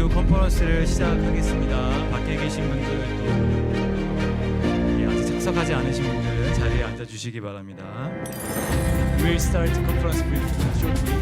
잠시 후 컨퍼런스를 시작하겠습니다. 밖에 계신 분들 또 아직 참석하지 않으신 분들은 자리에 앉아주시기 바랍니다. We'll start the conference brief shortly.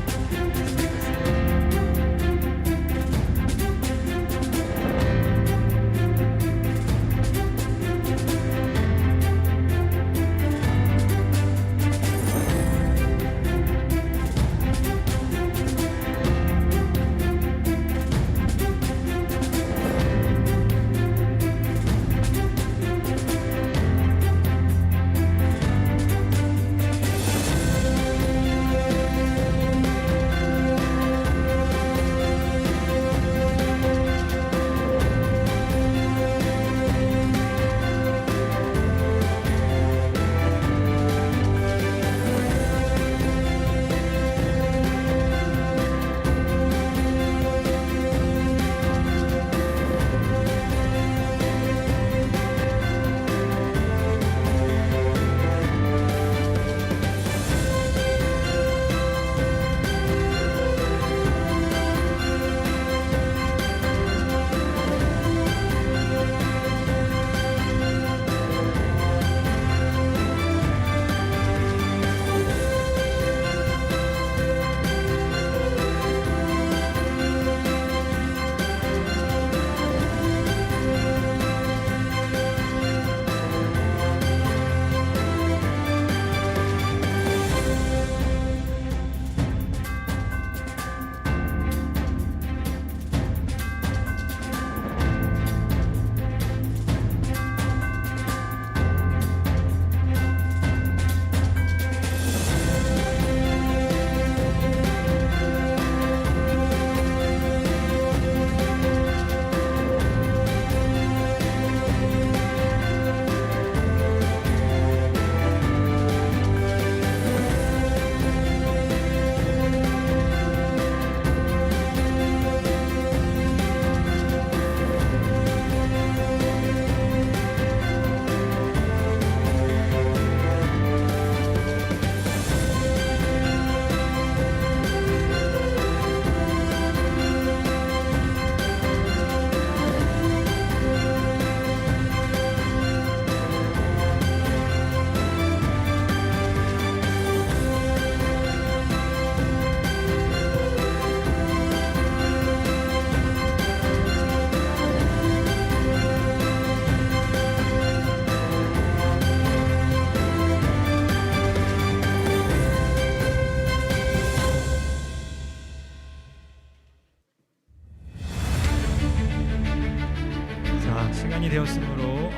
시간이 되었으므로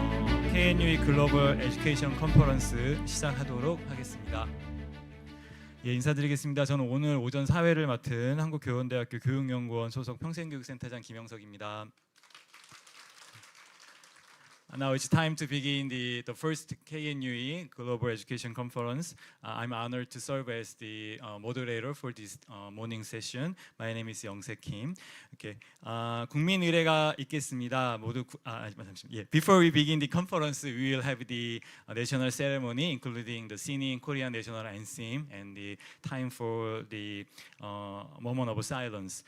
KNUE 글로벌 에듀케이션 컨퍼런스 시작하도록 하겠습니다. 예, 인사드리겠습니다. 저는 오늘 오전 사회를 맡은 한국교원대학교 교육연구원 소속 평생교육센터장 김영석입니다. Now it's time to begin the first KNUE Global Education Conference. I'm honored to serve as the moderator for this morning session. My name is 영색 Kim. Okay. 국민 의례가 있겠습니다. 모두 Before we begin the conference, we will have the national ceremony, including the singing Korean national anthem and the time for the moment of silence.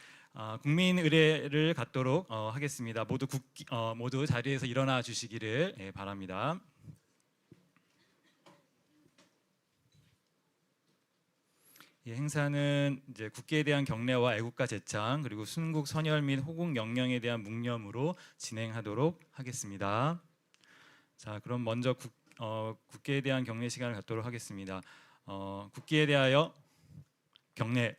국민 의례를 갖도록 하겠습니다. 모두 자리에서 일어나 주시기를 바랍니다. 이 행사는 이제 국기에 대한 경례와 애국가 제창 그리고 순국 선열 및 호국 영령에 대한 묵념으로 진행하도록 하겠습니다. 자, 그럼 먼저 국기에 대한 경례 시간을 갖도록 하겠습니다. 국기에 대하여 경례.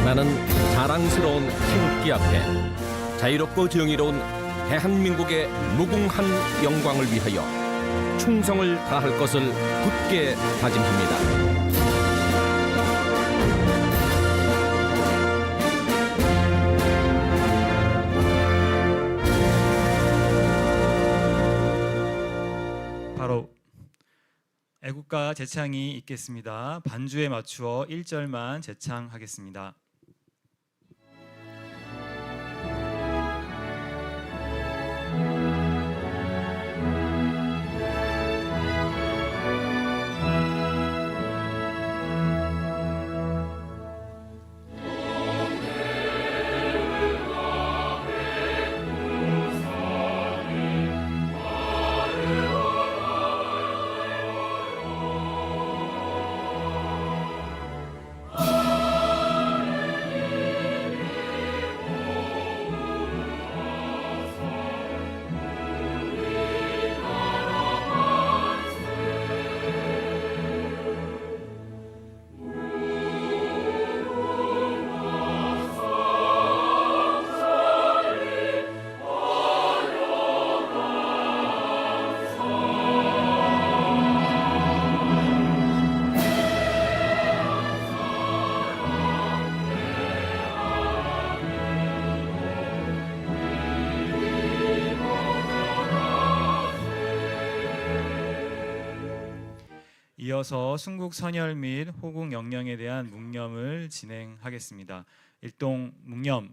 나는 자랑스러운 태극기 앞에 자유롭고 정의로운 대한민국의 무궁한 영광을 위하여 충성을 다할 것을 굳게 다짐합니다. 바로 애국가 제창이 있겠습니다. 반주에 맞추어 1절만 제창하겠습니다. 이어서 순국 선열 및 호국 영령에 대한 묵념을 진행하겠습니다. 일동 묵념.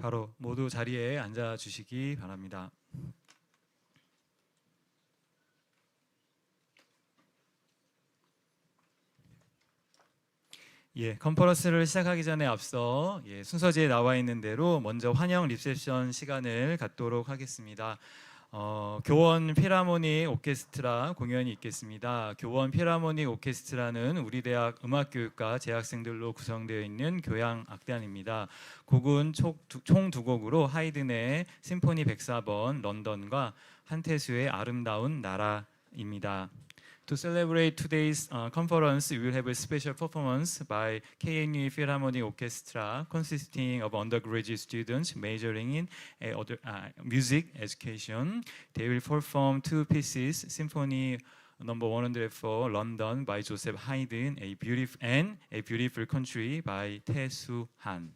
바로 모두 자리에 앉아 주시기 바랍니다. 컨퍼런스를 시작하기 전에 앞서 순서지에 나와 있는 대로 먼저 환영 리셉션 시간을 갖도록 하겠습니다. 교원 필하모닉 오케스트라 공연이 있겠습니다. 교원 필하모닉 오케스트라는 우리 대학 음악교육과 재학생들로 구성되어 있는 교향 악단입니다. 곡은 총 두 곡으로 하이든의 심포니 104번 런던과 한태수의 아름다운 나라입니다. To celebrate today's conference, we will have a special performance by KNUE Philharmonic Orchestra consisting of undergraduate students majoring in music education. They will perform two pieces, Symphony Number 104, London by Joseph Haydn, A Beautiful Country by Tae-Soo Han.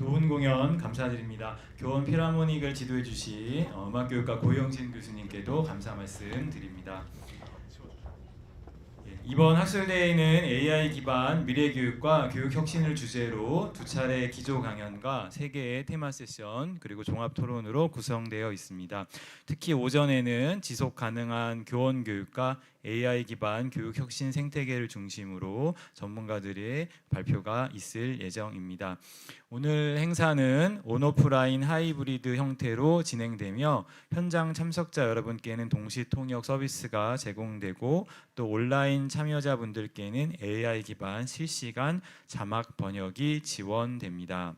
좋은 공연 감사드립니다. 교원 필하모닉을 지도해 주신 음악교육과 고영진 교수님께도 감사 말씀 드립니다. 이번 학술대회는 AI 기반 미래교육과 교육혁신을 주제로 2차례 기조 강연과 3개의 테마 세션 그리고 종합 토론으로 구성되어 있습니다. 특히 오전에는 지속 가능한 교원 교육과 AI 기반 교육 혁신 생태계를 중심으로 전문가들의 발표가 있을 예정입니다. 오늘 행사는 온오프라인 하이브리드 형태로 진행되며 현장 참석자 여러분께는 동시 통역 서비스가 제공되고 또 온라인 참여자분들께는 AI 기반 실시간 자막 번역이 지원됩니다.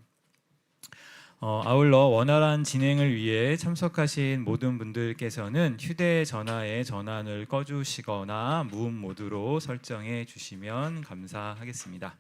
아울러 원활한 진행을 위해 참석하신 모든 분들께서는 휴대전화의 전환을 꺼주시거나 무음 모드로 설정해 주시면 감사하겠습니다.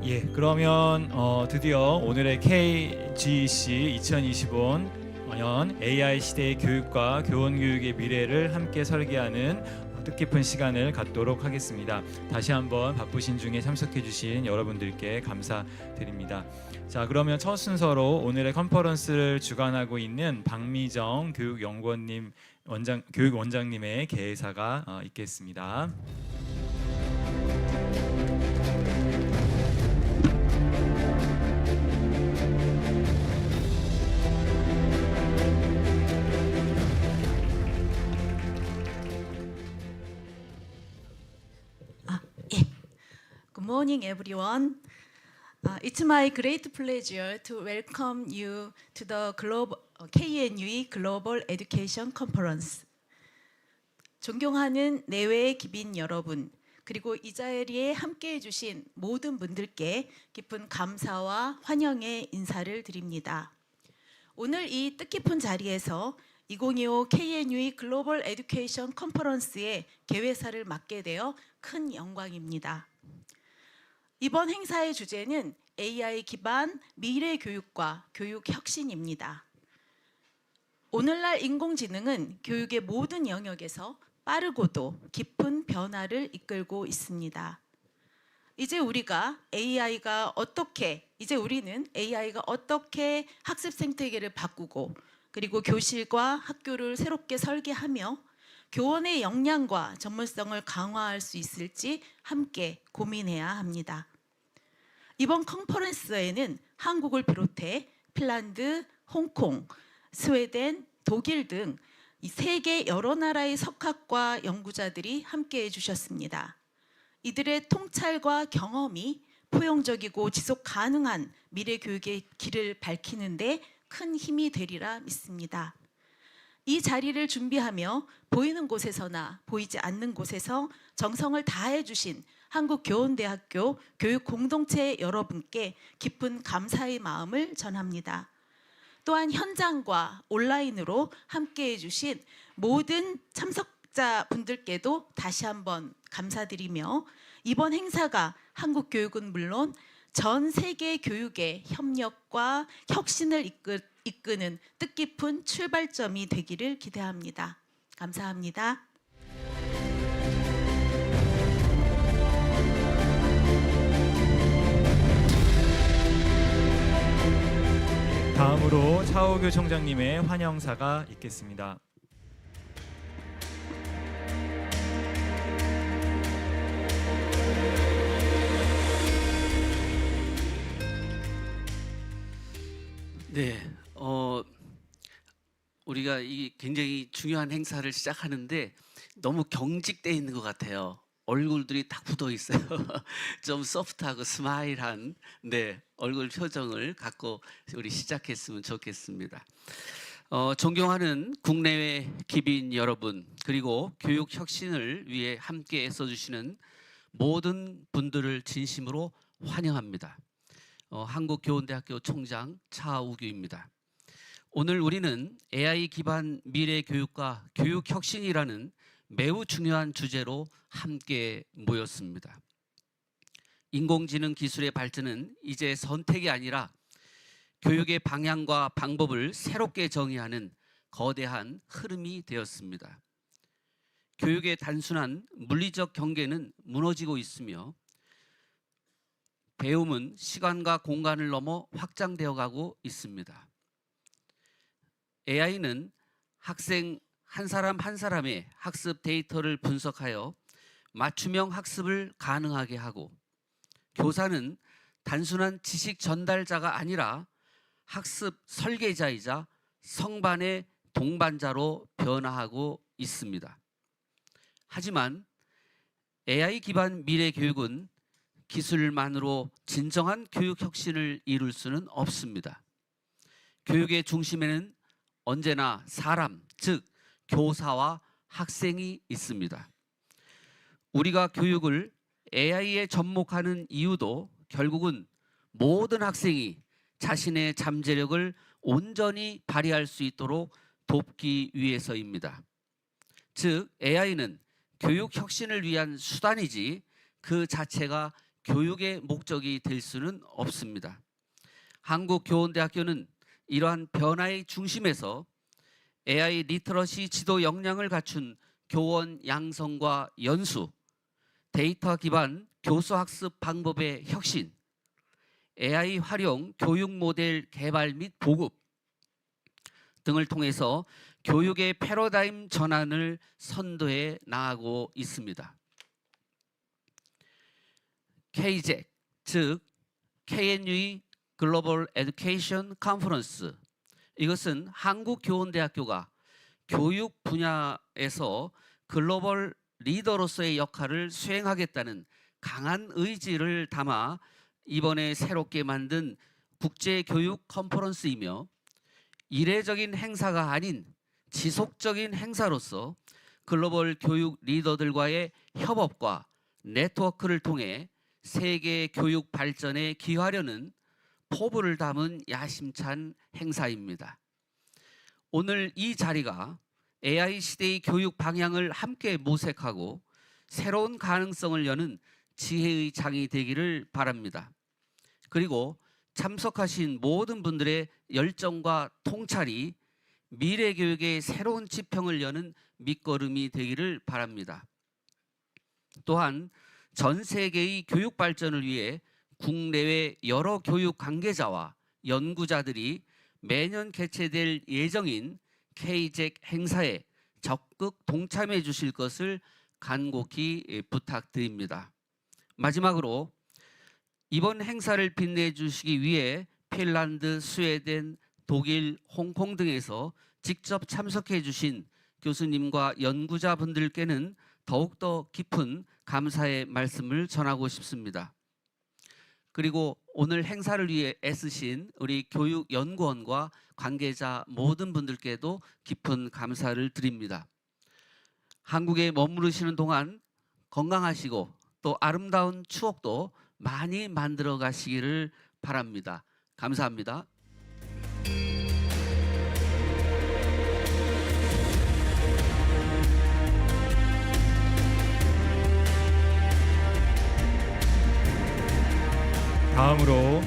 예, 그러면 드디어 오늘의 K-GEC 2025년 AI 시대의 교육과 교원 교육의 미래를 함께 설계하는 뜻깊은 시간을 갖도록 하겠습니다. 다시 한번 바쁘신 중에 참석해 주신 여러분들께 감사드립니다. 자, 그러면 첫 순서로 오늘의 컨퍼런스를 주관하고 있는 박미정 교육연구원님 교육원장님의 개사가 있겠습니다. Good morning, everyone. It's my great pleasure to welcome you to the KNUE Global Education Conference. 존경하는 내외의 기빈 여러분, 그리고 이 자리에 함께해 주신 모든 분들께 깊은 감사와 환영의 인사를 드립니다. 오늘 이 뜻깊은 자리에서 2025 KNUE 글로벌 에듀케이션 컨퍼런스의 개회사를 맡게 되어 큰 영광입니다. 이번 행사의 주제는 AI 기반 미래 교육과 교육 혁신입니다. 오늘날 인공지능은 교육의 모든 영역에서 빠르고도 깊은 변화를 이끌고 있습니다. 이제 우리는 AI가 어떻게 학습 생태계를 바꾸고 그리고 교실과 학교를 새롭게 설계하며 교원의 역량과 전문성을 강화할 수 있을지 함께 고민해야 합니다. 이번 컨퍼런스에는 한국을 비롯해 핀란드, 홍콩, 스웨덴, 독일 등 이 세계 여러 나라의 석학과 연구자들이 함께해 주셨습니다. 이들의 통찰과 경험이 포용적이고 지속 가능한 미래 교육의 길을 밝히는데 큰 힘이 되리라 믿습니다. 이 자리를 준비하며 보이는 곳에서나 보이지 않는 곳에서 정성을 다해 주신 한국교원대학교 교육공동체 여러분께 깊은 감사의 마음을 전합니다. 또한 현장과 온라인으로 함께해 주신 모든 참석자분들께도 다시 한번 감사드리며 이번 행사가 한국 교육은 물론 전 세계 교육의 협력과 혁신을 이끄는 뜻깊은 출발점이 되기를 기대합니다. 감사합니다. 다음으로 차오규 총장님의 환영사가 있겠습니다. 네, 우리가 이 굉장히 중요한 행사를 시작하는데 너무 경직돼 있는 것 같아요. 얼굴들이 딱 굳어 있어요. 좀 소프트하고 스마일한 얼굴 표정을 갖고 우리 시작했으면 좋겠습니다. 존경하는 국내외 기빈 여러분, 그리고 교육 혁신을 위해 함께 애써주시는 모든 분들을 진심으로 환영합니다. 한국교원대학교 총장 차우규입니다. 오늘 우리는 AI 기반 미래 교육과 교육 혁신이라는 매우 중요한 주제로 함께 모였습니다. 인공지능 기술의 발전은 이제 선택이 아니라 교육의 방향과 방법을 새롭게 정의하는 거대한 흐름이 되었습니다. 교육의 단순한 물리적 경계는 무너지고 있으며 배움은 시간과 공간을 넘어 확장되어 가고 있습니다. AI는 학생 한 사람 한 사람의 학습 데이터를 분석하여 맞춤형 학습을 가능하게 하고, 교사는 단순한 지식 전달자가 아니라 학습 설계자이자 성반의 동반자로 변화하고 있습니다. 하지만 AI 기반 미래 교육은 기술만으로 진정한 교육 혁신을 이룰 수는 없습니다. 교육의 중심에는 언제나 사람, 즉 교사와 학생이 있습니다. 우리가 교육을 AI에 접목하는 이유도 결국은 모든 학생이 자신의 잠재력을 온전히 발휘할 수 있도록 돕기 위해서입니다. 즉, AI는 교육 혁신을 위한 수단이지 그 자체가 교육의 목적이 될 수는 없습니다. 한국교원대학교는 이러한 변화의 중심에서 AI 리터러시 지도 역량을 갖춘 교원 양성과 연수, 데이터 기반 교수 학습 방법의 혁신, AI 활용 교육 모델 개발 및 보급 등을 통해서 교육의 패러다임 전환을 선도해 나가고 있습니다. K-GEC, 즉 KNUE 글로벌 에듀케이션 컨퍼런스, 이것은 한국교원대학교가 교육 분야에서 글로벌 리더로서의 역할을 수행하겠다는 강한 의지를 담아 이번에 새롭게 만든 국제교육 컨퍼런스이며, 이례적인 행사가 아닌 지속적인 행사로서 글로벌 교육 리더들과의 협업과 네트워크를 통해 세계 교육 발전에 기여하려는 포부를 담은 야심찬 행사입니다. 오늘 이 자리가 AI 시대의 교육 방향을 함께 모색하고 새로운 가능성을 여는 지혜의 장이 되기를 바랍니다. 그리고 참석하신 모든 분들의 열정과 통찰이 미래 교육의 새로운 지평을 여는 밑거름이 되기를 바랍니다. 또한 전 세계의 교육 발전을 위해 국내외 여러 교육 관계자와 연구자들이 매년 개최될 예정인 K-GEC 행사에 적극 동참해 주실 것을 간곡히 부탁드립니다. 마지막으로 이번 행사를 빛내 주시기 위해 핀란드, 스웨덴, 독일, 홍콩 등에서 직접 참석해 주신 교수님과 연구자분들께는 더욱더 깊은 감사의 말씀을 전하고 싶습니다. 그리고 오늘 행사를 위해 애쓰신 우리 교육연구원과 관계자 모든 분들께도 깊은 감사를 드립니다. 한국에 머무르시는 동안 건강하시고 또 아름다운 추억도 많이 만들어 가시기를 바랍니다. 감사합니다. 다음으로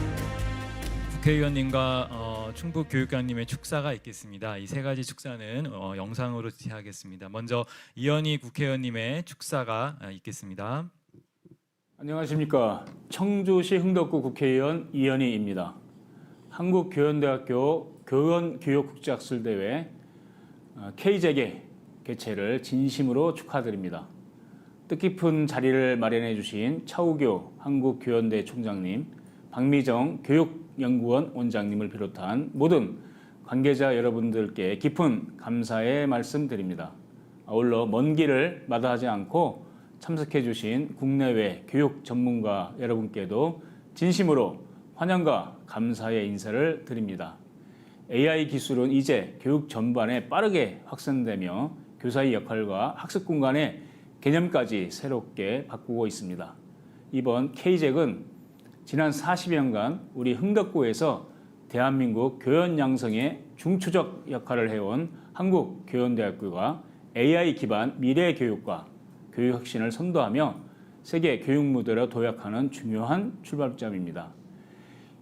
국회의원님과 충북교육감님의 축사가 있겠습니다. 이 세 가지 축사는 영상으로 제하겠습니다. 먼저 이현희 국회의원님의 축사가 있겠습니다. 안녕하십니까. 청주시 흥덕구 국회의원 이현희입니다. 한국교원대학교 교원교육국제학술대회 K-GEC 개최를 진심으로 축하드립니다. 뜻깊은 자리를 마련해 주신 차우교 한국교원대 총장님, 박미정 교육연구원 원장님을 비롯한 모든 관계자 여러분들께 깊은 감사의 말씀드립니다. 아울러 먼 길을 마다하지 않고 참석해 주신 국내외 교육 전문가 여러분께도 진심으로 환영과 감사의 인사를 드립니다. AI 기술은 이제 교육 전반에 빠르게 확산되며 교사의 역할과 학습 공간의 개념까지 새롭게 바꾸고 있습니다. 이번 K-GEC은 지난 40년간 우리 흥덕구에서 대한민국 교원 양성의 중추적 역할을 해온 한국교원대학교가 AI 기반 미래 교육과 교육 혁신을 선도하며 세계 교육 무대로 도약하는 중요한 출발점입니다.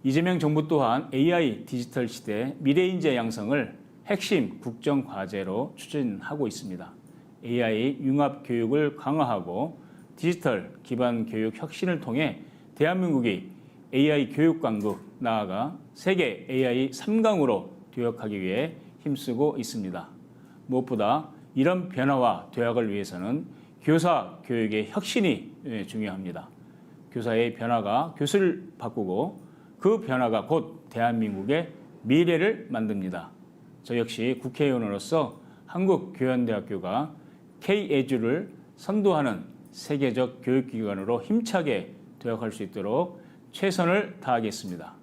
이재명 정부 또한 AI 디지털 시대 미래인재 양성을 핵심 국정 과제로 추진하고 있습니다. AI 융합 교육을 강화하고 디지털 기반 교육 혁신을 통해 대한민국이 AI 교육 강국 나아가 세계 AI 3강으로 도약하기 위해 힘쓰고 있습니다. 무엇보다 이런 변화와 도약을 위해서는 교사 교육의 혁신이 중요합니다. 교사의 변화가 교수를 바꾸고 그 변화가 곧 대한민국의 미래를 만듭니다. 저 역시 국회의원으로서 한국교원대학교가 K-GEC를 선도하는 세계적 교육기관으로 힘차게 도약할 수 있도록 최선을 다하겠습니다.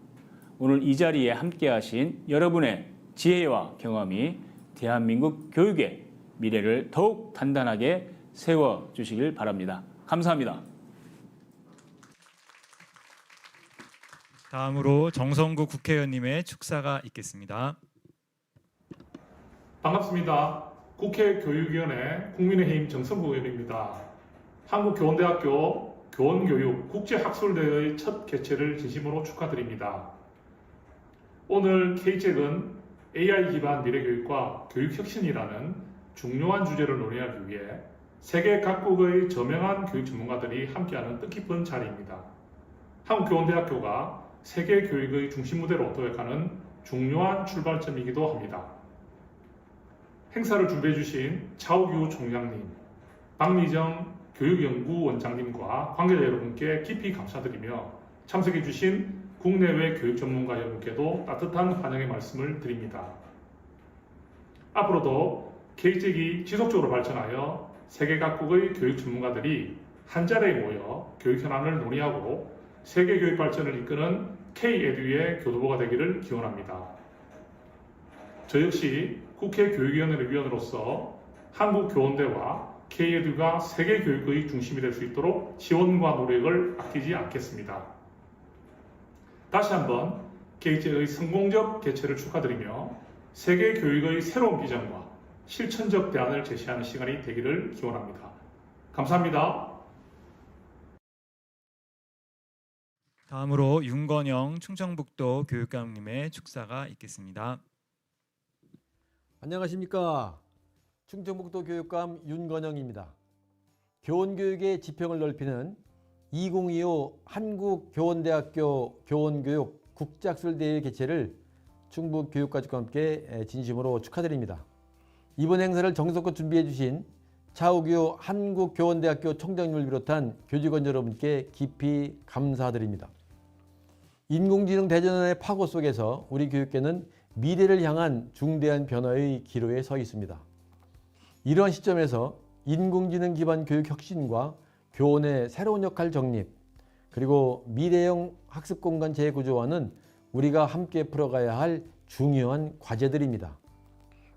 오늘 이 자리에 함께하신 여러분의 지혜와 경험이 대한민국 교육의 미래를 더욱 단단하게 세워주시길 바랍니다. 감사합니다. 다음으로 정성구 국회의원님의 축사가 있겠습니다. 반갑습니다. 국회 교육위원회 국민의힘 정성구 의원입니다. 한국교원대학교 교원교육 국제학술대회의 첫 개최를 진심으로 축하드립니다. 오늘 K-GEC은 AI 기반 미래교육과 교육혁신이라는 중요한 주제를 논의하기 위해 세계 각국의 저명한 교육 전문가들이 함께하는 뜻깊은 자리입니다. 한국교원대학교가 세계 교육의 중심 무대로 도약하는 중요한 출발점이기도 합니다. 행사를 준비해 주신 차우규 총장님, 박미정 교육연구원장님과 관계자 여러분께 깊이 감사드리며 참석해 주신 국내외 교육 전문가 여러분께도 따뜻한 환영의 말씀을 드립니다. 앞으로도 K-GEC이 지속적으로 발전하여 세계 각국의 교육 전문가들이 한자리에 모여 교육 현안을 논의하고 세계 교육 발전을 이끄는 K-EDU의 교도보가 되기를 기원합니다. 저 역시 국회 교육위원회 위원으로서 한국교원대와 K-EDU가 세계 교육의 중심이 될 수 있도록 지원과 노력을 아끼지 않겠습니다. 다시 한번 K-GEC의 성공적 개최를 축하드리며 세계 교육의 새로운 비전과 실천적 대안을 제시하는 시간이 되기를 기원합니다. 감사합니다. 다음으로 윤건영 충청북도 교육감님의 축사가 있겠습니다. 안녕하십니까. 충청북도 교육감 윤건영입니다. 교원교육의 지평을 넓히는 2025 한국교원대학교 교원교육 국제학술대회 개최를 충북교육가족과 함께 진심으로 축하드립니다. 이번 행사를 정성껏 준비해 주신 차우규 한국교원대학교 총장님을 비롯한 교직원 여러분께 깊이 감사드립니다. 인공지능 대전의 파고 속에서 우리 교육계는 미래를 향한 중대한 변화의 기로에 서 있습니다. 이러한 시점에서 인공지능 기반 교육 혁신과 교원의 새로운 역할 정립, 그리고 미래형 학습 공간 재구조화는 우리가 함께 풀어가야 할 중요한 과제들입니다.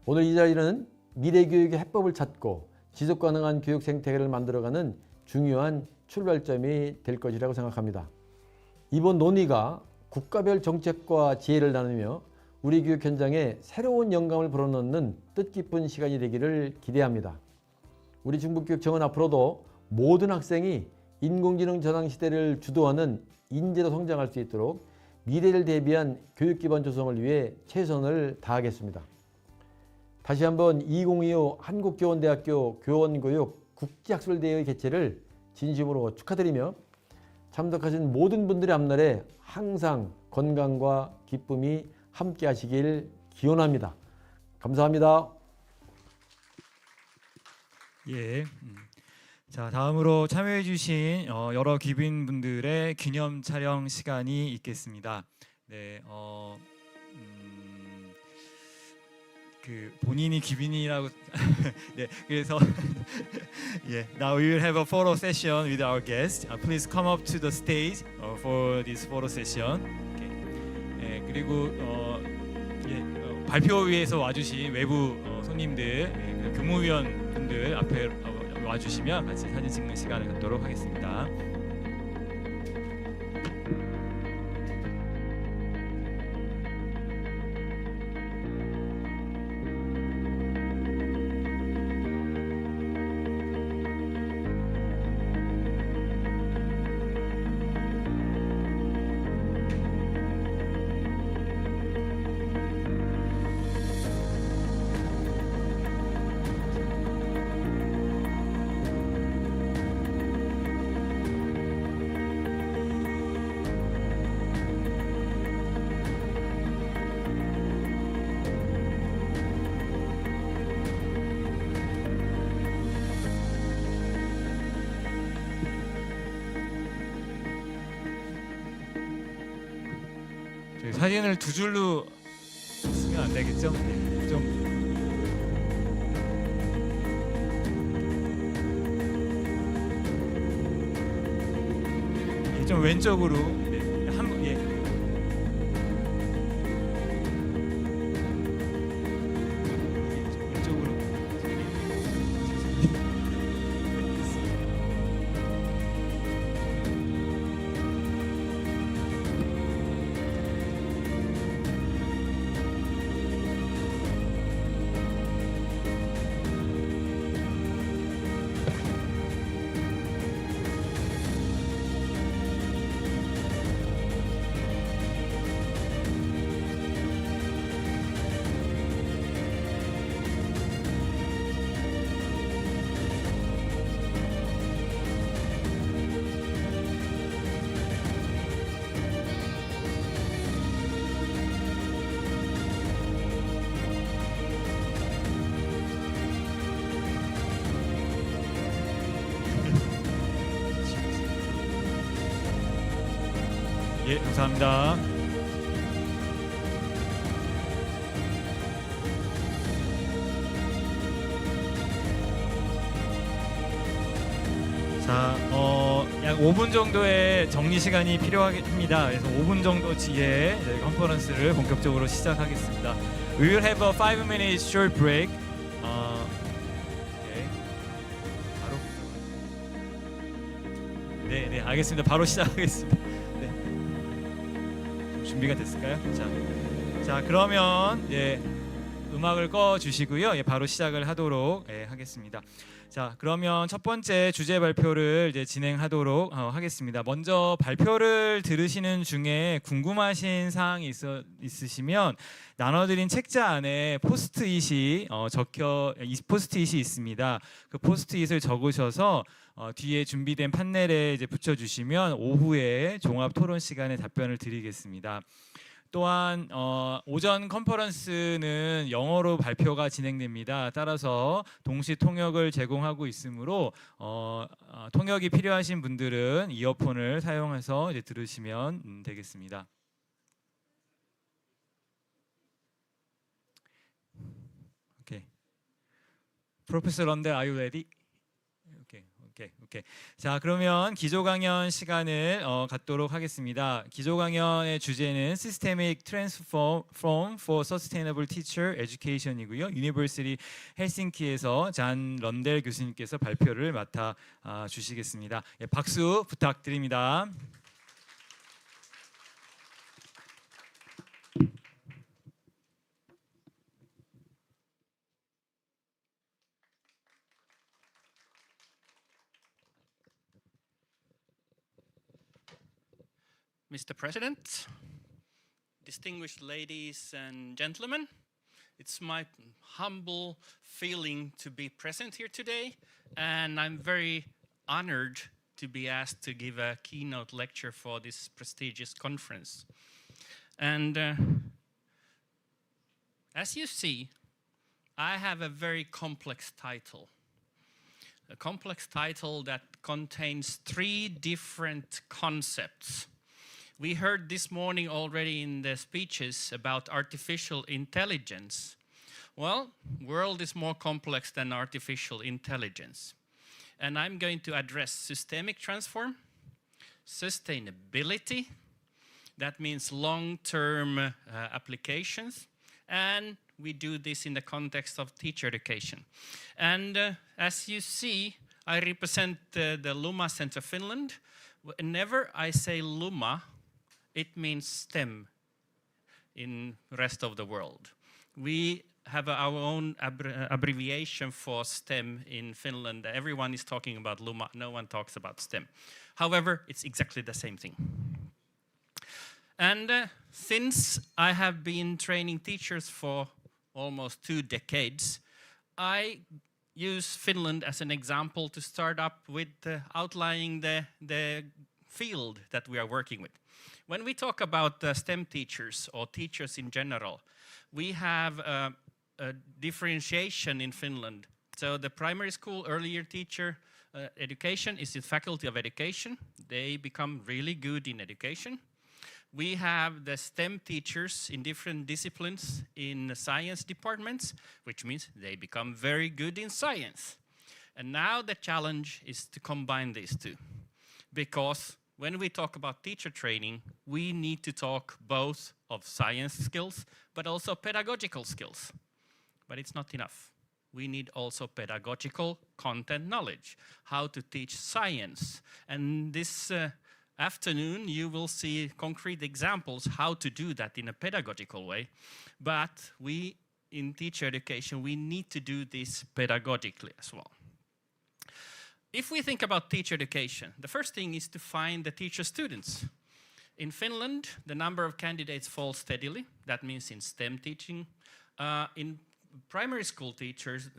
오늘 이 자리는 미래 교육의 해법을 찾고 지속 가능한 교육 생태계를 만들어가는 중요한 출발점이 될 것이라고 생각합니다. 이번 논의가 국가별 정책과 지혜를 나누며 우리 교육 현장에 새로운 영감을 불어넣는 뜻깊은 시간이 되기를 기대합니다. 우리 충북교육청은 앞으로도 모든 학생이 인공지능 전환 시대를 주도하는 인재로 성장할 수 있도록 미래를 대비한 교육기반 조성을 위해 최선을 다하겠습니다. 다시 한번 2025 한국교원대학교 교원교육 국제학술대회 개최를 진심으로 축하드리며 참석하신 모든 분들의 앞날에 항상 건강과 기쁨이 함께 하시길 기원합니다. 감사합니다. 예. 자, 다음으로 참여해 주신 여러 귀빈분들의 기념 촬영 시간이 있겠습니다. 네, 그 본인이 귀빈이라고 네, 그래서 yeah, now we will have a photo session with our guests. Please come up to the stage for this photo session. Okay. 그리고 발표 위해서 와주신 외부 손님들, 교무위원 분들 앞에 와주시면 같이 사진 찍는 시간을 갖도록 하겠습니다. 사진을 두 줄로 쓰면 안 되겠죠? 네, 좀 좀 왼쪽으로 예. 왼쪽으로 예, 감사합니다. 자, 약 5분 정도의 정리 시간이 필요합니다. 그래서 5분 정도 뒤에 저희 컨퍼런스를 본격적으로 시작하겠습니다. We will have a 5-minute short break. 네, 바로. 네, 알겠습니다. 바로 시작하겠습니다. 네, 준비가 됐을까요? 자, 그러면 음악을 꺼 주시고요. 바로 시작을 하도록 하겠습니다. 자, 그러면 첫 번째 주제 발표를 이제 진행하도록 하겠습니다. 먼저 발표를 들으시는 중에 궁금하신 사항이 있으시면 나눠드린 책자 안에 포스트잇이 포스트잇이 있습니다. 그 포스트잇을 적으셔서 뒤에 준비된 판넬에 이제 붙여주시면 오후에 종합 토론 시간에 답변을 드리겠습니다. 또한 오전 컨퍼런스는 영어로 발표가 진행됩니다. 따라서 동시 통역을 제공하고 있으므로 통역이 필요하신 분들은 이어폰을 사용해서 이제 들으시면 되겠습니다. 오케이. Professor Rundle, are you ready? 오케이. 자, 그러면 기조 강연 시간을 갖도록 하겠습니다. 기조 강연의 주제는 Systemic Transform for Sustainable Teacher Education이고요. 유니버시티 헬싱키에서 잔 런델 교수님께서 발표를 맡아 주시겠습니다. 박수 부탁드립니다. Mr. President, distinguished ladies and gentlemen, it's my humble feeling to be present here today, and I'm very honored to be asked to give a keynote lecture for this prestigious conference. And as you see, I have a very complex title. A complex title that contains 3 different concepts. We heard this morning already in the speeches about artificial intelligence. Well, world is more complex than artificial intelligence. And I'm going to address systemic transform, sustainability, that means long-term applications, and we do this in the context of teacher education. And as you see, I represent the Luma Center Finland. Whenever I say Luma, it means STEM in the rest of the world. We have our own abbreviation for STEM in Finland. Everyone is talking about Luma, no one talks about STEM. However, it's exactly the same thing. And since I have been training teachers for almost 2 decades, I use Finland as an example to start up with outlining the field that we are working with. When we talk about STEM teachers or teachers in general, we have a differentiation in Finland. So the primary school early year teacher education is the faculty of education. They become really good in education. We have the STEM teachers in different disciplines in the science departments, which means they become very good in science. And now the challenge is to combine these two. Because when we talk about teacher training, we need to talk both of science skills, but also pedagogical skills. But it's not enough. We need also pedagogical content knowledge, how to teach science. And this afternoon, you will see concrete examples how to do that in a pedagogical way. But we, in teacher education, we need to do this pedagogically as well. If we think about teacher education, the first thing is to find the teacher students. In Finland, the number of candidates falls steadily. That means in STEM teaching. In primary school teachers,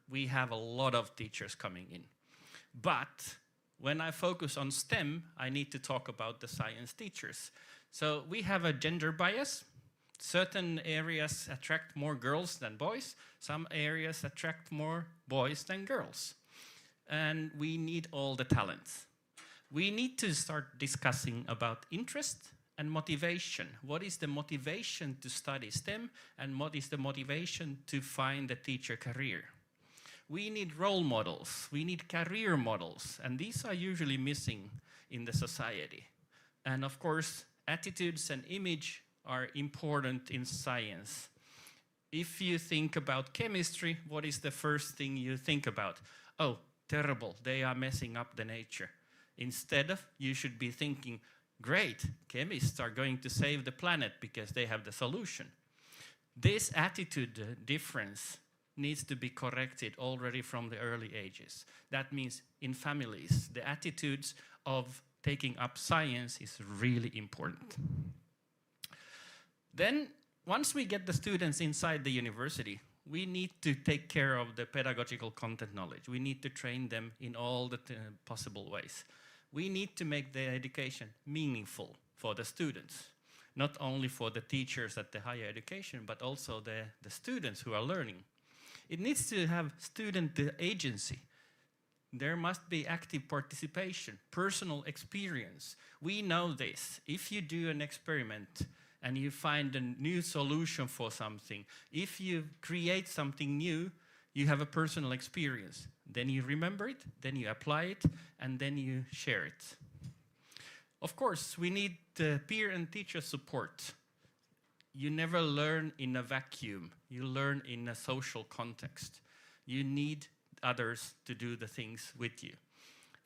we have a lot of teachers coming in. But when I focus on STEM, I need to talk about the science teachers. So we have a gender bias. Certain areas attract more girls than boys. Some areas attract more boys than girls. And we need all the talents. We need to start discussing about interest and motivation. What is the motivation to study STEM, and what is the motivation to find a teacher career? We need role models, we need career models, and these are usually missing in the society. And of course, attitudes and image are important in science. If you think about chemistry, what is the first thing you think about? Oh, terrible, they are messing up the nature. Instead of, you should be thinking, great, chemists are going to save the planet because they have the solution. This attitude difference needs to be corrected already from the early ages. That means in families, the attitudes of taking up science is really important. Then, once we get the students inside the university, we need to take care of the pedagogical content knowledge. We need to train them in all the possible ways. We need to make the education meaningful for the students, not only for the teachers at the higher education, but also the students who are learning. It needs to have student agency. There must be active participation, personal experience. We know this. If you do an experiment and you find a new solution for something, if you create something new, you have a personal experience. Then you remember it, then you apply it, and then you share it. Of course, we need peer and teacher support. You never learn in a vacuum. You learn in a social context. You need others to do the things with you.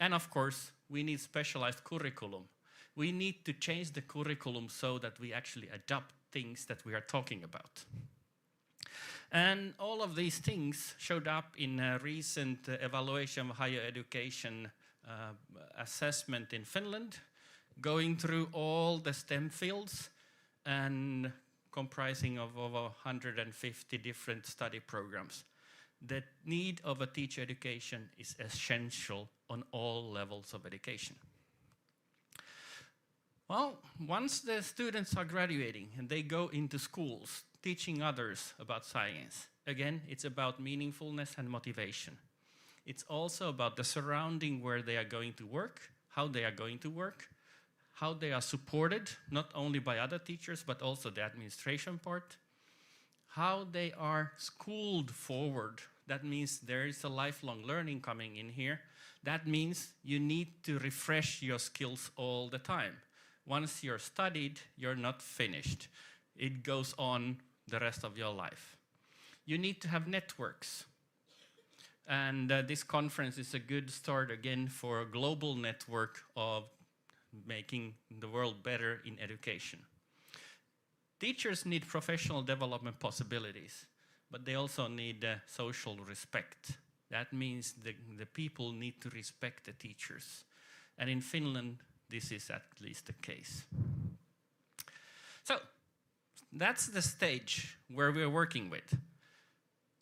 And of course, we need specialized curriculum. We need to change the curriculum so that we actually adopt things that we are talking about. And all of these things showed up in a recent evaluation of higher education assessment in Finland, going through all the STEM fields and comprising of over 150 different study programs. The need of a teacher education is essential on all levels of education. Well, once the students are graduating and they go into schools, teaching others about science, again, it's about meaningfulness and motivation. It's also about the surrounding where they are going to work, how they are going to work, how they are supported, not only by other teachers, but also the administration part, how they are schooled forward. That means there is a lifelong learning coming in here. That means you need to refresh your skills all the time. Once you're studied, you're not finished. It goes on the rest of your life. You need to have networks. And this conference is a good start again for a global network of making the world better in education. Teachers need professional development possibilities, but they also need social respect. That means the people need to respect the teachers. And in Finland, this is at least the case. So, that's the stage where we're working with.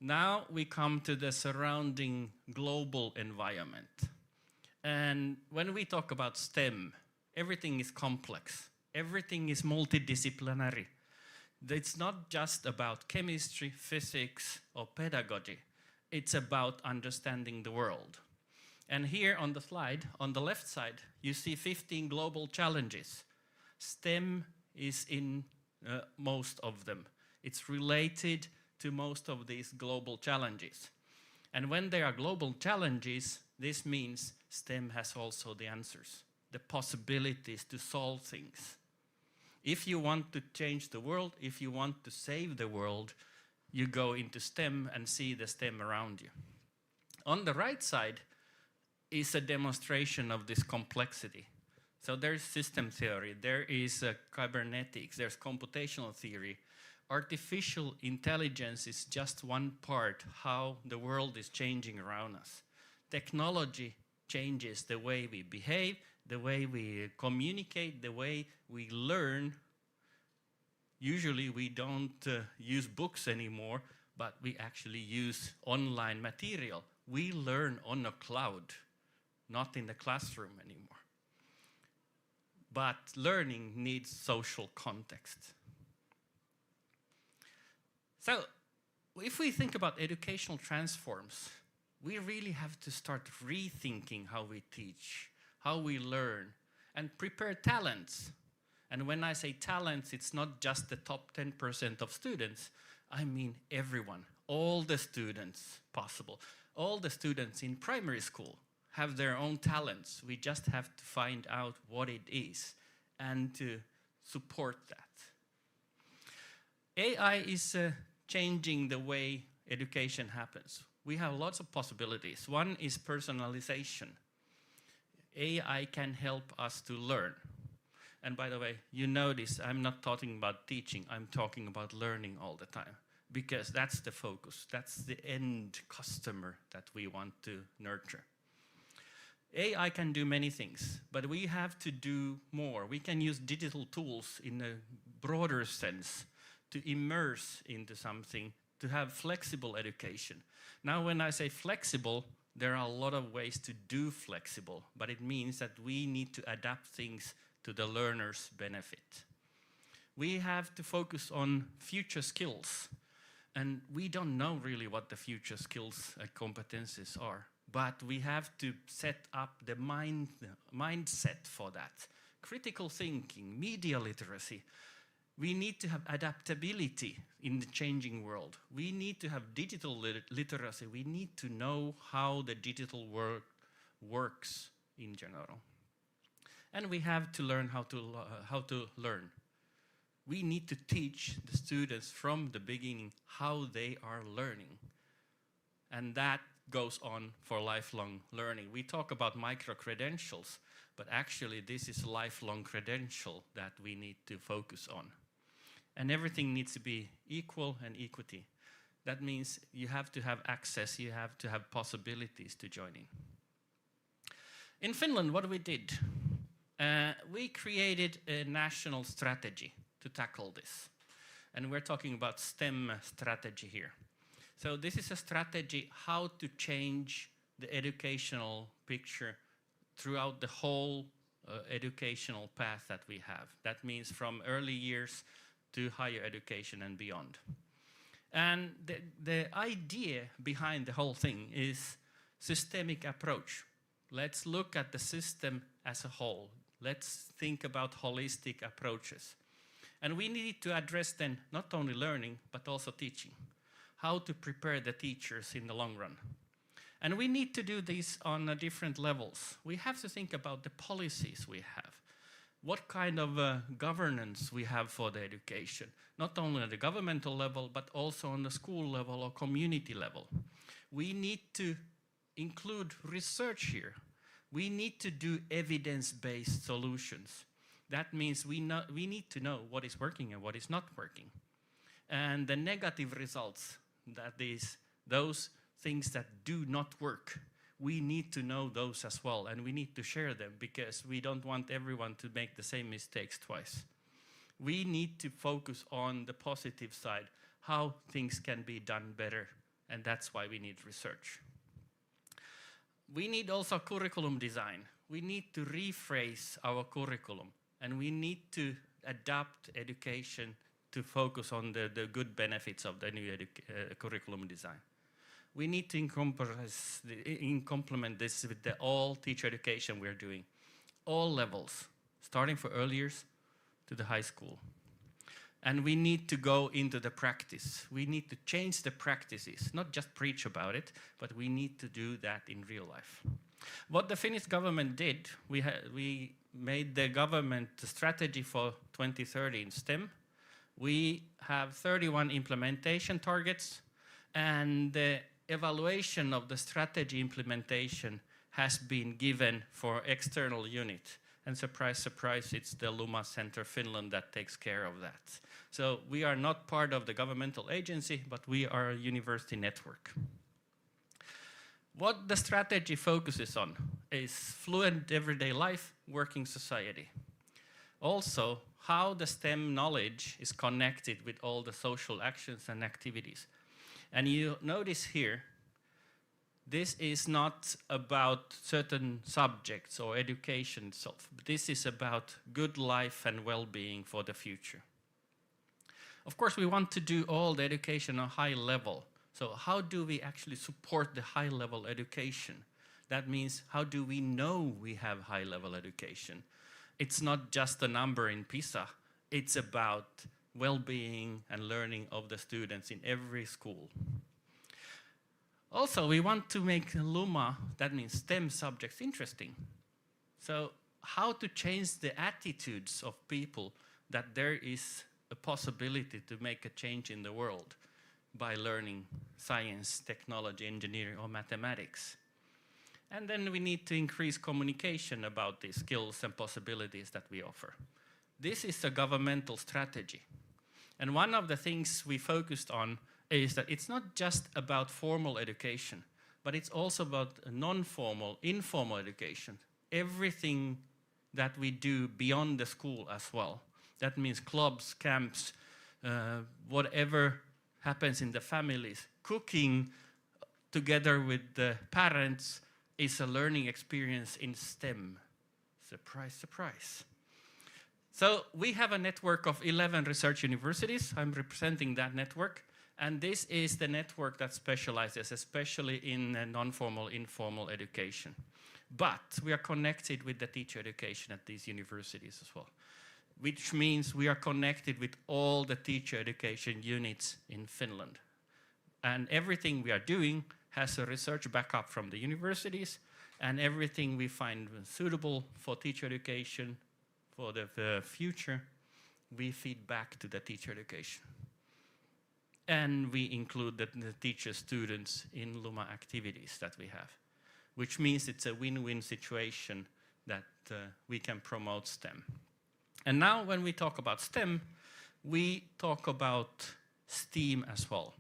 Now we come to the surrounding global environment. And when we talk about STEM, everything is complex. Everything is multidisciplinary. It's not just about chemistry, physics, or pedagogy. It's about understanding the world. And here on the slide, on the left side, you see 15 global challenges. STEM is in most of them. It's related to most of these global challenges. And when there are global challenges, this means STEM has also the answers, the possibilities to solve things. If you want to change the world, if you want to save the world, you go into STEM and see the STEM around you. On the right side is a demonstration of this complexity. So there's system theory, there is cybernetics, there's computational theory. Artificial intelligence is just one part how the world is changing around us. Technology changes the way we behave, the way we communicate, the way we learn. Usually we don't use books anymore, but we actually use online material. We learn on a cloud, not in the classroom anymore. But learning needs social context. So, if we think about educational transforms, we really have to start rethinking how we teach, how we learn, and prepare talents. And when I say talents, it's not just the top 10% of students. I mean everyone, all the students possible. All the students in primary school have their own talents. We just have to find out what it is and to support that. AI is changing the way education happens. We have lots of possibilities. One is personalization. AI can help us to learn. And by the way, you notice I'm not talking about teaching, I'm talking about learning all the time, because that's the focus, that's the end customer that we want to nurture. AI can do many things, but we have to do more. We can use digital tools in a broader sense to immerse into something, to have flexible education. Now, when I say flexible, there are a lot of ways to do flexible, but it means that we need to adapt things to the learner's benefit. We have to focus on future skills, and we don't know really what the future skills and competencies are, but we have to set up the mindset for that. Critical thinking, media literacy. We need to have adaptability in the changing world. We need to have digital literacy. We need to know how the digital world works in general. And we have to learn how to learn. We need to teach the students from the beginning how they are learning. And that goes on for lifelong learning. We talk about micro-credentials, but actually this is a lifelong credential that we need to focus on. And everything needs to be equal and equity. That means you have to have access, you have to have possibilities to join in. In Finland, what we did, we created a national strategy to tackle this. And we're talking about STEM strategy here. So this is a strategy how to change the educational picture throughout the whole educational path that we have. That means from early years to higher education and beyond. And the idea behind the whole thing is systemic approach. Let's look at the system as a whole. Let's think about holistic approaches. And we need to address then not only learning, but also teaching. How to prepare the teachers in the long run. And we need to do this on different levels. We have to think about the policies we have. What kind of governance we have for the education, not only at the governmental level, but also on the school level or community level. We need to include research here. We need to do evidence-based solutions. That means we need to know what is working and what is not working. And the negative results, that is, those things that do not work, we need to know those as well, and we need to share them because we don't want everyone to make the same mistakes twice. We need to focus on the positive side, how things can be done better, and that's why we need research. We need also curriculum design. We need to rephrase our curriculum, and we need to adapt education to focus on the good benefits of the new curriculum design. We need to complement this with the all teacher education we're doing. All levels, starting for early years to the high school. And we need to go into the practice. We need to change the practices, not just preach about it, but we need to do that in real life. What the Finnish government did, we made the government strategy for 2030 in STEM. We have 31 implementation targets, and the evaluation of the strategy implementation has been given for external unit. And surprise, surprise, it's the Luma Center Finland that takes care of that. So we are not part of the governmental agency, but we are a university network. What the strategy focuses on is fluent everyday life, working society. Also, how the STEM knowledge is connected with all the social actions and activities. And you notice here, this is not about certain subjects or education itself. This is about good life and well-being for the future. Of course, we want to do all the education on a high level. So how do we actually support the high-level education? That means, how do we know we have high-level education? It's not just a number in PISA. It's about well-being and learning of the students in every school. Also, we want to make Luma, that means STEM subjects, interesting. So how to change the attitudes of people that there is a possibility to make a change in the world by learning science, technology, engineering, or mathematics. And then we need to increase communication about the skills and possibilities that we offer. This is a governmental strategy. And one of the things we focused on is that it's not just about formal education, but it's also about non-formal, informal education. Everything that we do beyond the school as well. That means clubs, camps, whatever happens in the families. Cooking together with the parents is a learning experience in STEM. Surprise, surprise. So we have a network of 11 research universities. I'm representing that network. And this is the network that specializes, especially in non-formal, informal education. But we are connected with the teacher education at these universities as well, which means we are connected with all the teacher education units in Finland. And everything we are doing has a research backup from the universities, and everything we find suitable for teacher education for the future, we feed back to the teacher education. And we include the teacher students in Luma activities that we have, which means it's a win-win situation that we can promote STEM. And now when we talk about STEM, we talk about STEAM as well.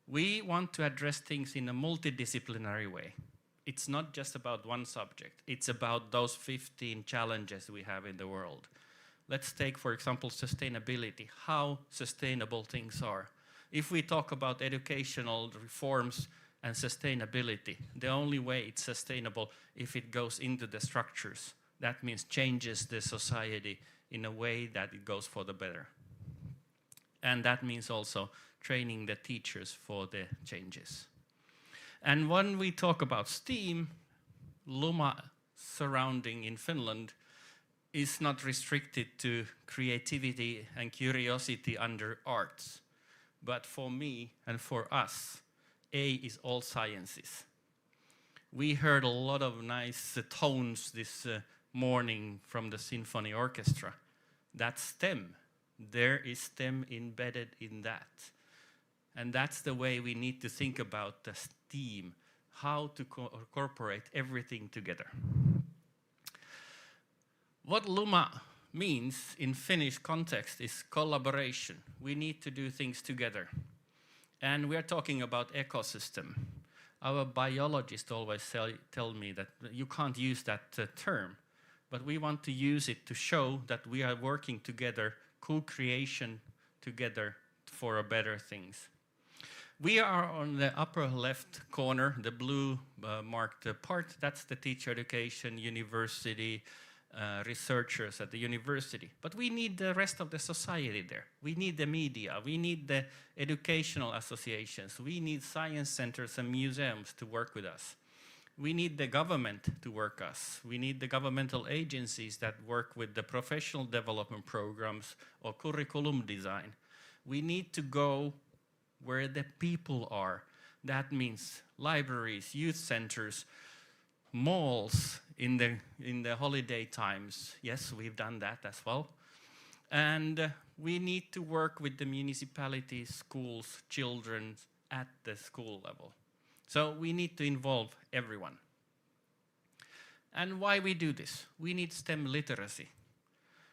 We want to address things in a multidisciplinary way. It's not just about one subject. It's about those 15 challenges we have in the world. Let's take, for example, sustainability, how sustainable things are. If we talk about educational reforms and sustainability, the only way it's sustainable if it goes into the structures. That means changes the society in a way that it goes for the better. And that means also training the teachers for the changes. And when we talk about STEAM, Luma surrounding in Finland is not restricted to creativity and curiosity under arts. But for me and for us, A is all sciences. We heard a lot of nice tones this morning from the symphony orchestra. That's STEM. There is STEM embedded in that. And that's the way we need to think about the STEAM, how to incorporate everything together. What Luma means in Finnish context is collaboration. We need to do things together. And we're talking about ecosystem. Our biologists always tell me that you can't use that term, but we want to use it to show that we are working together, co-creation together for a better things. We are on the upper left corner, the blue marked part. That's the teacher education university, researchers at the university. But we need the rest of the society there. We need the media. We need the educational associations. We need science centers and museums to work with us. We need the government to work us. We need the governmental agencies that work with the professional development programs or curriculum design. We need to go where the people are. That means libraries, youth centers, malls in the holiday times. Yes, we've done that as well. And we need to work with the municipalities, schools, children at the school level. So we need to involve everyone. And why we do this? We need STEM literacy.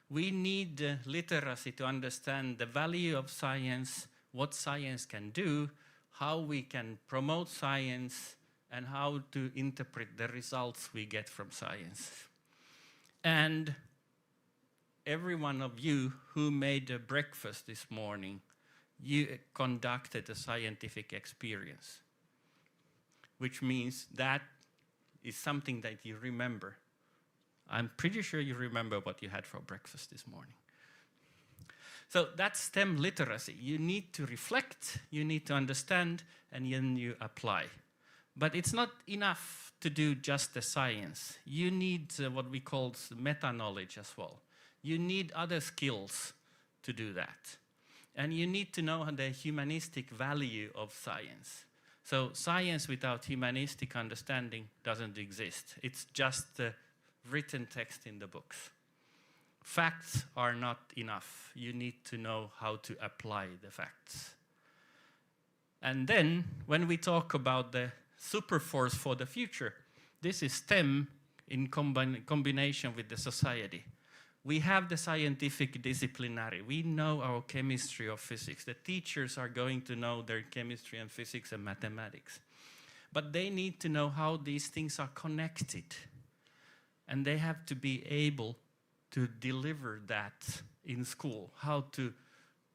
We need literacy to understand the value of science, what science can do, how we can promote science, and how to interpret the results we get from science. And every one of you who made a breakfast this morning, you conducted a scientific experience, which means that is something that you remember. I'm pretty sure you remember what you had for breakfast this morning. So that's STEM literacy. You need to reflect, you need to understand, and then you apply. But it's not enough to do just the science. You need what we call meta-knowledge as well. You need other skills to do that. And you need to know the humanistic value of science. So science without humanistic understanding doesn't exist. It's just the written text in the books. Facts are not enough. You need to know how to apply the facts. And then, when we talk about the superforce for the future, this is STEM in combination with the society. We have the scientific disciplinary. We know our chemistry or physics. The teachers are going to know their chemistry and physics and mathematics. But they need to know how these things are connected. And they have to be able to deliver that in school, how to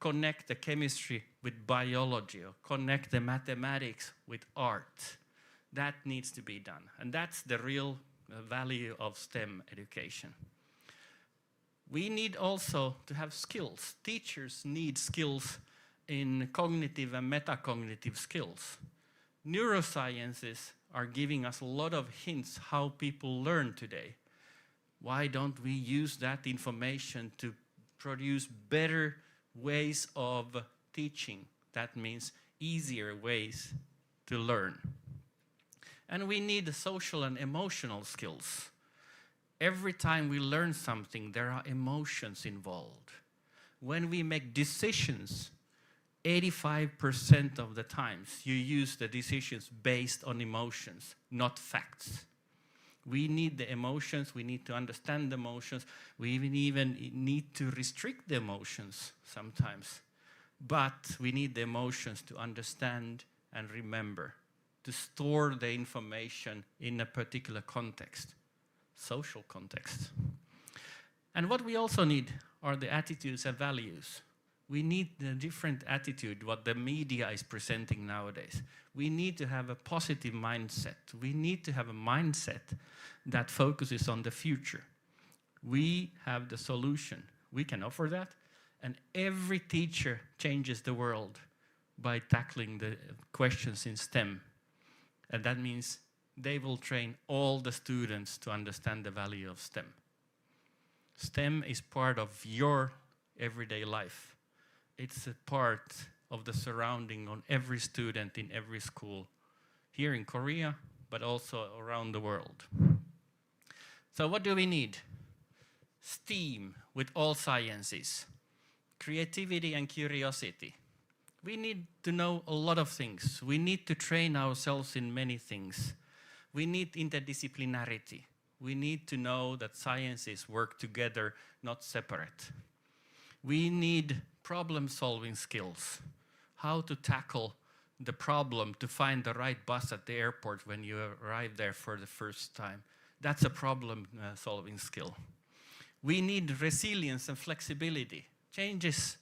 connect the chemistry with biology or connect the mathematics with art. That needs to be done. And that's the real value of STEM education. We need also to have skills. Teachers need skills in cognitive and metacognitive skills. Neurosciences are giving us a lot of hints how people learn today. Why don't we use that information to produce better ways of teaching? That means easier ways to learn. And we need social and emotional skills. Every time we learn something, there are emotions involved. When we make decisions, 85% of the times you use the decisions based on emotions, not facts. We need the emotions, we need to understand the emotions, we even need to restrict the emotions sometimes. But we need the emotions to understand and remember, to store the information in a particular context, social context. And what we also need are the attitudes and values. We need the different attitude, what the media is presenting nowadays. We need to have a positive mindset. We need to have a mindset that focuses on the future. We have the solution. We can offer that. And every teacher changes the world by tackling the questions in STEM. And that means they will train all the students to understand the value of STEM. STEM is part of your everyday life. It's a part of the surrounding on every student in every school, here in Korea, but also around the world. So what do we need? STEAM with all sciences, creativity and curiosity. We need to know a lot of things. We need to train ourselves in many things. We need interdisciplinarity. We need to know that sciences work together, not separate. We need problem-solving skills, how to tackle the problem to find the right bus at the airport when you arrive there for the first time. That's a problem-solving skill. We need resilience and flexibility. Changes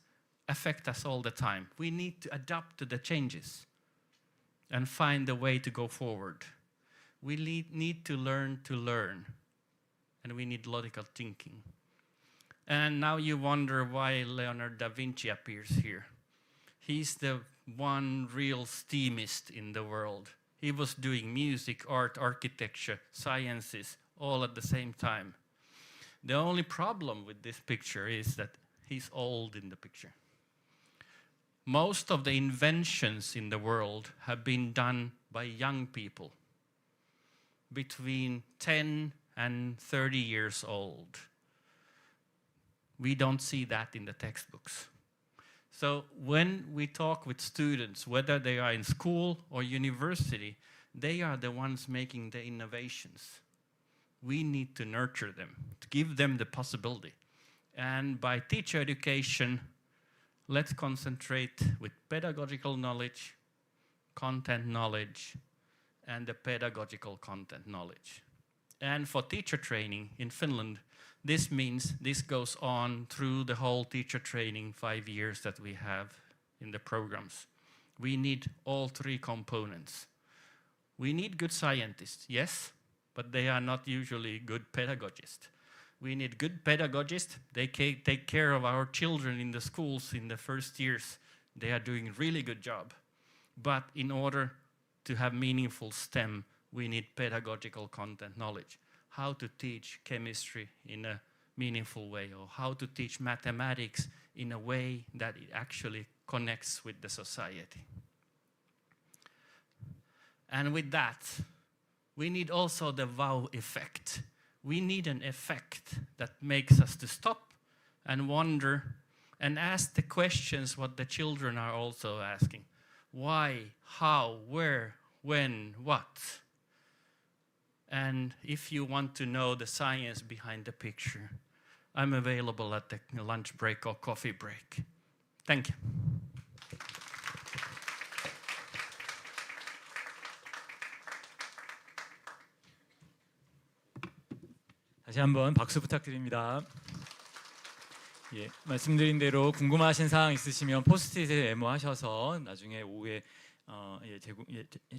affect us all the time. We need to adapt to the changes and find a way to go forward. We need to learn, and we need logical thinking. And now you wonder why Leonardo da Vinci appears here. He's the one real STEAMist in the world. He was doing music, art, architecture, sciences, all at the same time. The only problem with this picture is that he's old in the picture. Most of the inventions in the world have been done by young people, between 10 and 30 years old. We don't see that in the textbooks. So when we talk with students, whether they are in school or university, they are the ones making the innovations. We need to nurture them, to give them the possibility. And by teacher education, let's concentrate with pedagogical knowledge, content knowledge, and the pedagogical content knowledge. And for teacher training in Finland, this means this goes on through the whole teacher training 5 years that we have in the programs. We need all three components. We need good scientists, yes, but they are not usually good pedagogists. We need good pedagogists. They take care of our children in the schools in the first years. They are doing a really good job. But in order to have meaningful STEM, we need pedagogical content knowledge. How to teach chemistry in a meaningful way, or how to teach mathematics in a way that it actually connects with the society. And with that, we need also the wow effect. We need an effect that makes us to stop and wonder and ask the questions what the children are also asking. Why, how, where, when, what? And if you want to know the science behind the picture, I'm available at the lunch break or coffee break. Thank you. 다시 한번 박수 부탁드립니다. 예, 말씀드린 대로 궁금하신 사항 있으시면 포스트잇에 메모하셔서 나중에 오후에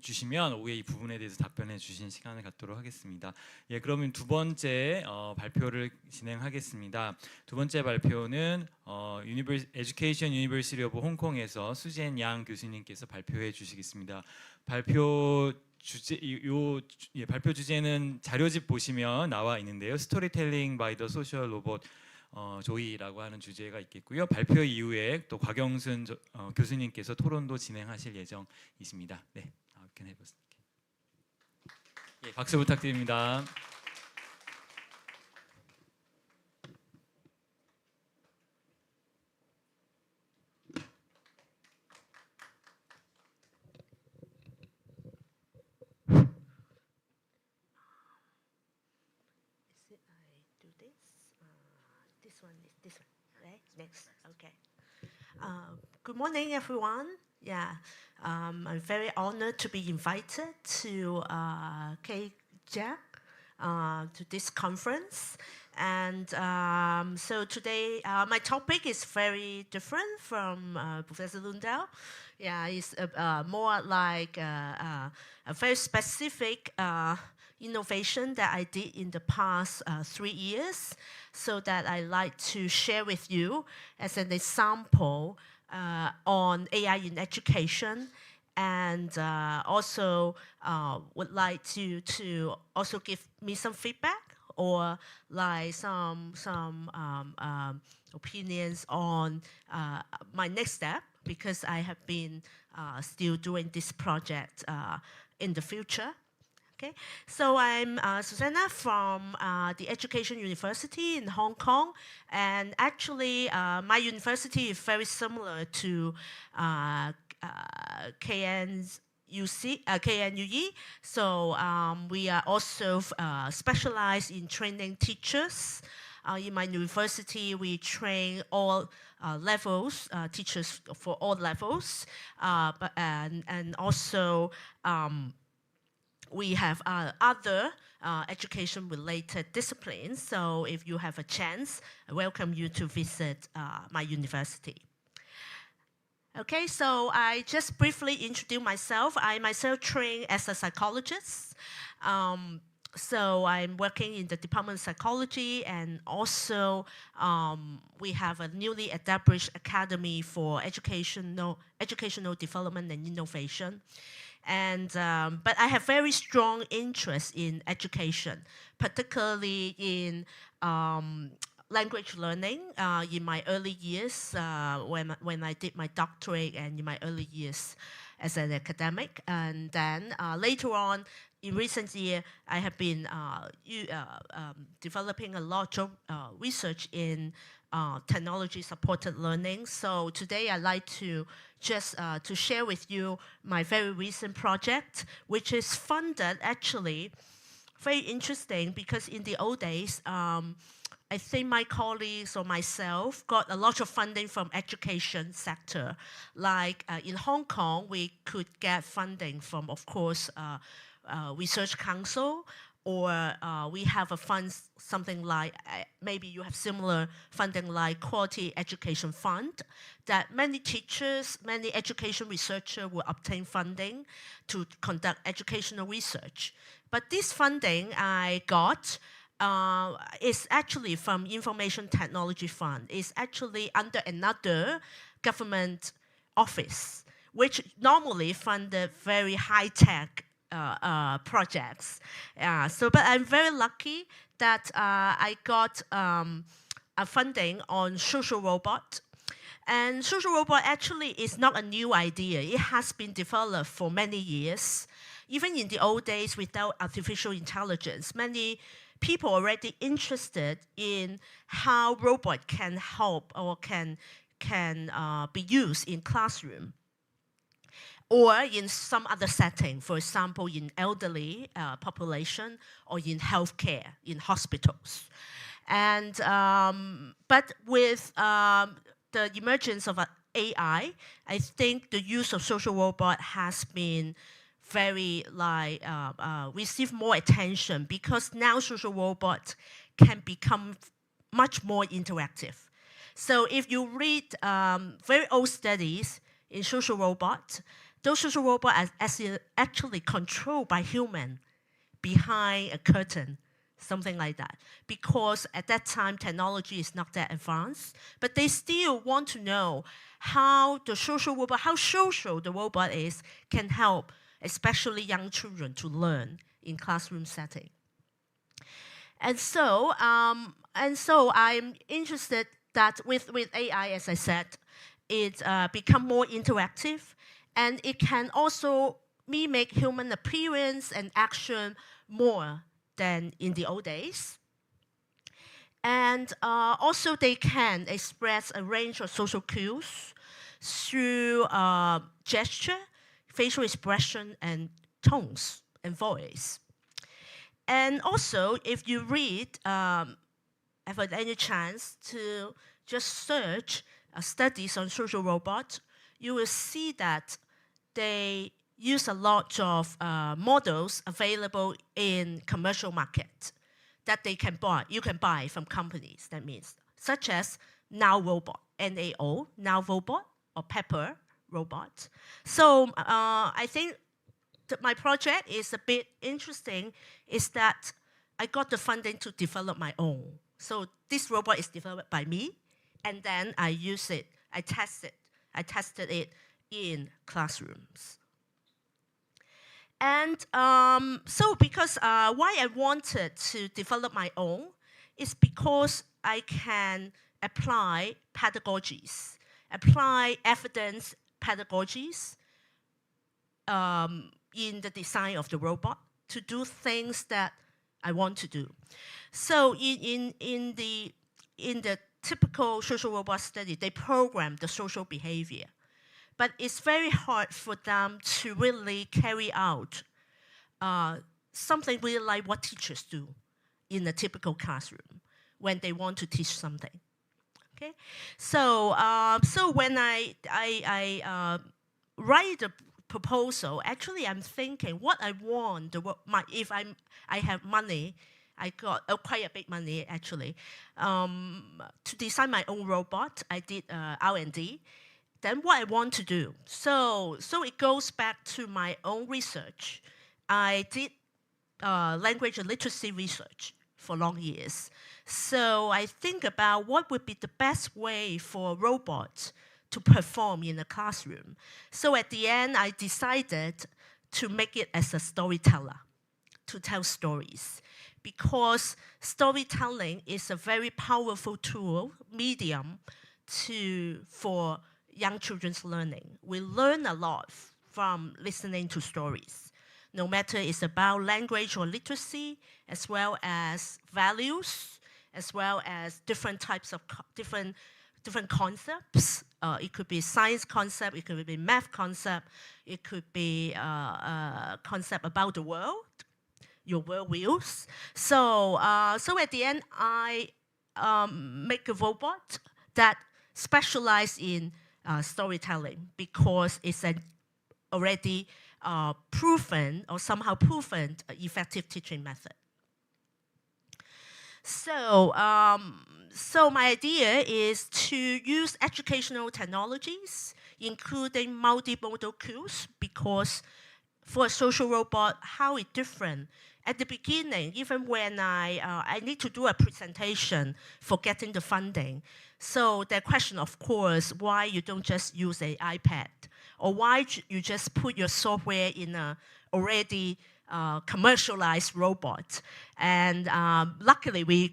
주시면 오후에 이 부분에 대해서 답변해 주신 시간을 갖도록 하겠습니다. 예, 그러면 두 번째 발표를 진행하겠습니다. 두 번째 발표는 Education University of 홍콩에서 수젠 양 교수님께서 발표해 주시겠습니다. 발표 주제는 자료집 보시면 나와 있는데요. 스토리텔링 바이 더 소셜 로봇 조이라고 하는 주제가 있겠고요. 발표 이후에 또 곽영순 교수님께서 토론도 진행하실 예정이십니다. 네, 예, 박수 부탁드립니다. Next, okay. Good morning, everyone. Yeah, I'm very honored to be invited to K-GEC to this conference. And so today, my topic is very different from Professor Lundell. Yeah, it's more like a very specific innovation that I did in the past 3 years, so that I like to share with you as an example on AI in education, and also would like to also give me some feedback or like some opinions on my next step, because I have been still doing this project in the future. Okay, so I'm Susanna from the Education University in Hong Kong, and actually my university is very similar to KNUE. So we are also specialized in training teachers. In my university, we train all levels, teachers for all levels, and also we have other education-related disciplines. So if you have a chance, I welcome you to visit my university. Okay, so I just briefly introduce myself. I myself train as a psychologist. So I'm working in the Department of Psychology, and also we have a newly established Academy for Educational Development and Innovation. But I have very strong interest in education, particularly in language learning in my early years when I did my doctorate and in my early years as an academic. And then later on, in recent years, I have been developing a lot of research in technology-supported learning. So today I'd like to just to share with you my very recent project, which is funded actually, very interesting, because in the old days, I think my colleagues or myself got a lot of funding from education sector. Like in Hong Kong, we could get funding from, of course, Research Council, or we have a fund, something like, maybe you have similar funding like Quality Education Fund, that many teachers, many education researchers will obtain funding to conduct educational research. But this funding I got is actually from Information Technology Fund. It's actually under another government office, which normally funded very high-tech projects. But I'm very lucky that I got a funding on social robot. And social robot actually is not a new idea. It has been developed for many years. Even in the old days, without artificial intelligence, many people already interested in how robot can help or can be used in classroom or in some other setting, for example, in elderly population or in healthcare, in hospitals. And but with the emergence of AI, I think the use of social robot has been very receive more attention, because now social robots can become much more interactive. So if you read very old studies in social robots, those social robots are actually controlled by human behind a curtain, something like that. Because at that time, technology is not that advanced, but they still want to know how the social robot, how social the robot is, can help especially young children to learn in classroom setting. And so I'm interested that with AI, as I said, it become more interactive, and it can also mimic human appearance and action more than in the old days. And also they can express a range of social cues through gesture, facial expression, and tones and voice. And also, if you read, have any chance to just search studies on social robots, you will see that they use a lot of models available in commercial market that they can buy. You can buy from companies, that means, such as Now Robot, NAO, Now Robot, or Pepper Robot. So I think that my project is a bit interesting, is that I got the funding to develop my own. So this robot is developed by me, and then I use it, I tested it in classrooms. And so because why I wanted to develop my own is because I can apply pedagogies, apply evidence pedagogies in the design of the robot to do things that I want to do. So in the typical social robot study, they program the social behavior. But it's very hard for them to really carry out something really like what teachers do in a typical classroom when they want to teach something. Okay, so so when I write the proposal, actually I'm thinking what I want. If I have money, I got quite a big money actually to design my own robot. I did R&D. Then what I want to do. So it goes back to my own research. I did language and literacy research for long years. So I think about what would be the best way for robots to perform in a classroom. So at the end, I decided to make it as a storyteller, to tell stories. Because storytelling is a very powerful tool, medium, for young children's learning. We learn a lot from listening to stories, no matter it's about language or literacy, as well as values, as well as different types of different concepts. It could be science concept, it could be math concept, it could be a concept about the world, your worldviews. So at the end, I make a robot that specializes in storytelling because it's an already proven or somehow proven effective teaching method. So my idea is to use educational technologies, including multimodal cues, because for a social robot, how it's different. At the beginning, even when I need to do a presentation for getting the funding, so the question, of course, why you don't just use an iPad, or why you just put your software in a already commercialized robot. And luckily,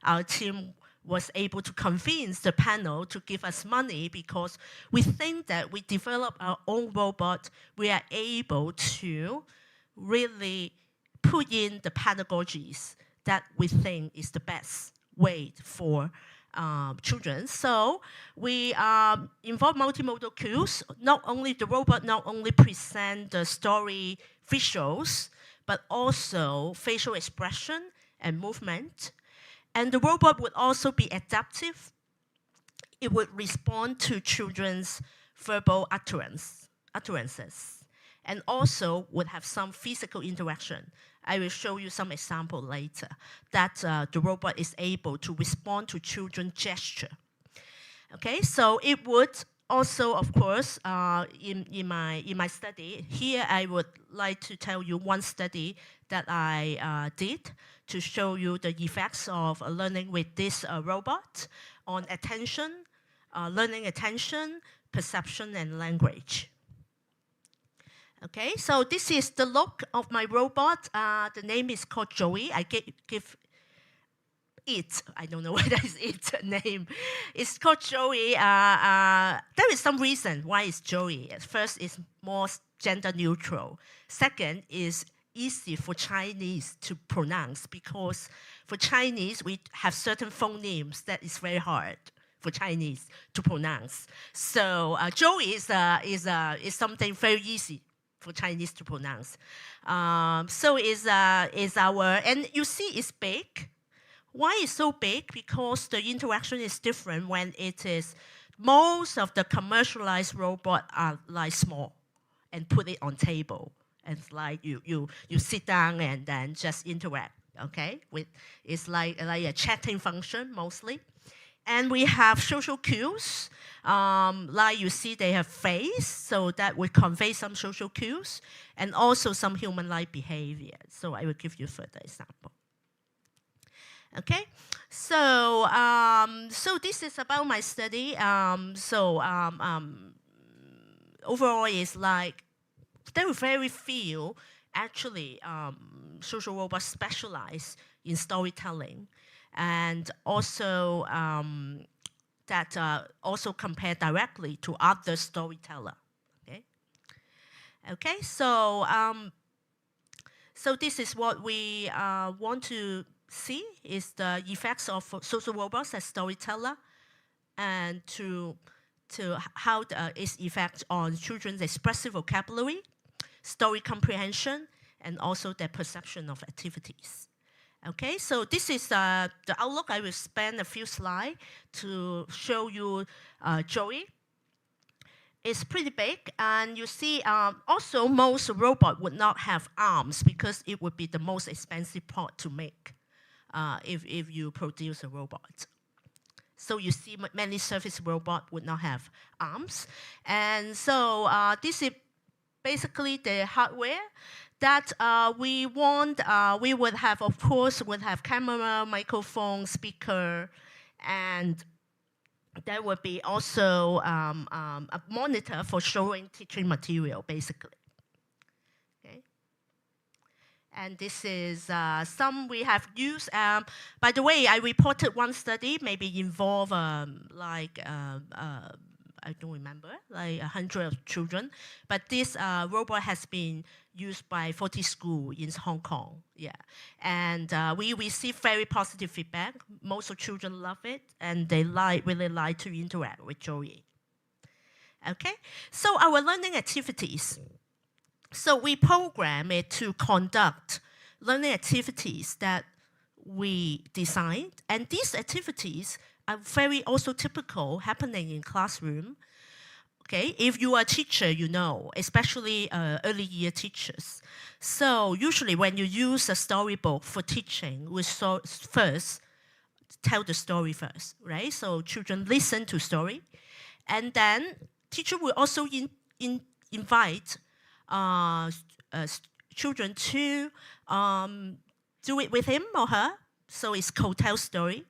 our team was able to convince the panel to give us money because we think that we develop our own robot, we are able to really put in the pedagogies that we think is the best way for children. So we involve multimodal cues. The robot not only present the story visuals, but also facial expression and movement. And the robot would also be adaptive. It would respond to children's verbal utterances, and also would have some physical interaction. I will show you some example later that the robot is able to respond to children's gesture. Okay, so it would also, of course, in my study here, I would like to tell you one study that I did to show you the effects of learning with this robot on attention, learning attention, perception, and language. Okay, so this is the look of my robot. The name is called Joey. I give it, I don't know whether it's its name. It's called Joey. There is some reason why it's Joey. First, it's more gender neutral. Second, is easy for Chinese to pronounce because for Chinese, we have certain phonemes that is very hard for Chinese to pronounce. So Joey is something very easy for Chinese to pronounce. So is our, and you see it's big. Why is so big? Because the interaction is different when it is, most of the commercialized robots are like small and put it on table. And it's like you sit down and then just interact, okay? It's like a chatting function mostly. And we have social cues, like you see they have face, so that will convey some social cues, and also some human-like behavior. So I will give you further example. Okay, so this is about my study. Overall, it's like there are very few actually social robots specialize in storytelling. And also that also compare directly to other storyteller. Okay. So this is what we want to see is the effects of social robots as storyteller, and to how its effect on children's expressive vocabulary, story comprehension, and also their perception of activities. Okay, so this is the outlook. I will spend a few slides to show you Joey. It's pretty big, and you see also most robots would not have arms because it would be the most expensive part to make if you produce a robot. So you see many surface robots would not have arms. And so this is basically the hardware that we want. We would have, of course, would have camera, microphone, speaker, and there would be also a monitor for showing teaching material, basically. And this is some we have used. By the way, I reported one study maybe involve I don't remember, like 100 of children. But this robot has been used by 40 schools in Hong Kong. Yeah, and we receive very positive feedback. Most of children love it, and they really like to interact with Joey. Okay, so our learning activities. So we program it to conduct learning activities that we designed, and these activities are very also typical happening in classroom. Okay, if you are a teacher, you know, especially early year teachers. So usually when you use a storybook for teaching, we first tell the story first, right? So children listen to story, and then teacher will also invite children to do it with him or her. So it's co-tell story.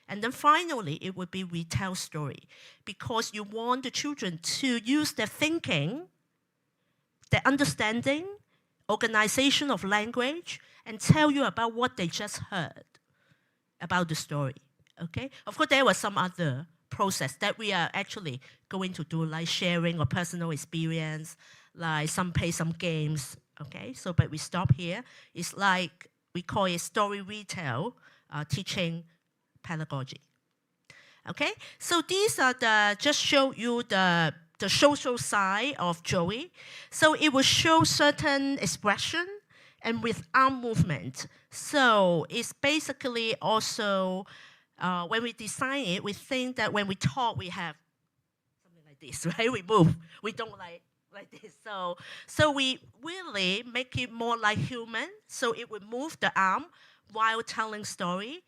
And then finally, it would be retell story, because you want the children to use their thinking, their understanding, organization of language, and tell you about what they just heard about the story. Okay? Of course, there was some other process that we are actually going to do, like sharing or personal experience, like play some games. Okay? So, but we stop here. It's like we call it story retell teaching pedagogy. Okay, so these are just show you the social side of Joey. So it will show certain expression and with arm movement. So it's basically also, when we design it, we think that when we talk, we have something like this, right? We move, we don't like this. So we really make it more like human. So it will move the arm while telling story.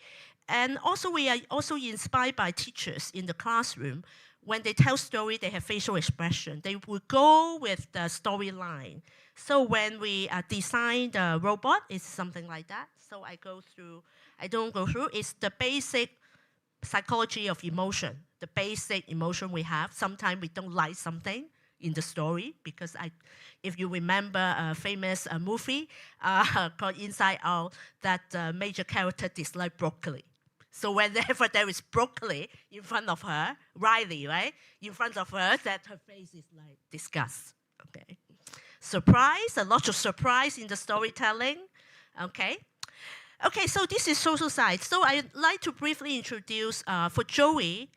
And also we are also inspired by teachers in the classroom. When they tell story, they have facial expression. They will go with the storyline. So when we design the robot, it's something like that. So I don't go through. It's the basic psychology of emotion, the basic emotion we have. Sometimes we don't like something in the story, because if you remember a famous movie called Inside Out, that major character dislikes broccoli. So whenever there is broccoli in front of her, Riley, right, in front of her, that her face is like disgust. Okay, surprise, a lot of surprise in the storytelling. Okay. Okay, so this is social side. So I'd like to briefly introduce for Joey.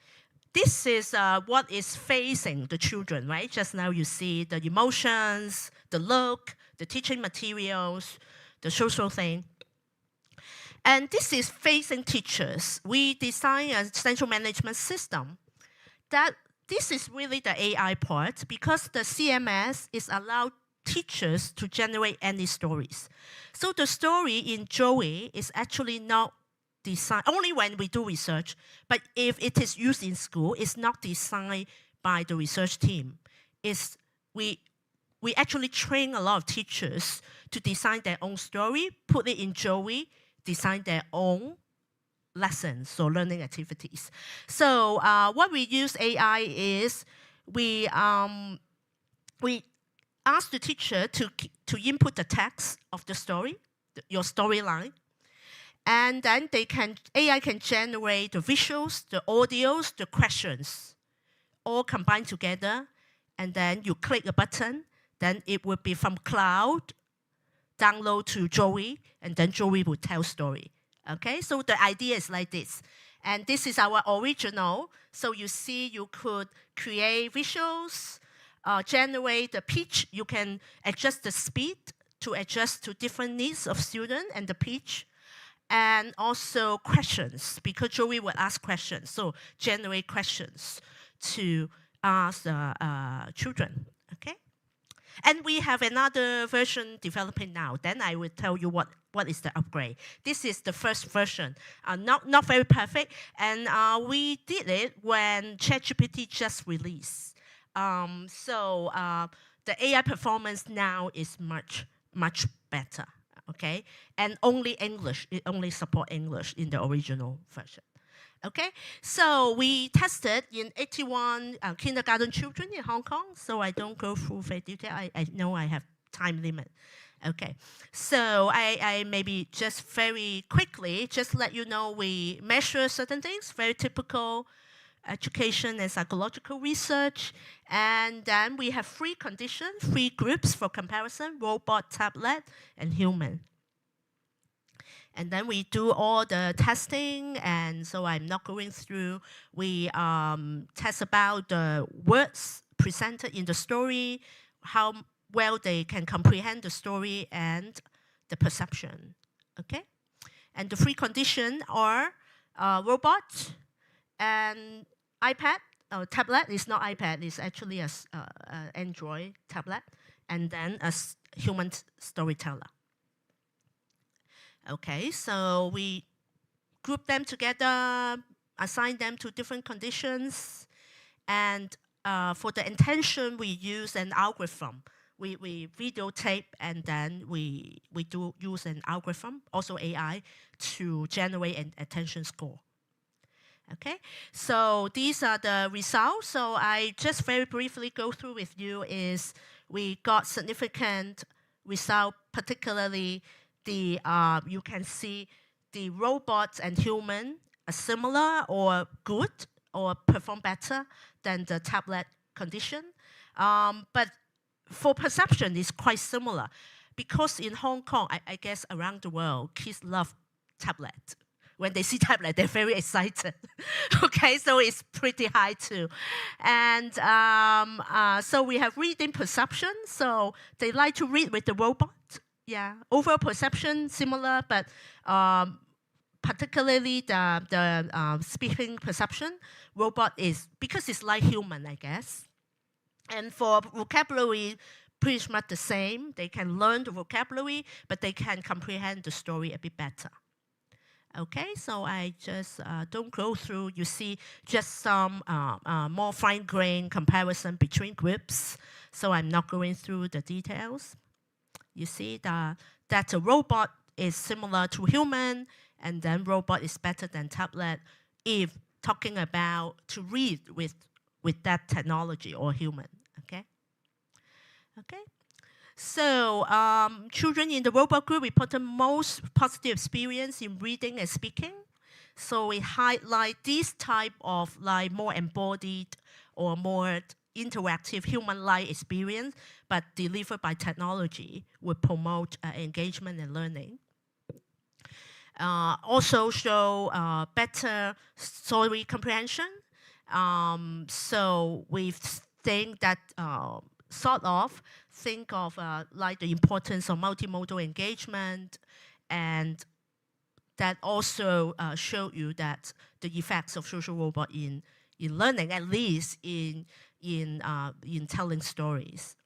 This is what is facing the children, right? Just now you see the emotions, the look, the teaching materials, the social thing. And this is facing teachers. We design a central management system. This is really the AI part, because the CMS is allowed teachers to generate any stories. So the story in Joey is actually not designed, only when we do research, but if it is used in school, it's not designed by the research team. We actually train a lot of teachers to design their own story, put it in Joey, design their own lessons or learning activities. So what we use AI is we ask the teacher to input the text of the story, your storyline, and then AI can generate the visuals, the audios, the questions, all combined together, and then you click a button, then it will be from cloud, download to Joey, and then Joey will tell story. Okay, so the idea is like this. And this is our original. So you see, you could create visuals, generate the pitch. You can adjust the speed to adjust to different needs of student and the pitch. And also questions, because Joey will ask questions. So generate questions to ask children, okay? And we have another version developing now. Then I will tell you what is the upgrade. This is the first version, not very perfect. And we did it when ChatGPT just released. So the AI performance now is much, much better, okay? And only English, it only support English in the original version. Okay, so we tested in 81 kindergarten children in Hong Kong, so I don't go through very detail. I know I have time limit. Okay, so I maybe just very quickly just let you know we measure certain things, very typical education and psychological research, and then we have 3 conditions, 3 groups for comparison: robot, tablet, and human. And then we do all the testing, and so I'm not going through. We test about the words presented in the story, how well they can comprehend the story, and the perception. Okay, and the 3 conditions are robot and iPad. Tablet is not iPad; it's actually a Android tablet, and then a human storyteller. Okay, so we group them together, assign them to different conditions, and for the intention, we use an algorithm. We videotape, and then we do use an algorithm, also AI, to generate an attention score. Okay, so these are the results. So I just very briefly go through with you is we got significant result, particularly the you can see the robots and human are similar or good or perform better than the tablet condition. But for perception, it's quite similar because in Hong Kong, I guess around the world, kids love tablet. When they see tablet, they're very excited. Okay, so it's pretty high too. And so we have reading perception. So they like to read with the robot. Yeah, overall perception similar, but particularly the speaking perception, robot is, because it's like human, I guess. And for vocabulary, pretty much the same. They can learn the vocabulary, but they can comprehend the story a bit better. Okay, so I just don't go through. You see just some more fine-grained comparison between groups. So I'm not going through the details. You see that a robot is similar to human, and then robot is better than tablet if talking about to read with that technology or human. Okay. Okay. So children in the robot group reported most positive experience in reading and speaking. So we highlight this type of like more embodied or more interactive human-like experience, but delivered by technology would promote engagement and learning. Also show better story comprehension. So we think that think of like the importance of multimodal engagement, and that also show you that the effects of social robot in learning, at least in telling stories.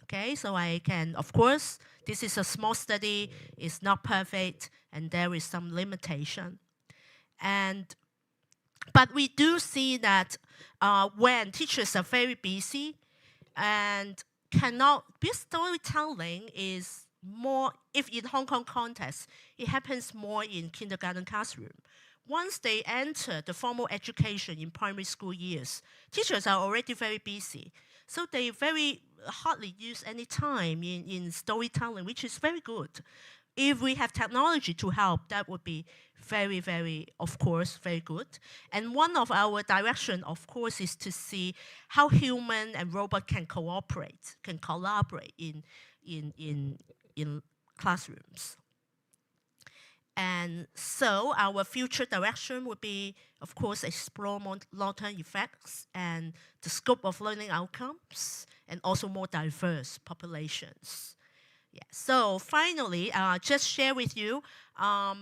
Okay, so I can, of course, this is a small study, it's not perfect, and there is some limitation. But we do see that when teachers are very busy and cannot, this storytelling is more, if in Hong Kong context, it happens more in kindergarten classroom. Once they enter the formal education in primary school years, teachers are already very busy. So they very hardly use any time in storytelling, which is very good. If we have technology to help, that would be very, very, of course, very good. And one of our direction, of course, is to see how human and robot can cooperate, can collaborate in classrooms. And so our future direction would be, of course, explore more long-term effects and the scope of learning outcomes, and also more diverse populations. Yeah. So finally, just share with you, I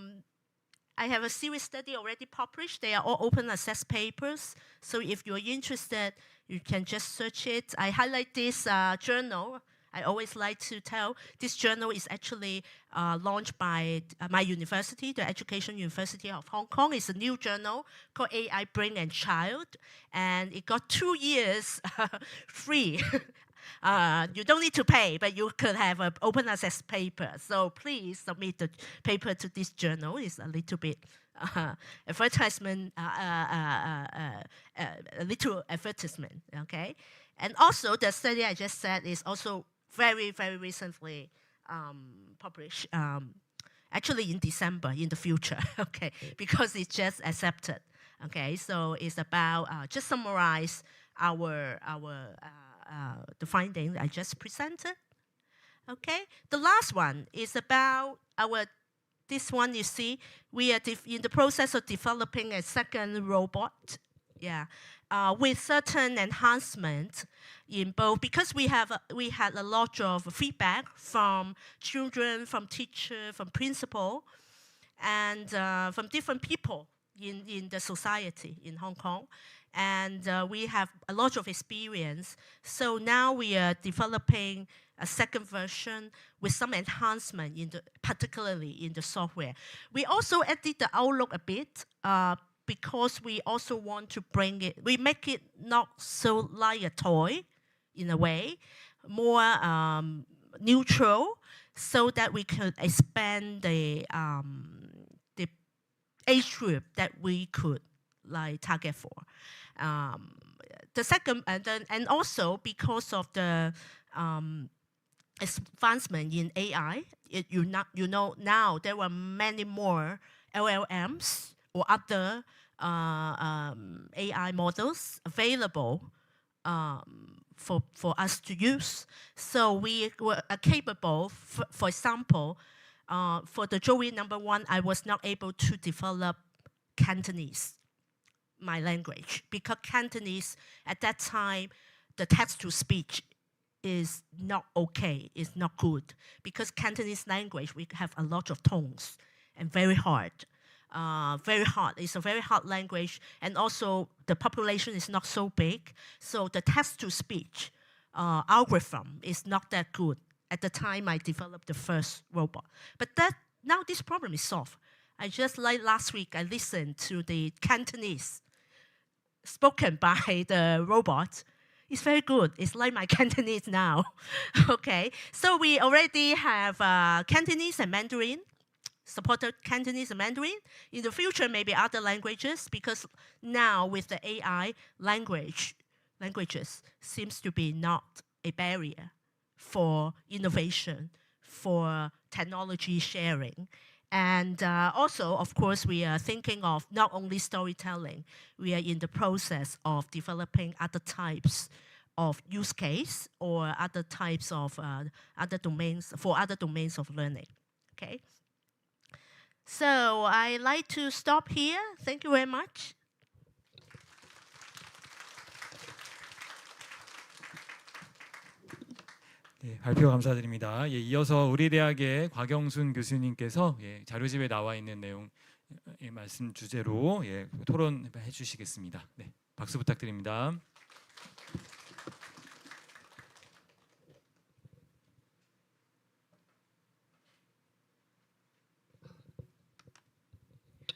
have a series study already published. They are all open access papers. So if you're interested, you can just search it. I highlight this journal. I always like to tell this journal is actually launched by my university, the Education University of Hong Kong. It's a new journal called AI Brain and Child, and it got 2 years free. You don't need to pay, but you could have an open access paper. So please submit the paper to this journal. It's a little bit advertisement, a little advertisement, okay? And also the study I just said is also very, very recently publish actually in December in the future, okay, because it's just accepted. Okay, so it's about just summarize the findings I just presented. Okay, the last one is about this one you see, we are in the process of developing a second robot, yeah, with certain enhancement in both, because we had a lot of feedback from children, from teacher, from principal, and from different people in the society in Hong Kong. And we have a lot of experience. So now we are developing a second version with some enhancement, particularly in the software. We also added the Outlook a bit because we also want to we make it not so like a toy in a way, more neutral, so that we could expand the age group that we could target for. The second, and also because of the advancement in AI, you know now there were many more LLMs or other AI models available for us to use. So we were capable, for example, for the jury number 1, I was not able to develop Cantonese, my language, because Cantonese at that time, the text-to-speech is not okay, is not good, because Cantonese language, we have a lot of tones and very hard. It's a very hard language, and also the population is not so big, so the text-to-speech algorithm is not that good. At the time I developed the first robot. But now this problem is solved. I just last week, I listened to the Cantonese spoken by the robot. It's very good. It's like my Cantonese now. Okay, so we already have Cantonese and Mandarin, supported Cantonese and Mandarin. In the future, maybe other languages, because now with the AI, languages seems to be not a barrier for innovation, for technology sharing. And also, of course, we are thinking of not only storytelling, we are in the process of developing other types of use case or other types of other domains of learning, okay? So I'd like to stop here. Thank you very much. 네, 발표 감사드립니다. 예, 이어서 우리 대학의 곽영순 교수님께서 자료집에 나와 있는 내용 말씀 주제로 토론해 주시겠습니다. 네, 박수 부탁드립니다.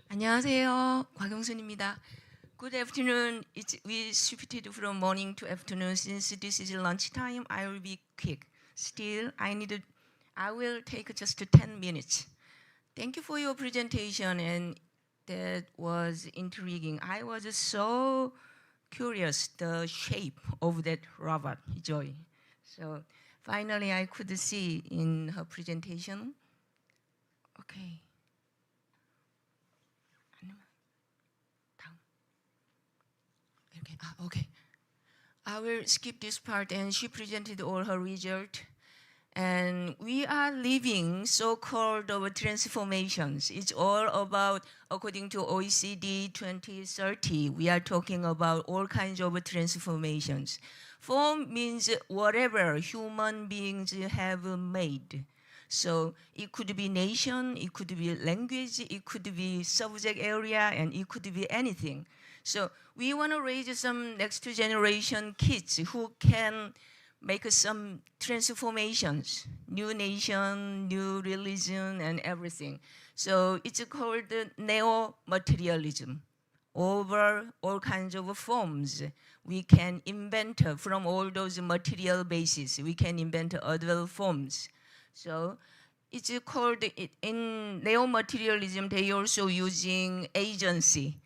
안녕하세요. 곽영순입니다. Good afternoon. We shifted from morning to afternoon. Since this is lunchtime, I will be quick. Still, I will take just 10 minutes. Thank you for your presentation, and that was intriguing. I was so curious the shape of that robot, Joy. So finally, I could see in her presentation. Okay. Okay. I will skip this part, and she presented all her result. And we are living so-called transformations. It's all about, according to OECD 2030, we are talking about all kinds of transformations. Form means whatever human beings have made. So it could be nation, it could be language, it could be subject area, and it could be anything. So we want to raise some next generation kids who can make some transformations, new nation, new religion, and everything. So it's called neo-materialism. Over all kinds of forms, we can invent from all those material bases, we can invent other forms. So it's called, in neo-materialism, they also using agency.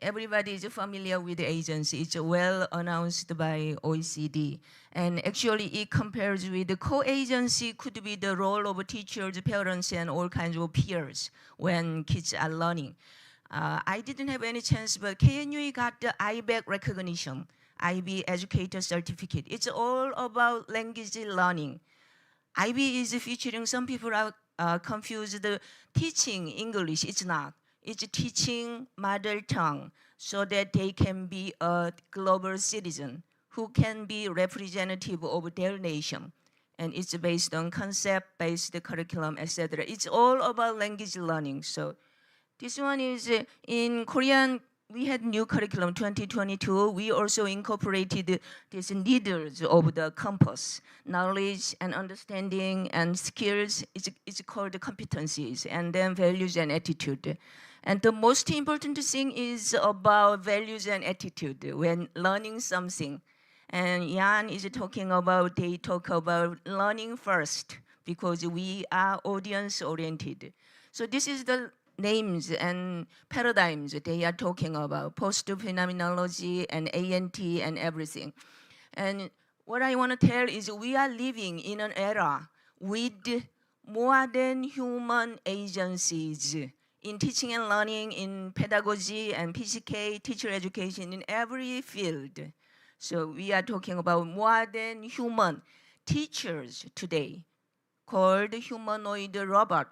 everybody is familiar with the agency. It's well announced by OECD. And actually it compares with the co-agency could be the role of teachers, parents, and all kinds of peers when kids are learning. I didn't have any chance, but KNUE got the IBEC recognition, IB Educator Certificate. It's all about language learning. IB is featuring, some people are confused, the teaching English. It's not. It's teaching mother tongue so that they can be a global citizen who can be representative of their nation. And it's based on concept-based curriculum, etc. It's all about language learning. So this one is in Korean. We had new curriculum 2022. We also incorporated these needles of the compass, knowledge and understanding and skills. It's called competencies, and then values and attitude. And the most important thing is about values and attitude when learning something. And Jan is talking about, they talk about learning first because we are audience oriented. So this is the names and paradigms they are talking about, post-phenomenology and ANT and everything. And what I want to tell is we are living in an era with more than human agencies in teaching and learning, in pedagogy and PCK, teacher education, in every field. So we are talking about more than human teachers today, called humanoid robot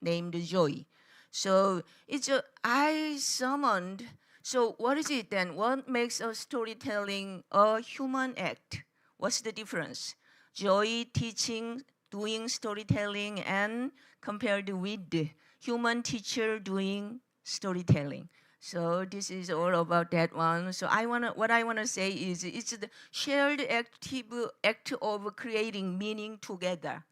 named Joy. So it's I summoned. So what is it then? What makes a storytelling a human act? What's the difference? Joy teaching, doing storytelling, and compared with the human teacher doing storytelling. So this is all about that one. So what I wanna say is it's the shared active act of creating meaning together,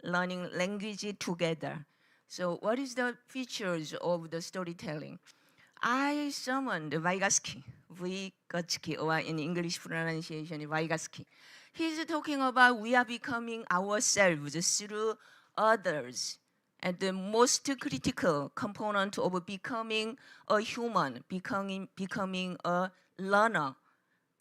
learning language together. So what is the features of the storytelling? I summoned Vygotsky, or in English pronunciation, Vygotsky. He's talking about we are becoming ourselves through others. And the most critical component of becoming a human, becoming a learner,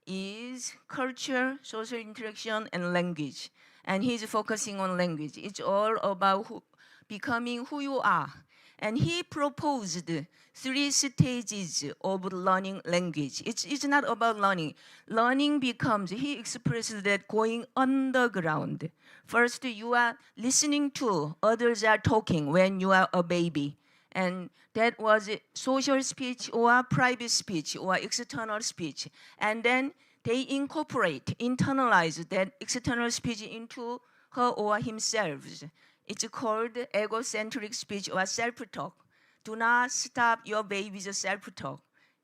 is culture, social interaction, and language. And he's focusing on language. It's all about becoming who you are. And he proposed 3 stages of learning language. It's not about learning. Learning becomes, he expressed that going underground. First, you are listening to others are talking when you are a baby. And that was social speech or private speech or external speech. And then they internalize that external speech into her or himself. It's called egocentric speech or self-talk. Do not stop your baby's self-talk.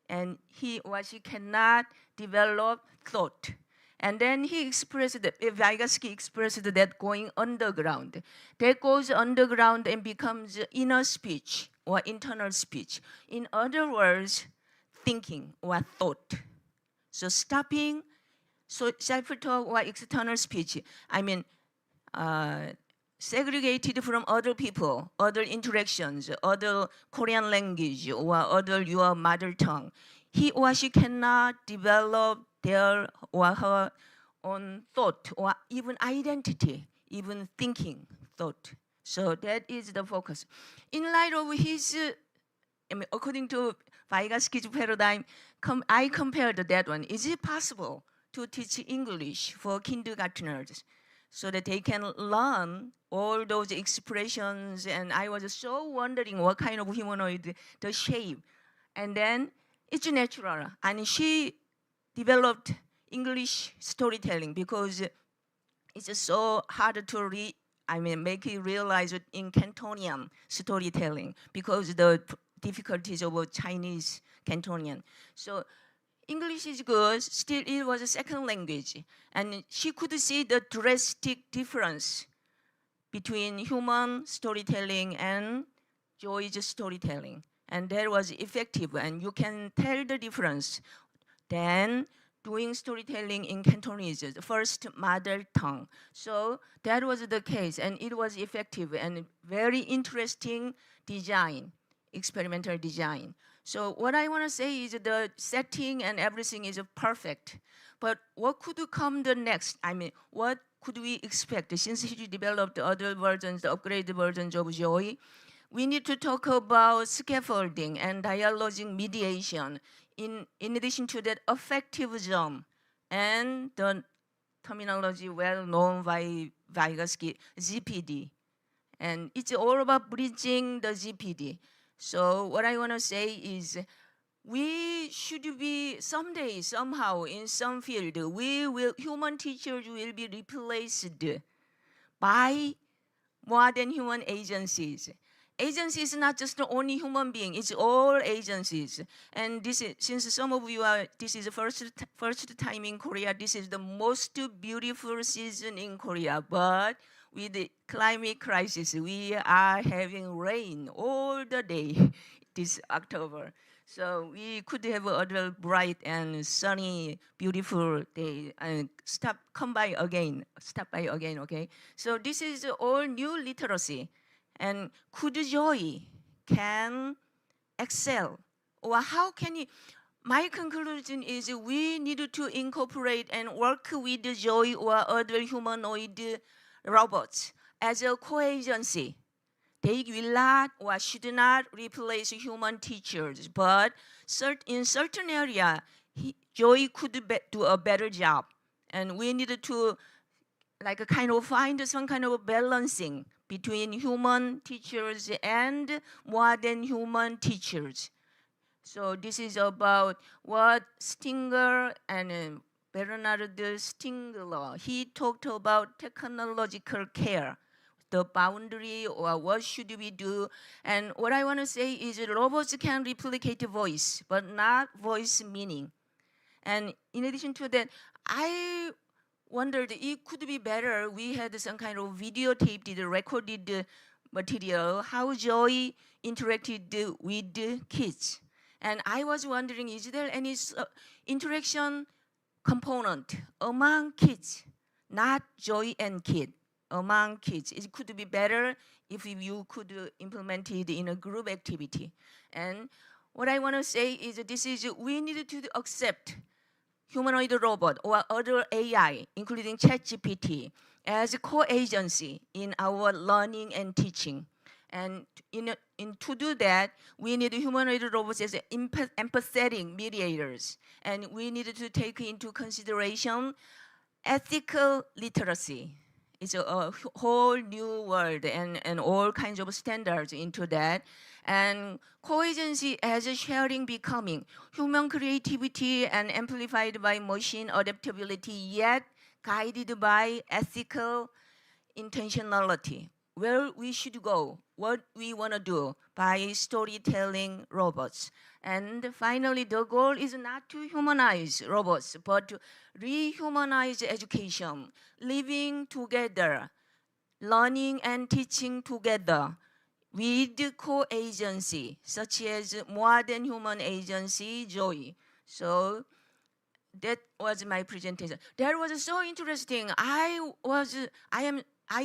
And he or she cannot develop thought. And then he expressed that, Vygotsky expressed that going underground. That goes underground and becomes inner speech or internal speech. In other words, thinking or thought. So stopping self-talk or external speech, segregated from other people, other interactions, other Korean language or other your mother tongue. He or she cannot develop their or her own thought or even identity, even thinking thought. So that is the focus. In light of his, according to Vygotsky's paradigm, I compared that one. Is it possible to teach English for kindergartners so that they can learn all those expressions? And I was so wondering what kind of humanoid, the shape. And then it's natural. And she developed English storytelling because it's so hard to make it realize it in Cantonian storytelling because the difficulties of Chinese Cantonian. So English is good, still it was a second language. And she could see the drastic difference between human storytelling and Joy's storytelling. And that was effective, and you can tell the difference. Then doing storytelling in Cantonese, the first mother tongue. So that was the case, and it was effective and very interesting design, experimental design. So what I want to say is the setting and everything is perfect. But what could come the next? I mean, what could we expect since he developed other versions, the upgraded versions of Joy? We need to talk about scaffolding and dialogic mediation. In addition to that, affectivism and the terminology well known by Vygotsky, GPD. And it's all about bridging the GPD. So what I want to say is we should be someday, somehow, in some field, human teachers will be replaced by more than human agencies. Agency is not just the only human being, it's all agencies. And this is, since some of you are, this is the first time in Korea, this is the most beautiful season in Korea. But with the climate crisis, we are having rain all the day this October. So we could have a bright and sunny, beautiful day. And stop by again, okay? So this is all new literacy. And could Joy can excel? Or how can he? My conclusion is we need to incorporate and work with Joy or other humanoid robots as a co-agency. They will not or should not replace human teachers, but in certain area, Joy could do a better job. And we need to find some kind of balancing between human teachers and more than human teachers. So this is about what Stinger and Bernard Stiegler, he talked about technological care, the boundary or what should we do. And what I want to say is robots can replicate voice, but not voice meaning. And in addition to that, I wondered it could be better we had some kind of videotaped, recorded material, how Joy interacted with kids. And I was wondering, is there any interaction component among kids, not Joy and kid, among kids? It could be better if you could implement it in a group activity. And what I want to say is we need to accept humanoid robot or other AI, including ChatGPT, as a co-agency in our learning and teaching. And to do that, we need humanoid robots as empathetic mediators. And we need to take into consideration ethical literacy. It's a whole new world and all kinds of standards into that. And co-agency as a sharing becoming human creativity and amplified by machine adaptability, yet guided by ethical intentionality. Where we should go, what we want to do by storytelling robots. And finally, the goal is not to humanize robots, but to rehumanize education, living together, learning and teaching together with co-agency, such as more than human agency, Joy. So that was my presentation. That was so interesting. I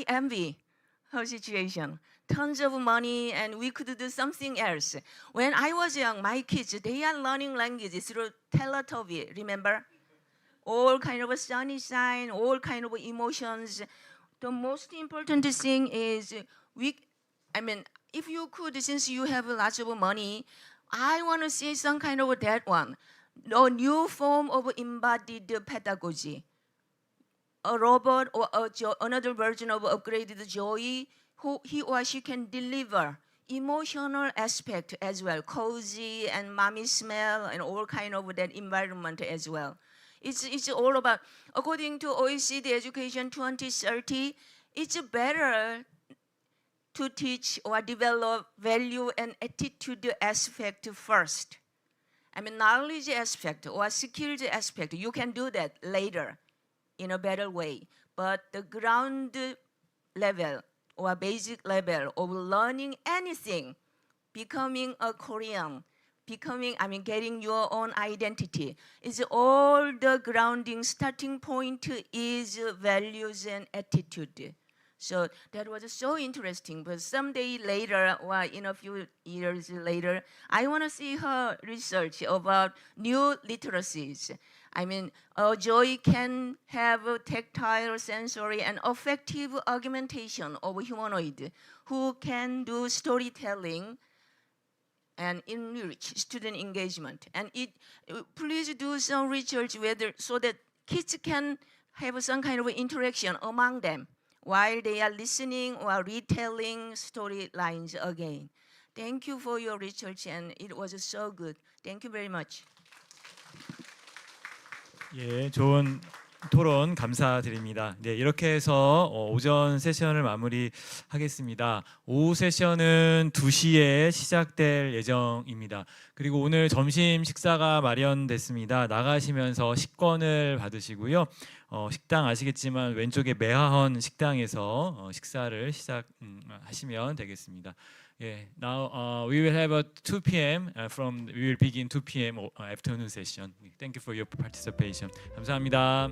envy her situation. Tons of money, and we could do something else. When I was young, my kids, they are learning languages through Teletubby, remember? All kind of sunny sign, all kind of emotions. The most important thing is if you could, since you have lots of money, I want to see some kind of that one. A new form of embodied pedagogy. A robot or another version of upgraded Joy, he or she can deliver emotional aspect as well, cozy and mommy smell and all kind of that environment as well. It's all about, according to OECD Education 2030, it's better to teach or develop value and attitude aspect first. Knowledge aspect or skills aspect, you can do that later in a better way. But the ground level or basic level of learning anything, becoming a Korean, getting your own identity, is all the grounding starting point is values and attitude. So that was so interesting. But someday later, or in a few years later, I want to see her research about new literacies. I mean, joy can have a tactile, sensory, and affective augmentation of humanoid who can do storytelling and enrich student engagement. And please do some research so that kids can have some kind of interaction among them while they are listening or retelling storylines again. Thank you for your research, and it was so good. Thank you very much. 예, 좋은 토론 감사드립니다. 네, 이렇게 해서 오전 세션을 마무리하겠습니다. 오후 세션은 2시에 시작될 예정입니다. 그리고 오늘 점심 식사가 마련됐습니다. 나가시면서 식권을 받으시고요. 식당 아시겠지만 왼쪽에 매하헌 식당에서 식사를 시작하시면 되겠습니다. Yeah, now we will have a 2 p.m. We will begin 2 p.m. afternoon session. Thank you for your participation. 감사합니다.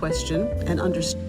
question and understand.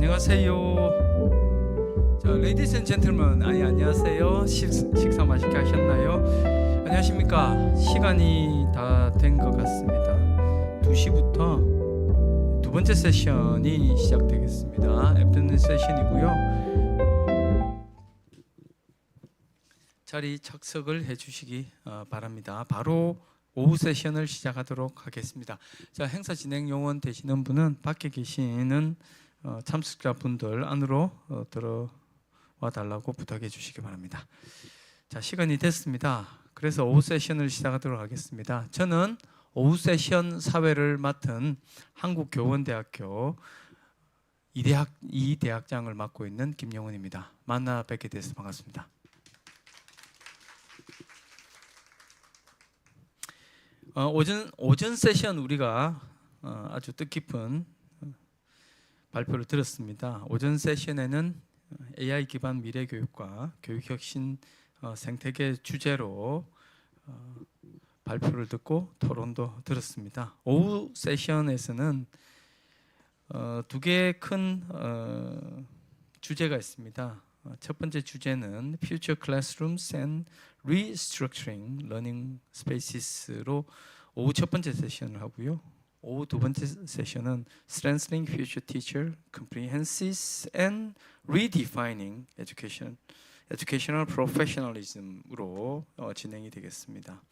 안녕하세요. 자, ladies and gentlemen, 안녕하세요. 식사 맛있게 하셨나요? 안녕하십니까? 시간이 다 된 것 같습니다. 2시부터 두 번째 세션이 시작되겠습니다. 애프터눈 세션이고요. 자리 착석을 해주시기 바랍니다. 바로 오후 세션을 시작하도록 하겠습니다. 자, 행사 진행 요원 되시는 분은 밖에 계시는 참석자분들 안으로 들어와 달라고 부탁해 주시기 바랍니다. 자, 시간이 됐습니다. 그래서 오후 세션을 시작하도록 하겠습니다. 저는 오후 세션 사회를 맡은 한국교원대학교 이대학장을 맡고 있는 김영훈입니다. 만나 뵙게 돼서 반갑습니다. 오전 세션 우리가 아주 뜻깊은 발표를 들었습니다. 오전 세션에는 AI 기반 미래 교육과 교육혁신 생태계 주제로 발표를 듣고 토론도 들었습니다. 오후 세션에서는 두 개의 큰 주제가 있습니다. 첫 번째 주제는 Future Classrooms and Restructuring Learning Spaces로 오후 첫 번째 세션을 하고요. 오후 두 번째 세션은 Strengthening Future Teacher Competencies and Redefining Educational Professionalism으로 진행이 되겠습니다.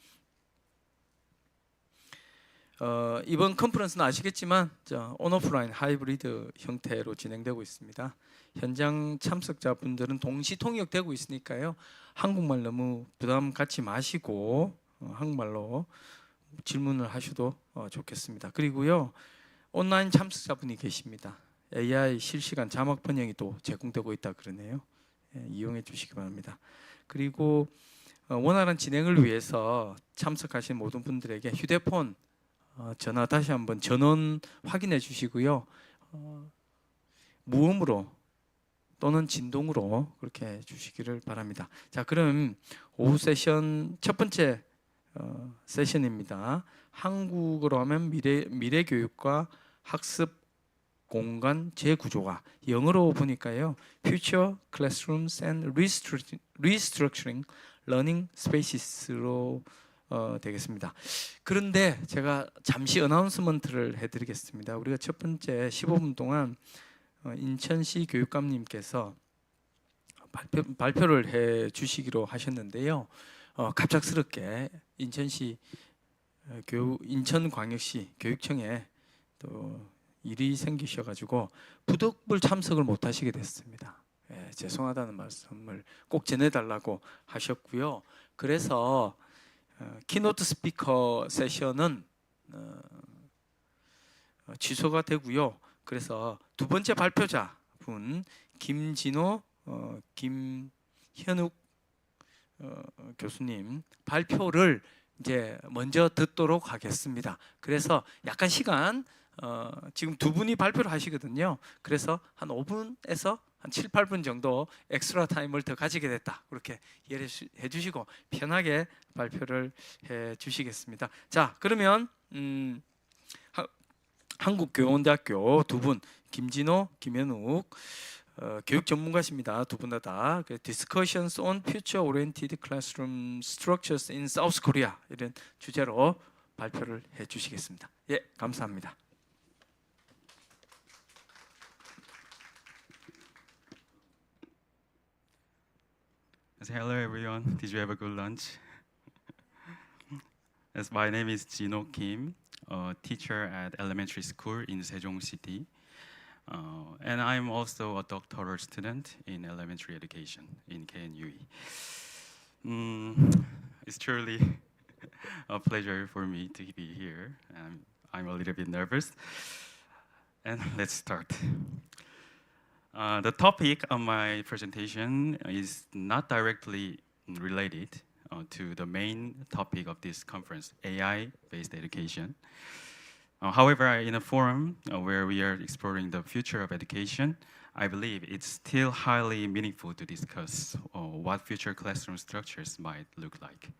이번 컨퍼런스는 아시겠지만 온오프라인 하이브리드 형태로 진행되고 있습니다. 현장 참석자분들은 동시 통역되고 있으니까요. 한국말 너무 부담 갖지 마시고 한국말로 질문을 하셔도 좋겠습니다. 그리고요, 온라인 참석자분이 계십니다. AI 실시간 자막 번역이 또 제공되고 있다 그러네요. 이용해 주시기 바랍니다. 그리고 원활한 진행을 위해서 참석하신 모든 분들에게 휴대폰 전화 다시 한번 전원 확인해 주시고요. 무음으로 또는 진동으로 그렇게 해 주시기를 바랍니다. 자, 그럼 오후 세션 첫 번째 세션입니다. 한국어로 하면 미래 교육과 학습 공간 재구조화, 영어로 보니까요, Future Classrooms and Restructuring Learning Spaces로 되겠습니다. 그런데 제가 잠시 어나운스먼트를 해드리겠습니다. 우리가 첫 번째 15분 동안 인천시 교육감님께서 발표를 해 주시기로 하셨는데요. 갑작스럽게 인천광역시 교육청에 또 일이 생기셔가지고 부득불 참석을 못 하시게 됐습니다. 죄송하다는 말씀을 꼭 전해달라고 하셨고요. 그래서 키노트 스피커 세션은 취소가 되고요. 그래서 두 번째 발표자분 김진호, 김현욱 교수님 발표를 이제 먼저 듣도록 하겠습니다. 그래서 약간 시간 지금 두 분이 발표를 하시거든요. 그래서 한 5분에서 한 7, 8분 정도 엑스트라 타임을 더 가지게 됐다. 그렇게 이해해 주시고 편하게 발표를 해 주시겠습니다. 자, 그러면 한국교원대학교 두 분, 김진호, 김현욱 교육 전문가십니다. 두 분 다 Discussions on Future Oriented Classroom Structures in South Korea 이런 주제로 발표를 해 주시겠습니다. 예, 감사합니다. Hello everyone. Did you have a good lunch? Yes, my name is Jino Kim, a teacher at elementary school in Sejong City. And I'm also a doctoral student in elementary education in KNUE. It's truly a pleasure for me to be here. I'm a little bit nervous. And let's start. The topic of my presentation is not directly related to the main topic of this conference, AI-based education. However, in a forum where we are exploring the future of education, I believe it's still highly meaningful to discuss what future classroom structures might look like.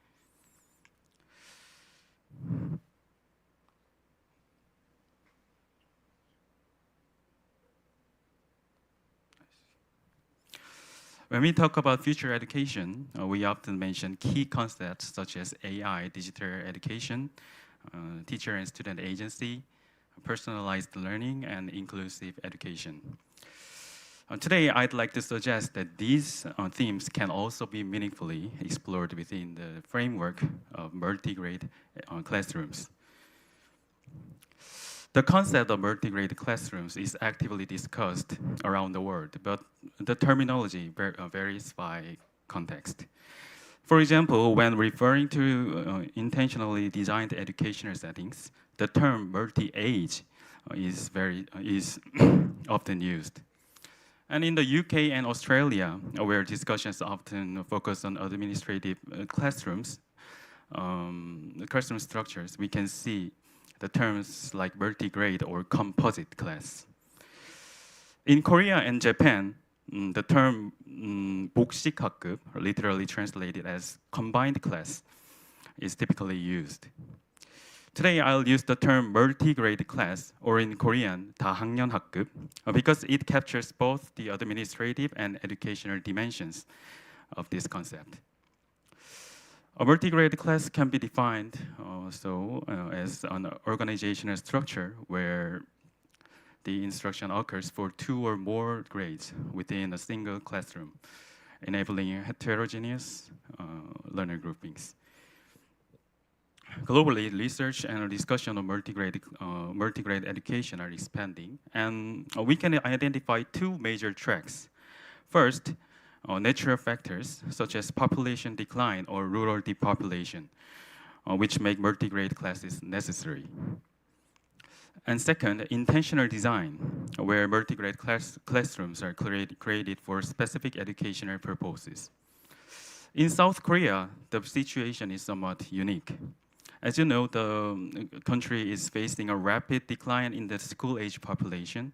When we talk about future education, we often mention key concepts such as AI, digital education, teacher and student agency, personalized learning, and inclusive education. Today, I'd like to suggest that these themes can also be meaningfully explored within the framework of multi-grade classrooms. The concept of multi-grade classrooms is actively discussed around the world, but the terminology varies by context. For example, when referring to intentionally designed educational settings, the term multi-age is often used. And in the UK and Australia, where discussions often focus on administrative classrooms, classroom structures, we can see the terms like multi-grade or composite class. In Korea and Japan, the term 복식학급, literally translated as combined class, is typically used. Today, I'll use the term multi-grade class, or in Korean, 다학년학급, because it captures both the administrative and educational dimensions of this concept. A multi-grade class can be defined as an organizational structure where the instruction occurs for 2 or more grades within a single classroom, enabling heterogeneous learner groupings. Globally, research and discussion of multi-grade education are expanding, and we can identify 2 major tracks. First, natural factors such as population decline or rural depopulation, which make multi-grade classes necessary. And second, intentional design, where multi-grade classrooms are created for specific educational purposes. In South Korea, the situation is somewhat unique. As you know, the country is facing a rapid decline in the school-age population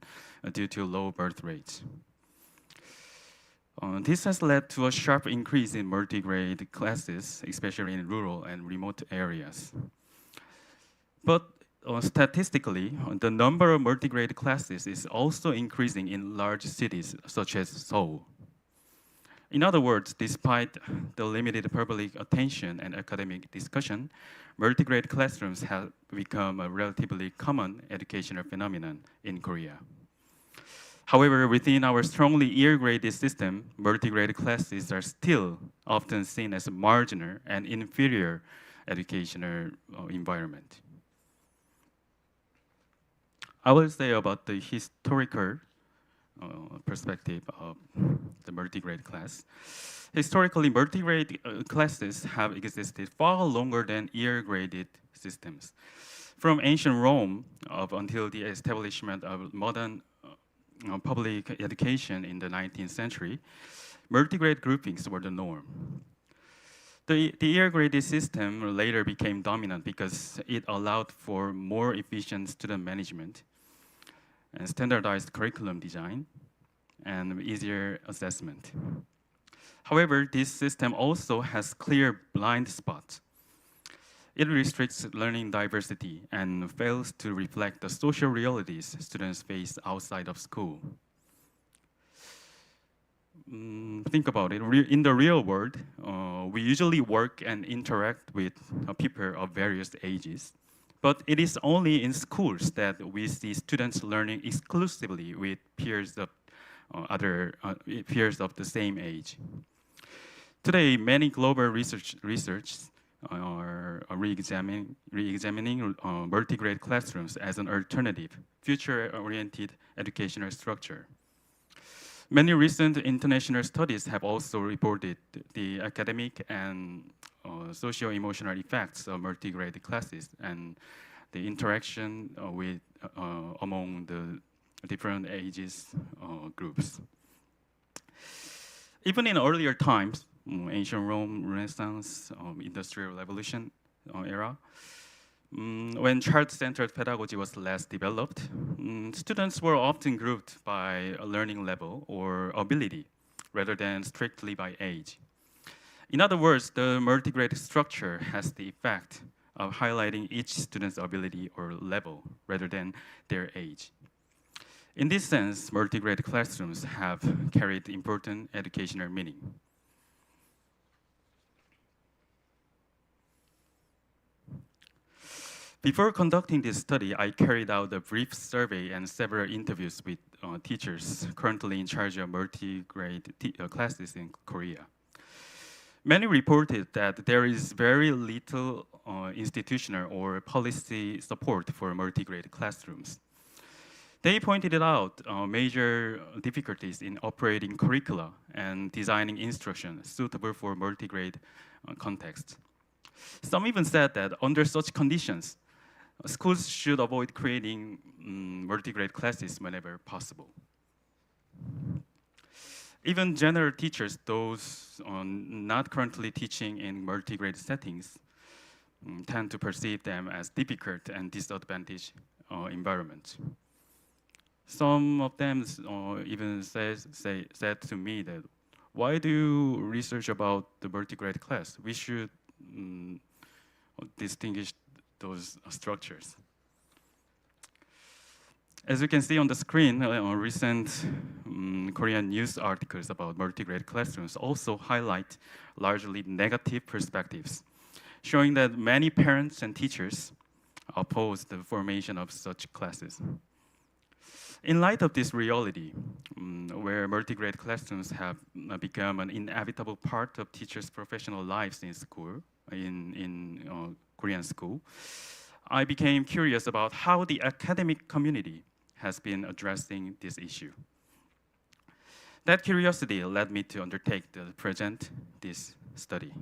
due to low birth rates. This has led to a sharp increase in multi-grade classes, especially in rural and remote areas. But statistically, the number of multi-grade classes is also increasing in large cities such as Seoul. In other words, despite the limited public attention and academic discussion, multi-grade classrooms have become a relatively common educational phenomenon in Korea. However, within our strongly year-graded system, multi-grade classes are still often seen as a marginal and inferior educational environment. I will say about the historical perspective of the multi-grade class. Historically, multi-grade classes have existed far longer than year-graded systems. From ancient Rome until the establishment of modern public education in the 19th century, multi-grade groupings were the norm. The year-graded system later became dominant because it allowed for more efficient student management and standardized curriculum design and easier assessment. However, this system also has clear blind spots. It restricts learning diversity and fails to reflect the social realities students face outside of school. Think about it. In the real world, we usually work and interact with people of various ages. But it is only in schools that we see students learning exclusively with peers of the same age. Today, many global research are re-examining multi-grade classrooms as an alternative, future-oriented educational structure. Many recent international studies have also reported the academic and socio-emotional effects of multi-grade classes and the interaction among the different ages groups. Even in earlier times, ancient Rome, Renaissance, Industrial Revolution era, when child-centered pedagogy was less developed, students were often grouped by a learning level or ability rather than strictly by age. In other words, the multi-grade structure has the effect of highlighting each student's ability or level rather than their age. In this sense, multi-grade classrooms have carried important educational meaning. Before conducting this study, I carried out a brief survey and several interviews with teachers currently in charge of multi-grade classes in Korea. Many reported that there is very little institutional or policy support for multi-grade classrooms. They pointed out major difficulties in operating curricula and designing instruction suitable for multi-grade contexts. Some even said that under such conditions, schools should avoid creating multi-grade classes whenever possible. Even general teachers, those not currently teaching in multi-grade settings, tend to perceive them as difficult and disadvantaged environments. Some of them even said to me that, why do you research about the multi-grade class? We should distinguish those structures. As you can see on the screen, recent Korean news articles about multi-grade classrooms also highlight largely negative perspectives, showing that many parents and teachers oppose the formation of such classes. In light of this reality, where multi-grade classrooms have become an inevitable part of teachers' professional lives in school, in Korean school, I became curious about how the academic community has been addressing this issue. That curiosity led me to undertake to present this study.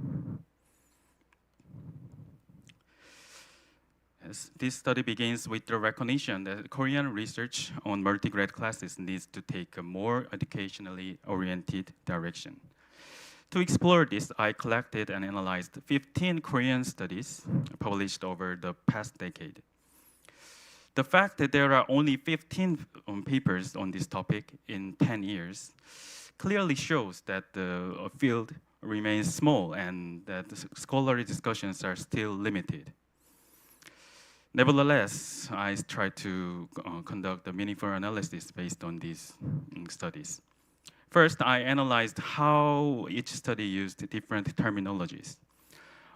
This study begins with the recognition that Korean research on multi-grade classes needs to take a more educationally oriented direction. To explore this, I collected and analyzed 15 Korean studies published over the past decade. The fact that there are only 15 papers on this topic in 10 years clearly shows that the field remains small and that the scholarly discussions are still limited. Nevertheless, I tried to conduct a meaningful analysis based on these studies. First, I analyzed how each study used different terminologies,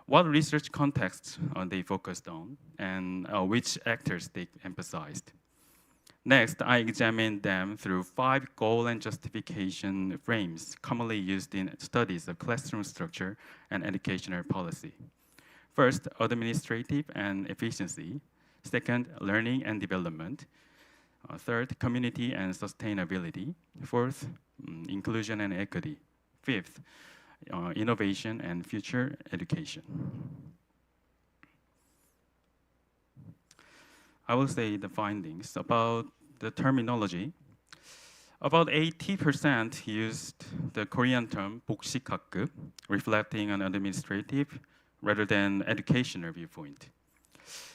what research contexts they focused on, and which actors they emphasized. Next, I examined them through 5 goal and justification frames commonly used in studies of classroom structure and educational policy. First, administrative and efficiency. Second, learning and development. Third, community and sustainability. Fourth, inclusion and equity. Fifth, innovation and future education. I will say the findings about the terminology. About 80% used the Korean term 복식학급, reflecting an administrative rather than educational viewpoint.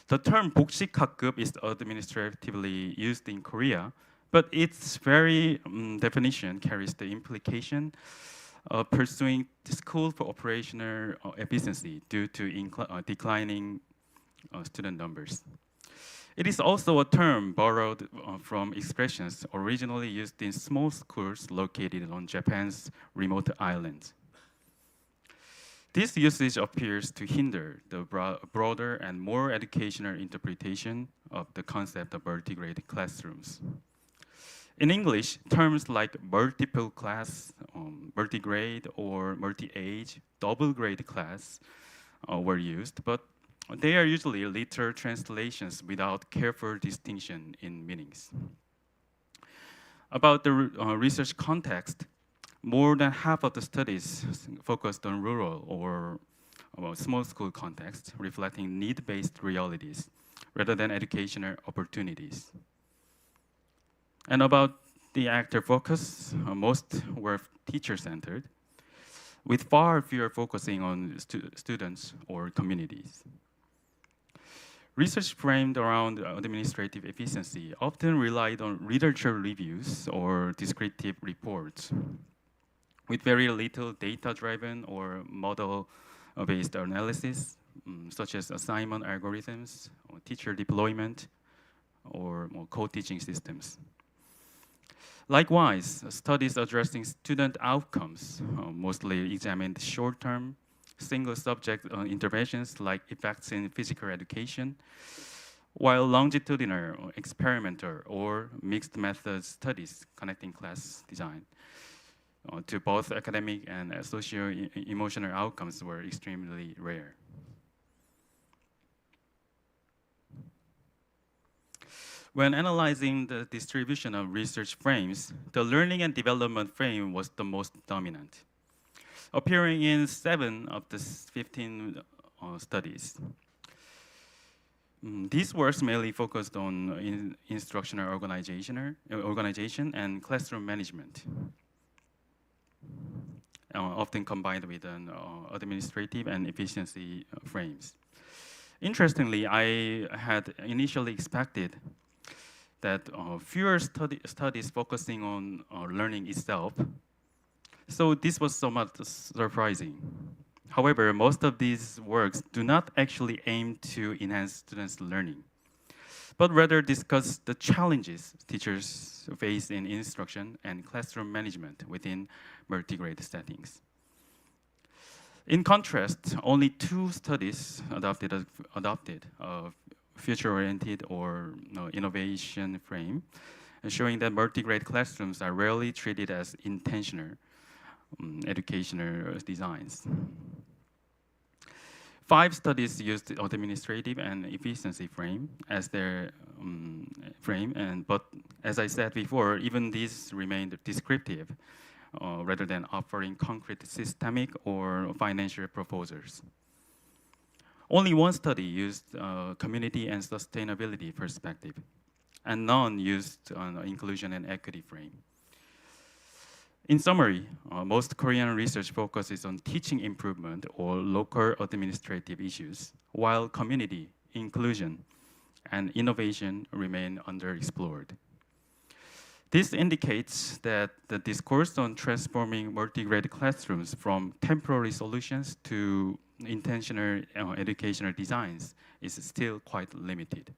The term 복식학급 is administratively used in Korea, but its very definition carries the implication of pursuing the school for operational efficiency due to declining student numbers. It is also a term borrowed from expressions originally used in small schools located on Japan's remote islands. This usage appears to hinder the broader and more educational interpretation of the concept of multi-grade classrooms. In English, terms like multiple class, multi-grade, or multi-age, double-grade class were used, but they are usually literal translations without careful distinction in meanings. About the research context, more than half of the studies focused on rural or small school context, reflecting need-based realities rather than educational opportunities. And about the actor focus, most were teacher-centered, with far fewer focusing on students or communities. Research framed around administrative efficiency often relied on literature reviews or descriptive reports, with very little data-driven or model-based analysis, such as assignment algorithms, or teacher deployment, or co-teaching systems. Likewise, studies addressing student outcomes mostly examined short-term, single-subject interventions like effects in physical education, while longitudinal, experimental, or mixed method studies connecting class design to both academic and socio-emotional outcomes were extremely rare. When analyzing the distribution of research frames, the learning and development frame was the most dominant, appearing in 7 of the 15 studies. These works mainly focused on instructional organization and classroom management, often combined with an administrative and efficiency frames. Interestingly, I had initially expected that fewer studies focusing on learning itself. So this was somewhat surprising. However, most of these works do not actually aim to enhance students' learning, but rather discuss the challenges teachers face in instruction and classroom management within multi-grade settings. In contrast, only 2 studies adopted a future-oriented or innovation frame, showing that multi-grade classrooms are rarely treated as intentional educational designs. 5 studies used administrative and efficiency frame as their frame, but as I said before, even these remained descriptive rather than offering concrete systemic or financial proposals. Only 1 study used community and sustainability perspective, and none used inclusion and equity frame. In summary, most Korean research focuses on teaching improvement or local administrative issues, while community, inclusion, and innovation remain underexplored. This indicates that the discourse on transforming multi-grade classrooms from temporary solutions to intentional educational designs is still quite limited.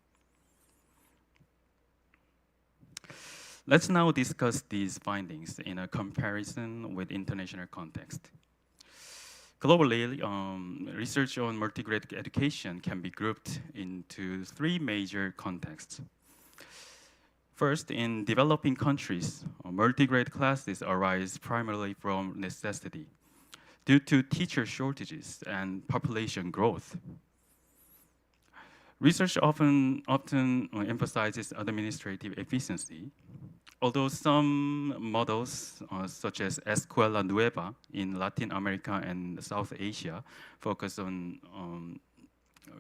Let's now discuss these findings in a comparison with international context. Globally, research on multi-grade education can be grouped into 3 major contexts. First, in developing countries, multi-grade classes arise primarily from necessity due to teacher shortages and population growth. Research often emphasizes administrative efficiency, although some models, such as Escuela Nueva in Latin America and South Asia, focus on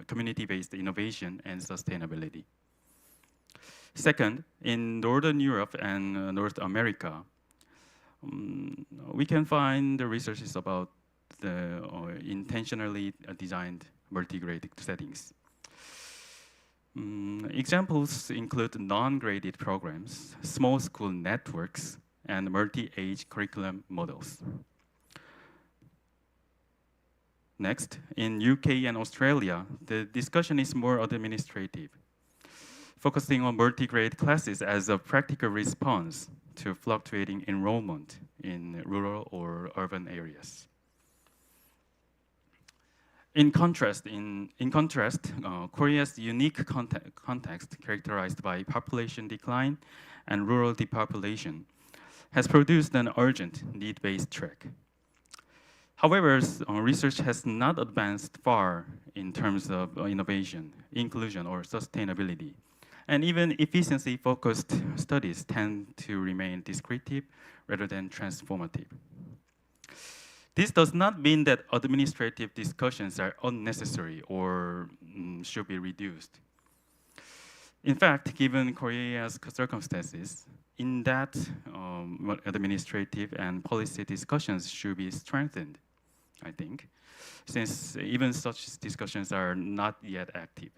community-based innovation and sustainability. Second, in Northern Europe and North America, we can find the researches about the intentionally designed multi-grade settings. Examples include non-graded programs, small school networks, and multi-age curriculum models. Next, in UK and Australia, the discussion is more administrative, focusing on multi-grade classes as a practical response to fluctuating enrollment in rural or urban areas. In contrast, Korea's unique context characterized by population decline and rural depopulation has produced an urgent need-based track. However, research has not advanced far in terms of innovation, inclusion, or sustainability. And even efficiency-focused studies tend to remain descriptive rather than transformative. This does not mean that administrative discussions are unnecessary or should be reduced. In fact, given Korea's circumstances, in that administrative and policy discussions should be strengthened, I think, since even such discussions are not yet active.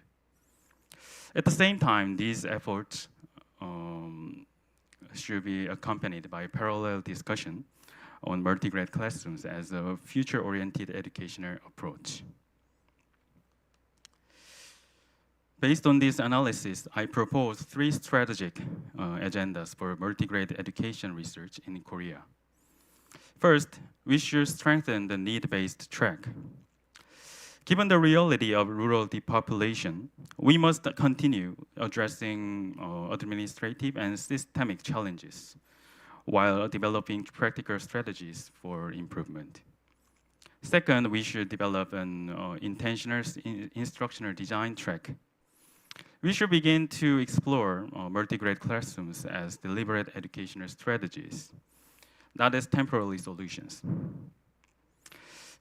At the same time, these efforts should be accompanied by parallel discussion on multi-grade classrooms as a future-oriented educational approach. Based on this analysis, I propose 3 strategic agendas for multi-grade education research in Korea. First, we should strengthen the need-based track. Given the reality of rural depopulation, we must continue addressing administrative and systemic challenges while developing practical strategies for improvement. Second, we should develop an intentional instructional design track. We should begin to explore multi-grade classrooms as deliberate educational strategies, not as temporary solutions.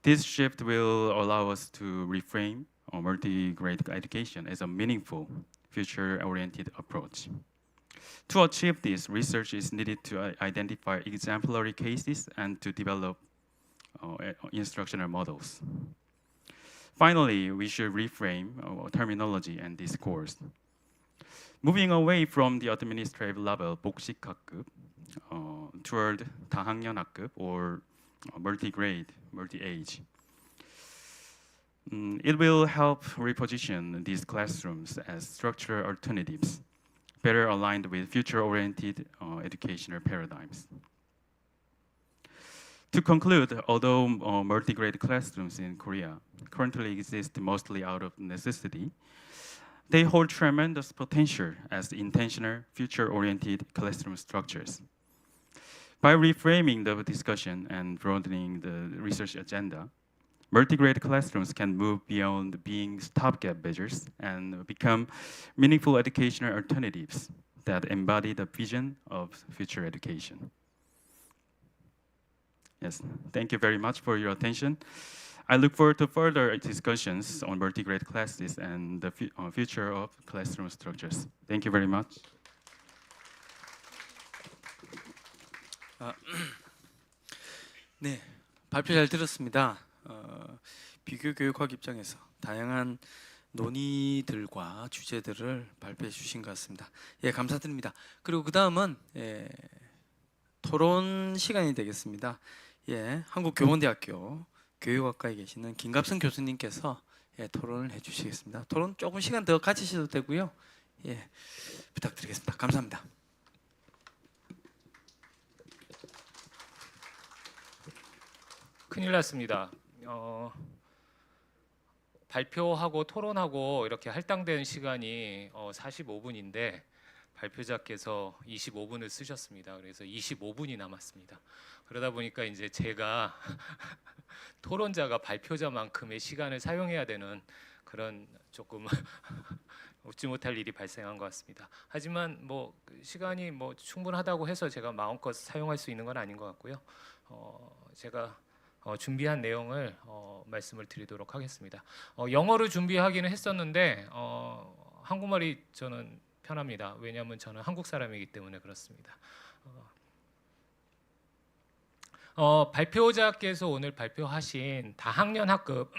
This shift will allow us to reframe multi-grade education as a meaningful, future-oriented approach. To achieve this, research is needed to identify exemplary cases and to develop instructional models. Finally, we should reframe terminology and discourse. Moving away from the administrative level, 복식학급, toward 다학년학급 or multi-grade, multi-age. It will help reposition these classrooms as structural alternatives, better aligned with future-oriented educational paradigms. To conclude, although multi-grade classrooms in Korea currently exist mostly out of necessity, they hold tremendous potential as intentional, future-oriented classroom structures. By reframing the discussion and broadening the research agenda, multi-grade classrooms can move beyond being stopgap measures and become meaningful educational alternatives that embody the vision of future education. Yes, thank you very much for your attention. I look forward to further discussions on multi-grade classes and the future of classroom structures. Thank you very much. 네, 발표 잘 들었습니다. 비교 교육학 입장에서 다양한 논의들과 주제들을 발표해 주신 것 같습니다. 예, 감사드립니다. 그리고 그 다음은 토론 시간이 되겠습니다. 예, 한국교원대학교 교육학과에 계시는 김갑선 교수님께서 토론을 해주시겠습니다. 토론 조금 시간 더 가지셔도 되고요. 예, 부탁드리겠습니다. 감사합니다. 큰일 났습니다. 발표하고 토론하고 이렇게 할당된 시간이 45분인데 발표자께서 25분을 쓰셨습니다. 그래서 25분이 남았습니다. 그러다 보니까 이제 제가 토론자가 발표자만큼의 시간을 사용해야 되는 그런 조금 웃지 못할 일이 발생한 것 같습니다. 하지만 뭐 시간이 뭐 충분하다고 해서 제가 마음껏 사용할 수 있는 건 아닌 것 같고요. 제가 준비한 내용을 말씀을 드리도록 하겠습니다. 영어로 준비하기는 했었는데 한국말이 저는 편합니다. 왜냐하면 저는 한국 사람이기 때문에 그렇습니다. 발표자께서 오늘 발표하신 다학년 학급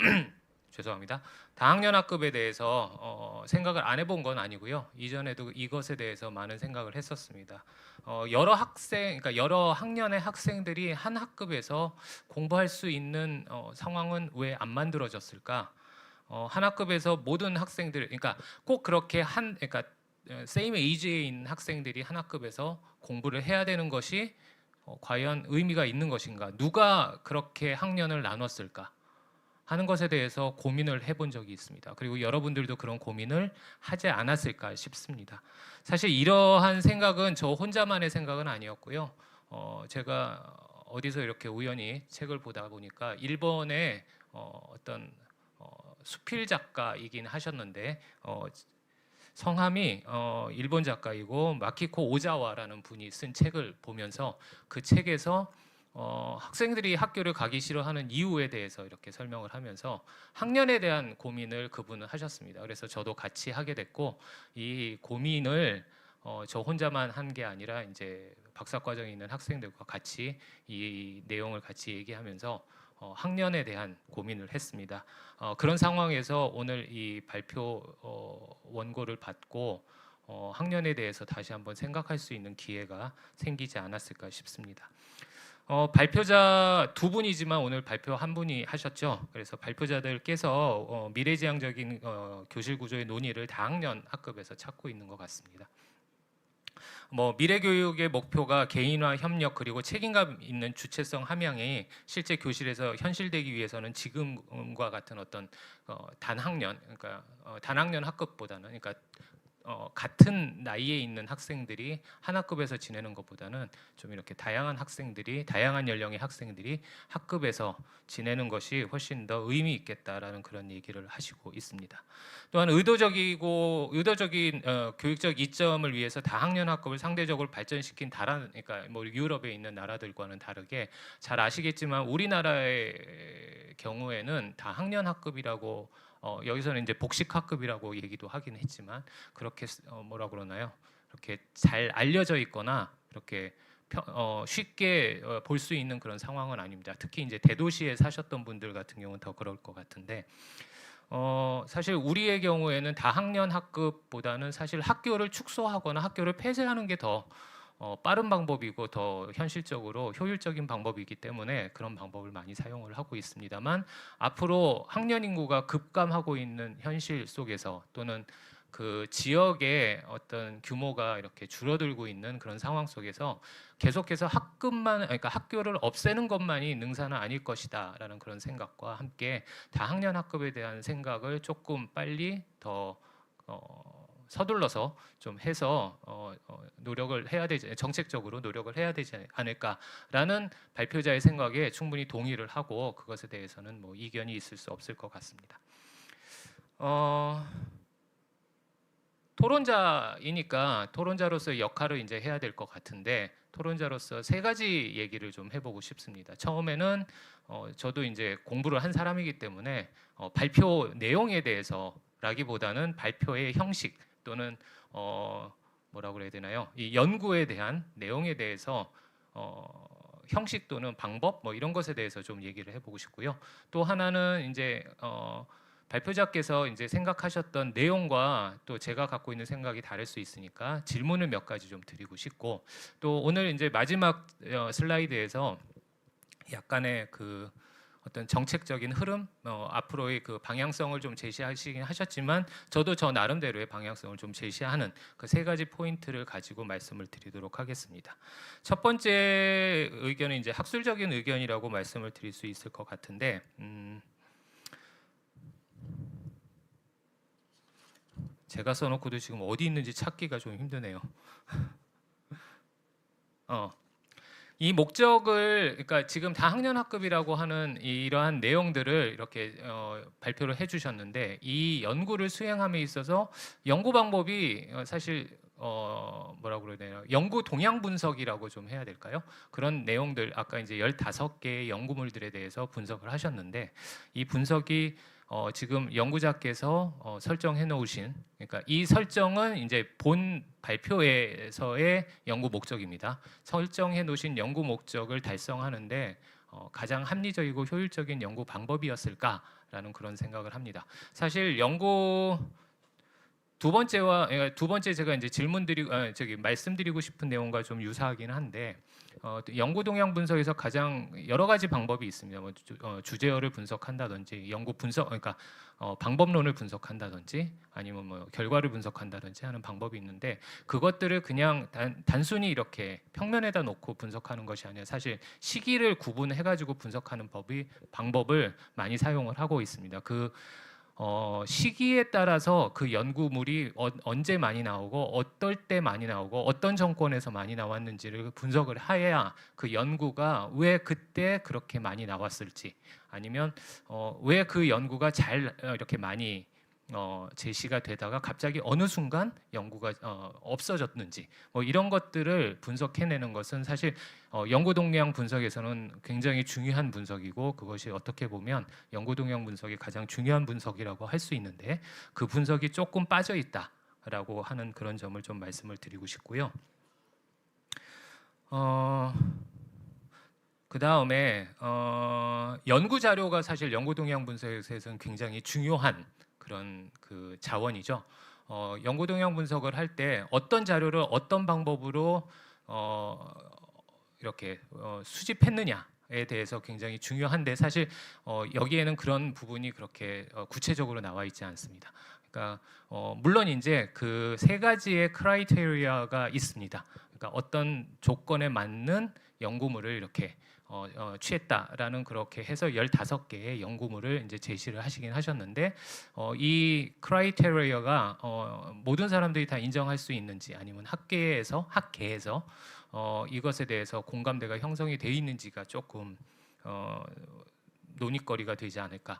죄송합니다. 다학년 학급에 대해서 생각을 안 해본 건 아니고요. 이전에도 이것에 대해서 많은 생각을 했었습니다. 여러 그러니까 여러 학년의 학생들이 한 학급에서 공부할 수 있는 상황은 왜 안 만들어졌을까? 한 학급에서 모든 학생들, 그러니까 꼭 그렇게 그러니까 same age에 있는 학생들이 한 학급에서 공부를 해야 되는 것이 과연 의미가 있는 것인가? 누가 그렇게 학년을 나눴을까? 하는 것에 대해서 고민을 해본 적이 있습니다. 그리고 여러분들도 그런 고민을 하지 않았을까 싶습니다. 사실 이러한 생각은 저 혼자만의 생각은 아니었고요. 제가 어디서 이렇게 우연히 책을 보다 보니까 일본의 어떤 수필 작가이긴 하셨는데 성함이 일본 작가이고 마키코 오자와라는 분이 쓴 책을 보면서 그 책에서 학생들이 학교를 가기 싫어하는 이유에 대해서 이렇게 설명을 하면서 학년에 대한 고민을 그분은 하셨습니다. 그래서 저도 같이 하게 됐고 이 고민을 저 혼자만 한 게 아니라 이제 박사과정에 있는 학생들과 같이 이 내용을 같이 얘기하면서 학년에 대한 고민을 했습니다. 그런 상황에서 오늘 이 발표 원고를 받고 학년에 대해서 다시 한번 생각할 수 있는 기회가 생기지 않았을까 싶습니다. 발표자 두 분이지만 오늘 발표 한 분이 하셨죠. 그래서 발표자들께서 미래지향적인 교실 구조의 논의를 다학년 학급에서 찾고 있는 것 같습니다. 미래교육의 목표가 개인화, 협력 그리고 책임감 있는 주체성 함양이 실제 교실에서 현실되기 위해서는 지금과 같은 어떤 단학년, 그러니까 단학년 학급보다는, 그러니까 같은 나이에 있는 학생들이 한 학급에서 지내는 것보다는 좀 이렇게 다양한 학생들이, 다양한 연령의 학생들이 학급에서 지내는 것이 훨씬 더 의미 있겠다라는 그런 얘기를 하시고 있습니다. 또한 의도적인 교육적 이점을 위해서 다학년 학급을 상대적으로 발전시킨 그러니까 유럽에 있는 나라들과는 다르게 잘 아시겠지만 우리나라의 경우에는 다학년 학급이라고 여기서는 이제 복식 학급이라고 얘기도 하긴 했지만 그렇게 뭐라 그러나요? 이렇게 잘 알려져 있거나 이렇게 쉽게 볼 수 있는 그런 상황은 아닙니다. 특히 이제 대도시에 사셨던 분들 같은 경우는 더 그럴 것 같은데 사실 우리의 경우에는 다학년 학급보다는 사실 학교를 축소하거나 학교를 폐쇄하는 게 더 빠른 방법이고 더 현실적으로 효율적인 방법이기 때문에 그런 방법을 많이 사용을 하고 있습니다만 앞으로 학년 인구가 급감하고 있는 현실 속에서 또는 그 지역의 어떤 규모가 이렇게 줄어들고 있는 그런 상황 속에서 계속해서 그러니까 학교를 없애는 것만이 능사는 아닐 것이다라는 그런 생각과 함께 다학년 학급에 대한 생각을 조금 빨리 더 서둘러서 좀 해서 노력을 해야 되지, 정책적으로 노력을 해야 되지 않을까라는 발표자의 생각에 충분히 동의를 하고 그것에 대해서는 이견이 있을 수 없을 것 같습니다. 토론자이니까 토론자로서의 역할을 이제 해야 될 것 같은데 토론자로서 세 가지 얘기를 좀 해보고 싶습니다. 처음에는 저도 이제 공부를 한 사람이기 때문에 발표 내용에 대해서라기보다는 발표의 형식 또는 뭐라고 그래야 되나요? 이 연구에 대한 내용에 대해서 형식 또는 방법 이런 것에 대해서 좀 얘기를 해보고 싶고요. 또 하나는 이제 발표자께서 이제 생각하셨던 내용과 또 제가 갖고 있는 생각이 다를 수 있으니까 질문을 몇 가지 좀 드리고 싶고 또 오늘 이제 마지막 슬라이드에서 약간의 그 어떤 정책적인 흐름, 앞으로의 그 방향성을 좀 제시하시긴 하셨지만 저도 저 나름대로의 방향성을 좀 제시하는 그 세 가지 포인트를 가지고 말씀을 드리도록 하겠습니다. 첫 번째 의견은 이제 학술적인 의견이라고 말씀을 드릴 수 있을 것 같은데 제가 써놓고도 지금 어디 있는지 찾기가 좀 힘드네요. 이 목적을 그러니까 지금 다학년 학급이라고 하는 이러한 내용들을 이렇게 발표를 해주셨는데 이 연구를 수행함에 있어서 연구 방법이 사실 뭐라고 그래야 되나요? 연구 동향 분석이라고 좀 해야 될까요? 그런 내용들 아까 이제 15개의 연구물들에 대해서 분석을 하셨는데 이 분석이 지금 연구자께서 설정해 놓으신 그러니까 이 설정은 이제 본 발표에서의 연구 목적입니다. 설정해 놓으신 연구 목적을 달성하는데 가장 합리적이고 효율적인 연구 방법이었을까라는 그런 생각을 합니다. 사실 연구 두 번째 제가 이제 말씀드리고 싶은 내용과 좀 유사하긴 한데 연구 동향 분석에서 가장 여러 가지 방법이 있습니다. 주제어를 분석한다든지 연구 분석 그러니까 방법론을 분석한다든지 아니면 결과를 분석한다든지 하는 방법이 있는데 그것들을 그냥 단순히 이렇게 평면에다 놓고 분석하는 것이 아니라 사실 시기를 구분해 가지고 분석하는 방법을 많이 사용을 하고 있습니다. 시기에 따라서 그 연구물이 언제 많이 나오고 어떨 때 많이 나오고 어떤 정권에서 많이 나왔는지를 분석을 해야 그 연구가 왜 그때 그렇게 많이 나왔을지 아니면 왜 그 연구가 잘 이렇게 많이 제시가 되다가 갑자기 어느 순간 연구가 없어졌는지 이런 것들을 분석해내는 것은 사실 연구 동향 분석에서는 굉장히 중요한 분석이고 그것이 어떻게 보면 연구 동향 분석이 가장 중요한 분석이라고 할 수 있는데 그 분석이 조금 빠져 있다라고 하는 그런 점을 좀 말씀을 드리고 싶고요. 그 다음에 연구 자료가 사실 연구 동향 분석에서는 굉장히 중요한 그런 그 자원이죠. 연구 동향 분석을 할 때 어떤 자료를 어떤 방법으로 이렇게 수집했느냐에 대해서 굉장히 중요한데 사실 여기에는 그런 부분이 그렇게 구체적으로 나와 있지 않습니다. 그러니까 물론 이제 그 세 가지의 크라이테리아가 있습니다. 그러니까 어떤 조건에 맞는 연구물을 이렇게 취했다라는 그렇게 해서 15개의 연구물을 이제 제시를 하시긴 하셨는데 이 크라이테리아가 모든 사람들이 다 인정할 수 있는지 아니면 학계에서 이것에 대해서 공감대가 형성이 돼 있는지가 조금 논의거리가 되지 않을까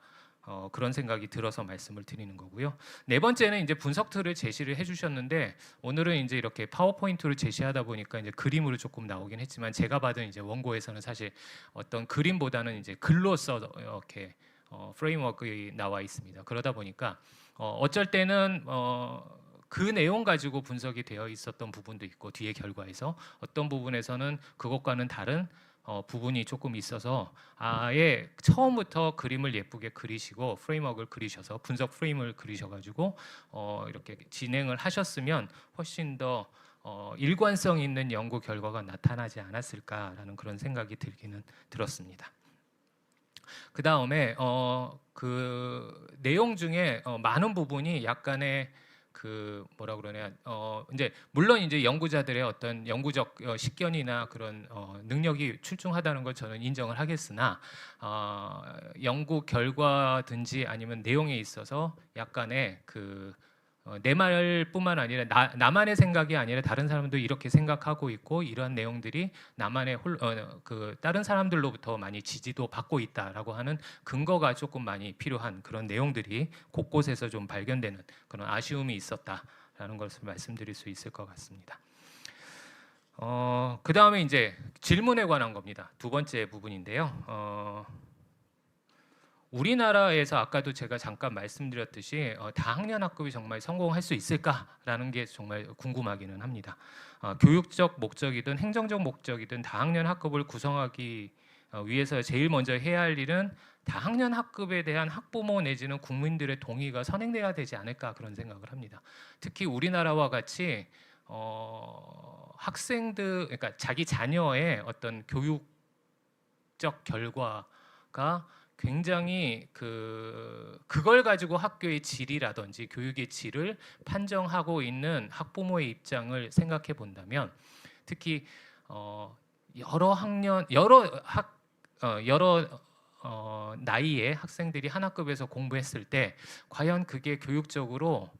그런 생각이 들어서 말씀을 드리는 거고요. 네 번째는 이제 분석 틀을 제시를 해주셨는데 오늘은 이제 이렇게 파워포인트를 제시하다 보니까 이제 그림으로 조금 나오긴 했지만 제가 받은 이제 원고에서는 사실 어떤 그림보다는 이제 글로써 이렇게 프레임워크가 나와 있습니다. 그러다 보니까 어쩔 때는 그 내용 가지고 분석이 되어 있었던 부분도 있고 뒤에 결과에서 어떤 부분에서는 그것과는 다른 부분이 조금 있어서 아예 처음부터 그림을 예쁘게 그리시고 프레임워크를 그리셔서 분석 프레임을 그리셔가지고 이렇게 진행을 하셨으면 훨씬 더 일관성 있는 연구 결과가 나타나지 않았을까라는 그런 생각이 들기는 들었습니다. 그 다음에 그 내용 중에 많은 부분이 약간의 그 뭐라 그러냐 이제 물론 이제 연구자들의 어떤 연구적 식견이나 그런 능력이 출중하다는 걸 저는 인정을 하겠으나 연구 결과든지 아니면 내용에 있어서 약간의 그 내 말뿐만 아니라 나만의 생각이 아니라 다른 사람도 이렇게 생각하고 있고 이러한 내용들이 나만의 그 다른 사람들로부터 많이 지지도 받고 있다라고 하는 근거가 조금 많이 필요한 그런 내용들이 곳곳에서 좀 발견되는 그런 아쉬움이 있었다라는 것을 말씀드릴 수 있을 것 같습니다. 그 다음에 이제 질문에 관한 겁니다. 두 번째 부분인데요. 우리나라에서 아까도 제가 잠깐 말씀드렸듯이 다학년 학급이 정말 성공할 수 있을까라는 게 정말 궁금하기는 합니다. 교육적 목적이든 행정적 목적이든 다학년 학급을 구성하기 위해서 제일 먼저 해야 할 일은 다학년 학급에 대한 학부모 내지는 국민들의 동의가 선행돼야 되지 않을까 그런 생각을 합니다. 특히 우리나라와 같이 학생들 그러니까 자기 자녀의 어떤 교육적 결과가 굉장히 그걸 가지고 학교의 질이라든지 교육의 질을 판정하고 있는 학부모의 입장을 생각해 본다면 특히 여러 나이의 학생들이 한 학급에서 공부했을 때 과연 그게 교육적으로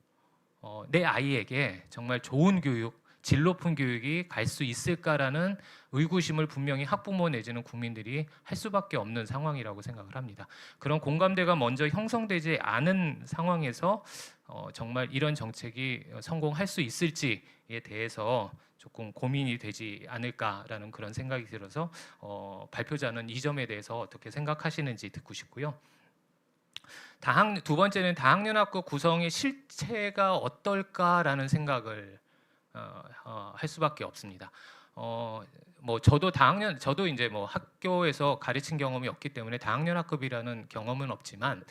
내 아이에게 정말 좋은 교육 질 높은 교육이 갈 수 있을까라는 의구심을 분명히 학부모 내지는 국민들이 할 수밖에 없는 상황이라고 생각을 합니다. 그런 공감대가 먼저 형성되지 않은 상황에서 정말 이런 정책이 성공할 수 있을지에 대해서 조금 고민이 되지 않을까라는 그런 생각이 들어서 발표자는 이 점에 대해서 어떻게 생각하시는지 듣고 싶고요. 두 번째는 다학년 학급 구성의 실체가 어떨까라는 생각을 할 수밖에 없습니다. 뭐 저도 이제 뭐 학교에서 가르친 경험이 없기 때문에 다학년 학급이라는 경험은 없지만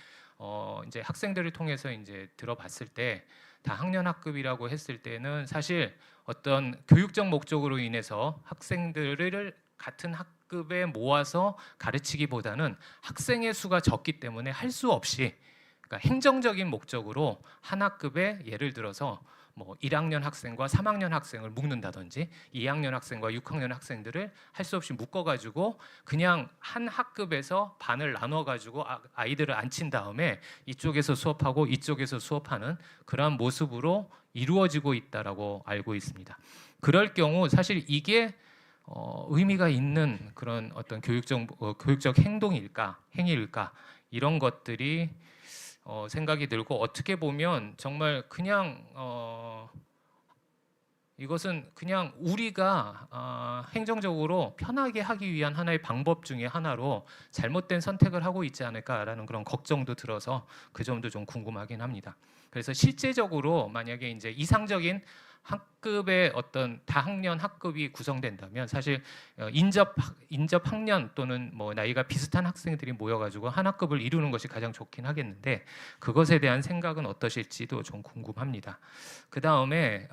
이제 학생들을 통해서 이제 들어봤을 때 다학년 학급이라고 했을 때는 사실 어떤 교육적 목적으로 인해서 학생들을 같은 학급에 모아서 가르치기보다는 학생의 수가 적기 때문에 할 수 없이 그러니까 행정적인 목적으로 한 학급에 예를 들어서 뭐 1학년 학생과 3학년 학생을 묶는다든지 2학년 학생과 6학년 학생들을 할 수 없이 묶어가지고 그냥 한 학급에서 반을 나눠가지고 아이들을 앉힌 다음에 이쪽에서 수업하고 이쪽에서 수업하는 그러한 모습으로 이루어지고 있다라고 알고 있습니다. 그럴 경우 사실 이게 의미가 있는 그런 어떤 교육적 행위일까 이런 것들이 생각이 들고 어떻게 보면 정말 그냥 이것은 그냥 우리가 행정적으로 편하게 하기 위한 하나의 방법 중에 하나로 잘못된 선택을 하고 있지 않을까라는 그런 걱정도 들어서 그 점도 좀 궁금하긴 합니다. 그래서 실제적으로 만약에 이제 이상적인 학급의 어떤 다학년 학급이 구성된다면 사실 인접 학년 또는 뭐 나이가 비슷한 학생들이 모여가지고 한 학급을 이루는 것이 가장 좋긴 하겠는데 그것에 대한 생각은 어떠실지도 좀 궁금합니다. 그 다음에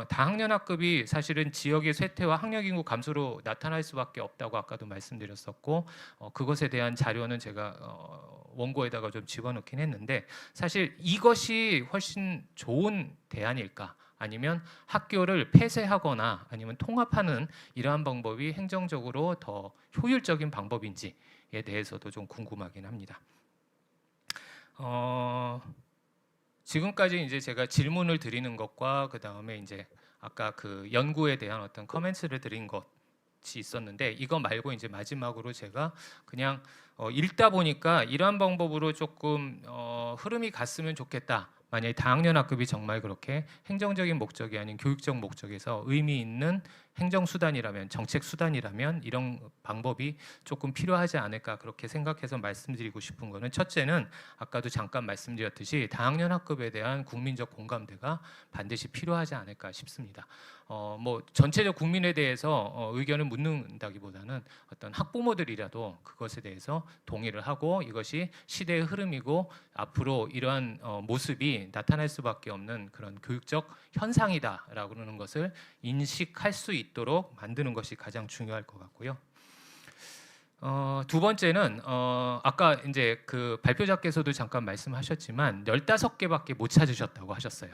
다학년 학급이 사실은 지역의 쇠퇴와 학력 인구 감소로 나타날 수밖에 없다고 아까도 말씀드렸었고 그것에 대한 자료는 제가 원고에다가 좀 집어넣긴 했는데 사실 이것이 훨씬 좋은 대안일까? 아니면 학교를 폐쇄하거나 아니면 통합하는 이러한 방법이 행정적으로 더 효율적인 방법인지에 대해서도 좀 궁금하긴 합니다. 지금까지 이제 제가 질문을 드리는 것과 그 다음에 이제 아까 그 연구에 대한 어떤 커멘트를 드린 것이 있었는데 이거 말고 이제 마지막으로 제가 그냥 읽다 보니까 이러한 방법으로 조금 흐름이 갔으면 좋겠다. 만약에 다학년 학급이 정말 그렇게 행정적인 목적이 아닌 교육적 목적에서 의미 있는 행정 수단이라면 정책 수단이라면 이런 방법이 조금 필요하지 않을까 그렇게 생각해서 말씀드리고 싶은 거는 첫째는 아까도 잠깐 말씀드렸듯이 다학년 학급에 대한 국민적 공감대가 반드시 필요하지 않을까 싶습니다. 뭐 전체적 국민에 대해서 의견을 묻는다기보다는 어떤 학부모들이라도 그것에 대해서 동의를 하고 이것이 시대의 흐름이고 앞으로 이러한 모습이 나타날 수밖에 없는 그런 교육적 현상이다라고 하는 것을 인식할 수 있도록 만드는 것이 가장 중요할 것 같고요. 두 번째는 아까 이제 그 발표자께서도 잠깐 말씀하셨지만 15개밖에 못 찾으셨다고 하셨어요.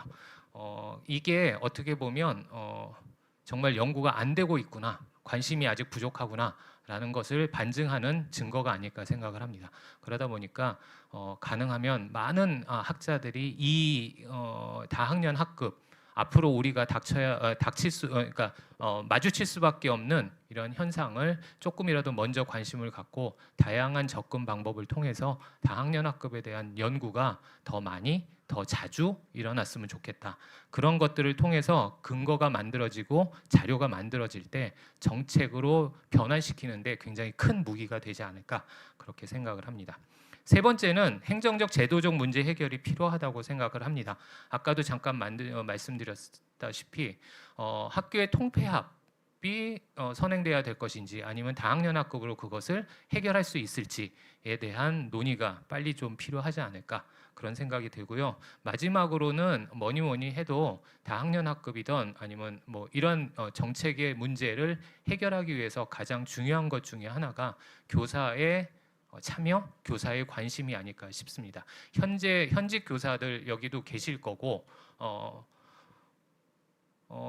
이게 어떻게 보면 정말 연구가 안 되고 있구나, 관심이 아직 부족하구나라는 것을 반증하는 증거가 아닐까 생각을 합니다. 그러다 보니까 가능하면 많은 학자들이 이 다학년 학급 앞으로 우리가 마주칠 수밖에 없는 이런 현상을 조금이라도 먼저 관심을 갖고 다양한 접근 방법을 통해서 다학년 학급에 대한 연구가 더 많이 더 자주 일어났으면 좋겠다. 그런 것들을 통해서 근거가 만들어지고 자료가 만들어질 때 정책으로 변환시키는데 굉장히 큰 무기가 되지 않을까 그렇게 생각을 합니다. 세 번째는 행정적 제도적 문제 해결이 필요하다고 생각을 합니다. 아까도 잠깐 말씀드렸다시피 학교의 통폐합이 선행돼야 될 것인지 아니면 다학년 학급으로 그것을 해결할 수 있을지에 대한 논의가 빨리 좀 필요하지 않을까 그런 생각이 들고요. 마지막으로는 뭐니 해도 다학년 학급이든 아니면 뭐 이런 정책의 문제를 해결하기 위해서 가장 중요한 것 중에 하나가 교사의 참여, 교사의 관심이 아닐까 싶습니다. 현직 교사들 여기도 계실 거고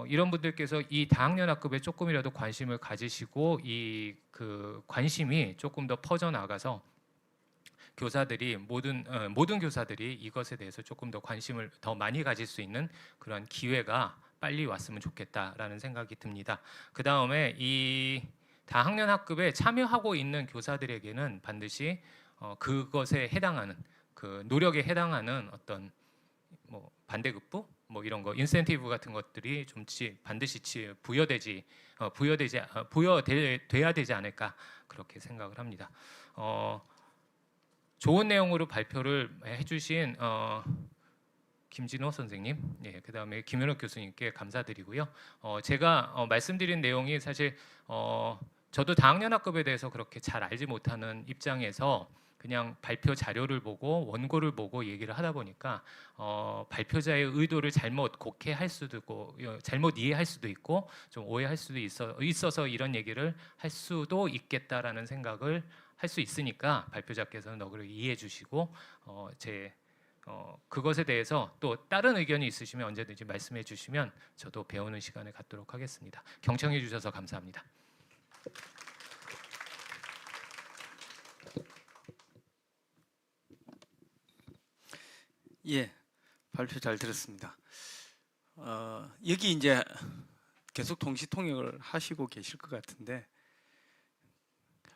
이런 분들께서 이 다학년 학급에 조금이라도 관심을 가지시고 이 그 관심이 조금 더 퍼져 나가서 교사들이 모든 교사들이 이것에 대해서 조금 더 관심을 더 많이 가질 수 있는 그런 기회가 빨리 왔으면 좋겠다라는 생각이 듭니다. 그 다음에 이 다학년 학급에 참여하고 있는 교사들에게는 반드시 그것에 해당하는 그 노력에 해당하는 어떤 뭐 반대급부 뭐 이런 거 인센티브 같은 것들이 좀 반드시 부여돼야 되지 않을까 그렇게 생각을 합니다. 좋은 내용으로 발표를 해주신 김진호 선생님, 그다음에 김현욱 교수님께 감사드리고요. 제가 말씀드린 내용이 사실 저도 다학년 학급에 대해서 그렇게 잘 알지 못하는 입장에서 그냥 발표 자료를 보고 원고를 보고 얘기를 하다 보니까 발표자의 의도를 잘못 곡해할 수도 있고 잘못 이해할 수도 있고 좀 오해할 수도 있어서 이런 얘기를 할 수도 있겠다라는 생각을 할 수 있으니까 발표자께서는 너그러 이해해 주시고 그것에 대해서 또 다른 의견이 있으시면 언제든지 말씀해 주시면 저도 배우는 시간을 갖도록 하겠습니다. 경청해 주셔서 감사합니다. 예, 발표 잘 들었습니다. 여기 이제 계속 동시 통역을 하시고 계실 것 같은데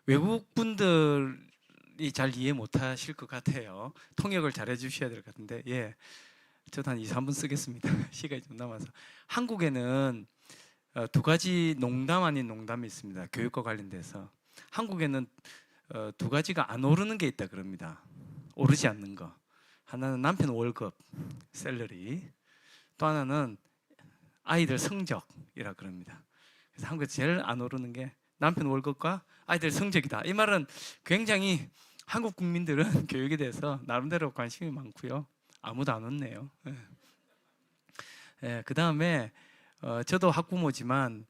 외국 분들이 잘 이해 못하실 것 같아요. 통역을 잘 해주셔야 될 것 같은데 예, 저도 한 2, 3분 쓰겠습니다. 시간이 좀 남아서. 한국에는 두 가지 농담 아닌 농담이 있습니다. 교육과 관련돼서. 한국에는 두 가지가 안 오르는 게 있다 그럽니다. 오르지 않는 거. 하나는 남편 월급, 샐러리, 또 하나는 아이들 성적이라 그럽니다. 그래서 한국에서 제일 안 오르는 게 남편 월급과 아이들 성적이다. 이 말은 굉장히 한국 국민들은 교육에 대해서 나름대로 관심이 많고요. 아무도 안 웃네요. 예, 그 다음에 저도 학부모지만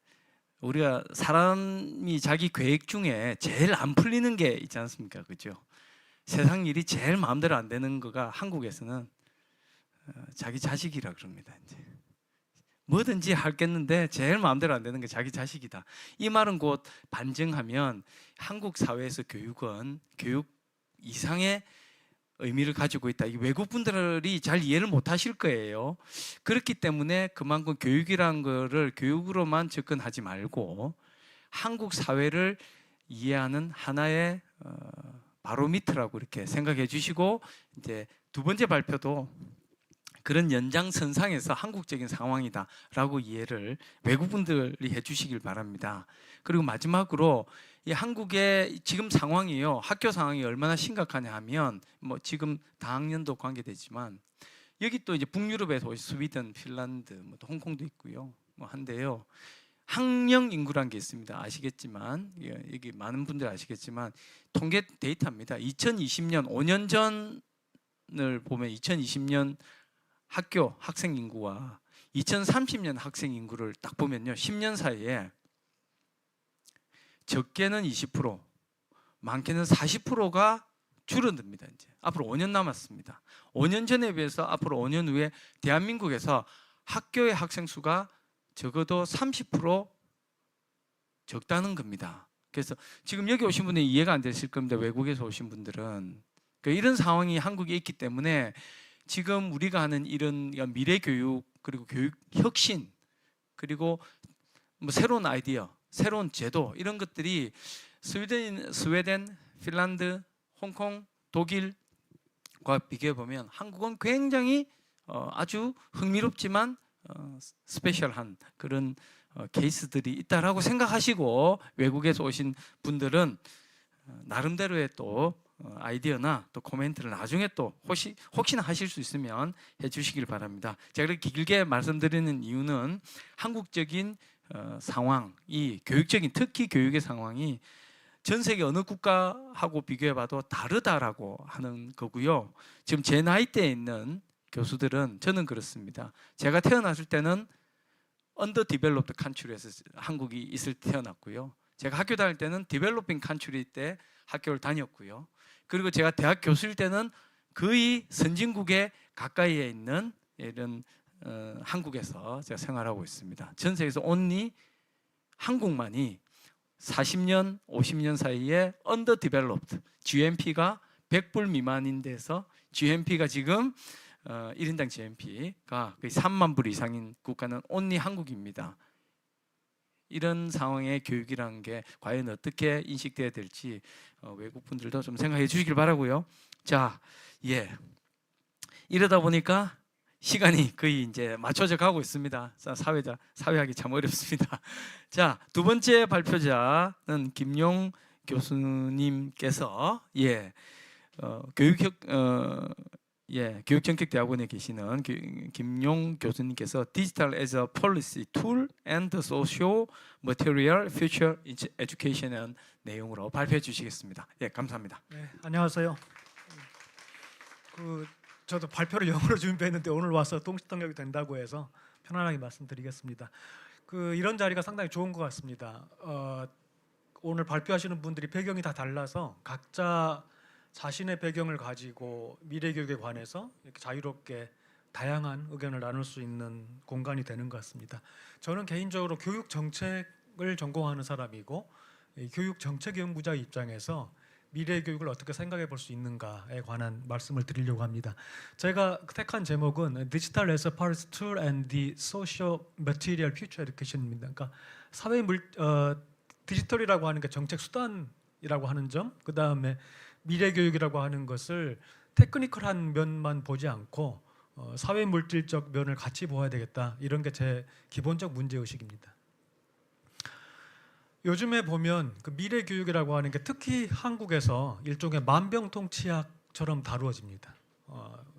우리가 사람이 자기 계획 중에 제일 안 풀리는 게 있지 않습니까? 그죠? 세상 일이 제일 마음대로 안 되는 거가 한국에서는 자기 자식이라 그럽니다. 이제 뭐든지 하겠는데 제일 마음대로 안 되는 게 자기 자식이다. 이 말은 곧 반증하면 한국 사회에서 교육은 교육 이상의 의미를 가지고 있다. 이 외국 분들이 잘 이해를 못 하실 거예요. 그렇기 때문에 그만큼 교육이라는 거를 교육으로만 접근하지 말고 한국 사회를 이해하는 하나의 바로미터라고 이렇게 생각해 주시고, 이제 두 번째 발표도 그런 연장선상에서 한국적인 상황이다라고 이해를 외국 분들이 해주시길 바랍니다. 그리고 마지막으로 이 한국의 지금 상황이요, 학교 상황이 얼마나 심각하냐 하면 뭐 지금 다학년도 관계되지만 여기 또 이제 북유럽에서 스웨덴, 핀란드, 뭐 또 홍콩도 있고요, 뭐 한데요. 학령 인구란 게 있습니다. 아시겠지만 여기 많은 분들 아시겠지만 통계 데이터입니다. 2020년 5년 전을 보면 2020년 학교 학생 인구와 2030년 학생 인구를 딱 보면요, 10년 사이에 적게는 20%, 많게는 40%가 줄어듭니다. 이제 앞으로 5년 남았습니다. 5년 전에 비해서 앞으로 5년 후에 대한민국에서 학교의 학생 수가 적어도 30% 적다는 겁니다. 그래서 지금 여기 오신 분이 이해가 안 되실 겁니다. 외국에서 오신 분들은. 그러니까 이런 상황이 한국에 있기 때문에 지금 우리가 하는 이런 미래 교육, 그리고 교육 혁신, 그리고 뭐 새로운 아이디어, 새로운 제도, 이런 것들이 스웨덴, 핀란드, 홍콩, 독일과 비교해 보면 한국은 굉장히 아주 흥미롭지만 스페셜한 그런 케이스들이 있다라고 생각하시고, 외국에서 오신 분들은 나름대로의 또 아이디어나 또 코멘트를 나중에 또 혹시나 하실 수 있으면 해주시길 바랍니다. 제가 그렇게 길게 말씀드리는 이유는 한국적인 상황이, 교육적인, 특히 교육의 상황이 전 세계 어느 국가하고 비교해봐도 다르다라고 하는 거고요. 지금 제 나이대에 있는 교수들은, 저는 그렇습니다. 제가 태어났을 때는 언더디벨롭드 칸츄리에서 한국이 있을 때 태어났고요. 제가 학교 다닐 때는 디벨로핑 칸츄리 때 학교를 다녔고요. 그리고 제가 대학 교수일 때는 거의 선진국에 가까이에 있는 이런 한국에서 제가 생활하고 있습니다. 전 세계에서 온리 한국만이 40년, 50년 사이에 언더디벨롭드, GNP가 100불 미만인 데서 GNP가 지금 1인당 GNP가 거의 3만 불 이상인 국가는 온리 한국입니다. 이런 상황의 교육이라는 게 과연 어떻게 인식돼야 될지 외국 분들도 좀 생각해 주시길 바라고요. 자, 이러다 보니까 시간이 거의 이제 맞춰져 가고 있습니다. 사회하기 참 어렵습니다. 자, 두 번째 발표자는 김용 교수님께서 교육정책대학원에 계시는 김용 교수님께서 Digital as a Policy Tool and Social Material Future Education이라는 내용으로 발표해 주시겠습니다. 감사합니다. 네, 안녕하세요. 저도 발표를 영어로 준비했는데 오늘 와서 동시통역이 된다고 해서 편안하게 말씀드리겠습니다. 이런 자리가 상당히 좋은 것 같습니다. 오늘 발표하시는 분들이 배경이 다 달라서 각자 자신의 배경을 가지고 미래 교육에 관해서 이렇게 자유롭게 다양한 의견을 나눌 수 있는 공간이 되는 것 같습니다. 저는 개인적으로 교육 정책을 전공하는 사람이고, 교육 정책 연구자의 입장에서 미래 교육을 어떻게 생각해 볼 수 있는가에 관한 말씀을 드리려고 합니다. 제가 택한 제목은 Digital as a Policy Tool and the Social Material Future Education입니다. 그러니까 디지털이라고 하는 게 정책 수단이라고 하는 점, 그 다음에 미래 교육이라고 하는 것을 테크니컬한 면만 보지 않고 사회 물질적 면을 같이 보아야 되겠다, 이런 게 제 기본적 문제 의식입니다. 요즘에 보면 미래 교육이라고 하는 게 특히 한국에서 일종의 만병통치약처럼 다루어집니다.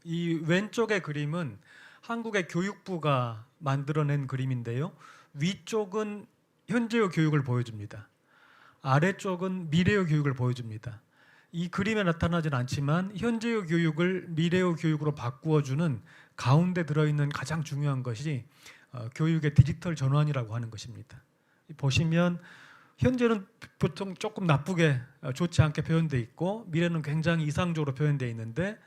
이 왼쪽의 그림은 한국의 교육부가 만들어낸 그림인데요. 위쪽은 현재의 교육을 보여줍니다. 아래쪽은 미래의 교육을 보여줍니다. 이 그림에 나타나진 않지만 현재의 교육을 미래의 교육으로 바꾸어주는 가운데 들어있는 가장 중요한 것이 교육의 디지털 전환이라고 하는 것입니다. 보시면 현재는 보통 조금 나쁘게 좋지 않게 표현되어 있고 미래는 굉장히 이상적으로 표현되어 있는데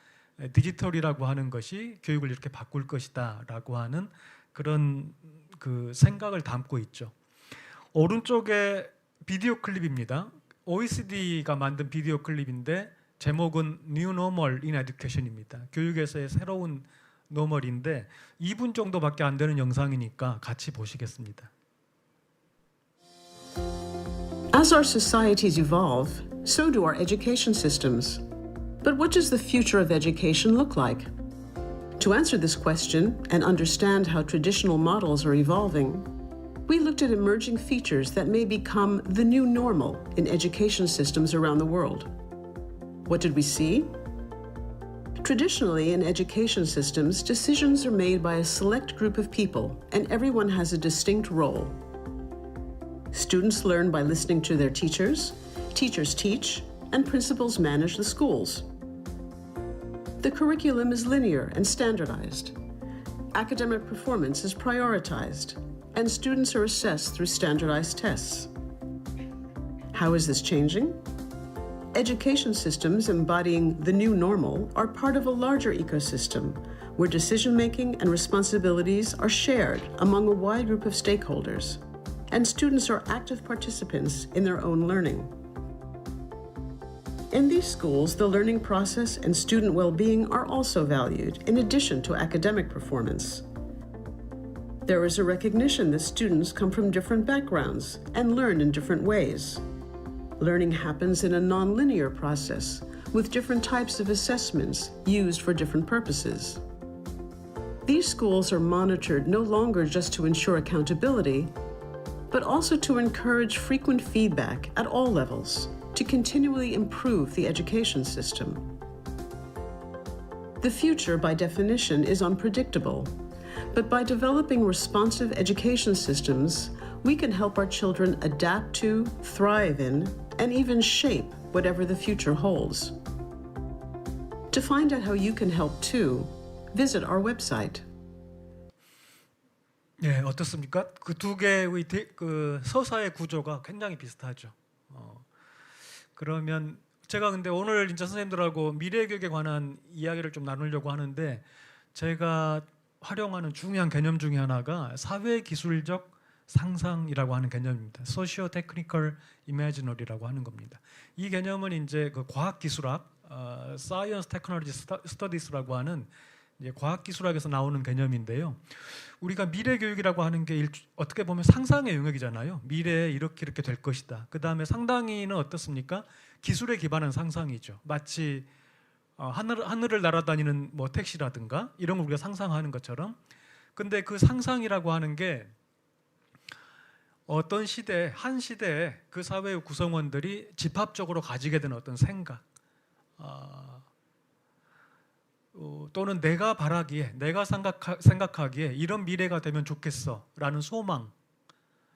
디지털이라고 하는 것이 교육을 이렇게 바꿀 것이다 라고 하는 그런 그 생각을 담고 있죠. 오른쪽에 비디오 클립입니다. OECD가 만든 비디오 클립인데 제목은 New Normal in Education입니다. 교육에서의 새로운 노멀인데 2분 정도밖에 안 되는 영상이니까 같이 보시겠습니다. As our societies evolve, so do our education systems. But what does the future of education look like? To answer this question and understand how traditional models are evolving, we looked at emerging features that may become the new normal in education systems around the world. What did we see? Traditionally, in education systems, decisions are made by a select group of people, and everyone has a distinct role. Students learn by listening to their teachers, teachers teach, and principals manage the schools. The curriculum is linear and standardized. Academic performance is prioritized, and students are assessed through standardized tests. How is this changing? Education systems embodying the new normal are part of a larger ecosystem where decision-making and responsibilities are shared among a wide group of stakeholders, and students are active participants in their own learning. In these schools, the learning process and student well-being are also valued in addition to academic performance. There is a recognition that students come from different backgrounds and learn in different ways. Learning happens in a non-linear process with different types of assessments used for different purposes. These schools are monitored no longer just to ensure accountability, but also to encourage frequent feedback at all levels to continually improve the education system. The future, by definition, is unpredictable, but by developing responsive education systems, we can help our children adapt to, thrive in, and even shape whatever the future holds. To find out how you can help too, visit our website. 예, 어떻습니까? 그 두 개의 그 서사의 구조가 굉장히 비슷하죠. 그러면 제가 근데 오늘 진짜 선생님들하고 미래 교육에 관한 이야기를 좀 나누려고 하는데 제가 활용하는 중요한 개념 중에 하나가 사회 기술적 상상이라고 하는 개념입니다. Socio-Technical Imaginary라고 하는 겁니다. 이 개념은 이제 그 과학 기술학, Science Technology Studies라고 하는 이제 과학 기술학에서 나오는 개념인데요. 우리가 미래 교육이라고 하는 게 어떻게 보면 상상의 영역이잖아요. 미래에 이렇게 될 것이다. 그 다음에 상당히는 어떻습니까? 기술에 기반한 상상이죠. 마치 하늘을 날아다니는 뭐 택시라든가 이런 걸 우리가 상상하는 것처럼. 근데 그 상상이라고 하는 게 어떤 시대, 한 시대에 그 사회의 구성원들이 집합적으로 가지게 되는 어떤 생각, 또는 내가 바라기에, 내가 생각하기에 이런 미래가 되면 좋겠어라는 소망,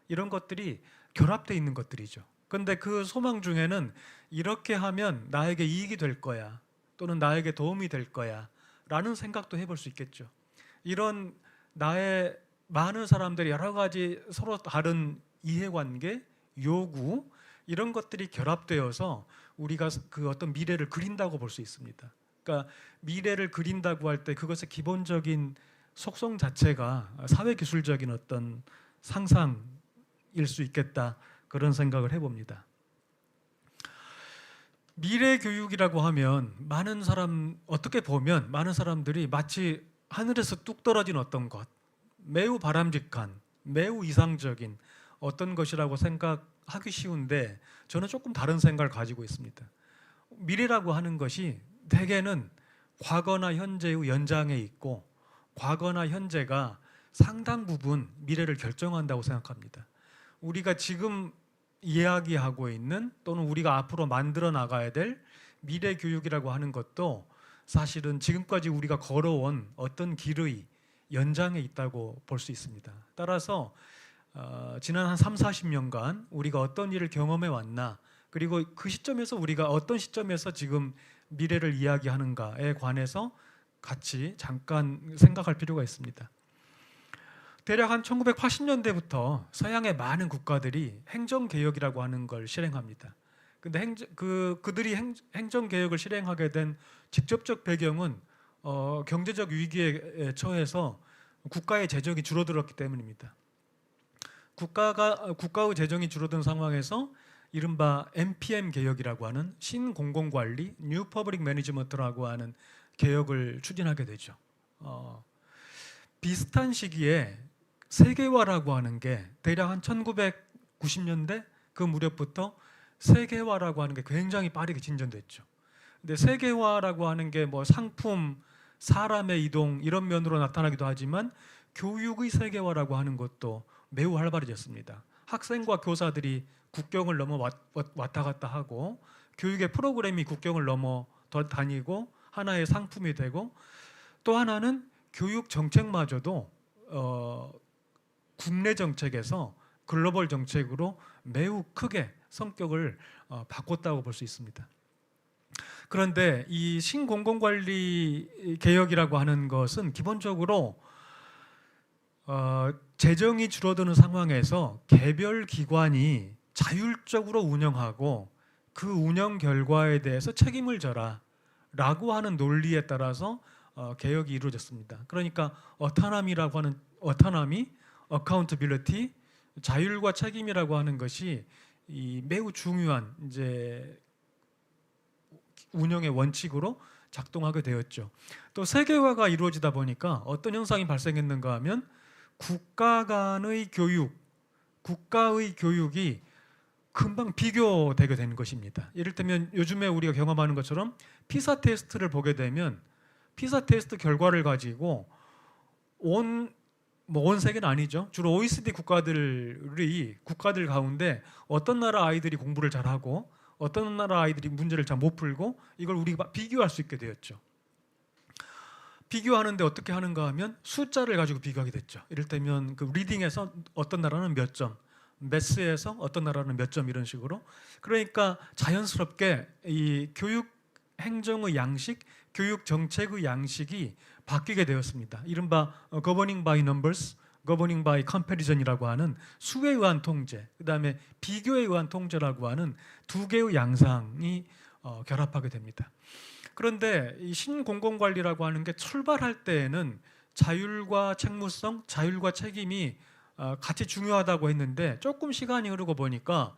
이런 것들이 결합되어 있는 것들이죠. 그런데 그 소망 중에는 이렇게 하면 나에게 이익이 될 거야, 또는 나에게 도움이 될 거야 라는 생각도 해볼 수 있겠죠. 이런 나의 많은 사람들이 여러 가지 서로 다른 이해관계, 요구 이런 것들이 결합되어서 우리가 그 어떤 미래를 그린다고 볼 수 있습니다. 그러니까 미래를 그린다고 할 때 그것의 기본적인 속성 자체가 사회기술적인 어떤 상상일 수 있겠다, 그런 생각을 해봅니다. 미래 교육이라고 하면 어떻게 보면 많은 사람들이 마치 하늘에서 뚝 떨어진 어떤 것, 매우 바람직한, 매우 이상적인 어떤 것이라고 생각하기 쉬운데 저는 조금 다른 생각을 가지고 있습니다. 미래라고 하는 것이 대개는 과거나 현재의 연장에 있고 과거나 현재가 상당 부분 미래를 결정한다고 생각합니다. 우리가 지금 이야기하고 있는 또는 우리가 앞으로 만들어 나가야 될 미래 교육이라고 하는 것도 사실은 지금까지 우리가 걸어온 어떤 길의 연장에 있다고 볼 수 있습니다. 따라서 지난 한 3, 40년간 우리가 어떤 일을 경험해 왔나, 그리고 그 시점에서 우리가 어떤 시점에서 지금 미래를 이야기하는가에 관해서 같이 잠깐 생각할 필요가 있습니다. 대략 한 1980년대부터 서양의 많은 국가들이 행정개혁이라고 하는 걸 실행합니다. 근데 그들이 행정개혁을 실행하게 된 직접적 배경은 경제적 위기에 처해서 국가의 재정이 줄어들었기 때문입니다. 국가의 재정이 줄어든 상황에서 이른바 NPM 개혁이라고 하는 신공공관리, New Public Management라고 하는 개혁을 추진하게 되죠. 비슷한 시기에 세계화라고 하는 게 대략 한 1990년대 그 무렵부터 세계화라고 하는 게 굉장히 빠르게 진전됐죠. 근데 세계화라고 하는 게 뭐 상품, 사람의 이동 이런 면으로 나타나기도 하지만 교육의 세계화라고 하는 것도 매우 활발해졌습니다. 학생과 교사들이 국경을 넘어 왔다 갔다 하고 교육의 프로그램이 국경을 넘어 다니고 하나의 상품이 되고, 또 하나는 교육 정책마저도 국내 정책에서 글로벌 정책으로 매우 크게 성격을 바꿨다고 볼 수 있습니다. 그런데 이 신공공관리 개혁이라고 하는 것은 기본적으로 재정이 줄어드는 상황에서 개별 기관이 자율적으로 운영하고 그 운영 결과에 대해서 책임을 져라 라고 하는 논리에 따라서 개혁이 이루어졌습니다. 그러니까 어타너미라고 하는 accountability, 자율과 책임이라고 하는 것이 이 매우 중요한 이제 운영의 원칙으로 작동하게 되었죠. 또 세계화가 이루어지다 보니까 어떤 현상이 발생했는가 하면 국가 간의 교육, 국가의 교육이 금방 비교되게 되는 것입니다. 이를테면 요즘에 우리가 경험하는 것처럼 피사 테스트를 보게 되면 피사 테스트 결과를 가지고 온 세계는 아니죠. 주로 OECD 국가들 가운데 어떤 나라 아이들이 공부를 잘하고 어떤 나라 아이들이 문제를 잘 못 풀고 이걸 우리가 비교할 수 있게 되었죠. 비교하는데 어떻게 하는가 하면 숫자를 가지고 비교하게 됐죠. 이를테면 그 리딩에서 어떤 나라는 몇 점, 매스에서 어떤 나라는 몇 점, 이런 식으로. 그러니까 자연스럽게 이 교육 행정의 양식, 교육 정책의 양식이 바뀌게 되었습니다. 이른바 governing by numbers, governing by comparison이라고 하는 수에 의한 통제, 그다음에 비교에 의한 통제라고 하는 두 개의 양상이 결합하게 됩니다. 그런데 이 신공공관리라고 하는 게 출발할 때에는 자율과 책무성, 자율과 책임이 같이 중요하다고 했는데 조금 시간이 흐르고 보니까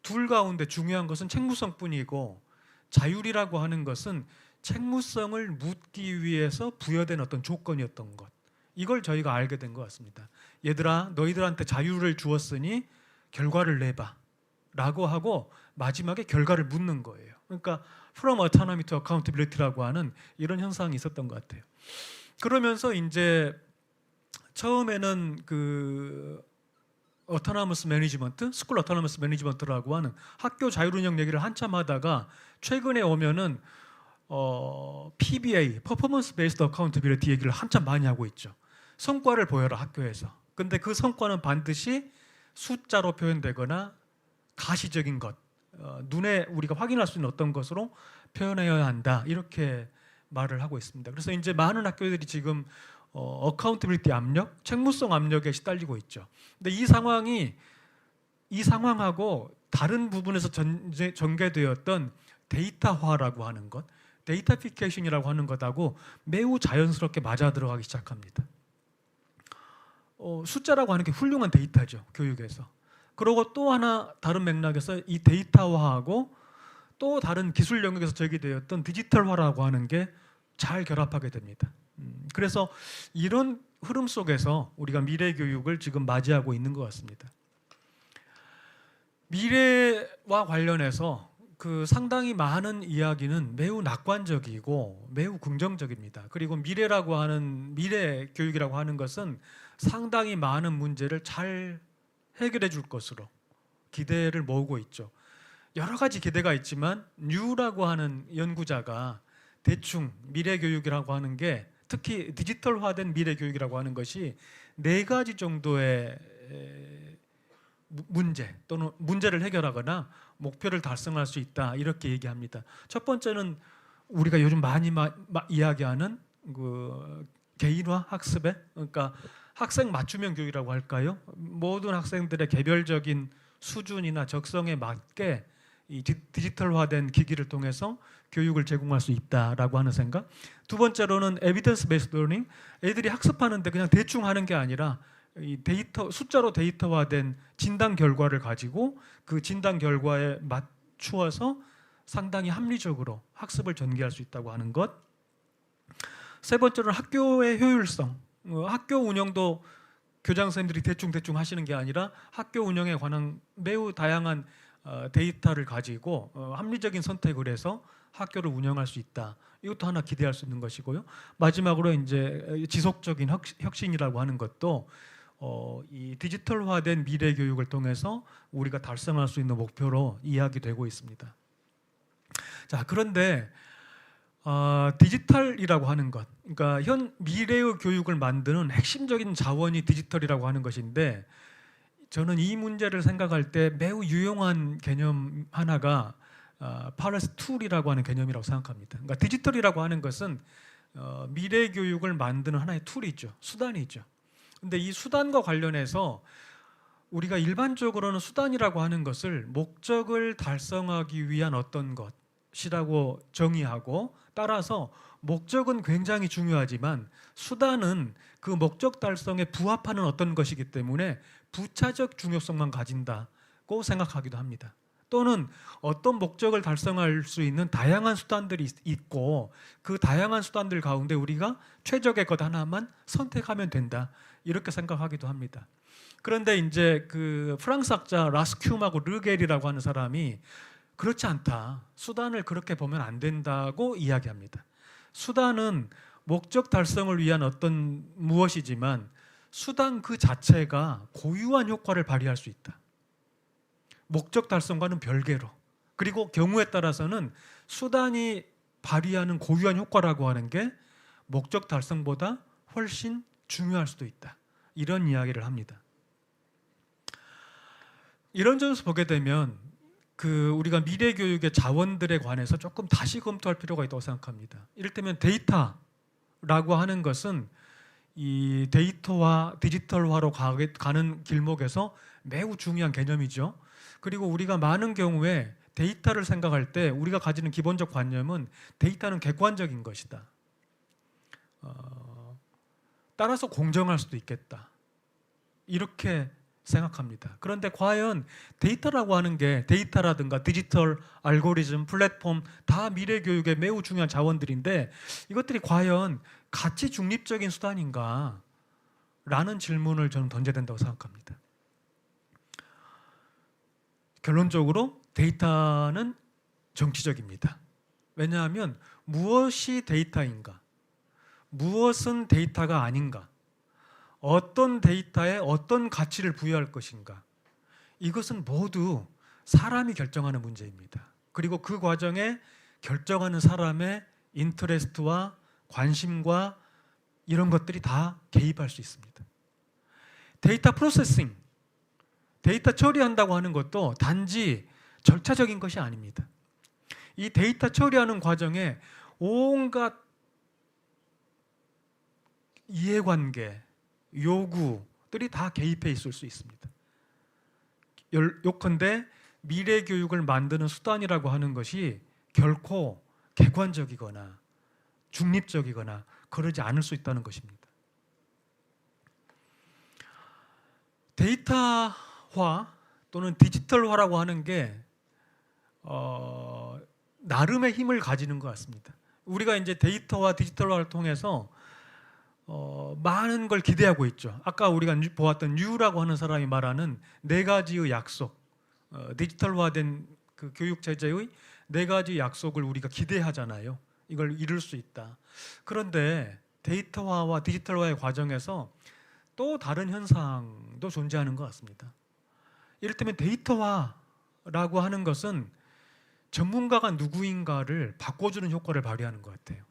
둘 가운데 중요한 것은 책무성뿐이고 자율이라고 하는 것은 책무성을 묻기 위해서 부여된 어떤 조건이었던 것, 이걸 저희가 알게 된 것 같습니다. 얘들아, 너희들한테 자유를 주었으니 결과를 내봐 라고 하고 마지막에 결과를 묻는 거예요. 그러니까 From autonomy to accountability라고 하는 이런 현상이 있었던 것 같아요. 그러면서 이제 처음에는 그 autonomous management, school autonomous management라고 하는 학교 자율운영 얘기를 한참 하다가 최근에 오면은 PBA, Performance Based Accountability 얘기를 한참 많이 하고 있죠. 성과를 보여라 학교에서. 근데 그 성과는 반드시 숫자로 표현되거나 가시적인 것, 눈에 우리가 확인할 수 있는 어떤 것으로 표현해야 한다, 이렇게 말을 하고 있습니다. 그래서 이제 많은 학교들이 지금 어카운터빌리티 압력, 책무성 압력에 시달리고 있죠. 근데 이 상황하고 다른 부분에서 전개되었던 데이터화라고 하는 것, 데이터피케이션이라고 하는 것하고 매우 자연스럽게 맞아 들어가기 시작합니다. 숫자라고 하는 게 훌륭한 데이터죠, 교육에서. 그리고 또 하나 다른 맥락에서 이 데이터화하고 또 다른 기술 영역에서 제기되었던 디지털화라고 하는 게 잘 결합하게 됩니다. 그래서 이런 흐름 속에서 우리가 미래 교육을 지금 맞이하고 있는 것 같습니다. 미래와 관련해서 그 상당히 많은 이야기는 매우 낙관적이고 매우 긍정적입니다. 그리고 미래 교육이라고 하는 것은 상당히 많은 문제를 잘 해결해 줄 것으로 기대를 모으고 있죠. 여러 가지 기대가 있지만 뉴라고 하는 연구자가 대충 미래 교육이라고 하는 게, 특히 디지털화된 미래 교육이라고 하는 것이 4가지 정도의 문제 또는 문제를 해결하거나 목표를 달성할 수 있다, 이렇게 얘기합니다. 첫 번째는 우리가 요즘 많이 이야기하는 그 개인화 학습에, 그러니까 학생 맞춤형 교육이라고 할까요? 모든 학생들의 개별적인 수준이나 적성에 맞게 이 디지털화된 기기를 통해서 교육을 제공할 수 있다라고 하는 생각. 두 번째로는 에비던스 베이스드 러닝, 애들이 학습하는데 그냥 대충 하는 게 아니라 이 숫자로 데이터화된 진단 결과를 가지고 그 진단 결과에 맞추어서 상당히 합리적으로 학습을 전개할 수 있다고 하는 것. 세 번째로는 학교의 효율성. 학교 운영도 교장 선생님들이 대충 하시는 게 아니라 학교 운영에 관한 매우 다양한 데이터를 가지고 합리적인 선택을 해서 학교를 운영할 수 있다. 이것도 하나 기대할 수 있는 것이고요. 마지막으로 이제 지속적인 혁신이라고 하는 것도 이 디지털화된 미래 교육을 통해서 우리가 달성할 수 있는 목표로 이야기되고 있습니다. 자, 그런데 디지털이라고 하는 것, 그러니까 현 미래의 교육을 만드는 핵심적인 자원이 디지털이라고 하는 것인데, 저는 이 문제를 생각할 때 매우 유용한 개념 하나가 파레스 툴이라고 하는 개념이라고 생각합니다. 그러니까 디지털이라고 하는 것은 미래 교육을 만드는 하나의 툴이죠, 수단이죠. 근데 이 수단과 관련해서 우리가 일반적으로는 수단이라고 하는 것을 목적을 달성하기 위한 어떤 것이라고 정의하고, 따라서 목적은 굉장히 중요하지만 수단은 그 목적 달성에 부합하는 어떤 것이기 때문에 부차적 중요성만 가진다고 생각하기도 합니다. 또는 어떤 목적을 달성할 수 있는 다양한 수단들이 있고 그 다양한 수단들 가운데 우리가 최적의 것 하나만 선택하면 된다, 이렇게 생각하기도 합니다. 그런데 이제 그 프랑스 학자 라스큐마고 르겔이라고 하는 사람이 그렇지 않다, 수단을 그렇게 보면 안 된다고 이야기합니다. 수단은 목적 달성을 위한 어떤 무엇이지만 수단 그 자체가 고유한 효과를 발휘할 수 있다, 목적 달성과는 별개로. 그리고 경우에 따라서는 수단이 발휘하는 고유한 효과라고 하는 게 목적 달성보다 훨씬 중요할 수도 있다, 이런 이야기를 합니다. 이런 점에서 보게 되면 우리가 미래 교육의 자원들에 관해서 조금 다시 검토할 필요가 있다고 생각합니다. 이를테면 데이터라고 하는 것은 이 데이터와 디지털화로 가는 길목에서 매우 중요한 개념이죠. 그리고 우리가 많은 경우에 데이터를 생각할 때 우리가 가지는 기본적 관념은 데이터는 객관적인 것이다, 따라서 공정할 수도 있겠다, 이렇게 생각합니다. 그런데 과연 데이터라고 하는 게, 데이터라든가 디지털 알고리즘, 플랫폼 다 미래 교육의 매우 중요한 자원들인데 이것들이 과연 가치 중립적인 수단인가? 라는 질문을 저는 던져야 된다고 생각합니다. 결론적으로 데이터는 정치적입니다. 왜냐하면 무엇이 데이터인가? 무엇은 데이터가 아닌가? 어떤 데이터에 어떤 가치를 부여할 것인가? 이것은 모두 사람이 결정하는 문제입니다. 그리고 그 과정에 결정하는 사람의 인터레스트와 관심과 이런 것들이 다 개입할 수 있습니다. 데이터 프로세싱, 데이터 처리한다고 하는 것도 단지 절차적인 것이 아닙니다. 이 데이터 처리하는 과정에 온갖 이해관계, 요구들이 다 개입해 있을 수 있습니다. 요컨대 미래 교육을 만드는 수단이라고 하는 것이 결코 객관적이거나 중립적이거나 그러지 않을 수 있다는 것입니다. 데이터화 또는 디지털화라고 하는 게 나름의 힘을 가지는 것 같습니다. 우리가 이제 데이터와 디지털화를 통해서 많은 걸 기대하고 있죠. 아까 우리가 보았던 뉴라고 하는 사람이 말하는 4가지의 약속, 디지털화된 그 교육 체제의 4가지 약속을 우리가 기대하잖아요. 이걸 이룰 수 있다. 그런데 데이터화와 디지털화의 과정에서 또 다른 현상도 존재하는 것 같습니다. 이를테면 데이터화라고 하는 것은 전문가가 누구인가를 바꿔주는 효과를 발휘하는 것 같아요.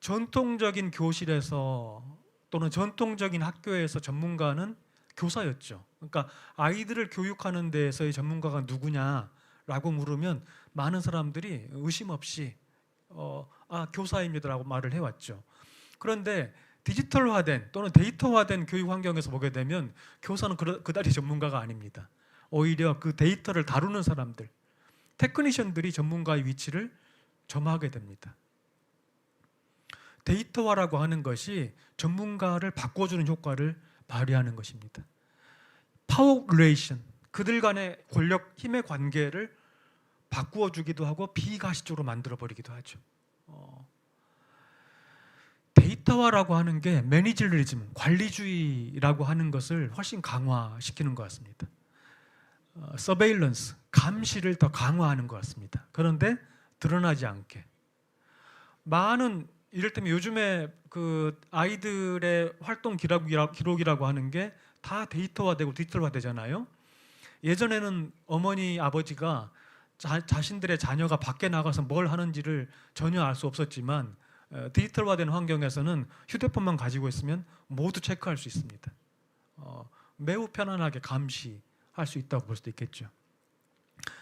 전통적인 교실에서 또는 전통적인 학교에서 전문가는 교사였죠. 그러니까 아이들을 교육하는 데에서의 전문가가 누구냐라고 물으면 많은 사람들이 의심 없이 교사입니다라고 말을 해왔죠. 그런데 디지털화된 또는 데이터화된 교육 환경에서 보게 되면 교사는 그다지 전문가가 아닙니다. 오히려 그 데이터를 다루는 사람들, 테크니션들이 전문가의 위치를 점하게 됩니다. 데이터화라고 하는 것이 전문가를 바꿔주는 효과를 발휘하는 것입니다. 파워 릴레이션, 그들 간의 권력, 힘의 관계를 바꾸어 주기도 하고 비가시적으로 만들어 버리기도 하죠. 데이터화라고 하는 게 매니저리즘, 관리주의라고 하는 것을 훨씬 강화시키는 것 같습니다. 서베일런스, 감시를 더 강화하는 것 같습니다. 그런데 드러나지 않게 많은, 이를테면 요즘에 그 아이들의 활동 기록이라고 하는 게 다 데이터화되고 디지털화되잖아요. 예전에는 어머니, 아버지가 자신들의 자녀가 밖에 나가서 뭘 하는지를 전혀 알 수 없었지만 디지털화된 환경에서는 휴대폰만 가지고 있으면 모두 체크할 수 있습니다. 매우 편안하게 감시할 수 있다고 볼 수도 있겠죠.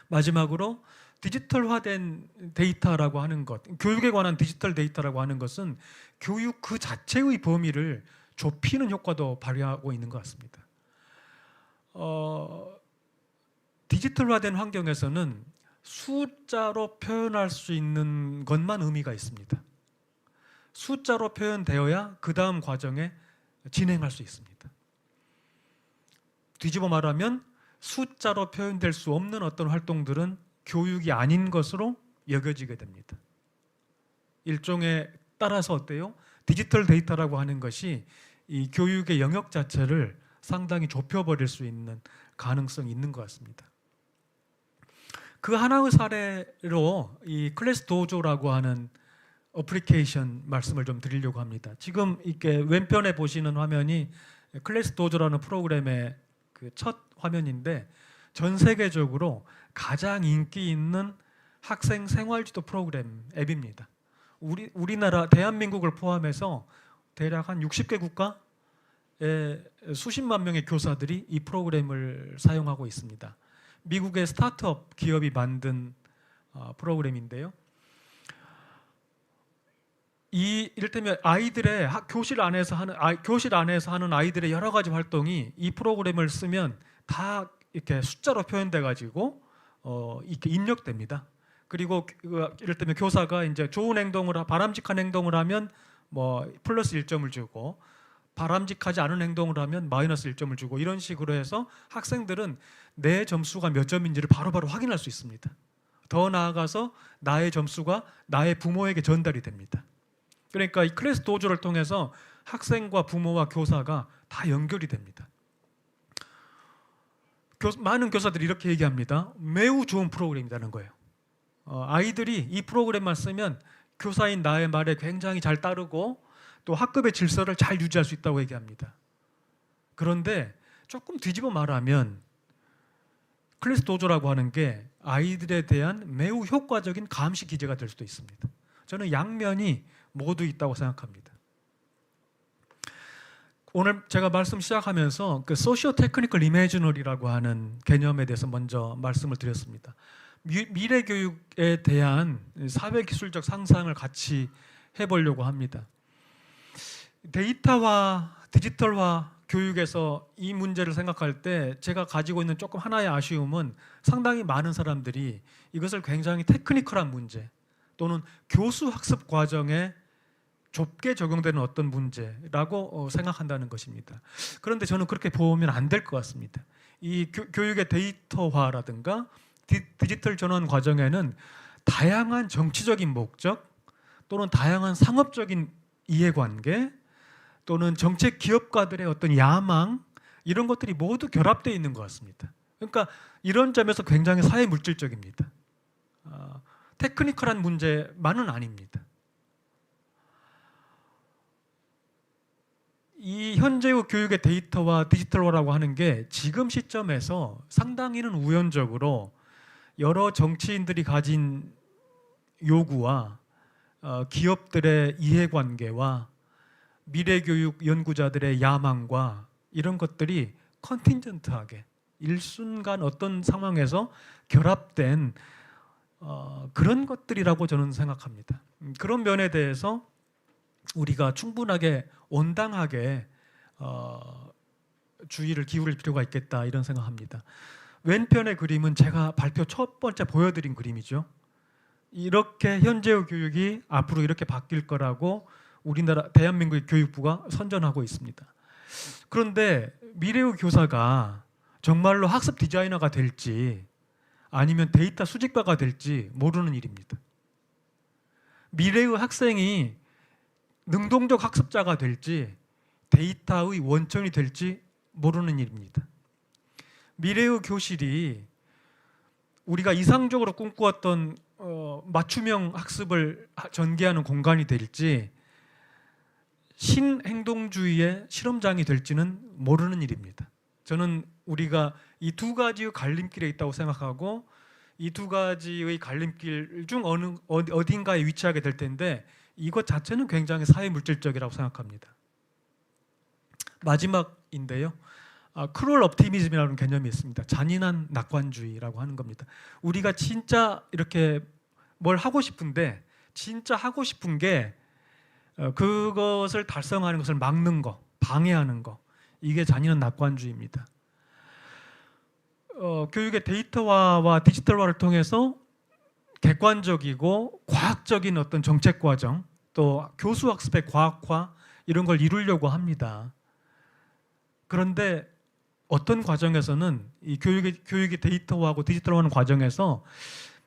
마지막으로 디지털화된 데이터라고 하는 것, 교육에 관한 디지털 데이터라고 하는 것은 교육 그 자체의 범위를 좁히는 효과도 발휘하고 있는 것 같습니다. 디지털화된 환경에서는 숫자로 표현할 수 있는 것만 의미가 있습니다. 숫자로 표현되어야 그 다음 과정에 진행할 수 있습니다. 뒤집어 말하면 숫자로 표현될 수 없는 어떤 활동들은 교육이 아닌 것으로 여겨지게 됩니다. 일종의 따라서 어때요? 디지털 데이터라고 하는 것이 이 교육의 영역 자체를 상당히 좁혀버릴 수 있는 가능성이 있는 것 같습니다. 그 하나의 사례로 이 클래스 도조라고 하는 어플리케이션 말씀을 좀 드리려고 합니다. 지금 이렇게 왼편에 보시는 화면이 클래스 도조라는 프로그램의 그 첫 화면인데 전 세계적으로 가장 인기 있는 학생 생활지도 프로그램 앱입니다. 우리나라 대한민국을 포함해서 대략 한 60개 국가의 수십만 명의 교사들이 이 프로그램을 사용하고 있습니다. 미국의 스타트업 기업이 만든 프로그램인데요. 이를테면 아이들의 교실 안에서 하는 아이들의 여러 가지 활동이 이 프로그램을 쓰면 다 이렇게 숫자로 표현돼 가지고 이렇게 입력됩니다. 그리고 이를테면 교사가 이제 좋은 행동을, 바람직한 행동을 하면 뭐 플러스 1점을 주고 바람직하지 않은 행동을 하면 마이너스 1점을 주고 이런 식으로 해서 학생들은 내 점수가 몇 점인지를 바로바로 확인할 수 있습니다. 더 나아가서 나의 점수가 나의 부모에게 전달이 됩니다. 그러니까 이 클래스 도조를 통해서 학생과 부모와 교사가 다 연결이 됩니다. 많은 교사들이 이렇게 얘기합니다. 매우 좋은 프로그램이라는 거예요. 아이들이 이 프로그램만 쓰면 교사인 나의 말에 굉장히 잘 따르고 또 학급의 질서를 잘 유지할 수 있다고 얘기합니다. 그런데 조금 뒤집어 말하면 클래스 도조라고 하는 게 아이들에 대한 매우 효과적인 감시 기제가 될 수도 있습니다. 저는 양면이 모두 있다고 생각합니다. 오늘 제가 말씀 시작하면서 그 소시오 테크니컬 이미지너리라고 하는 개념에 대해서 먼저 말씀을 드렸습니다. 미래 교육에 대한 사회 기술적 상상을 같이 해보려고 합니다. 데이터화, 디지털화 교육에서 이 문제를 생각할 때 제가 가지고 있는 조금 하나의 아쉬움은 상당히 많은 사람들이 이것을 굉장히 테크니컬한 문제 또는 교수 학습 과정에 좁게 적용되는 어떤 문제라고 생각한다는 것입니다. 그런데 저는 그렇게 보면 안 될 것 같습니다. 이 교육의 데이터화라든가 디지털 전환 과정에는 다양한 정치적인 목적 또는 다양한 상업적인 이해관계 또는 정책 기업가들의 어떤 야망 이런 것들이 모두 결합되어 있는 것 같습니다. 그러니까 이런 점에서 굉장히 사회 물질적입니다. 테크니컬한 문제만은 아닙니다. 이 현재의 교육의 데이터와 디지털화라고 하는 게 지금 시점에서 상당히는 우연적으로 여러 정치인들이 가진 요구와 기업들의 이해관계와 미래교육 연구자들의 야망과 이런 것들이 컨틴전트하게 일순간 어떤 상황에서 결합된 그런 것들이라고 저는 생각합니다. 그런 면에 대해서 우리가 충분하게 온당하게 주의를 기울일 필요가 있겠다 이런 생각합니다. 왼편의 그림은 제가 발표 첫 번째 보여드린 그림이죠. 이렇게 현재의 교육이 앞으로 이렇게 바뀔 거라고 우리나라 대한민국의 교육부가 선전하고 있습니다. 그런데 미래의 교사가 정말로 학습 디자이너가 될지 아니면 데이터 수집가가 될지 모르는 일입니다. 미래의 학생이 능동적 학습자가 될지 데이터의 원천이 될지 모르는 일입니다. 미래의 교실이 우리가 이상적으로 꿈꾸었던 맞춤형 학습을 전개하는 공간이 될지 신행동주의의 실험장이 될지는 모르는 일입니다. 저는 우리가 이 두 가지의 갈림길에 있다고 생각하고 이 두 가지의 갈림길 중 어딘가에 위치하게 될 텐데 이것 자체는 굉장히 사회물질적이라고 생각합니다. 마지막인데요. 크롤 옵티미즘이라는 개념이 있습니다. 잔인한 낙관주의라고 하는 겁니다. 우리가 진짜 이렇게 뭘 하고 싶은데 진짜 하고 싶은 게 그것을 달성하는 것을 막는 거, 방해하는 거, 이게 잔인한 낙관주의입니다. 교육의 데이터화와 디지털화를 통해서 객관적이고 과학적인 어떤 정책 과정, 또 교수 학습의 과학화 이런 걸 이루려고 합니다. 그런데 어떤 과정에서는 이 교육이 데이터화하고 디지털화하는 과정에서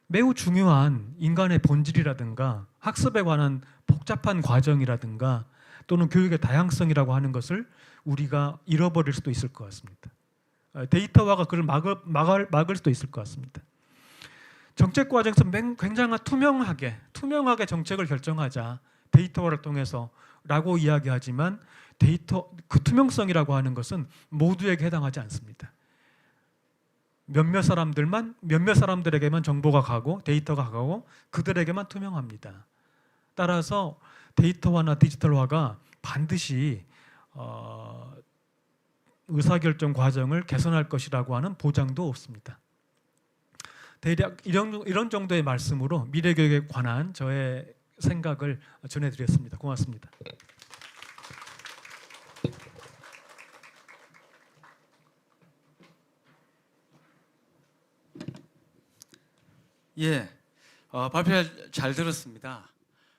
매우 중요한 인간의 본질이라든가 학습에 관한 복잡한 과정이라든가 또는 교육의 다양성이라고 하는 것을 우리가 잃어버릴 수도 있을 것 같습니다. 데이터화가 그걸 막을 수도 있을 것 같습니다. 정책 과정에서 굉장히 투명하게 정책을 결정하자 데이터화를 통해서라고 이야기하지만 그 투명성이라고 하는 것은 모두에게 해당하지 않습니다. 몇몇 사람들에게만 정보가 가고 데이터가 가고 그들에게만 투명합니다. 따라서 데이터화나 디지털화가 반드시 의사결정 과정을 개선할 것이라고 하는 보장도 없습니다. 대략 이런 정도의 말씀으로 미래교육에 관한 저의 생각을 전해드렸습니다. 고맙습니다. 예, 발표 잘 들었습니다.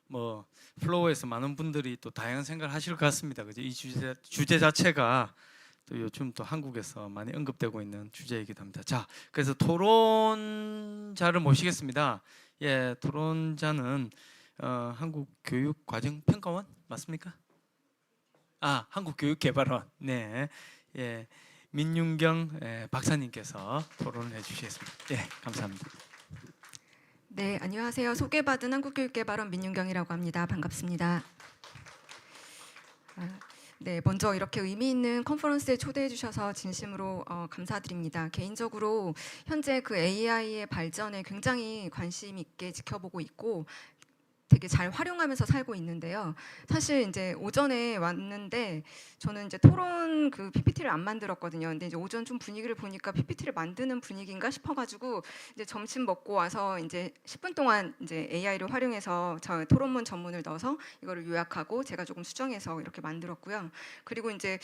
뭐 플로어에서 많은 분들이 또 다양한 생각을 하실 것 같습니다. 그죠? 이 주제 자체가 또 요즘 또 한국에서 많이 언급되고 있는 주제이기도 합니다. 자, 그래서 토론자를 모시겠습니다. 예, 토론자는 한국교육과정평가원 맞습니까? 한국교육개발원. 네, 예, 민윤경 박사님께서 토론을 해주시겠습니다. 예, 감사합니다. 네, 안녕하세요. 소개받은 한국교육개발원 민윤경이라고 합니다. 반갑습니다. 네, 먼저 이렇게 의미 있는 컨퍼런스에 초대해 주셔서 진심으로 감사드립니다. 개인적으로 현재 그 AI의 발전에 굉장히 관심 있게 지켜보고 있고 되게 잘 활용하면서 살고 있는데요. 사실 이제 오전에 왔는데 저는 이제 토론 그 PPT를 안 만들었거든요. 근데 이제 오전 좀 분위기를 보니까 PPT를 만드는 분위기인가 싶어가지고 이제 점심 먹고 와서 이제 10분 동안 이제 AI를 활용해서 저 토론문 전문을 넣어서 이거를 요약하고 제가 조금 수정해서 이렇게 만들었고요. 그리고 이제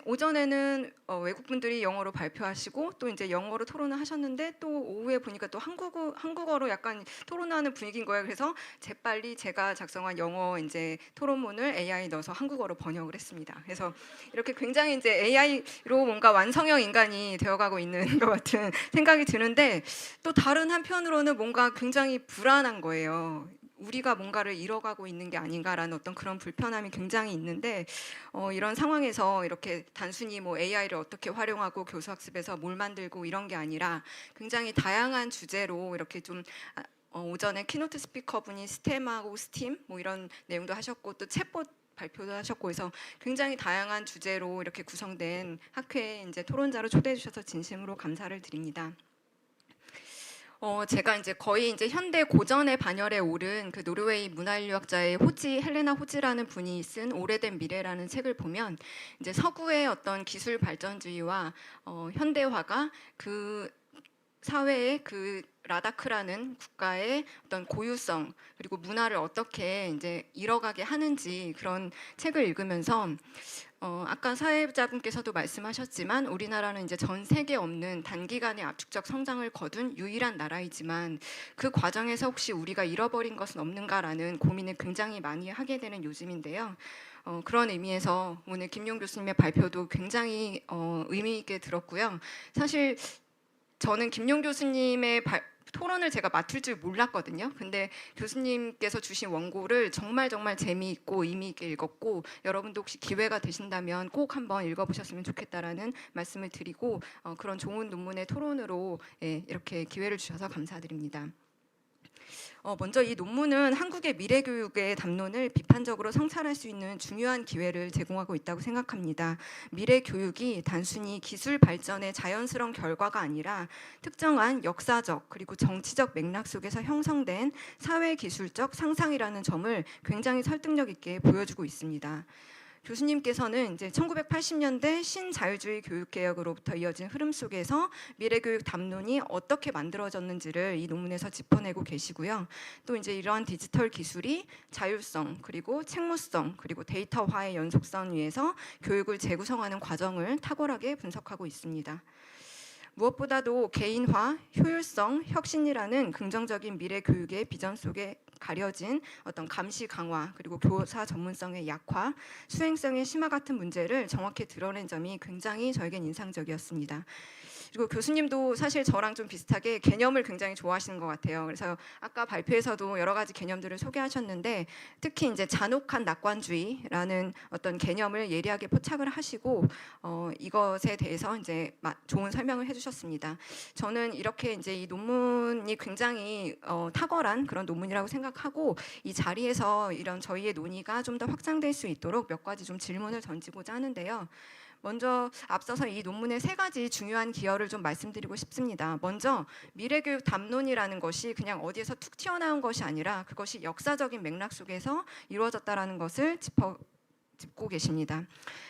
오전에는 외국 분들이 영어로 발표하시고 또 이제 영어로 토론을 하셨는데 또 오후에 보니까 또 한국어로 약간 토론하는 분위기인 거예요. 그래서 재빨리 제가 작성한 영어 이제 토론문을 AI 넣어서 한국어로 번역을 했습니다. 그래서 이렇게 굉장히 이제 AI로 뭔가 완성형 인간이 되어가고 있는 것 같은 생각이 드는데 또 다른 한편으로는 뭔가 굉장히 불안한 거예요. 우리가 뭔가를 잃어가고 있는 게 아닌가라는 어떤 그런 불편함이 굉장히 있는데 이런 상황에서 이렇게 단순히 뭐 AI를 어떻게 활용하고 교수학습에서 뭘 만들고 이런 게 아니라 굉장히 다양한 주제로 이렇게 좀 오전에 키노트 스피커분이 스템하고 스팀 뭐 이런 내용도 하셨고 또 챗봇 발표도 하셨고 해서 굉장히 다양한 주제로 이렇게 구성된 학회에 이제 토론자로 초대해 주셔서 진심으로 감사를 드립니다. 제가 이제 거의 이제 현대 고전의 반열에 오른 그 노르웨이 문화인류학자의 헬레나 호지라는 분이 쓴 오래된 미래라는 책을 보면 이제 서구의 어떤 기술 발전주의와 현대화가 그 사회의 그 라다크라는 국가의 어떤 고유성 그리고 문화를 어떻게 이제 잃어가게 하는지 그런 책을 읽으면서 아까 사회자분께서도 말씀하셨지만 우리나라는 이제 전 세계에 없는 단기간에 압축적 성장을 거둔 유일한 나라이지만 그 과정에서 혹시 우리가 잃어버린 것은 없는가라는 고민을 굉장히 많이 하게 되는 요즘인데요. 그런 의미에서 오늘 김용 교수님의 발표도 굉장히 의미 있게 들었고요. 사실 저는 김용 교수님의 토론을 제가 맡을 줄 몰랐거든요. 근데 교수님께서 주신 원고를 정말 재미있고 의미 있게 읽었고 여러분도 혹시 기회가 되신다면 꼭 한번 읽어보셨으면 좋겠다라는 말씀을 드리고 그런 좋은 논문의 토론으로 이렇게 기회를 주셔서 감사드립니다. 먼저 이 논문은 한국의 미래교육의 담론을 비판적으로 성찰할 수 있는 중요한 기회를 제공하고 있다고 생각합니다. 미래교육이 단순히 기술 발전의 자연스러운 결과가 아니라 특정한 역사적 그리고 정치적 맥락 속에서 형성된 사회기술적 상상이라는 점을 굉장히 설득력 있게 보여주고 있습니다. 교수님께서는 이제 1980년대 신자유주의 교육개혁으로부터 이어진 흐름 속에서 미래교육 담론이 어떻게 만들어졌는지를 이 논문에서 짚어내고 계시고요. 또 이제 이러한 디지털 기술이 자율성, 그리고 책무성, 그리고 데이터화의 연속선 위에서 교육을 재구성하는 과정을 탁월하게 분석하고 있습니다. 무엇보다도 개인화, 효율성, 혁신이라는 긍정적인 미래 교육의 비전 속에 가려진 어떤 감시 강화 그리고 교사 전문성의 약화, 수행성의 심화 같은 문제를 정확히 드러낸 점이 굉장히 저에겐 인상적이었습니다. 그리고 교수님도 사실 저랑 좀 비슷하게 개념을 굉장히 좋아하시는 것 같아요. 그래서 아까 발표에서도 여러 가지 개념들을 소개하셨는데 특히 이제 잔혹한 낙관주의라는 어떤 개념을 예리하게 포착을 하시고 이것에 대해서 이제 좋은 설명을 해주셨습니다. 저는 이렇게 이제 이 논문이 굉장히 탁월한 그런 논문이라고 생각하고 이 자리에서 이런 저희의 논의가 좀 더 확장될 수 있도록 몇 가지 좀 질문을 던지고자 하는데요. 먼저 앞서서 이 논문의 3가지 중요한 기여를 좀 말씀드리고 싶습니다. 먼저 미래교육 담론이라는 것이 그냥 어디에서 툭 튀어나온 것이 아니라 그것이 역사적인 맥락 속에서 이루어졌다라는 것을 짚고 계십니다.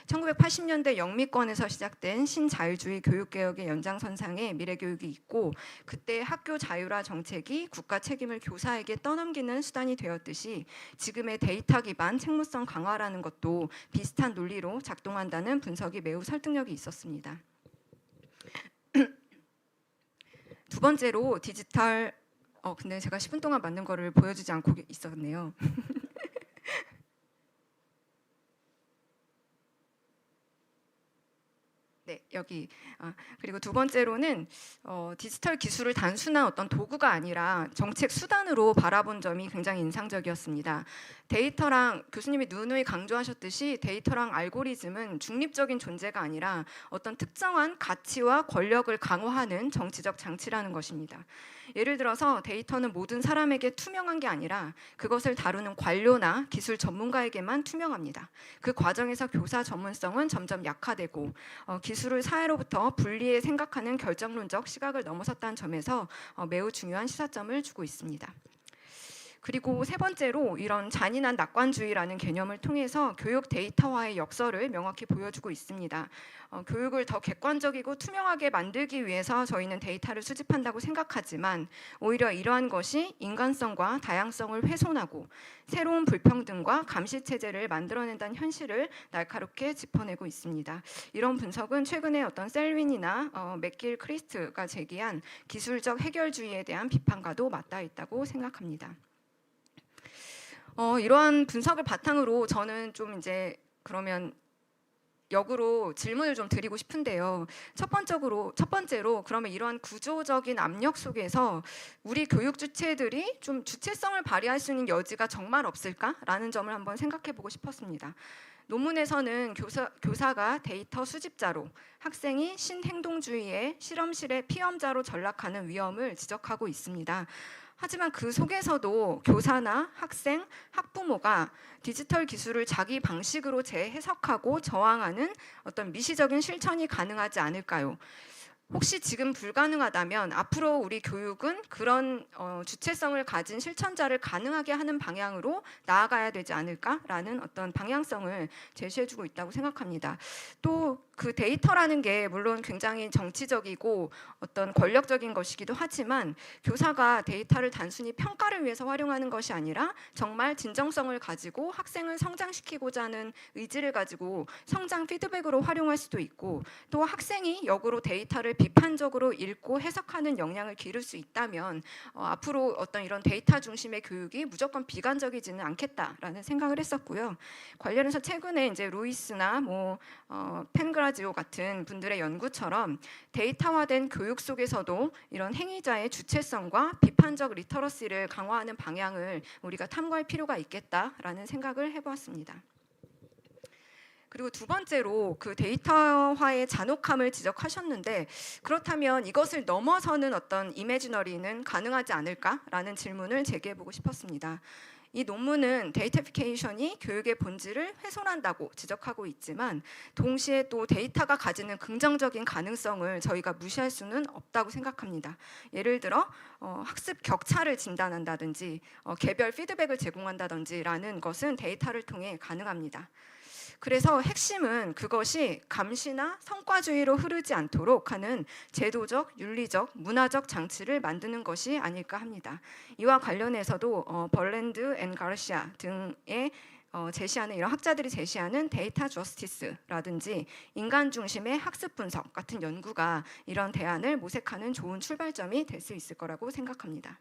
1980년대 영미권에서 시작된 신자유주의 교육개혁의 연장선상에 미래교육이 있고 그때 학교 자율화 정책이 국가 책임을 교사에게 떠넘기는 수단이 되었듯이 지금의 데이터 기반 책무성 강화라는 것도 비슷한 논리로 작동한다는 분석이 매우 설득력이 있었습니다. 두 번째로 디지털 근데 제가 10분 동안 만든 거를 보여주지 않고 있었네요. 네, 여기. 그리고 두 번째로는 디지털 기술을 단순한 어떤 도구가 아니라 정책 수단으로 바라본 점이 굉장히 인상적이었습니다. 데이터랑 교수님이 누누이 강조하셨듯이 데이터랑 알고리즘은 중립적인 존재가 아니라 어떤 특정한 가치와 권력을 강화하는 정치적 장치라는 것입니다. 예를 들어서 데이터는 모든 사람에게 투명한 게 아니라 그것을 다루는 관료나 기술 전문가에게만 투명합니다. 그 과정에서 교사 전문성은 점점 약화되고 기술을 사회로부터 분리해 생각하는 결정론적 시각을 넘어섰다는 점에서 매우 중요한 시사점을 주고 있습니다. 그리고 세 번째로 이런 잔인한 낙관주의라는 개념을 통해서 교육 데이터화의 역설을 명확히 보여주고 있습니다. 교육을 더 객관적이고 투명하게 만들기 위해서 저희는 데이터를 수집한다고 생각하지만 오히려 이러한 것이 인간성과 다양성을 훼손하고 새로운 불평등과 감시체제를 만들어낸다는 현실을 날카롭게 짚어내고 있습니다. 이런 분석은 최근에 어떤 셀윈이나 맥길 크리스트가 제기한 기술적 해결주의에 대한 비판과도 맞닿아 있다고 생각합니다. 이러한 분석을 바탕으로 저는 좀 이제 그러면 역으로 질문을 좀 드리고 싶은데요. 첫 번째로 그러면 이러한 구조적인 압력 속에서 우리 교육 주체들이 좀 주체성을 발휘할 수 있는 여지가 정말 없을까라는 점을 한번 생각해 보고 싶었습니다. 논문에서는 교사가 데이터 수집자로 학생이 신행동주의의 실험실의 피험자로 전락하는 위험을 지적하고 있습니다. 하지만 그 속에서도 교사나 학생, 학부모가 디지털 기술을 자기 방식으로 재해석하고 저항하는 어떤 미시적인 실천이 가능하지 않을까요? 혹시 지금 불가능하다면 앞으로 우리 교육은 그런 주체성을 가진 실천자를 가능하게 하는 방향으로 나아가야 되지 않을까라는 어떤 방향성을 제시해주고 있다고 생각합니다. 또 그 데이터라는 게 물론 굉장히 정치적이고 어떤 권력적인 것이기도 하지만 교사가 데이터를 단순히 평가를 위해서 활용하는 것이 아니라 정말 진정성을 가지고 학생을 성장시키고자 하는 의지를 가지고 성장 피드백으로 활용할 수도 있고, 또 학생이 역으로 데이터를 비판적으로 읽고 해석하는 역량을 기를 수 있다면 앞으로 어떤 이런 데이터 중심의 교육이 무조건 비관적이지는 않겠다라는 생각을 했었고요. 관련해서 최근에 이제 루이스나 펜그라지오 같은 분들의 연구처럼 데이터화된 교육 속에서도 이런 행위자의 주체성과 비판적 리터러시를 강화하는 방향을 우리가 탐구할 필요가 있겠다라는 생각을 해보았습니다. 그리고 두 번째로 그 데이터화의 잔혹함을 지적하셨는데, 그렇다면 이것을 넘어서는 어떤 이미지너리는 가능하지 않을까라는 질문을 제기해보고 싶었습니다. 이 논문은 데이터피케이션이 교육의 본질을 훼손한다고 지적하고 있지만 동시에 또 데이터가 가지는 긍정적인 가능성을 저희가 무시할 수는 없다고 생각합니다. 예를 들어 학습 격차를 진단한다든지 개별 피드백을 제공한다든지라는 것은 데이터를 통해 가능합니다. 그래서 핵심은 그것이 감시나 성과주의로 흐르지 않도록 하는 제도적, 윤리적, 문화적 장치를 만드는 것이 아닐까 합니다. 이와 관련해서도 벌랜드 앤 가르시아 등의 제시하는 이런 학자들이 제시하는 데이터 저스티스라든지 인간 중심의 학습 분석 같은 연구가 이런 대안을 모색하는 좋은 출발점이 될 수 있을 거라고 생각합니다.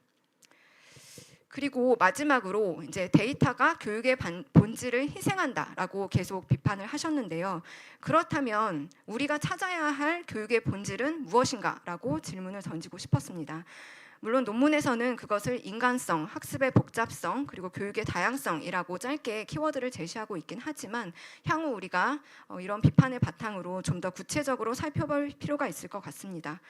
그리고 마지막으로 이제 데이터가 교육의 본질을 희생한다라고 계속 비판을 하셨는데요. 그렇다면 우리가 찾아야 할 교육의 본질은 무엇인가라고 질문을 던지고 싶었습니다. 물론 논문에서는 그것을 인간성, 학습의 복잡성, 그리고 교육의 다양성이라고 짧게 키워드를 제시하고 있긴 하지만 향후 우리가 이런 비판을 바탕으로 좀 더 구체적으로 살펴볼 필요가 있을 것 같습니다.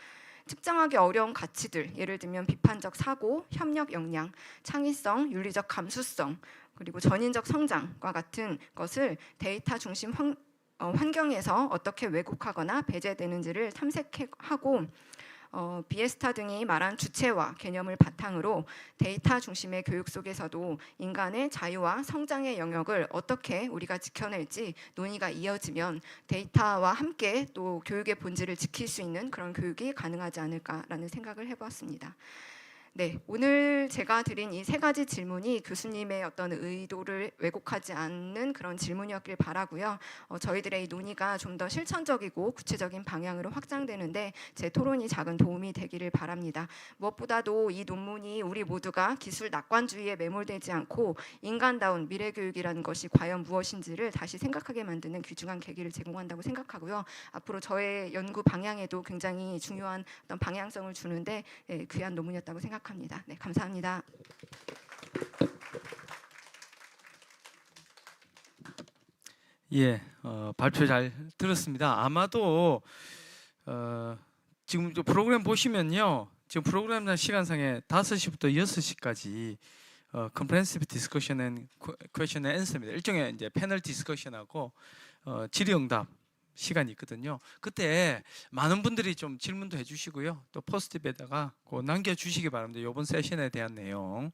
측정하기 어려운 가치들, 예를 들면 비판적 사고, 협력 역량, 창의성, 윤리적 감수성, 그리고 전인적 성장과 같은 것을 데이터 중심 환경에서 어떻게 왜곡하거나 배제되는지를 탐색하고 비에스타 등이 말한 주체화 개념을 바탕으로 데이터 중심의 교육 속에서도 인간의 자유와 성장의 영역을 어떻게 우리가 지켜낼지 논의가 이어지면 데이터와 함께 또 교육의 본질을 지킬 수 있는 그런 교육이 가능하지 않을까라는 생각을 해보았습니다. 네, 오늘 제가 드린 이 세 가지 질문이 교수님의 어떤 의도를 왜곡하지 않는 그런 질문이었길 바라고요. 저희들의 이 논의가 좀 더 실천적이고 구체적인 방향으로 확장되는데 제 토론이 작은 도움이 되기를 바랍니다. 무엇보다도 이 논문이 우리 모두가 기술 낙관주의에 매몰되지 않고 인간다운 미래교육이라는 것이 과연 무엇인지를 다시 생각하게 만드는 귀중한 계기를 제공한다고 생각하고요. 앞으로 저의 연구 방향에도 굉장히 중요한 어떤 방향성을 주는데 귀한 논문이었다고 생각합니다. 네, 감사합니다. 예, 발표 잘 들었습니다. 아마도 지금 프로그램 보시면요, 지금 프로그램 시간상에 5시부터 6시까지 comprehensive discussion and question and answer입니다. 일종의 이제 패널 디스커션하고 질의응답 시간이 있거든요. 그때 많은 분들이 좀 질문도 해주시고요. 또 포스트잇에다가 남겨주시기 바랍니다. 이번 세션에 대한 내용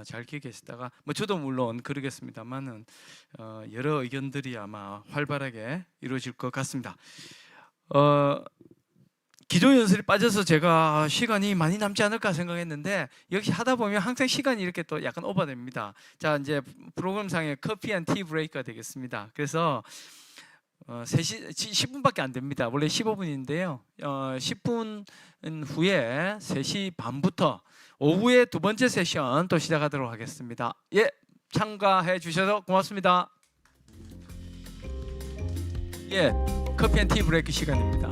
잘 기억하시다가 저도 물론 그러겠습니다만은 여러 의견들이 아마 활발하게 이루어질 것 같습니다. 기존 연설이 빠져서 제가 시간이 많이 남지 않을까 생각했는데 역시 하다 보면 항상 시간이 이렇게 또 약간 오버됩니다. 자, 이제 프로그램상의 커피 앤 티 브레이크가 되겠습니다. 그래서 3시 10분밖에 안 됩니다. 원래 15분인데요. 10분 후에 3시 반부터 오후에 두 번째 세션 또 시작하도록 하겠습니다. 예, 참가해 주셔서 고맙습니다. 예, 커피 앤 티 브레이크 시간입니다.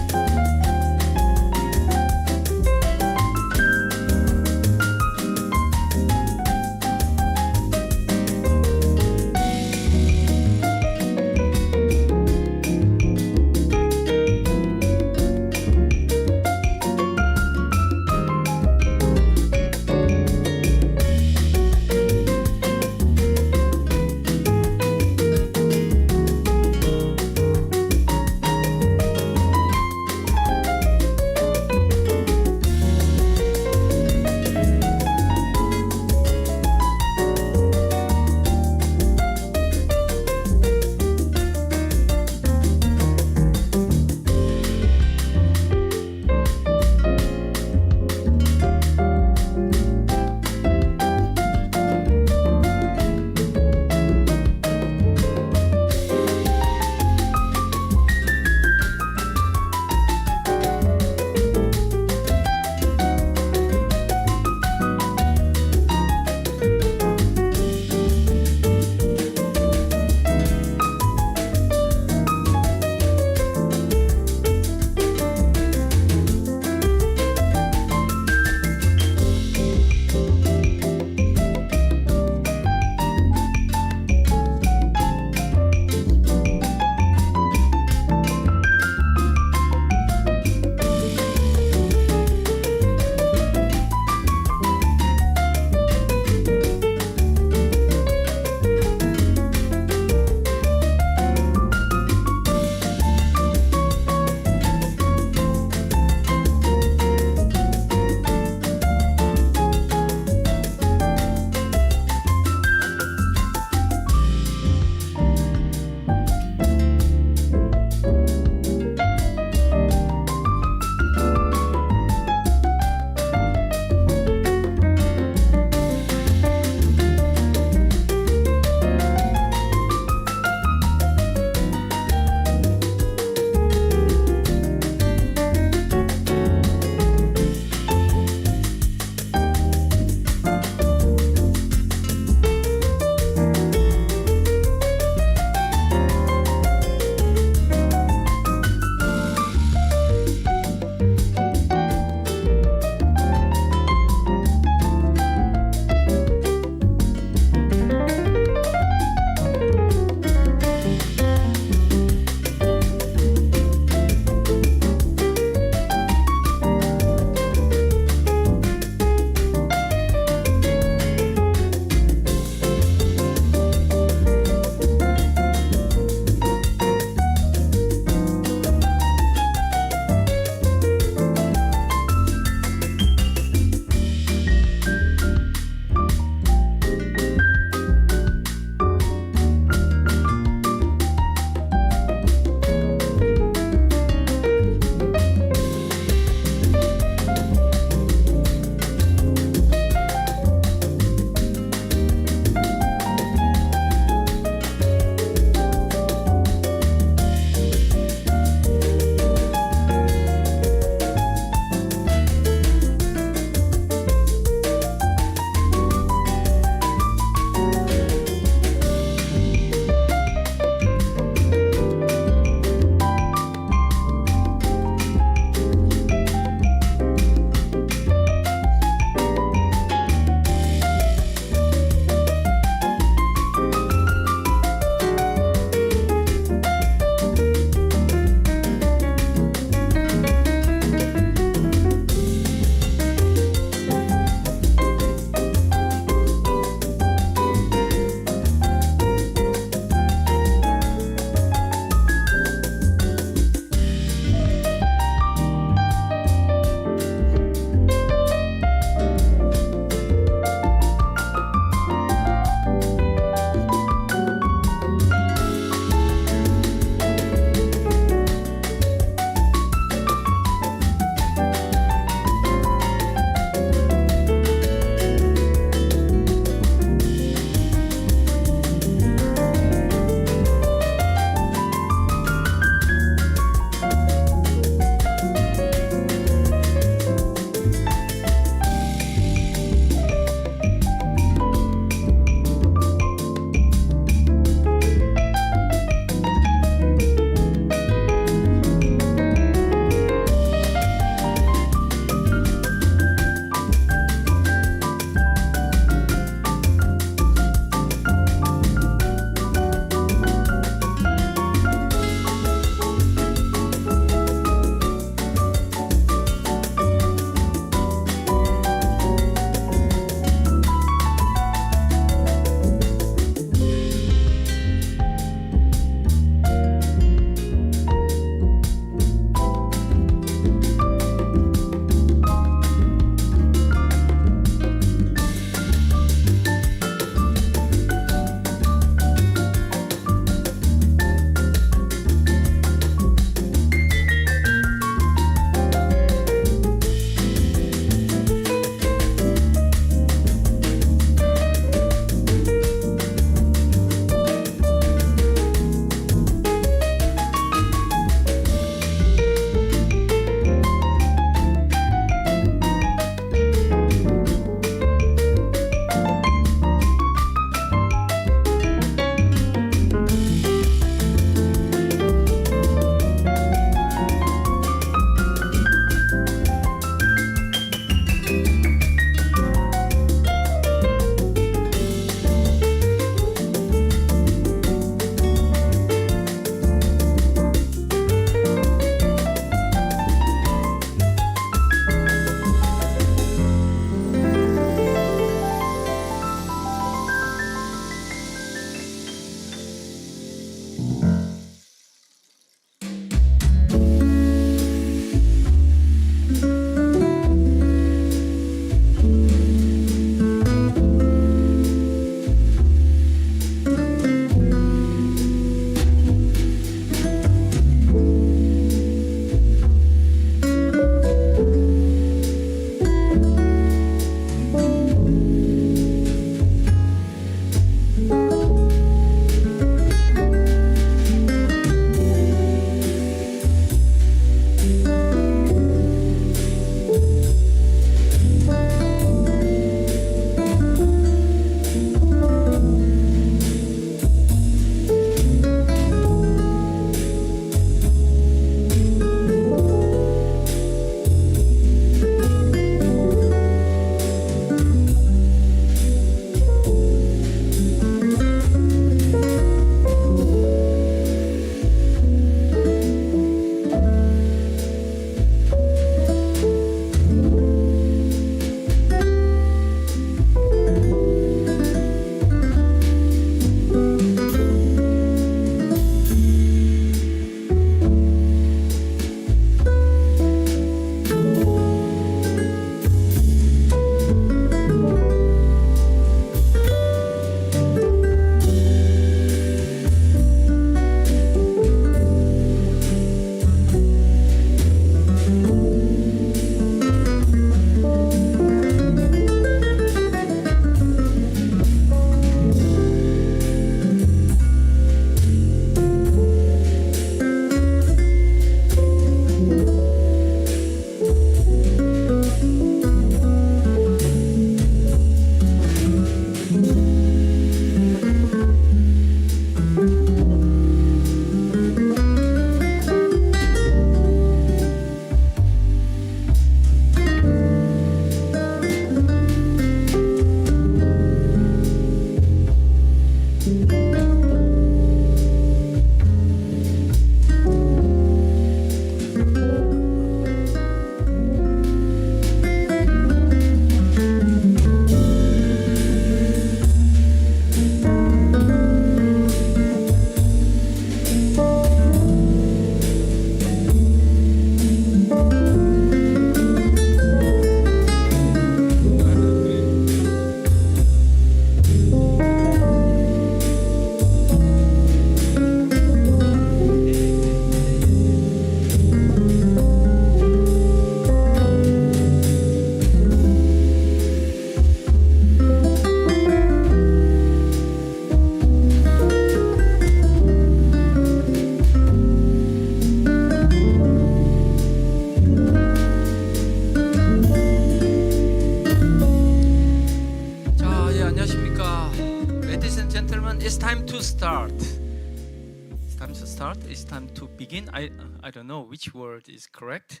It's time to start. It's time to start. It's time to begin. I don't know which word is correct.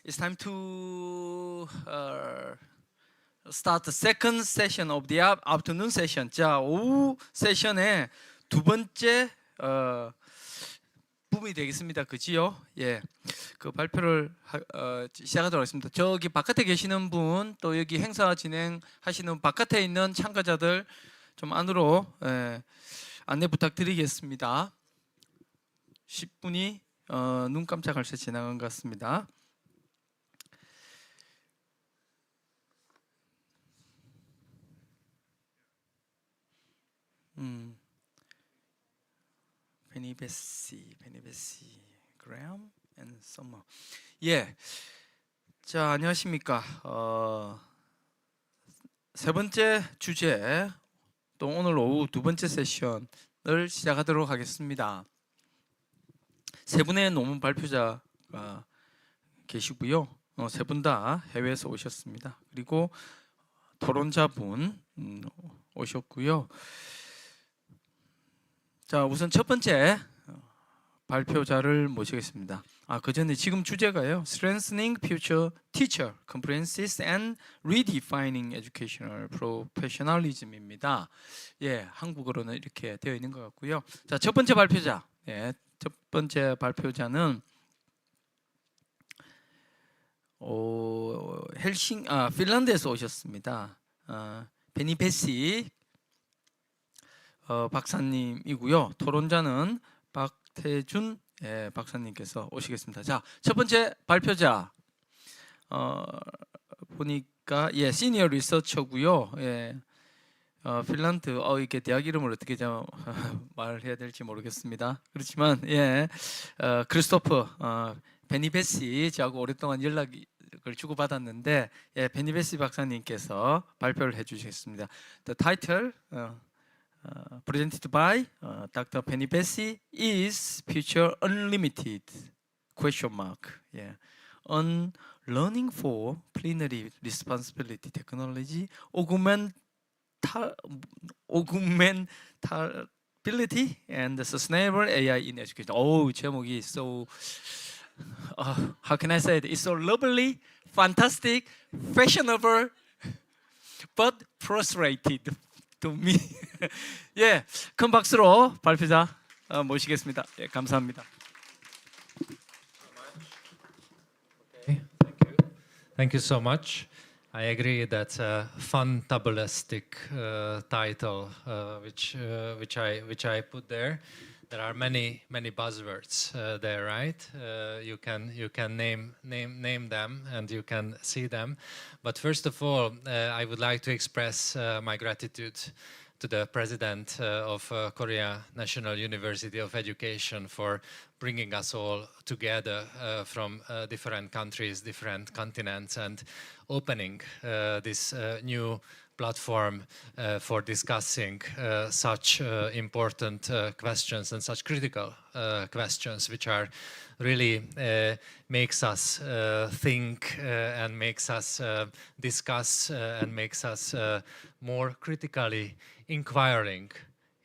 It's time to start the second session of the afternoon session. 자, 오후 세션의 두 번째 부분이 되겠습니다. 그지요? 예, 그 발표를 시작하도록 하겠습니다. 저기 바깥에 계시는 분, 또 여기 행사 진행하시는 바깥에 있는 참가자들 좀 안으로 안내 부탁드리겠습니다. 10분이 눈 깜짝할 새 지나간 것 같습니다. 베니베시, 그램, and some. 예, 자 안녕하십니까. 세 번째 주제, 또 오늘 오후 두 번째 세션을 시작하도록 하겠습니다. 세 분의 논문 발표자가 계시고요. 세 분 다 해외에서 오셨습니다. 그리고 토론자분 오셨고요. 자, 우선 첫 번째 발표자를 모시겠습니다. 그 전에 지금 주제가요. Strengthening Future Teacher Competencies and Redefining Educational Professionalism입니다. 예, 한국어로는 이렇게 되어 있는 것 같고요. 자, 첫 번째 발표자. 예, 첫 번째 발표자는 핀란드에서 오셨습니다. 베니베시 박사님이고요. 토론자는 박태준 박사님께서 오시겠습니다. 자, 첫 번째 발표자 보니까 시니어 리서처고요. 핀란드 이게 대학 이름을 어떻게 말을 해야 될지 모르겠습니다. 그렇지만 크리스토퍼 베니베시 저하고 오랫동안 연락을 주고받았는데 베니베시 박사님께서 발표를 해주시겠습니다. The title presented by Dr. Penny Bessie is Future Unlimited? On learning for plenary responsibility technology, augmentability and sustainable AI in education. 제목이 so how can I say it? It's so lovely, fantastic, fashionable, but frustrated. 예, 큰 박수로 발표자 모시겠습니다. 예, 감사합니다. Thank you so much. I agree that's a fantabulistic title which I put there. There are many buzzwords there, right? You can name them and you can see them. But first of all, I would like to express my gratitude to the president of Korea National University of Education for bringing us all together from different countries, different continents, and opening this new platform for discussing such important questions and such critical questions, which are really makes us think and makes us discuss and makes us more critically inquiring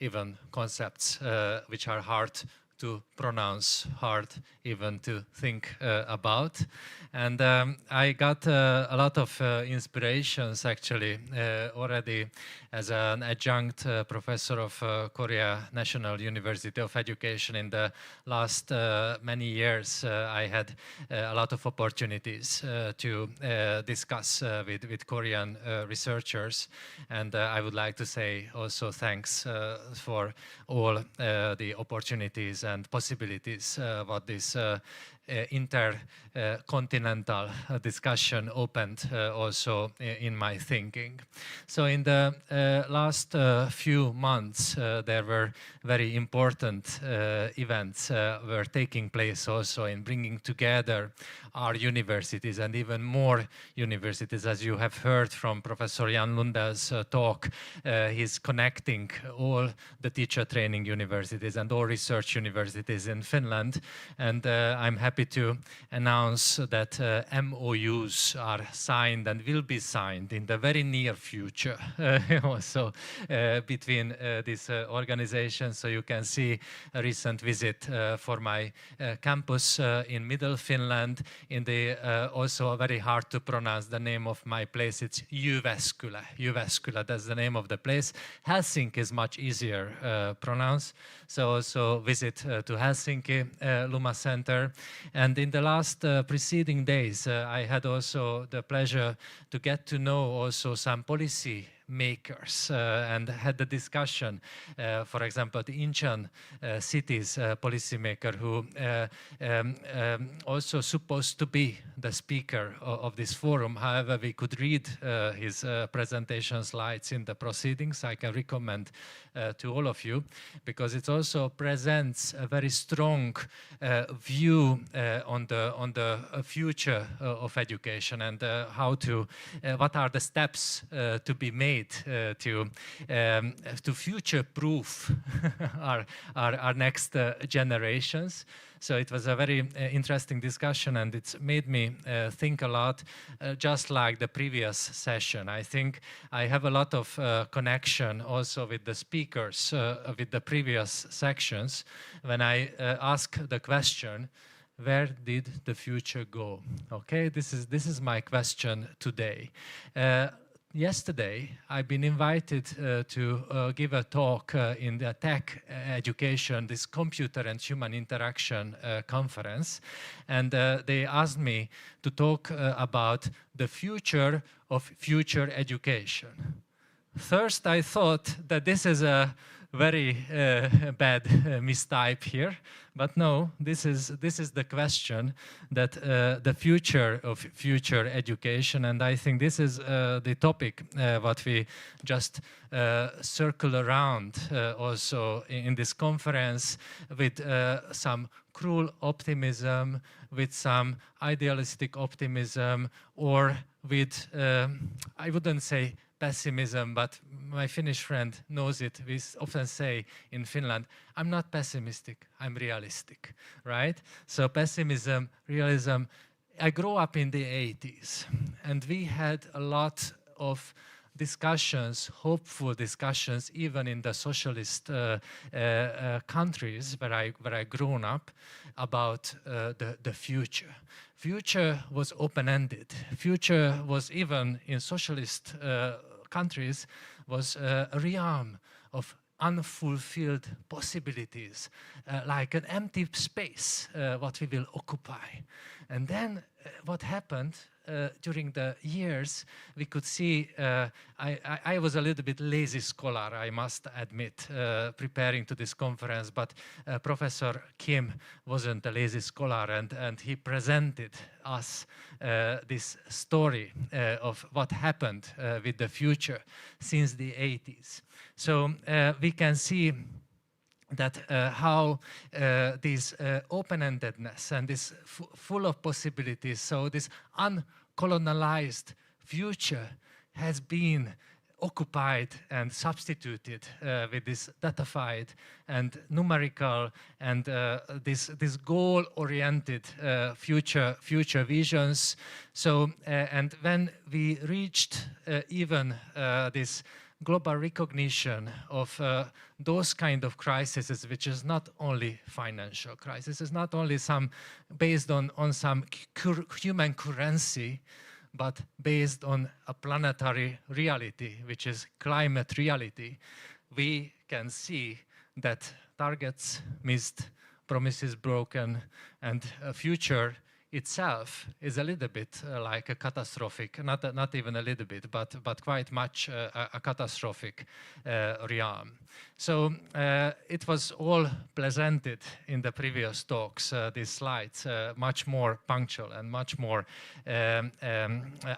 even concepts which are hard to pronounce, hard even to think about. And I got a lot of inspirations actually already as an adjunct professor of Korea National University of Education. In the last many years, I had a lot of opportunities to discuss with Korean researchers. And I would like to say also thanks for all the opportunities and possibilities what this intercontinental discussion opened also in my thinking. So in the last few months, there were very important events were taking place also in bringing together our universities and even more universities. As you have heard from Professor Jan Lunda's talk, he's connecting all the teacher training universities and all research universities in Finland. And I'm happy to announce that MOUs are signed and will be signed in the very near future also between these organizations. So you can see a recent visit for my campus in Middle Finland, in the also very hard to pronounce the name of my place. It's Jyväskylä. Jyväskylä, that's the name of the place. Helsinki is much easier pronounce. So also visit to Helsinki Luma Center. And in the last preceding days, I had also the pleasure to get to know also some policy makers and had the discussion, for example, the Incheon city's policymaker who also supposed to be the speaker of this forum. However, we could read his presentation slides in the proceedings. I can recommend to all of you because it also presents a very strong view on the future of education and how to what are the steps to be made to future-proof our next generations. So it was a very interesting discussion, and it's made me think a lot, just like the previous session. I think I have a lot of connection also with the speakers with the previous sections when I ask the question, where did the future go? Okay, this is my question today. Yesterday, I've been invited to give a talk in the tech education, this computer and human interaction conference. And they asked me to talk about the future of future education. First, I thought that this is a very bad mistype here, but no, this is the question that the future of future education, and I think this is the topic what we just circle around also in this conference with some cruel optimism, with some idealistic optimism, or with I wouldn't say pessimism, but my Finnish friend knows it. We often say in Finland, I'm not pessimistic, I'm realistic, right? So pessimism, realism. I grew up in the 80s, and we had a lot of discussions, hopeful discussions, even in the socialist countries where I grown up, about the future. Future was open-ended. Future was, even in socialist countries, was a realm of unfulfilled possibilities, like an empty space, what we will occupy. And then what happened during the years, we could see, I was a little bit lazy scholar, I must admit, preparing to this conference, but Professor Kim wasn't a lazy scholar, and he presented us this story of what happened with the future since the 80s. So we can see that how this open-endedness and this full of possibilities, so this uncolonialized future has been occupied and substituted with this datafied and numerical and this goal-oriented future visions. So and when we reached even this global recognition of those kind of crises, which is not only financial crisis, it's not only some based on some human currency, but based on a planetary reality, which is climate reality. We can see that targets missed, promises broken, and a future itself is a little bit like a catastrophic, not even a little bit, but quite much a catastrophic realm. So it was all presented in the previous talks, these slides, much more punctual and much more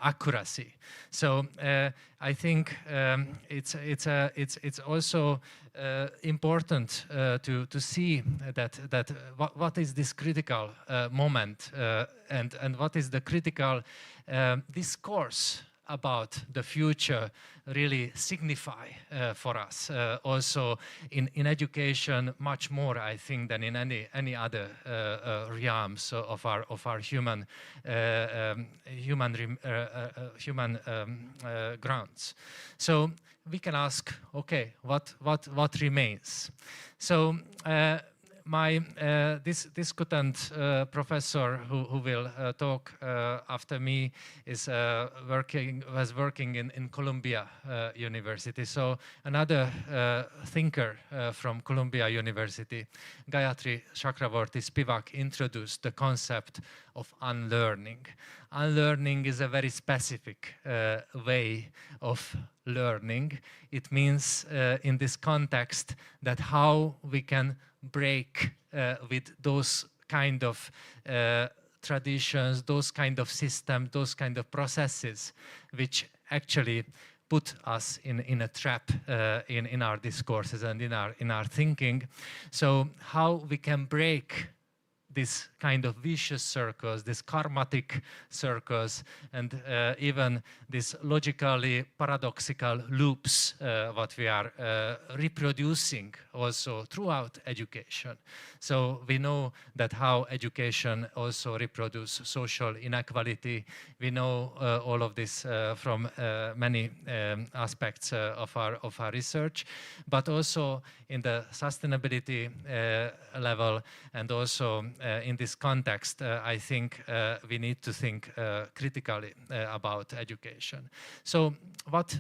accuracy. So I think it's also important to see that what is this critical moment and what is the critical discourse about the future really signify for us. Also in education, much more, I think, than in any other realms of our human grounds. So we can ask, okay, what remains? So my discutant professor who will talk after me was working in Columbia University. So another thinker from Columbia University, Gayatri Chakravorty-Spivak, introduced the concept of unlearning. Unlearning is a very specific way of learning. It means in this context that how we can break with those kind of traditions, those kind of systems, those kind of processes, which actually put us in a trap in our discourses and in our thinking. So how we can break this kind of vicious circles, these karmatic circles, and even these logically paradoxical loops what we are reproducing also throughout education. So we know that how education also reproduces social inequality. We know all of this from many aspects of our research, but also in the sustainability level, and also in this context, I think we need to think critically about education. So what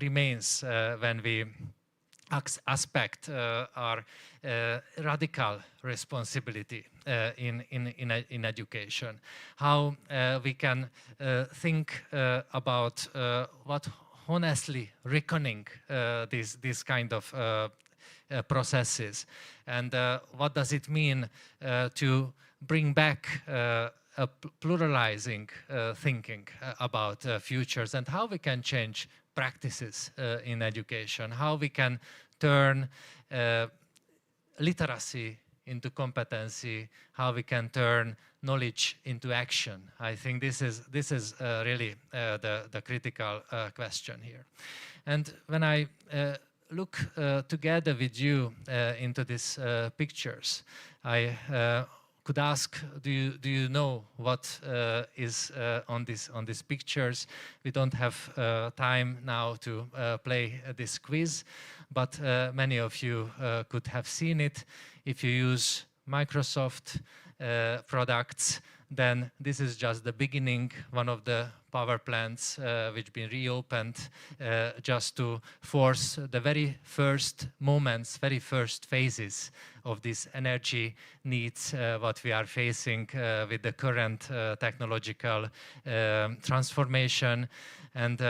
remains when we aspect our radical responsibility in education? How we can think about what honestly reckoning these kind of processes, and what does it mean to bring back a pluralizing thinking about futures, and how we can change practices in education, how we can turn literacy into competency, how we can turn knowledge into action. I think this is really the critical question here. And when I look together with you into these pictures, I could ask, do you know what is on these pictures? We don't have time now to play this quiz, but many of you could have seen it. If you use Microsoft products, then this is just the beginning, one of the power plants which been reopened just to force the very first moments, very first phases of this energy needs what we are facing with the current technological transformation. And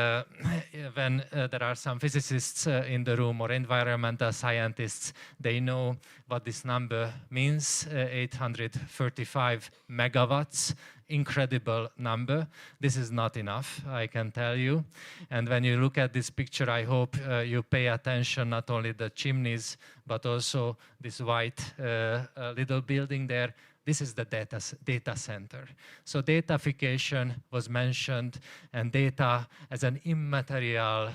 when there are some physicists in the room or environmental scientists, they know what this number means, 835 megawatts. Incredible number. This is not enough, I can tell you. And when you look at this picture, I hope you pay attention not only the chimneys, but also this white little building there. This is the data center. So datafication was mentioned, and data as an immaterial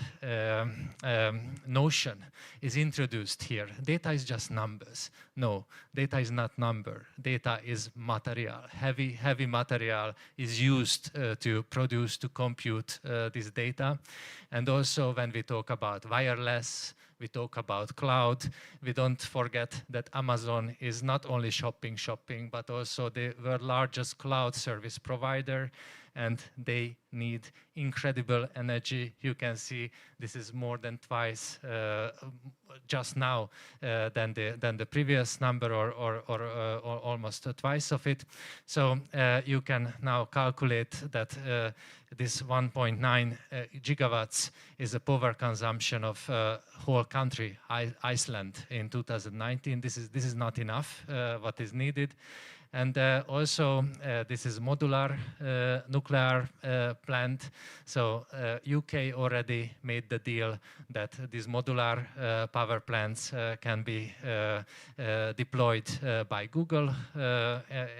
notion is introduced here. Data is just numbers. No, data is not number. Data is material. Heavy material is used to produce, to compute this data. And also when we talk about wireless, we talk about cloud, we don't forget that Amazon is not only shopping, but also the world's largest cloud service provider, and they need incredible energy. You can see this is more than twice just now than the previous number, or almost twice of it. So you can now calculate that this 1.9 gigawatts is the power consumption of whole country, Iceland, in 2019. This is not enough. What is needed. And also, this is modular nuclear plant. So UK already made the deal that these modular power plants can be deployed by Google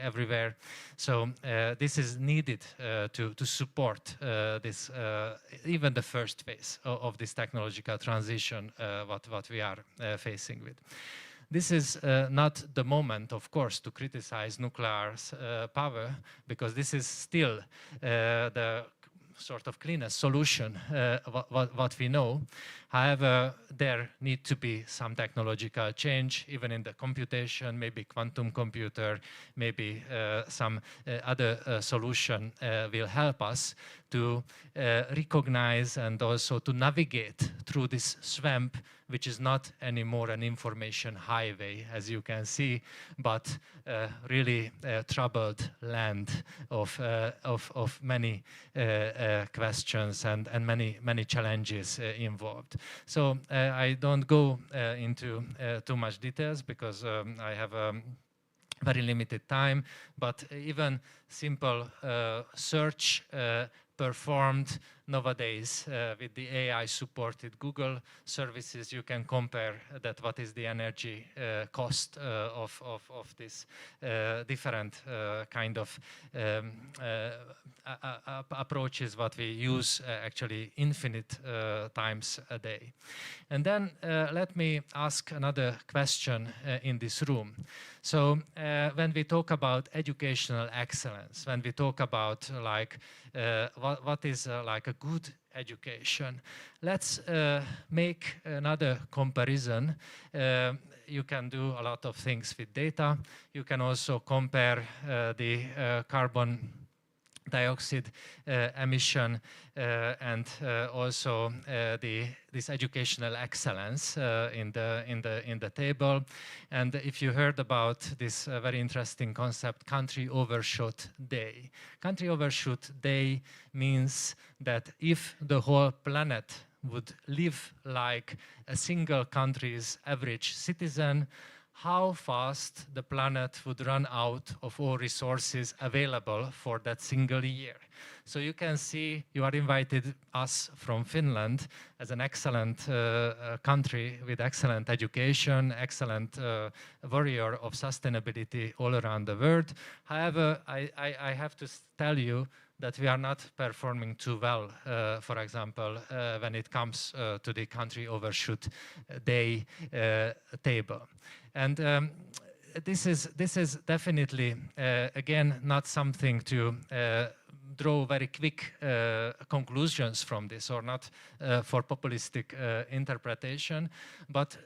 everywhere. So this is needed to support this, even the first phase of this technological transition, what we are facing with. This is not the moment, of course, to criticize nuclear power, because this is still the sort of cleanest solution, what we know. However, there need to be some technological change, even in the computation, maybe quantum computer, maybe some other solution will help us to recognize and also to navigate through this swamp, which is not anymore an information highway, as you can see, but really troubled land of many questions and many challenges involved. So I don't go into too much details, because I have very limited time, but even simple search performed nowadays with the AI-supported Google services, you can compare that what is the energy cost of this different kind of approaches what we use actually infinite times a day. And then let me ask another question in this room. So when we talk about educational excellence, when we talk about like what is like a good education, let's make another comparison. You can do a lot of things with data. You can also compare the carbon dioxide emission and also this educational excellence in the table. And if you heard about this very interesting concept, country overshoot day. Country overshoot day means that if the whole planet would live like a single country's average citizen, how fast the planet would run out of all resources available for that single year. So you can see you are invited, us from Finland, as an excellent country with excellent education, excellent warrior of sustainability all around the world. However, I have to tell you that we are not performing too well, for example, when it comes to the country overshoot day table. And this is definitely, again, not something to draw very quick conclusions from this, or not for populistic interpretation, but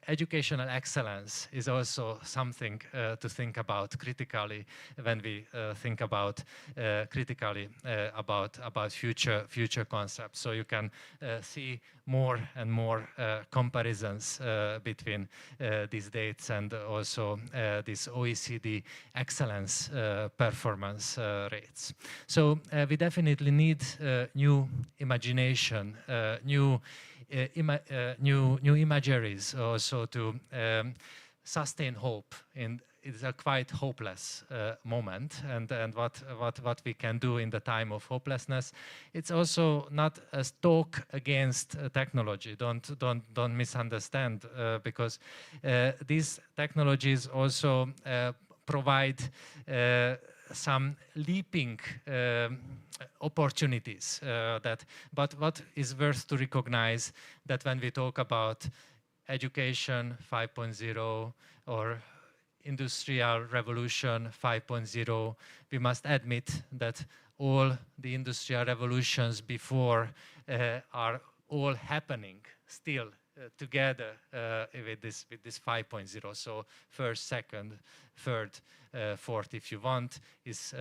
educational excellence is also something to think about critically when we think about critically about future concepts. So you can see more and more comparisons between these dates and also this OECD excellence performance rates. So we definitely need new imagination, new imageries also to sustain hope in it's a quite hopeless moment, and what we can do in the time of hopelessness. It's also not a talk against technology. Don't misunderstand, because these technologies also provide some leaping opportunities. But what is worth to recognize that when we talk about education 5.0 or Industrial Revolution 5.0, we must admit that all the industrial revolutions before are all happening still together with this 5.0. So first, second, third, fourth, if you want, is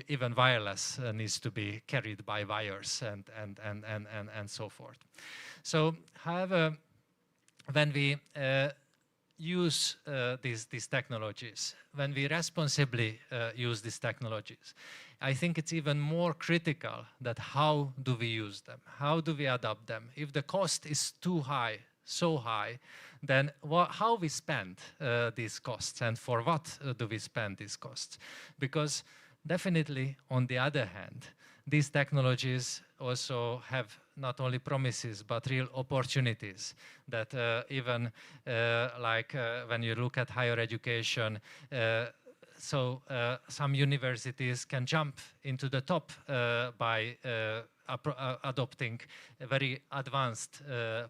even wireless needs to be carried by wires and so forth. So, however, when we use these technologies, when we responsibly use these technologies, I think it's even more critical that how do we use them? How do we adopt them? If the cost is too high, so high, then how we spend these costs, and for what do we spend these costs? Because definitely, on the other hand, these technologies also have not only promises but real opportunities that even like when you look at higher education, so some universities can jump into the top by adopting very advanced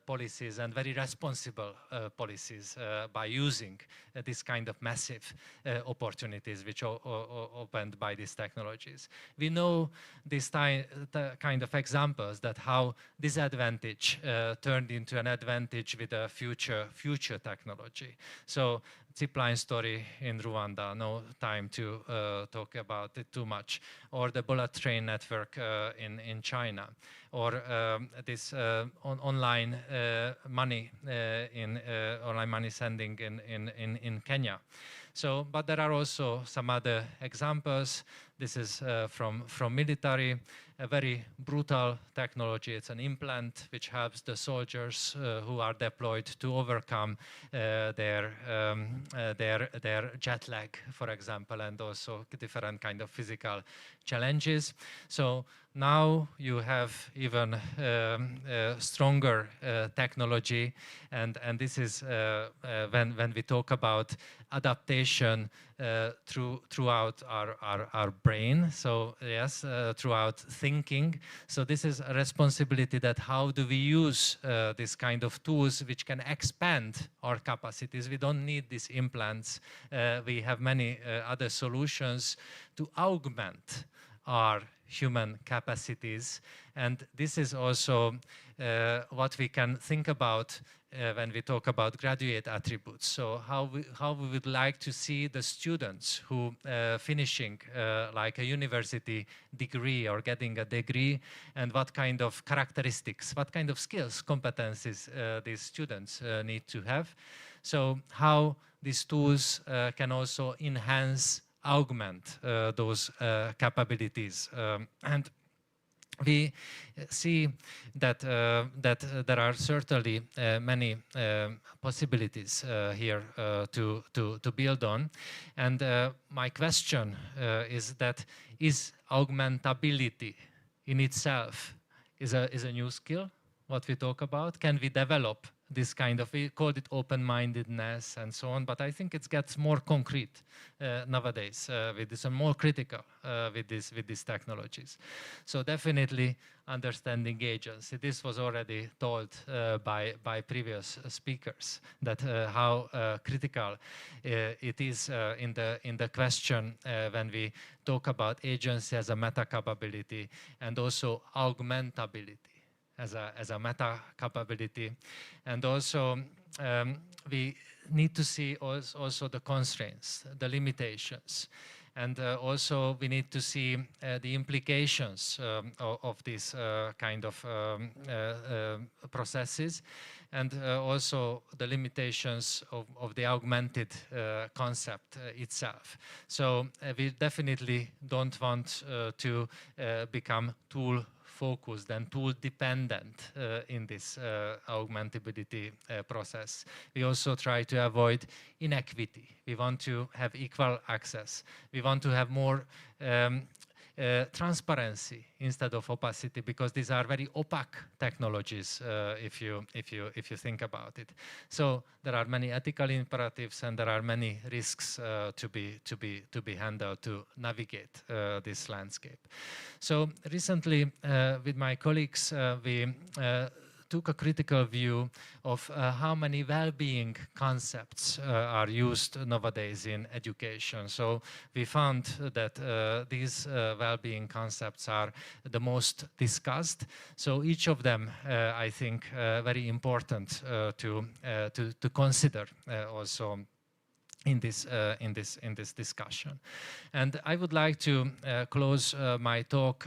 policies and very responsible policies by using this kind of massive opportunities which are opened by these technologies. We know this kind of examples that how disadvantage turned into an advantage with a future technology. So zipline story in Rwanda, no time to talk about it too much, or the bullet train network in China, or this online money online money sending in Kenya. So, but there are also some other examples. This is from military, a very brutal technology. It's an implant which helps the soldiers who are deployed to overcome their jet lag, for example, and also different kind of physical challenges. So now you have even stronger technology, and this is when we talk about adaptation throughout our brain. So yes, throughout thinking. So this is a responsibility that how do we use this kind of tools which can expand our capacities. We don't need these implants. We have many other solutions to augment our human capacities, and this is also what we can think about when we talk about graduate attributes. So how we would like to see the students who finishing like a university degree or getting a degree, and what kind of characteristics, what kind of skills, competencies these students need to have. So how these tools can also enhance, augment those capabilities, and we see that there are certainly many possibilities here to build on. And my question is that is augmentability in itself is a new skill? What we talk about? Can we develop this kind of, we called it open-mindedness and so on, but I think it gets more concrete nowadays with this, and more critical with these technologies. So definitely understanding agency. This was already told by previous speakers, that how critical it is in the question when we talk about agency as a meta capability, and also augmentability as a meta capability. And also we need to see also the constraints, the limitations, and also we need to see the implications of these kind of processes, and also the limitations of the augmented concept itself. So we definitely don't want to become tool focused and tool dependent in this augmentability process. We also try to avoid inequity. We want to have equal access. We want to have more transparency instead of opacity, because these are very opaque technologies if you think about it. So there are many ethical imperatives and there are many risks to be handled to navigate this landscape. So recently with my colleagues we took a critical view of how many well-being concepts are used nowadays in education. So we found that these well-being concepts are the most discussed. So each of them, I think, very important to consider also in this discussion. And I would like to close my talk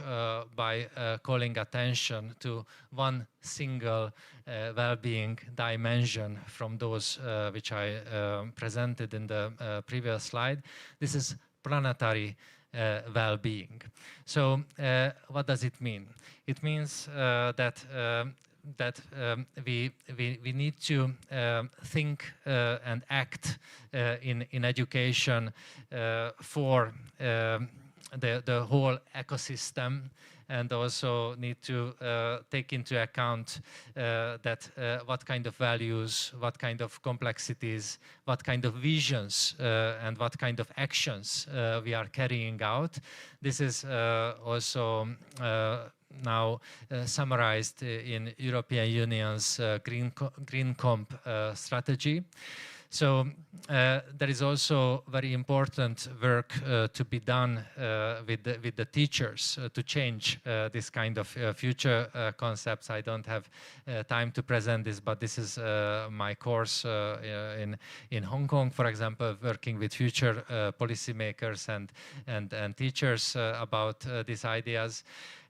by calling attention to one single well-being dimension from those which I presented in the previous slide. This is planetary well-being. So what does it mean? It means that we need to think and act in education for the whole ecosystem, and also need to take into account that what kind of values, what kind of complexities, what kind of visions and what kind of actions we are carrying out. This is also now summarized in European Union's Green Comp strategy. So there is also very important work to be done with the teachers to change this kind of future concepts. I don't have time to present this, but this is my course in Hong Kong, for example, working with future policymakers and teachers about these ideas,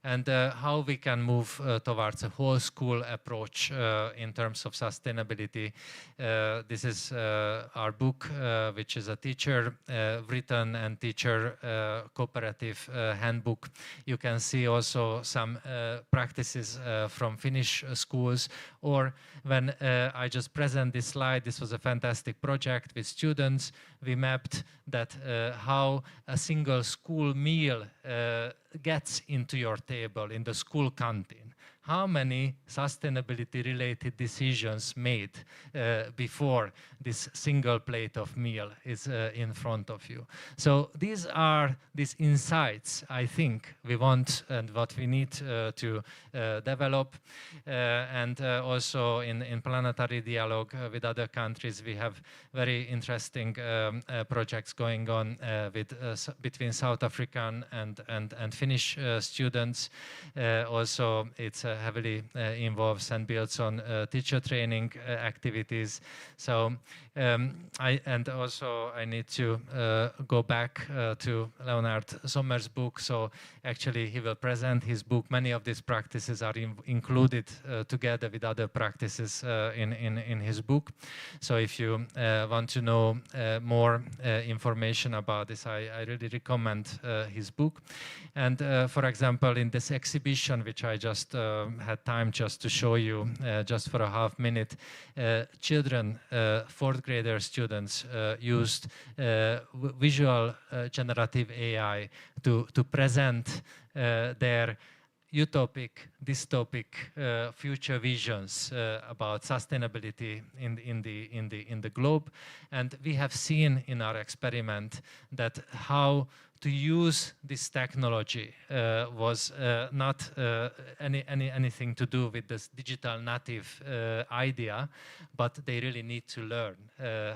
and how we can move towards a whole school approach in terms of sustainability. This is our book, which is a teacher written and teacher cooperative handbook. You can see also some practices from Finnish schools, or when I just present this slide, this was a fantastic project with students. We mapped that how a single school meal gets into your table in the school canteen. How many sustainability-related decisions made before this single plate of meal is in front of you? So these are these insights, I think, we want and what we need to develop. And also in planetary dialogue with other countries, we have very interesting projects going on between South African and Finnish students. Also, it's heavily involves and builds on teacher training activities. So I need to go back to Leonard Sommer's book. So actually he will present his book. Many of these practices are included together with other practices in his book. So if you want to know more information about this, I really recommend his book. And for example, in this exhibition, which I just had time just to show you just for a half minute, children, fourth grader students used visual generative AI to present their utopic, dystopic future visions about sustainability in the globe. And we have seen in our experiment that how to use this technology was not anything to do with this digital native idea, but they really need to learn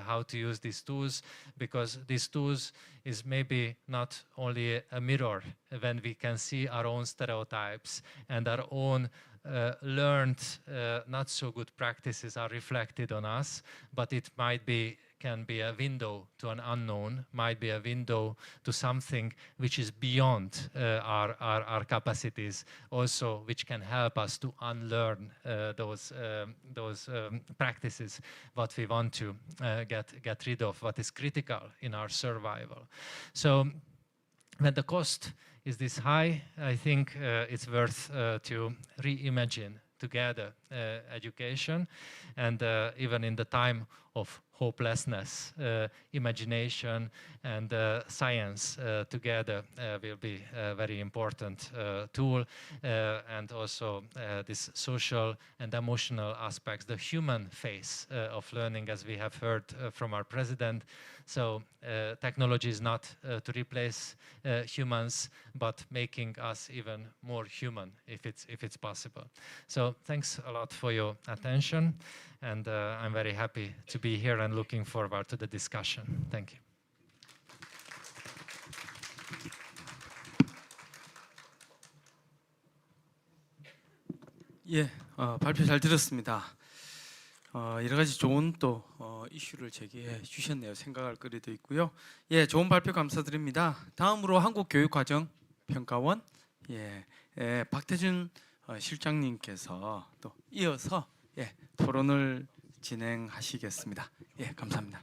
how to use these tools, because these tools is maybe not only a mirror when we can see our own stereotypes and our own learned not so good practices are reflected on us, but it can be a window to an unknown, might be a window to something which is beyond our capacities, also which can help us to unlearn those practices what we want to get rid of, what is critical in our survival. So when the cost is this high, I think it's worth to reimagine together education, and even in the time of hopelessness, imagination and science together will be a very important tool, and also this social and emotional aspects, the human face of learning, as we have heard from our president. So technology is not to replace humans, but making us even more human if it's possible. So thanks a lot for your attention, and I'm very happy to be here and looking forward to the discussion. Thank you. 예, 발표 잘 들었습니다. 여러 가지 좋은 또 이슈를 제기해 주셨네요. 생각할 거리도 있고요. 예, 좋은 발표 감사드립니다. 다음으로 한국교육과정평가원 박태준 실장님께서 또 이어서 토론을 진행하시겠습니다. 예, 감사합니다.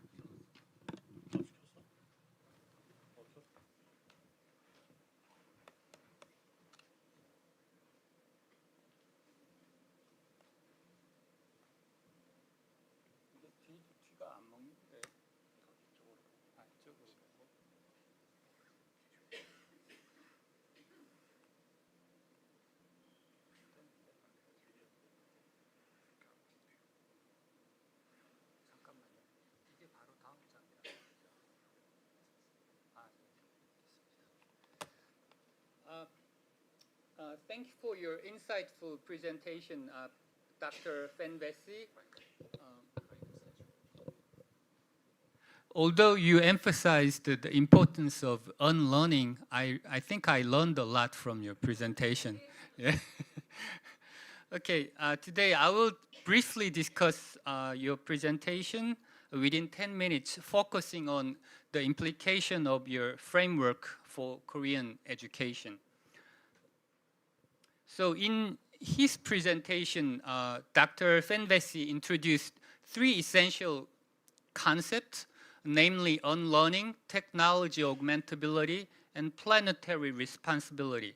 Thank you for your insightful presentation, Dr. Fenvesi. Although you emphasized the importance of unlearning, I think I learned a lot from your presentation. Yeah. Okay, today I will briefly discuss your presentation within 10 minutes, focusing on the implication of your framework for Korean education. So in his presentation, Dr. Fenvesi introduced 3 essential concepts, namely unlearning, technology augmentability, and planetary responsibility.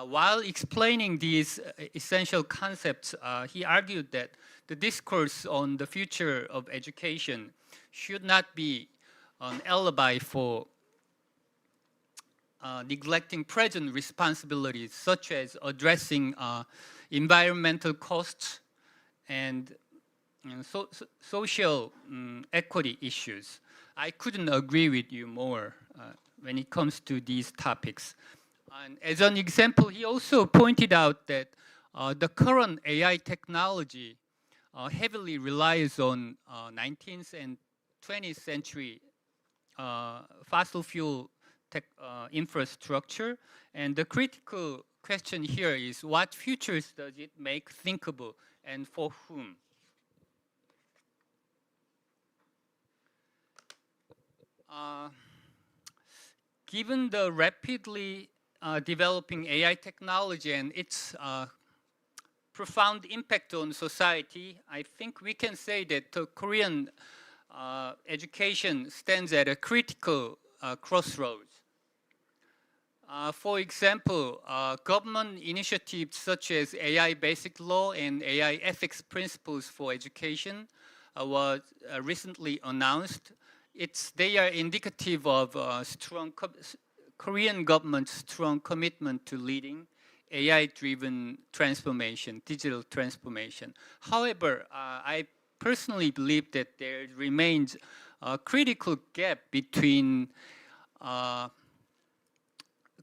While explaining these essential concepts, he argued that the discourse on the future of education should not be an alibi for neglecting present responsibilities, such as addressing environmental costs and social equity issues. I couldn't agree with you more when it comes to these topics. And as an example, he also pointed out that the current AI technology heavily relies on 19th and 20th century fossil fuel infrastructure, and the critical question here is, what futures does it make thinkable, and for whom? Given the rapidly developing AI technology and its profound impact on society, I think we can say that the Korean education stands at a critical crossroads. For example, government initiatives such as AI Basic Law and AI Ethics Principles for Education was recently announced. They are indicative of Korean government's strong commitment to leading AI-driven transformation, digital transformation. However, I personally believe that there remains a critical gap between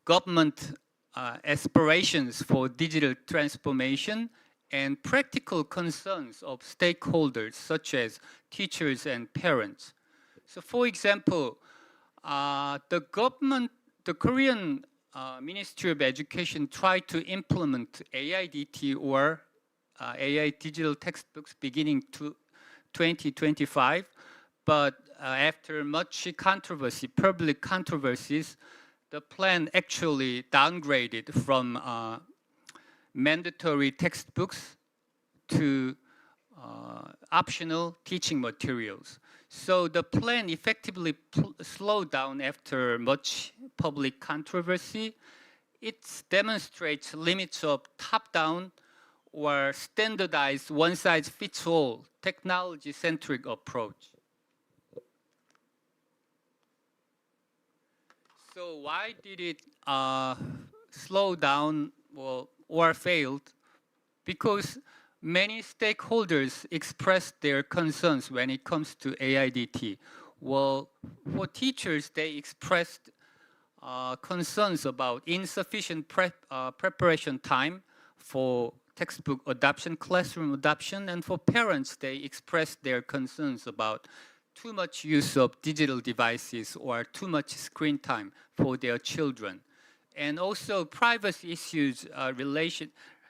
government aspirations for digital transformation and practical concerns of stakeholders such as teachers and parents. So for example, the Korean Ministry of Education tried to implement AIDT or AI digital textbooks beginning to 2025, but after much controversy, public controversies, the plan actually downgraded from mandatory textbooks to optional teaching materials. So the plan effectively slowed down after much public controversy. It demonstrates limits of top-down or standardized one-size-fits-all technology-centric approach. So why did it slow down or failed? Because many stakeholders expressed their concerns when it comes to AIDT. Well, for teachers, they expressed concerns about insufficient preparation time for textbook adoption, classroom adoption, and for parents, they expressed their concerns about too much use of digital devices or too much screen time for their children. And also privacy issues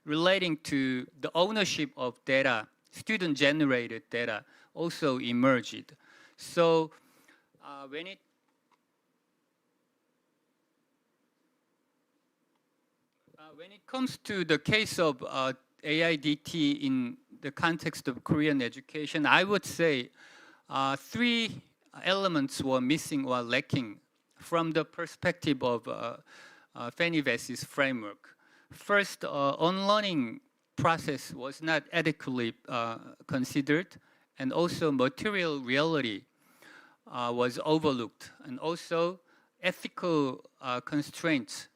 relating to the ownership of data, student-generated data, also emerged. So when it comes to the case of AIDT in the context of Korean education, I would say three elements were missing or lacking from the perspective of Fanny Vessi's framework. First, on-learning process was not adequately considered, and also material reality was overlooked, and also ethical constraints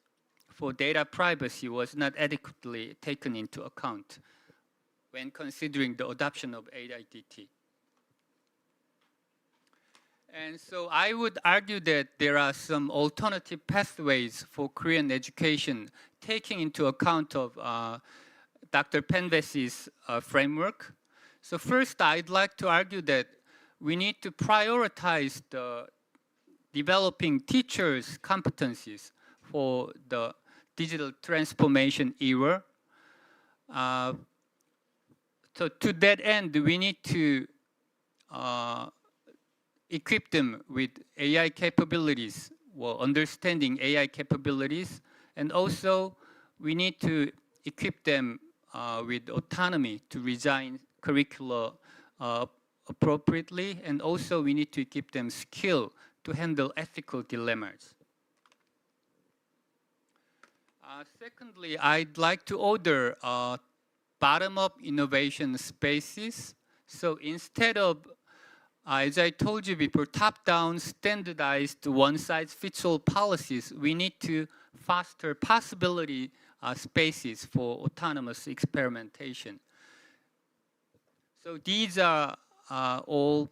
for data privacy was not adequately taken into account when considering the adoption of AIDT. And so I would argue that there are some alternative pathways for Korean education taking into account of Dr. Penvesi's framework. So first, I'd like to argue that we need to prioritize the developing teachers' competencies for the digital transformation era. So to that end, we need to equip them with AI capabilities, or understanding AI capabilities, and also we need to equip them with autonomy to design curricula appropriately, and also we need to equip them skill to handle ethical dilemmas. Secondly, I'd like to order bottom-up innovation spaces. So instead of, as I told you before, top-down standardized one-size-fits-all policies, we need to foster possibility spaces for autonomous experimentation. So these are all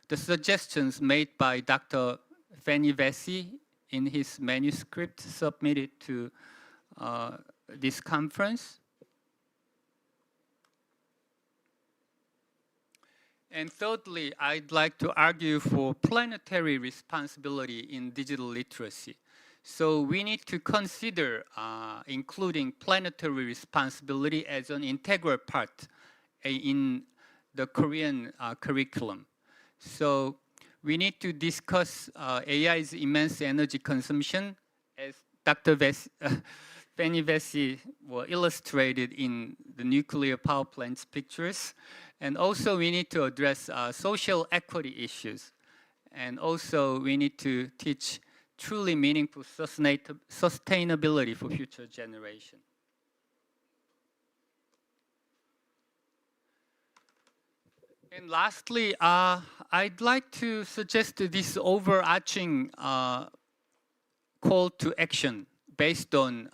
the suggestions made by Dr. Fanny Vessi in his manuscript submitted to this conference. And thirdly, I'd like to argue for planetary responsibility in digital literacy. So we need to consider including planetary responsibility as an integral part in the Korean curriculum. So we need to discuss AI's immense energy consumption, as Dr. Fanny Vessi illustrated in the nuclear power plants pictures. And also we need to address social equity issues. And also we need to teach truly meaningful sustainability for future generations. And lastly, I'd like to suggest this overarching call to action based on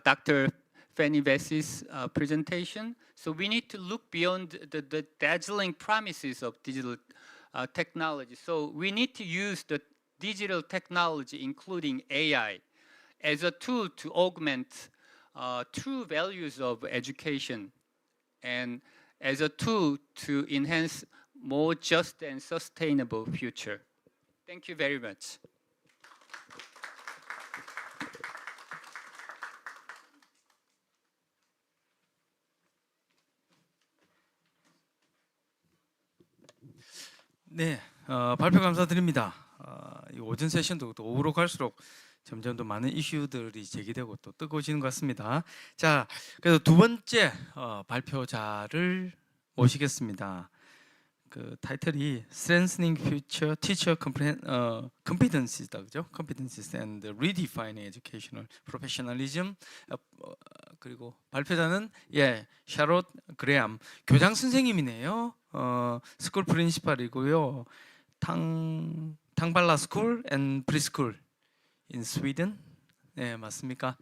Dr. Fanny Vessi's presentation. So we need to look beyond the dazzling promises of digital technology. So we need to use the digital technology, including AI, as a tool to augment true values of education and as a tool to enhance more just and sustainable future. Thank you very much. 네, 발표 감사드립니다. 이 오전 세션도 또 오후로 갈수록 점점 더 많은 이슈들이 제기되고 또 뜨거워지는 것 같습니다. 자, 그래서 두 번째 발표자를 모시겠습니다. 그 타이틀이 Strengthening Future Teacher Competencies,다 그죠? Competencies and Redefining Educational Professionalism. 그리고 발표자는 샤롯 그레암 교장 선생님이네요. 스쿨 프린시팔이고요. 탕발라 스쿨 앤 프리스쿨 in Sweden. 네, 맞습니까?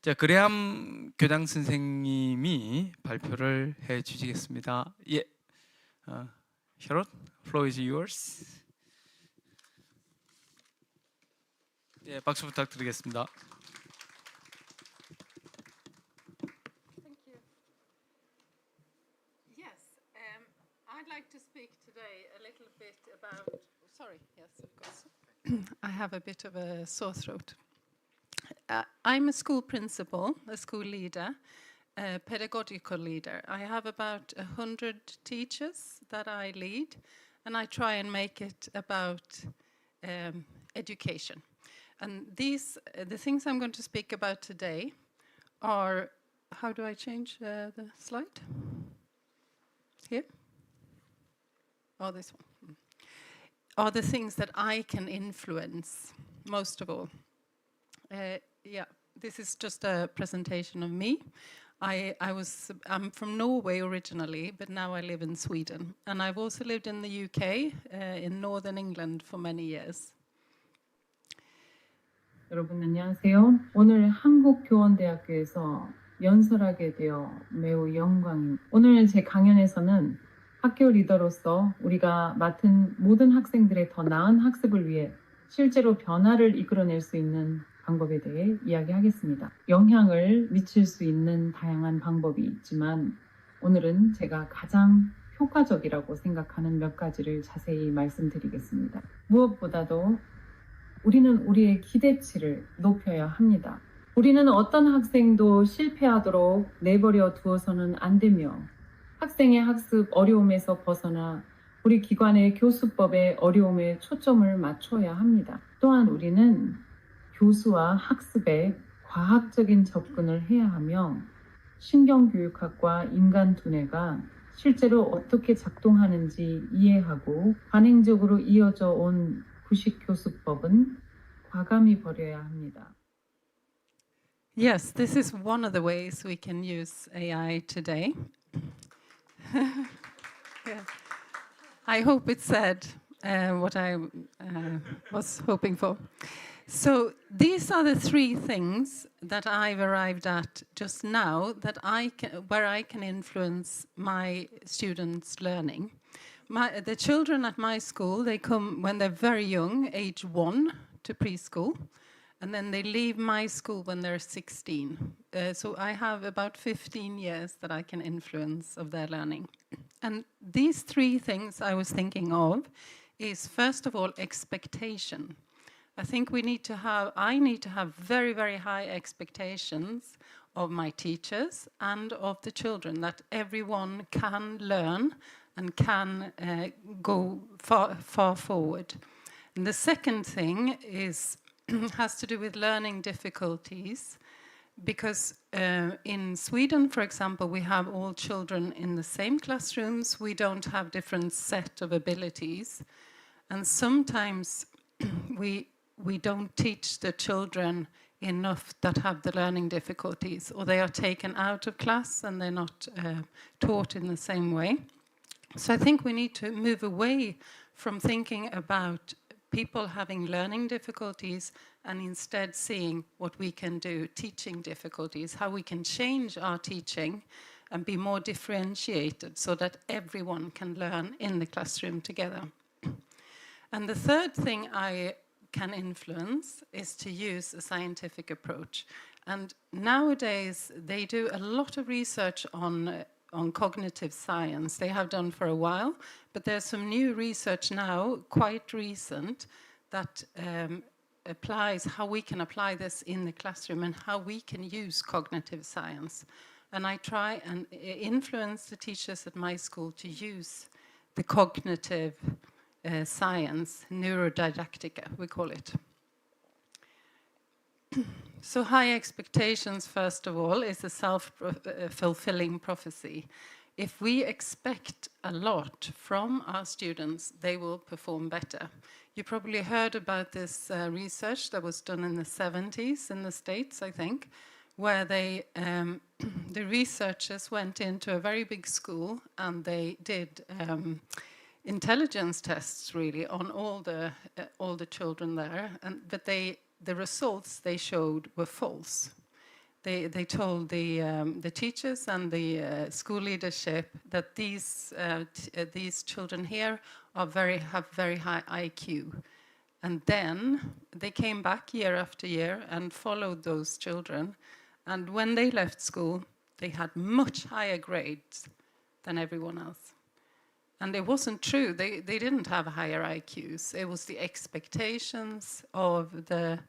자, 그레암 교장 선생님이 발표를 해 주시겠습니다. 샤롯, floor is yours. 박수 부탁드리겠습니다. I'd like to speak today a little bit about, sorry, yes, of course. I have a bit of a sore throat. I'm a school principal, a school leader, a pedagogical leader. I have about 100 teachers that I lead, and I try and make it about education. And these, the things I'm going to speak about today are, how do I change the slide? Here? Oh, this one. Are the things that I can influence most of all. This is just a presentation of me. I'm from Norway originally, but now I live in Sweden. And I've also lived in the UK, in northern England for many years. 여러분 안녕하세요. 오늘 한국교원대학교에서 연설하게 되어 매우 영광입니다. 오늘 제 강연에서는 학교 리더로서 우리가 맡은 모든 학생들의 더 나은 학습을 위해 실제로 변화를 이끌어낼 수 있는 방법에 대해 이야기하겠습니다. 영향을 미칠 수 있는 다양한 방법이 있지만 오늘은 제가 가장 효과적이라고 생각하는 몇 가지를 자세히 말씀드리겠습니다. 무엇보다도 우리는 우리의 기대치를 높여야 합니다. 우리는 어떤 학생도 실패하도록 내버려 두어서는 안 되며 학생의 학습 어려움에서 벗어나 우리 기관의 교수법의 어려움에 초점을 맞춰야 합니다. 또한 우리는 교수와 학습에 과학적인 접근을 해야 하며 신경교육학과 인간두뇌가 실제로 어떻게 작동하는지 이해하고 관행적으로 이어져 온 구식교수법은 과감히 버려야 합니다. Yes, this is one of the ways we can use AI today. I hope it said what I was hoping for. So these are the three things that I've arrived at just now that where I can influence my students' learning. The children at my school, they come when they're very young, age 1 to preschool, and then they leave my school when they're 16. So I have about 15 years that I can influence of their learning. And these three things I was thinking of is, first of all, expectation. I think I need to have very, very high expectations of my teachers and of the children, that everyone can learn and can go far forward. And the second thing is has to do with learning difficulties, because in Sweden, for example, we have all children in the same classrooms. We don't have different set of abilities, and sometimes we don't teach the children enough that have the learning difficulties, or they are taken out of class and they're not taught in the same way. So I think we need to move away from thinking about people having learning difficulties and instead seeing what we can do, teaching difficulties, how we can change our teaching and be more differentiated so that everyone can learn in the classroom together. And the third thing I can influence is to use a scientific approach. And nowadays they do a lot of research on cognitive science. They have done for a while, but there's some new research now, quite recent, that applies how we can apply this in the classroom and how we can use cognitive science. And I try and influence the teachers at my school to use the cognitive science, neurodidactica, we call it. So high expectations, first of all, is a self-fulfilling prophecy. if we expect a lot from our students, they will perform better. You probably heard about this research that was done in the 70s in the States, I think, where they, the researchers went into a very big school and they did intelligence tests really on all the children there, but the results they showed were false. They told the teachers and the school leadership that these children here have very high IQ, and then they came back year after year and followed those children, and when they left school, they had much higher grades than everyone else. And it wasn't true. They didn't have higher IQs. It was the expectations of the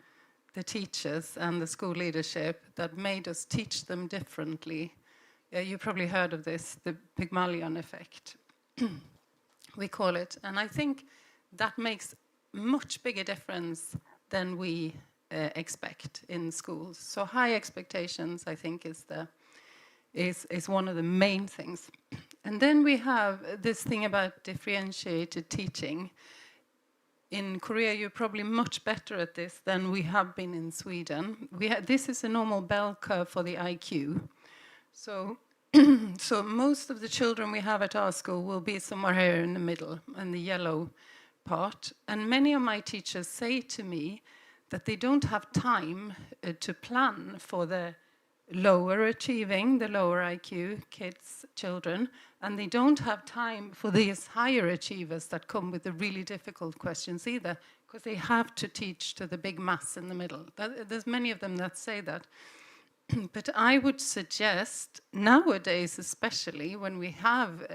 teachers and the school leadership that made us teach them differently. You probably heard of this, the Pygmalion effect, we call it. And I think that makes much bigger difference than we expect in schools. So high expectations, I think, is one of the main things. And then we have this thing about differentiated teaching. In Korea, you're probably much better at this than we have been in Sweden. This is a normal bell curve for the IQ. So, so most of the children we have at our school will be somewhere here in the middle, in the yellow part. And many of my teachers say to me that they don't have time to plan for the lower achieving, the lower IQ kids, children, and they don't have time for these higher achievers that come with the really difficult questions either, because they have to teach to the big mass in the middle. There's many of them that say that. But I would suggest, nowadays especially, when we have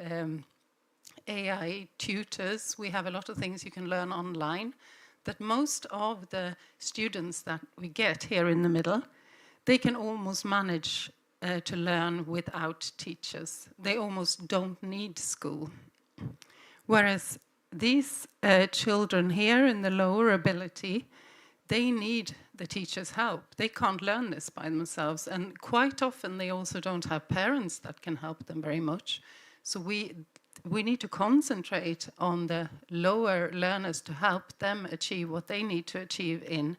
AI tutors, we have a lot of things you can learn online, that most of the students that we get here in the middle, they can almost manage to learn without teachers. They almost don't need school. Whereas these children here in the lower ability, they need the teacher's help. They can't learn this by themselves. And quite often they also don't have parents that can help them very much. So we need to concentrate on the lower learners to help them achieve what they need to achieve in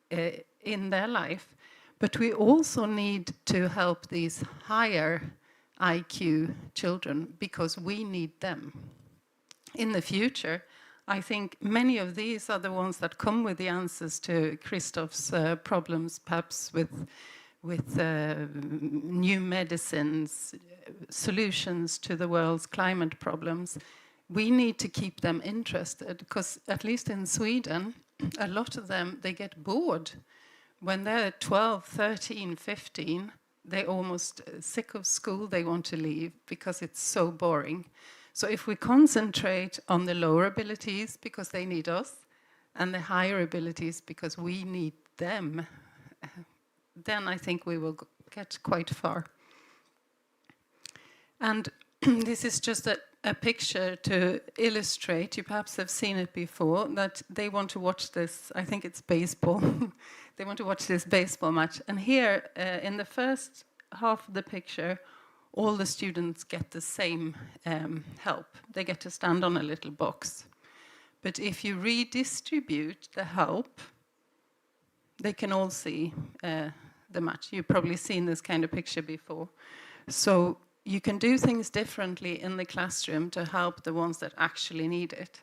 their life. But we also need to help these higher IQ children because we need them. In the future, I think many of these are the ones that come with the answers to Christoph's problems, perhaps with new medicines, solutions to the world's climate problems. We need to keep them interested because at least in Sweden, a lot of them, they get bored. When they're 12, 13, 15, they're almost sick of school, they want to leave because it's so boring. So if we concentrate on the lower abilities because they need us, and the higher abilities because we need them, then I think we will get quite far. And this is just a picture to illustrate, you perhaps have seen it before, that they want to watch this, I think it's baseball. They want to watch this baseball match. And here, in the first half of the picture, all the students get the same help. They get to stand on a little box. But if you redistribute the help, they can all see the match. You've probably seen this kind of picture before. So you can do things differently in the classroom to help the ones that actually need it.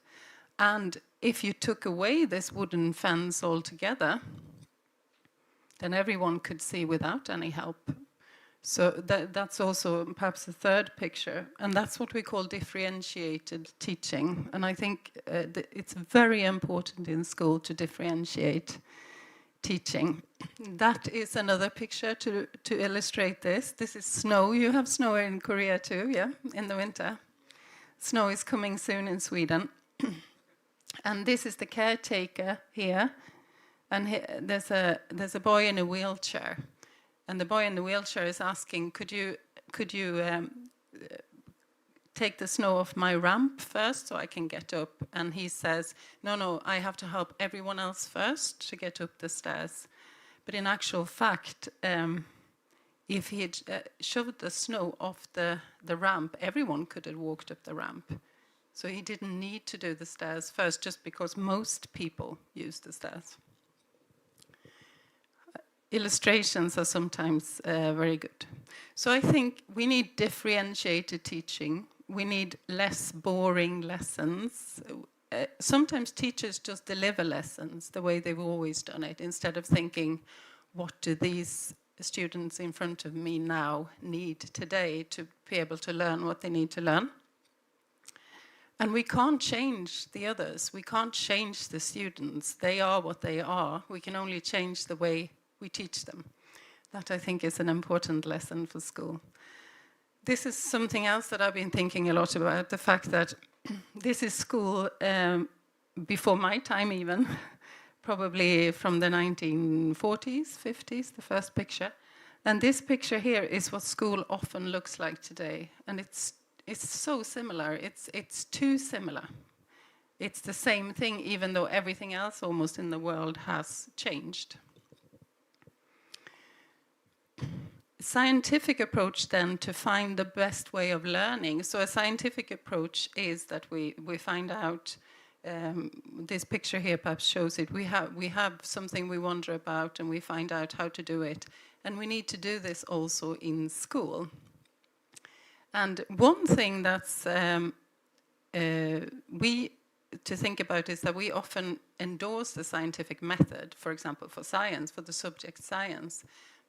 And if you took away this wooden fence altogether, then everyone could see without any help. So that's also perhaps the third picture. And that's what we call differentiated teaching. And I think it's very important in school to differentiate teaching. That is another picture to illustrate this. This is snow. You have snow in Korea too, yeah, in the winter. Snow is coming soon in Sweden. And this is the caretaker here. And there's a boy in a wheelchair. And the boy in the wheelchair is asking, could you take the snow off my ramp first so I can get up? And he says, no, I have to help everyone else first to get up the stairs. But in actual fact, if he had shoved the snow off the ramp, everyone could have walked up the ramp. So he didn't need to do the stairs first, just because most people use the stairs. Illustrations are sometimes very good. So I think we need differentiated teaching. We need less boring lessons. Sometimes teachers just deliver lessons the way they've always done it, instead of thinking, what do these students in front of me now need today to be able to learn what they need to learn? And we can't change the others. We can't change the students. They are what they are. We can only change the way we teach them. That, I think, is an important lesson for school. This is something else that I've been thinking a lot about, the fact that this is school before my time even, probably from the 1940s, 50s, the first picture. And this picture here is what school often looks like today. And it's so similar. It's too similar. It's the same thing, even though everything else almost in the world has changed. Scientific approach then to find the best way of learning. So a scientific approach is that we find out, this picture here perhaps shows it, we have something we wonder about and we find out how to do it. And we need to do this also in school. And one thing that's to think about is that we often endorse the scientific method, for example, for science, for the subject science.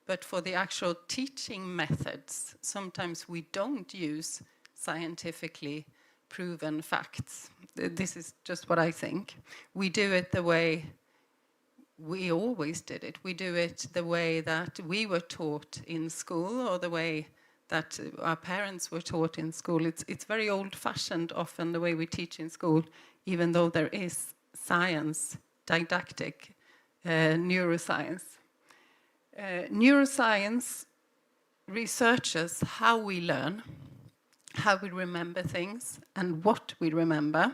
But for the actual teaching methods, sometimes we don't use scientifically proven facts. This is just what I think. We do it the way we always did it. We do it the way that we were taught in school, or the way that our parents were taught in school. It's very old-fashioned often, the way we teach in school, even though there is science, didactic, neuroscience. Neuroscience researches how we learn, how we remember things, and what we remember.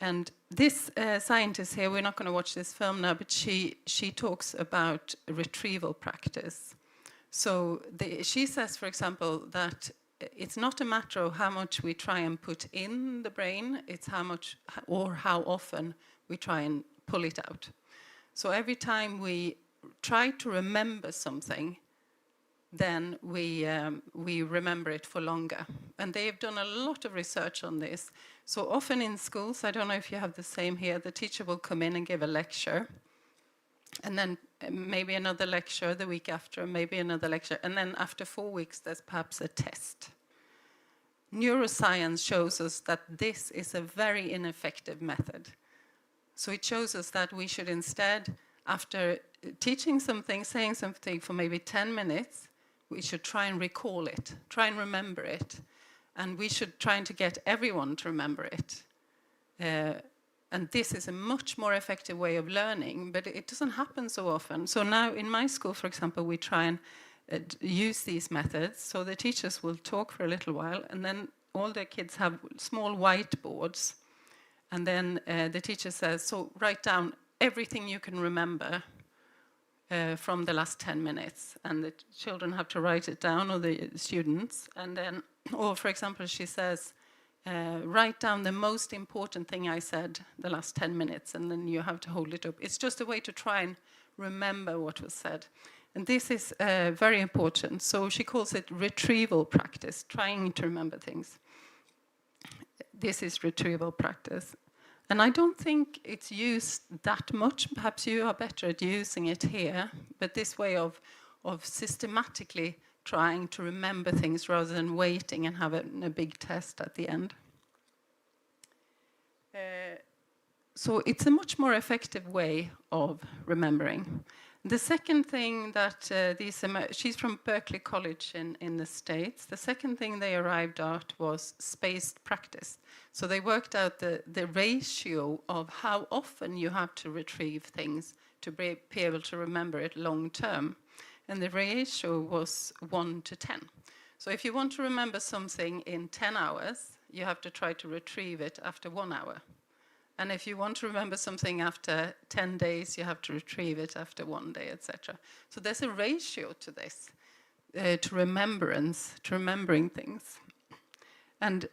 And this scientist here, we're not going to watch this film now, but she talks about retrieval practice. So she says, for example, that it's not a matter of how much we try and put in the brain, it's how much or how often we try and pull it out. So every time we try to remember something, then we remember it for longer. And they have done a lot of research on this. So often in schools, I don't know if you have the same here, the teacher will come in and give a lecture, and then maybe another lecture the week after, maybe another lecture, and then after 4 weeks, there's perhaps a test. Neuroscience shows us that this is a very ineffective method. So it shows us that we should instead, after teaching something, saying something for maybe 10 minutes, we should try and recall it, try and remember it. And we should try to get everyone to remember it. And this is a much more effective way of learning, but it doesn't happen so often. So now in my school, for example, we try and use these methods. So the teachers will talk for a little while, and then all the kids have small whiteboards. And then the teacher says, so write down everything you can remember from the last 10 minutes. And the children have to write it down, or the students. And then, or for example, she says, write down the most important thing I said the last 10 minutes, and then you have to hold it up. It's just a way to try and remember what was said. And this is very important. So she calls it retrieval practice, trying to remember things. This is retrieval practice. And I don't think it's used that much. Perhaps you are better at using it here, but this way of systematically trying to remember things rather than waiting and have a big test at the end. So it's a much more effective way of remembering. The second thing that she's from Berkeley College in the States. The second thing they arrived at was spaced practice. So they worked out the ratio of how often you have to retrieve things to be able to remember it long term. And the ratio was 1 to 10. So if you want to remember something in 10 hours, you have to try to retrieve it after 1 hour. And if you want to remember something after 10 days, you have to retrieve it after 1 day, etc. So there's a ratio to this. to remembering things. And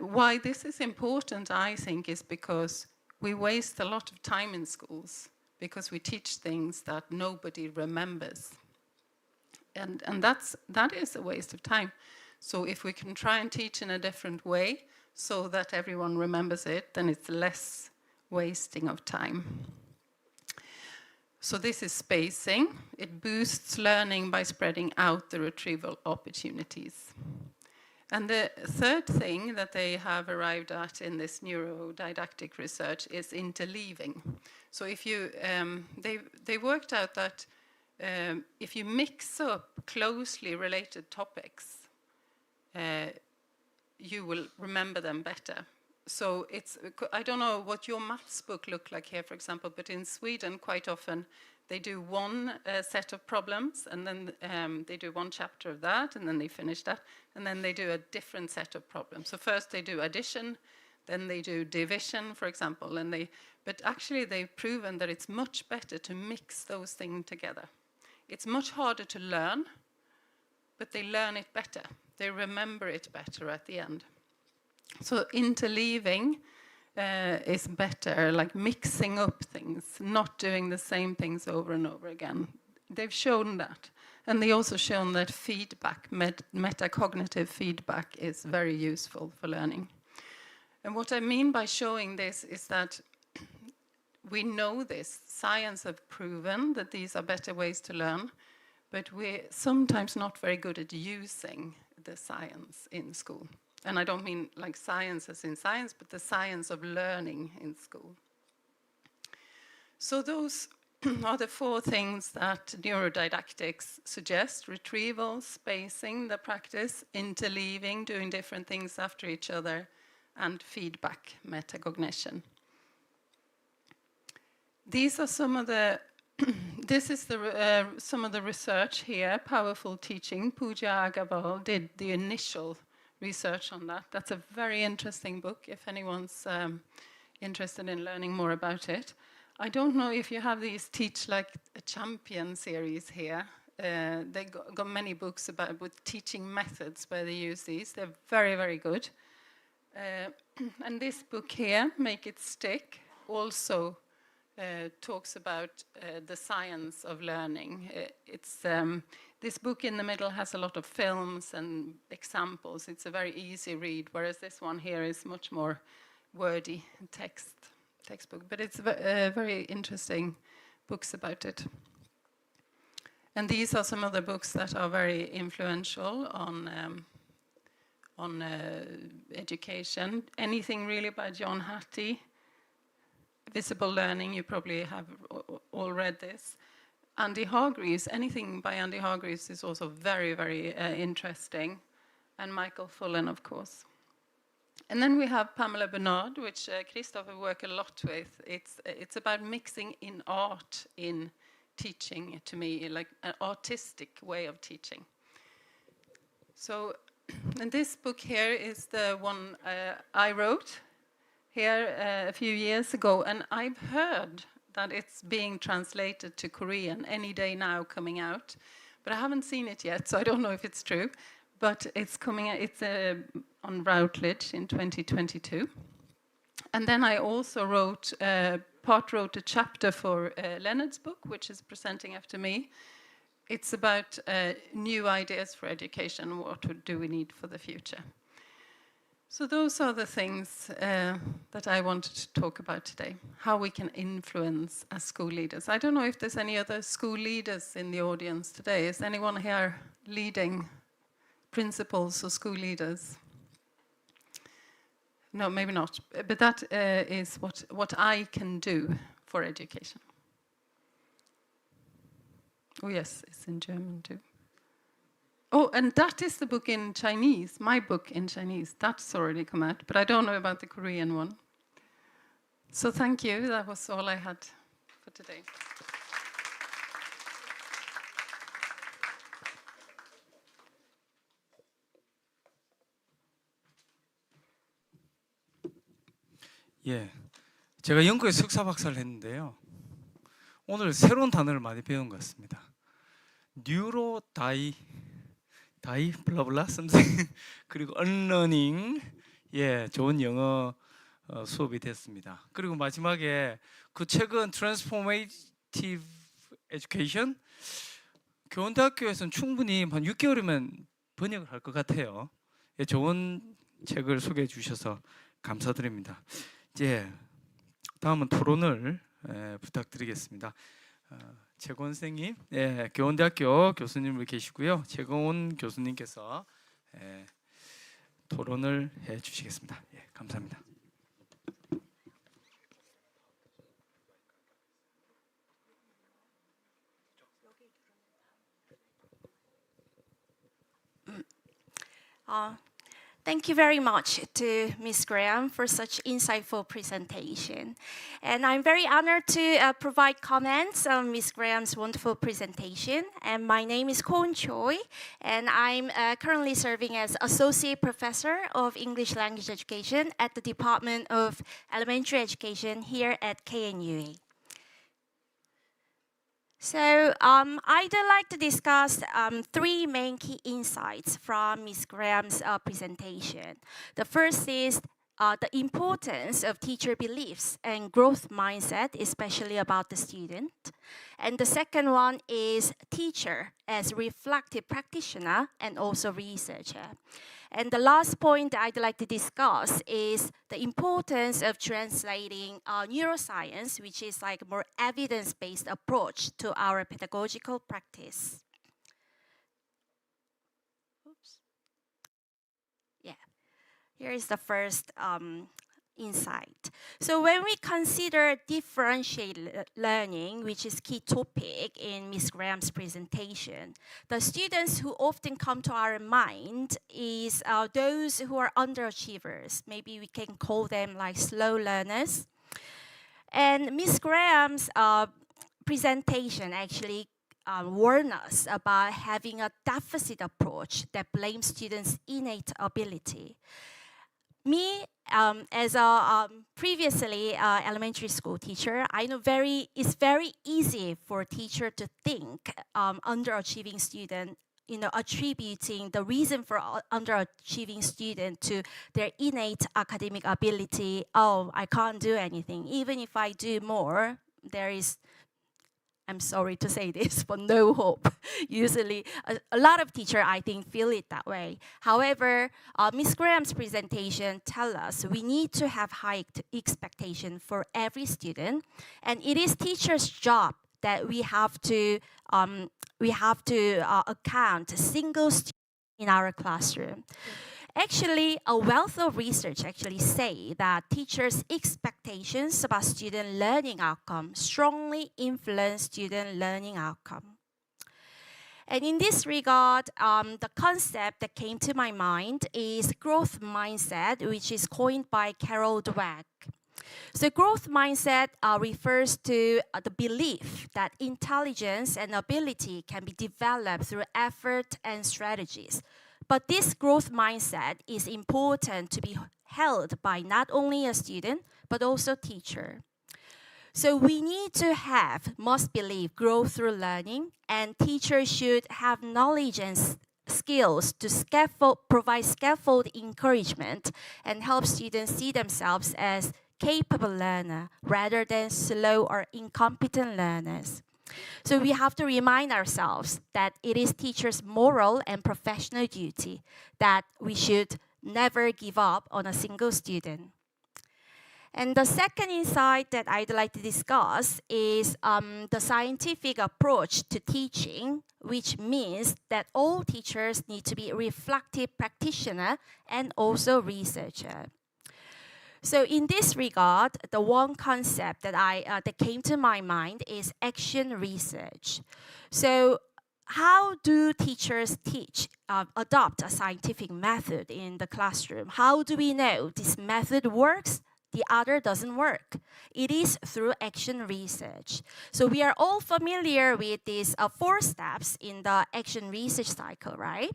why this is important, I think, is because we waste a lot of time in schools because we teach things that nobody remembers. And that is a waste of time. So if we can try and teach in a different way so that everyone remembers it, then it's less wasting of time. So this is spacing. It boosts learning by spreading out the retrieval opportunities. And the third thing that they have arrived at in this neurodidactic research is interleaving. So if you, they worked out that if you mix up closely related topics, you will remember them better. So it's, I don't know what your maths book looked like here, for example, but in Sweden, quite often, they do one set of problems, and then they do one chapter of that, and then they finish that, and then they do a different set of problems. So first they do addition, then they do division, for example, and but actually they've proven that it's much better to mix those things together. It's much harder to learn, but they learn it better. They remember it better at the end. So interleaving is better, like mixing up things, not doing the same things over and over again. They've shown that. And they also shown that feedback, metacognitive feedback, is very useful for learning. And what I mean by showing this is that we know this. Science have proven that these are better ways to learn, but we're sometimes not very good at using the science in school. And I don't mean like science as in science, but the science of learning in school. So those are the 4 things that neurodidactics suggest: retrieval, spacing, the practice, interleaving, doing different things after each other, and feedback, metacognition. These are some of the this is the some of the research here. Powerful teaching. Pooja Agarwal did the initial research on that. That's a very interesting book if anyone's interested in learning more about it. I don't know if you have these Teach Like a Champion series here. They got many books with teaching methods where they use these. They're very, very good. And this book here, Make It Stick, also talks about the science of learning. This book in the middle has a lot of films and examples. It's a very easy read, whereas this one here is much more wordy textbook. But it's very interesting books about it. And these are some of the books that are very influential on education. Anything really by John Hattie. Visible Learning, you probably have all read this. Andy Hargreaves, anything by Andy Hargreaves is also very, very interesting. And Michael Fullen, of course. And then we have Pamela Bernard, which Christopher worked a lot with. It's about mixing in art in teaching, to me, like an artistic way of teaching. So, and this book here is the one I wrote here a few years ago, and I've heard that it's being translated to Korean any day now, coming out, but I haven't seen it yet, so I don't know if it's true. But it's coming. It's on Routledge in 2022, and then I also wrote a chapter for Leonard's book, which is presenting after me. It's about new ideas for education. What do we need for the future? So those are the things that I wanted to talk about today, how we can influence as school leaders. I don't know if there's any other school leaders in the audience today. Is anyone here leading principals or school leaders? No, maybe not. But that is what I can do for education. Oh yes, it's in German too. Oh, and that is the book in Chinese, my book in Chinese. That's already come out, but I don't know about the Korean one. So thank you. That was all I had for today. 예, 제가 영국에 석사 박사를 했는데요. 오늘 새로운 단어를 많이 배운 것 같습니다. 다이 블라블라 something 그리고 언러닝 예 좋은 영어 수업이 됐습니다. 그리고 마지막에 그 최근 트랜스포메이티브 에듀케이션 교원대학교에서는 충분히 한 6개월이면 번역을 할 것 같아요. 예, 좋은 책을 소개해 주셔서 감사드립니다. 이제 다음은 토론을 부탁드리겠습니다. 최고원 선생님, 예, 교원대학교 교수님을 계시고요. 최고원 교수님께서 토론을 해 주시겠습니다. 예, 감사합니다. Thank you very much to Ms. Graham for such insightful presentation. And I'm very honored to provide comments on Ms. Graham's wonderful presentation. And my name is Kwon Choi, and I'm currently serving as Associate Professor of English Language Education at the Department of Elementary Education here at KNUE. So I'd like to discuss three main key insights from Ms. Graham's presentation. The first is the importance of teacher beliefs and growth mindset, especially about the student. And the second one is teacher as reflective practitioner and also researcher. And the last point I'd like to discuss is the importance of translating neuroscience, which is like a more evidence-based approach to our pedagogical practice. Oops. Yeah, here is the first insight. So when we consider differentiated learning, which is key topic in Ms. Graham's presentation, the students who often come to our mind is those who are underachievers. Maybe we can call them like slow learners. And Ms. Graham's presentation actually warned us about having a deficit approach that blames students' innate ability. Me, as a previously elementary school teacher, I know it's very easy for a teacher to think underachieving student, attributing the reason for underachieving student to their innate academic ability. Oh, I can't do anything. Even if I do more, there is, I'm sorry to say this, but no hope. Usually, a lot of teachers, I think, feel it that way. However, Ms. Graham's presentation tells us we need to have high expectation for every student, and it is teachers' job that we have to account a single student in our classroom. Actually, a wealth of research actually say that teachers' expectations about student learning outcome strongly influence student learning outcome. And in this regard, the concept that came to my mind is growth mindset, which is coined by Carol Dweck. So growth mindset refers to the belief that intelligence and ability can be developed through effort and strategies. But this growth mindset is important to be held by not only a student, but also teacher. So we need to must believe, growth through learning, and teachers should have knowledge and skills to provide scaffold encouragement and help students see themselves as capable learners rather than slow or incompetent learners. So we have to remind ourselves that it is teachers' moral and professional duty that we should never give up on a single student. And the second insight that I'd like to discuss is the scientific approach to teaching, which means that all teachers need to be reflective practitioner and also researcher. So in this regard, the one concept that came to my mind is action research. So how do teachers adopt a scientific method in the classroom? How do we know this method works, the other doesn't work? It is through action research. So we are all familiar with these 4 steps in the action research cycle, right?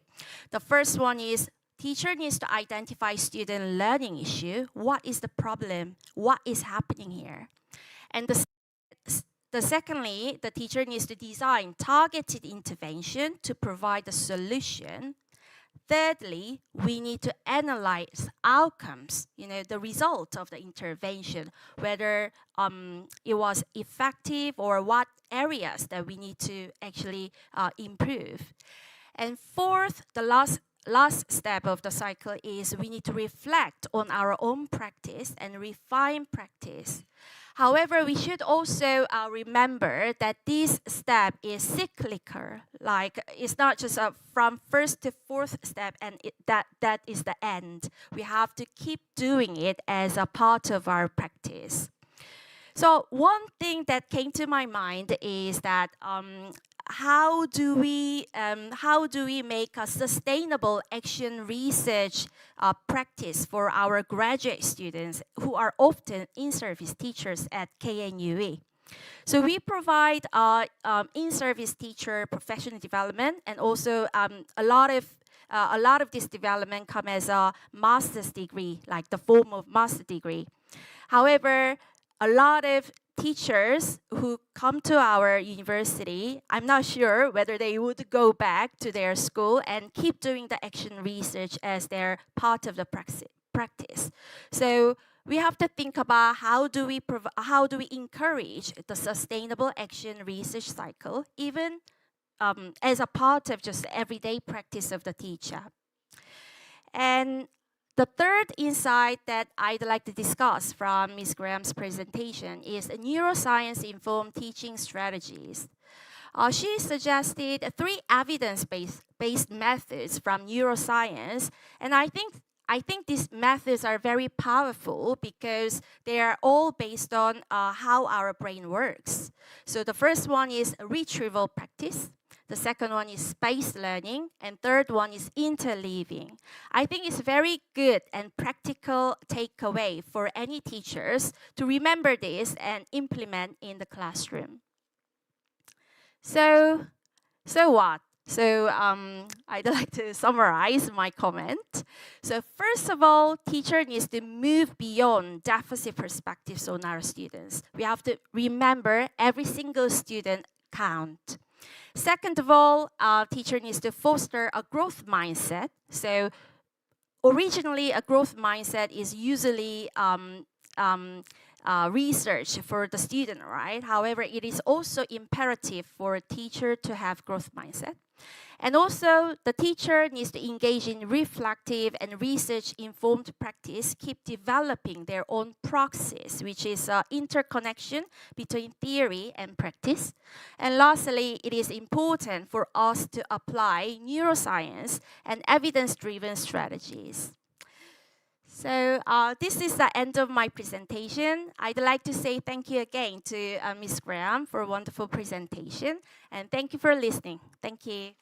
The first one is teacher needs to identify student learning issue. What is the problem? What is happening here? And secondly, the teacher needs to design targeted intervention to provide a solution. Thirdly, we need to analyze outcomes, the result of the intervention, whether it was effective or what areas that we need to actually improve. And fourth, the last step of the cycle is we need to reflect on our own practice and refine practice. However, we should also remember that this step is cyclical. Like, it's not just from first to fourth step and that is the end. We have to keep doing it as a part of our practice. So one thing that came to my mind is that how do we make a sustainable action research practice for our graduate students who are often in-service teachers at KNUE? So we provide in-service teacher professional development, and also a lot of this development come as a master's degree, like the form of master's degree. However, a lot of teachers who come to our university, I'm not sure whether they would go back to their school and keep doing the action research as their part of the practice. So we have to think about how do we encourage the sustainable action research cycle, even as a part of just everyday practice of the teacher. And the third insight that I'd like to discuss from Ms. Graham's presentation is neuroscience-informed teaching strategies. She suggested 3 evidence-based methods from neuroscience, and I think these methods are very powerful because they are all based on how our brain works. So the first one is retrieval practice. The second one is spaced learning, and third one is interleaving. I think it's very good and practical takeaway for any teachers to remember this and implement in the classroom. So what? So I'd like to summarize my comment. So first of all, teacher needs to move beyond deficit perspectives on our students. We have to remember every single student count. Second of all, teacher needs to foster a growth mindset. So originally, a growth mindset is usually research for the student, right? However, it is also imperative for a teacher to have growth mindset. And also, the teacher needs to engage in reflective and research-informed practice, keep developing their own praxis, which is interconnection between theory and practice. And lastly, it is important for us to apply neuroscience and evidence-driven strategies. So this is the end of my presentation. I'd like to say thank you again to Ms. Graham for a wonderful presentation, and thank you for listening. Thank you.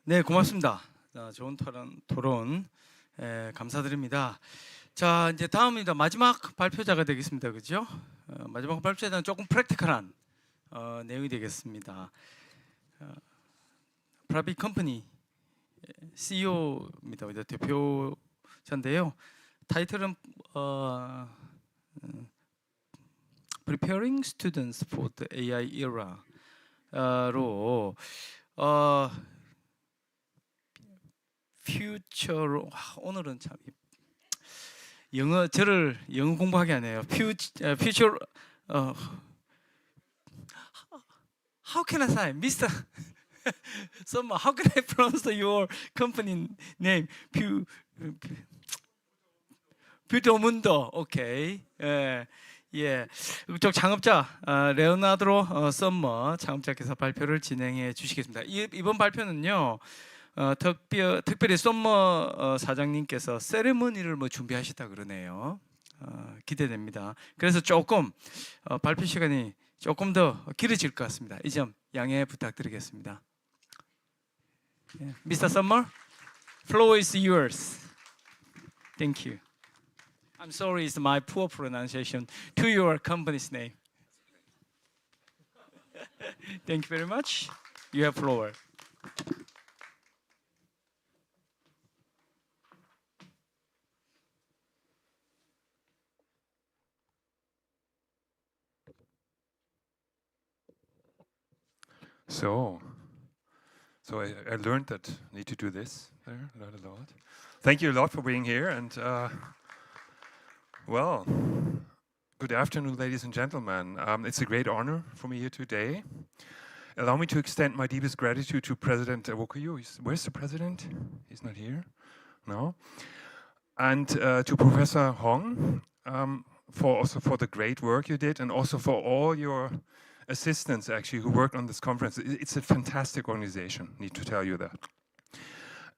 네, 고맙습니다. 좋은 토론 감사드립니다. 자, 이제 다음입니다. 마지막 발표자가 되겠습니다. 그죠? 마지막 발표자는 조금 프랙티컬한 내용이 되겠습니다. 프라이빗 컴퍼니 CEO입니다. 대표자인데요. 타이틀은 Preparing Students for the AI Era로 퓨처로 오늘은 참 저를 영어 공부하게 하네요. 퓨처 how can I say, Mr. Summer, how can I pronounce your company name? 퓨터문더. 오케이. 예. 쪽 창업자 레오나르도 썸머 창업자께서 발표를 진행해 주시겠습니다. 이번 발표는요. 특별히 썸머 사장님께서 세레머니를 준비하시다 그러네요. 기대됩니다. 그래서 조금 발표 시간이 조금 더 길어질 것 같습니다. 이 점 양해 부탁드리겠습니다. Mr. Summer, floor is yours. Thank you. I'm sorry, it's my poor pronunciation to your company's name. Thank you very much. You have floor. So I learned that I need to do this there, learned a lot. Thank you a lot for being here, and well, good afternoon, ladies and gentlemen. It's a great honor for me here today. Allow me to extend my deepest gratitude to President Wokuyu. Where's the president? He's not here? No? And to Professor Hong, for the great work you did, and also for all your assistants actually who worked on this conference. It's a fantastic organization, need to tell you that.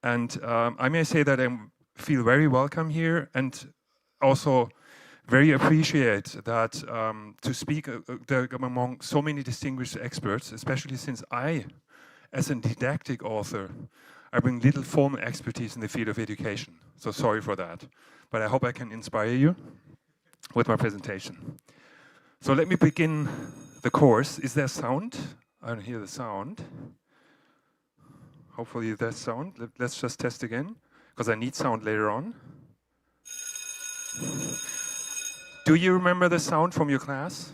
And I may say that I feel very welcome here, and also very appreciate that to speak among so many distinguished experts, especially since I, as a didactic author, I bring little formal expertise in the field of education. So sorry for that. But I hope I can inspire you with my presentation. So let me begin the course. Is there sound? I don't hear the sound. Hopefully there's sound. Let's just test again, because I need sound later on. Do you remember the sound from your class?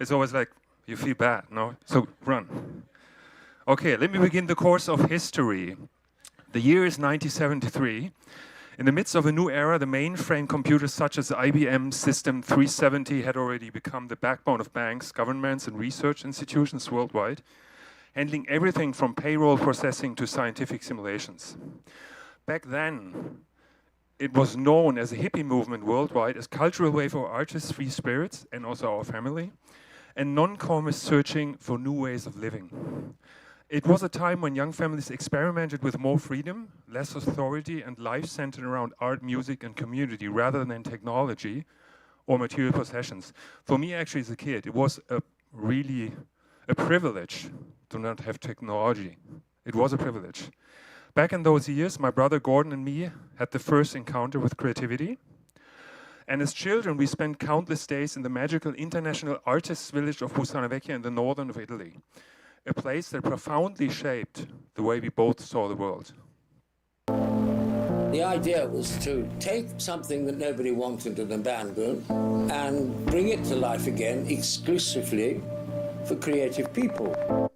It's always like, you feel bad, no? So run. Okay, let me begin the course of history. The year is 1973. In the midst of a new era, the mainframe computers such as IBM System 370 had already become the backbone of banks, governments, and research institutions worldwide, handling everything from payroll processing to scientific simulations. Back then, it was known as a hippie movement worldwide, as cultural way for artists, free spirits, and also our family, and non-conformists searching for new ways of living. It was a time when young families experimented with more freedom, less authority, and life centered around art, music, and community rather than technology or material possessions. For me, actually, as a kid, it was really a privilege to not have technology. It was a privilege. Back in those years, my brother Gordon and me had the first encounter with creativity. And as children, we spent countless days in the magical international artists' village of Busana Vecchia in the northern of Italy, a place that profoundly shaped the way we both saw the world. The idea was to take something that nobody wanted in abandon and bring it to life again exclusively for creative people.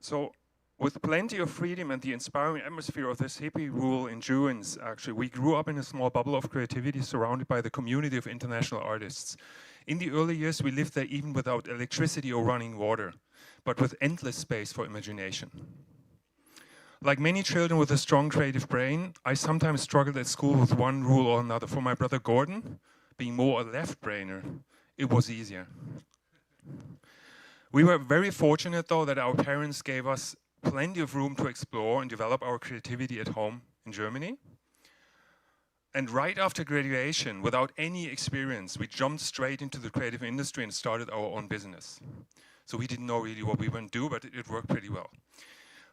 So, with plenty of freedom and the inspiring atmosphere of this hippie rule endurance, actually, we grew up in a small bubble of creativity surrounded by the community of international artists. In the early years, we lived there even without electricity or running water, but with endless space for imagination. Like many children with a strong creative brain, I sometimes struggled at school with one rule or another. For my brother Gordon, being more a left-brainer, it was easier. We were very fortunate, though, that our parents gave us plenty of room to explore and develop our creativity at home in Germany. And right after graduation, without any experience, we jumped straight into the creative industry and started our own business. So we didn't know really what we were going to do, but it worked pretty well.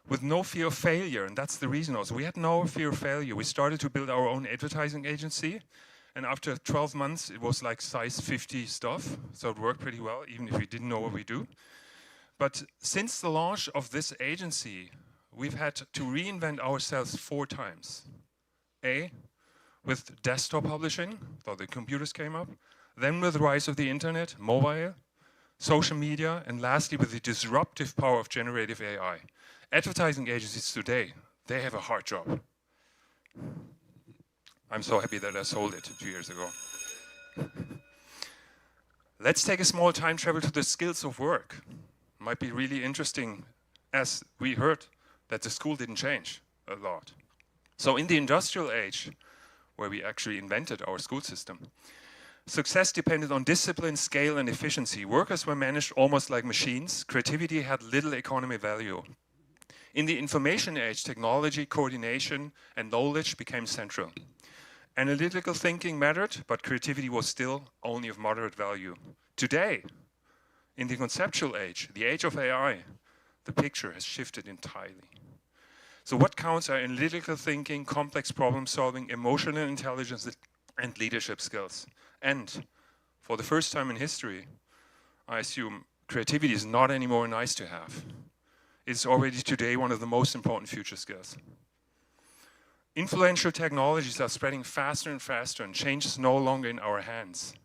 With no fear of failure, and that's the reason also. We had no fear of failure. We started to build our own advertising agency, and after 12 months, it was like size 50 stuff, so it worked pretty well, even if we didn't know what we do. But since the launch of this agency, we've had to reinvent ourselves 4 times. With desktop publishing, though the computers came up, then with the rise of the internet, mobile, social media, and lastly with the disruptive power of generative AI. Advertising agencies today, they have a hard job. I'm so happy that I sold it 2 years ago. Let's take a small time travel to the skills of work. Might be really interesting, as we heard that the school didn't change a lot. So in the industrial age, where we actually invented our school system, success depended on discipline, scale, and efficiency. Workers were managed almost like machines. Creativity had little economic value. In the information age, technology, coordination, and knowledge became central. Analytical thinking mattered, but creativity was still only of moderate value. Today, in the conceptual age, the age of AI, the picture has shifted entirely. So what counts are analytical thinking, complex problem solving, emotional intelligence, and leadership skills. And for the first time in history, I assume creativity is not anymore nice to have. It's already today one of the most important future skills. Influential technologies are spreading faster and faster, and change is no longer in our hands.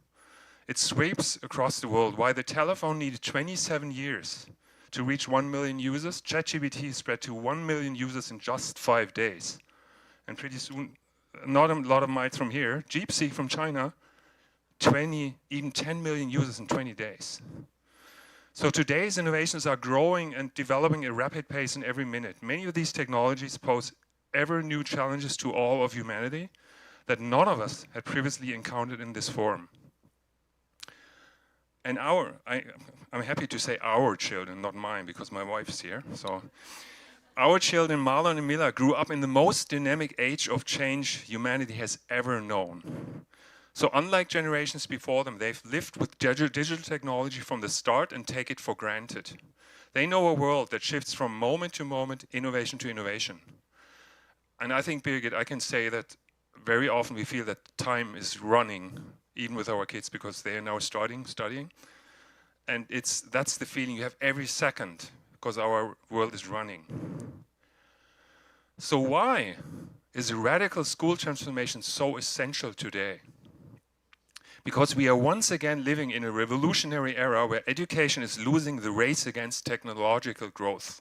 It sweeps across the world. While the telephone needed 27 years to reach 1 million users, ChatGPT spread to 1 million users in just 5 days. And pretty soon, not a lot of mites from here, K-GEC from China, 20, even 10 million users in 20 days. So today's innovations are growing and developing at a rapid pace in every minute. Many of these technologies pose ever new challenges to all of humanity that none of us had previously encountered in this form. And I'm happy to say our children, not mine, because my wife's here. So our children, Marlon and Mila, grew up in the most dynamic age of change humanity has ever known. So unlike generations before them, they've lived with digital technology from the start and take it for granted. They know a world that shifts from moment to moment, innovation to innovation. And I think, Birgit, I can say that very often we feel that time is running, even with our kids, because they are now studying. And that's the feeling you have every second, because our world is running. So why is radical school transformation so essential today? Because we are once again living in a revolutionary era where education is losing the race against technological growth.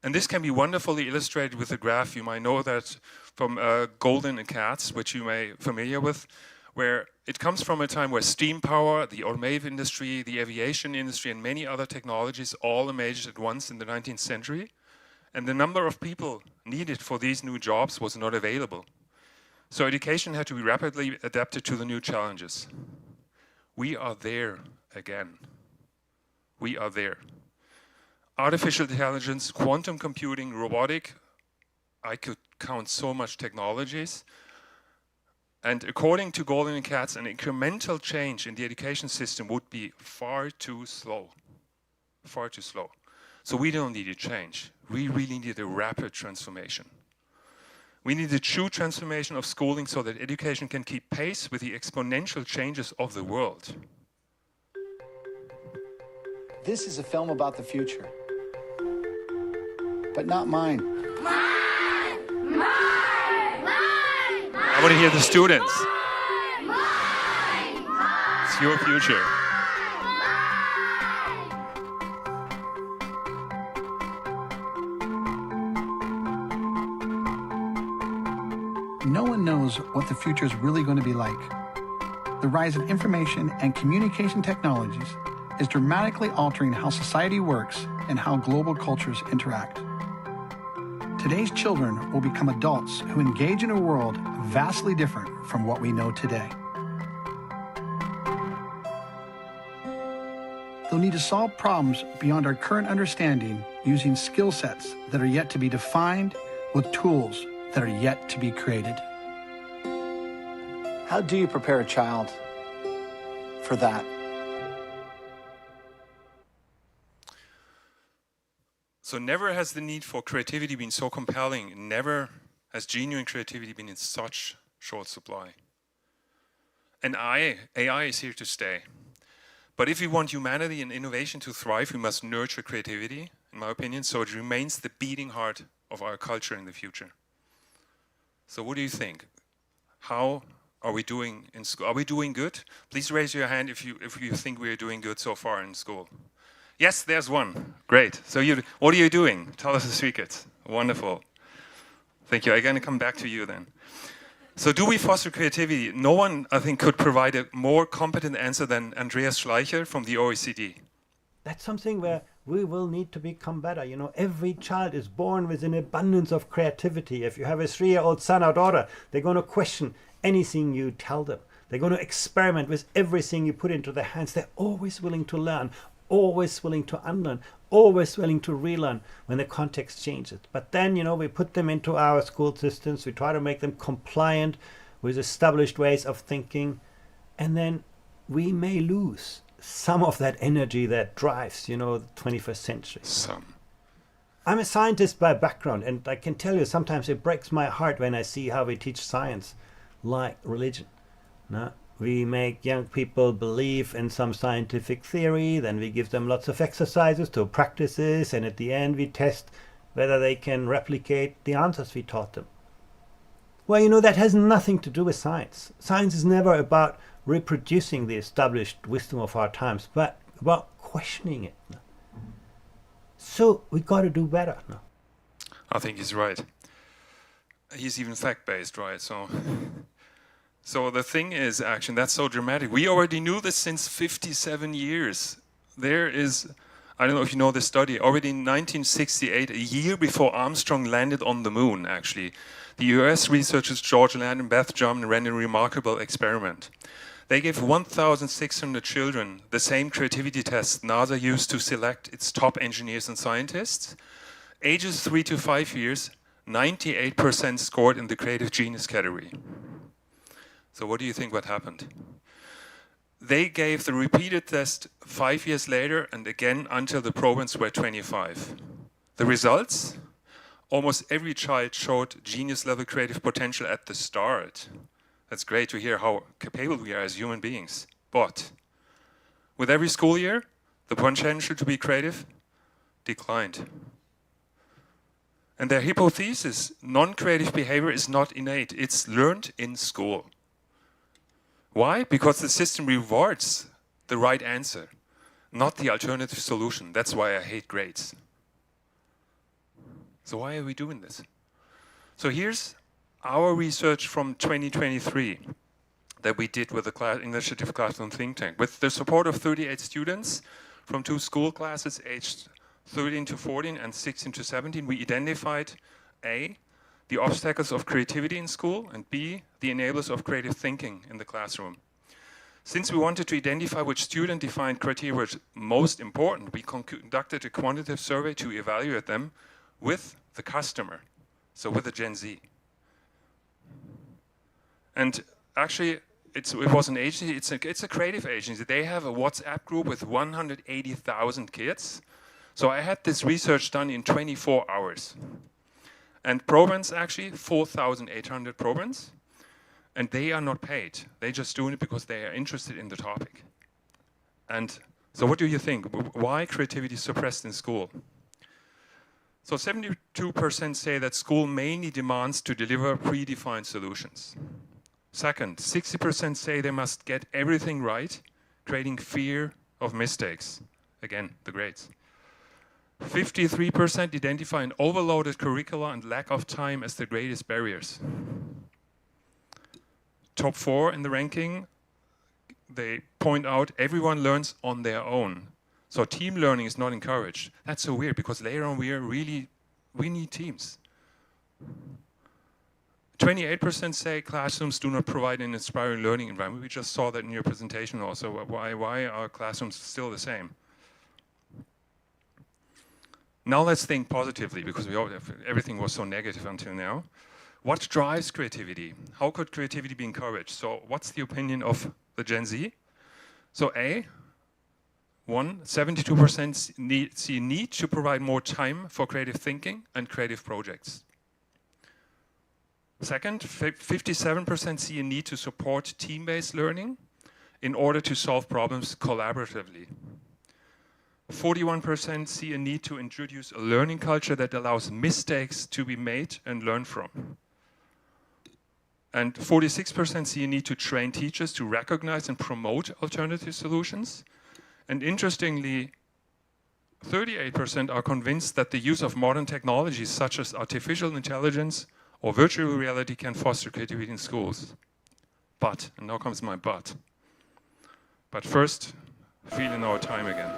And this can be wonderfully illustrated with a graph. You might know that from Golden and Katz, which you may be familiar with, where it comes from a time where steam power, the automotive industry, the aviation industry, and many other technologies all emerged at once in the 19th century. And the number of people needed for these new jobs was not available. So education had to be rapidly adapted to the new challenges. We are there again. We are there. Artificial intelligence, quantum computing, robotic, I could count so much technologies. And according to Golden and Katz, an incremental change in the education system would be far too slow. Far too slow. So we don't need a change. We really need a rapid transformation. We need a true transformation of schooling so that education can keep pace with the exponential changes of the world. This is a film about the future, but not mine. I want to hear the students. It's your future. No one knows what the future is really going to be like. The rise of information and communication technologies is dramatically altering how society works and how global cultures interact. Today's children will become adults who engage in a world vastly different from what we know today. They'll need to solve problems beyond our current understanding using skill sets that are yet to be defined with tools that are yet to be created. How do you prepare a child for that? So never has the need for creativity been so compelling. Never has genuine creativity been in such short supply. And AI is here to stay. But if we want humanity and innovation to thrive, we must nurture creativity, in my opinion, so it remains the beating heart of our culture in the future. So what do you think? How are we doing in school? Are we doing good? Please raise your hand if you think we are doing good so far in school. Yes, there's one. Great. So what are you doing? Tell us the secrets. Wonderful. Thank you. I'm going to come back to you then. So do we foster creativity? No one, I think, could provide a more competent answer than Andreas Schleicher from the OECD. That's something where we will need to become better. You know, every child is born with an abundance of creativity. If you have a 3-year-old son or daughter, they're going to question anything you tell them. They're going to experiment with everything you put into their hands. They're always willing to learn, always willing to unlearn, always willing to relearn when the context changes. But then, you know, we put them into our school systems. We try to make them compliant with established ways of thinking. And then we may lose some of that energy that drives, you know, the 21st century. I'm a scientist by background, and I can tell you sometimes it breaks my heart when I see how we teach science like religion. No? We make young people believe in some scientific theory, then we give them lots of exercises to practice this, and at the end we test whether they can replicate the answers we taught them. Well, you know, that has nothing to do with science. Science is never about reproducing the established wisdom of our times, but about questioning it. So we got to do better. No? I think he's right. He's even fact-based, right? So the thing is, actually, that's so dramatic. We already knew this since 57 years. There is, I don't know if you know this study, already in 1968, a year before Armstrong landed on the moon, actually, the US researchers George Land and Beth Drummond ran a remarkable experiment. They gave 1,600 children the same creativity test NASA used to select its top engineers and scientists. Ages 3 to 5 years, 98% scored in the creative genius category. So what do you think what happened? They gave the repeated test 5 years later and again until the probants were 25. The results? Almost every child showed genius-level creative potential at the start. That's great to hear how capable we are as human beings. But with every school year, the potential to be creative declined. And their hypothesis, non-creative behavior is not innate, it's learned in school. Why? Because the system rewards the right answer, not the alternative solution. That's why I hate grades. So why are we doing this? So here's our research from 2023 that we did with the Initiative Classroom Think Tank. With the support of 38 students from 2 school classes aged 13 to 14 and 16 to 17, we identified A, the obstacles of creativity in school, and B, the enablers of creative thinking in the classroom. Since we wanted to identify which student-defined criteria was most important, we conducted a quantitative survey to evaluate them with the customer, so with the Gen Z. And actually, it was an agency, it's a creative agency. They have a WhatsApp group with 180,000 kids. So I had this research done in 24 hours. And probants, actually, 4,800 probants. And they are not paid. They're just doing it because they are interested in the topic. And so what do you think? Why creativity is suppressed in school? So 72% say that school mainly demands to deliver predefined solutions. Second, 60% say they must get everything right, creating fear of mistakes. Again, the grades. 53% identify an overloaded curricula and lack of time as the greatest barriers. Top 4 in the ranking, they point out everyone learns on their own. So team learning is not encouraged. That's so weird because later on we need teams. 28% say classrooms do not provide an inspiring learning environment. We just saw that in your presentation also. Why are classrooms still the same? Now let's think positively, because everything was so negative until now. What drives creativity? How could creativity be encouraged? So what's the opinion of the Gen Z? So A, 72% see a need to provide more time for creative thinking and creative projects. Second, 57% see a need to support team-based learning in order to solve problems collaboratively. 41% see a need to introduce a learning culture that allows mistakes to be made and learned from. And 46% see a need to train teachers to recognize and promote alternative solutions. And interestingly, 38% are convinced that the use of modern technologies such as artificial intelligence or virtual reality can foster creativity in schools. But, and now comes my but first, feel in our time again.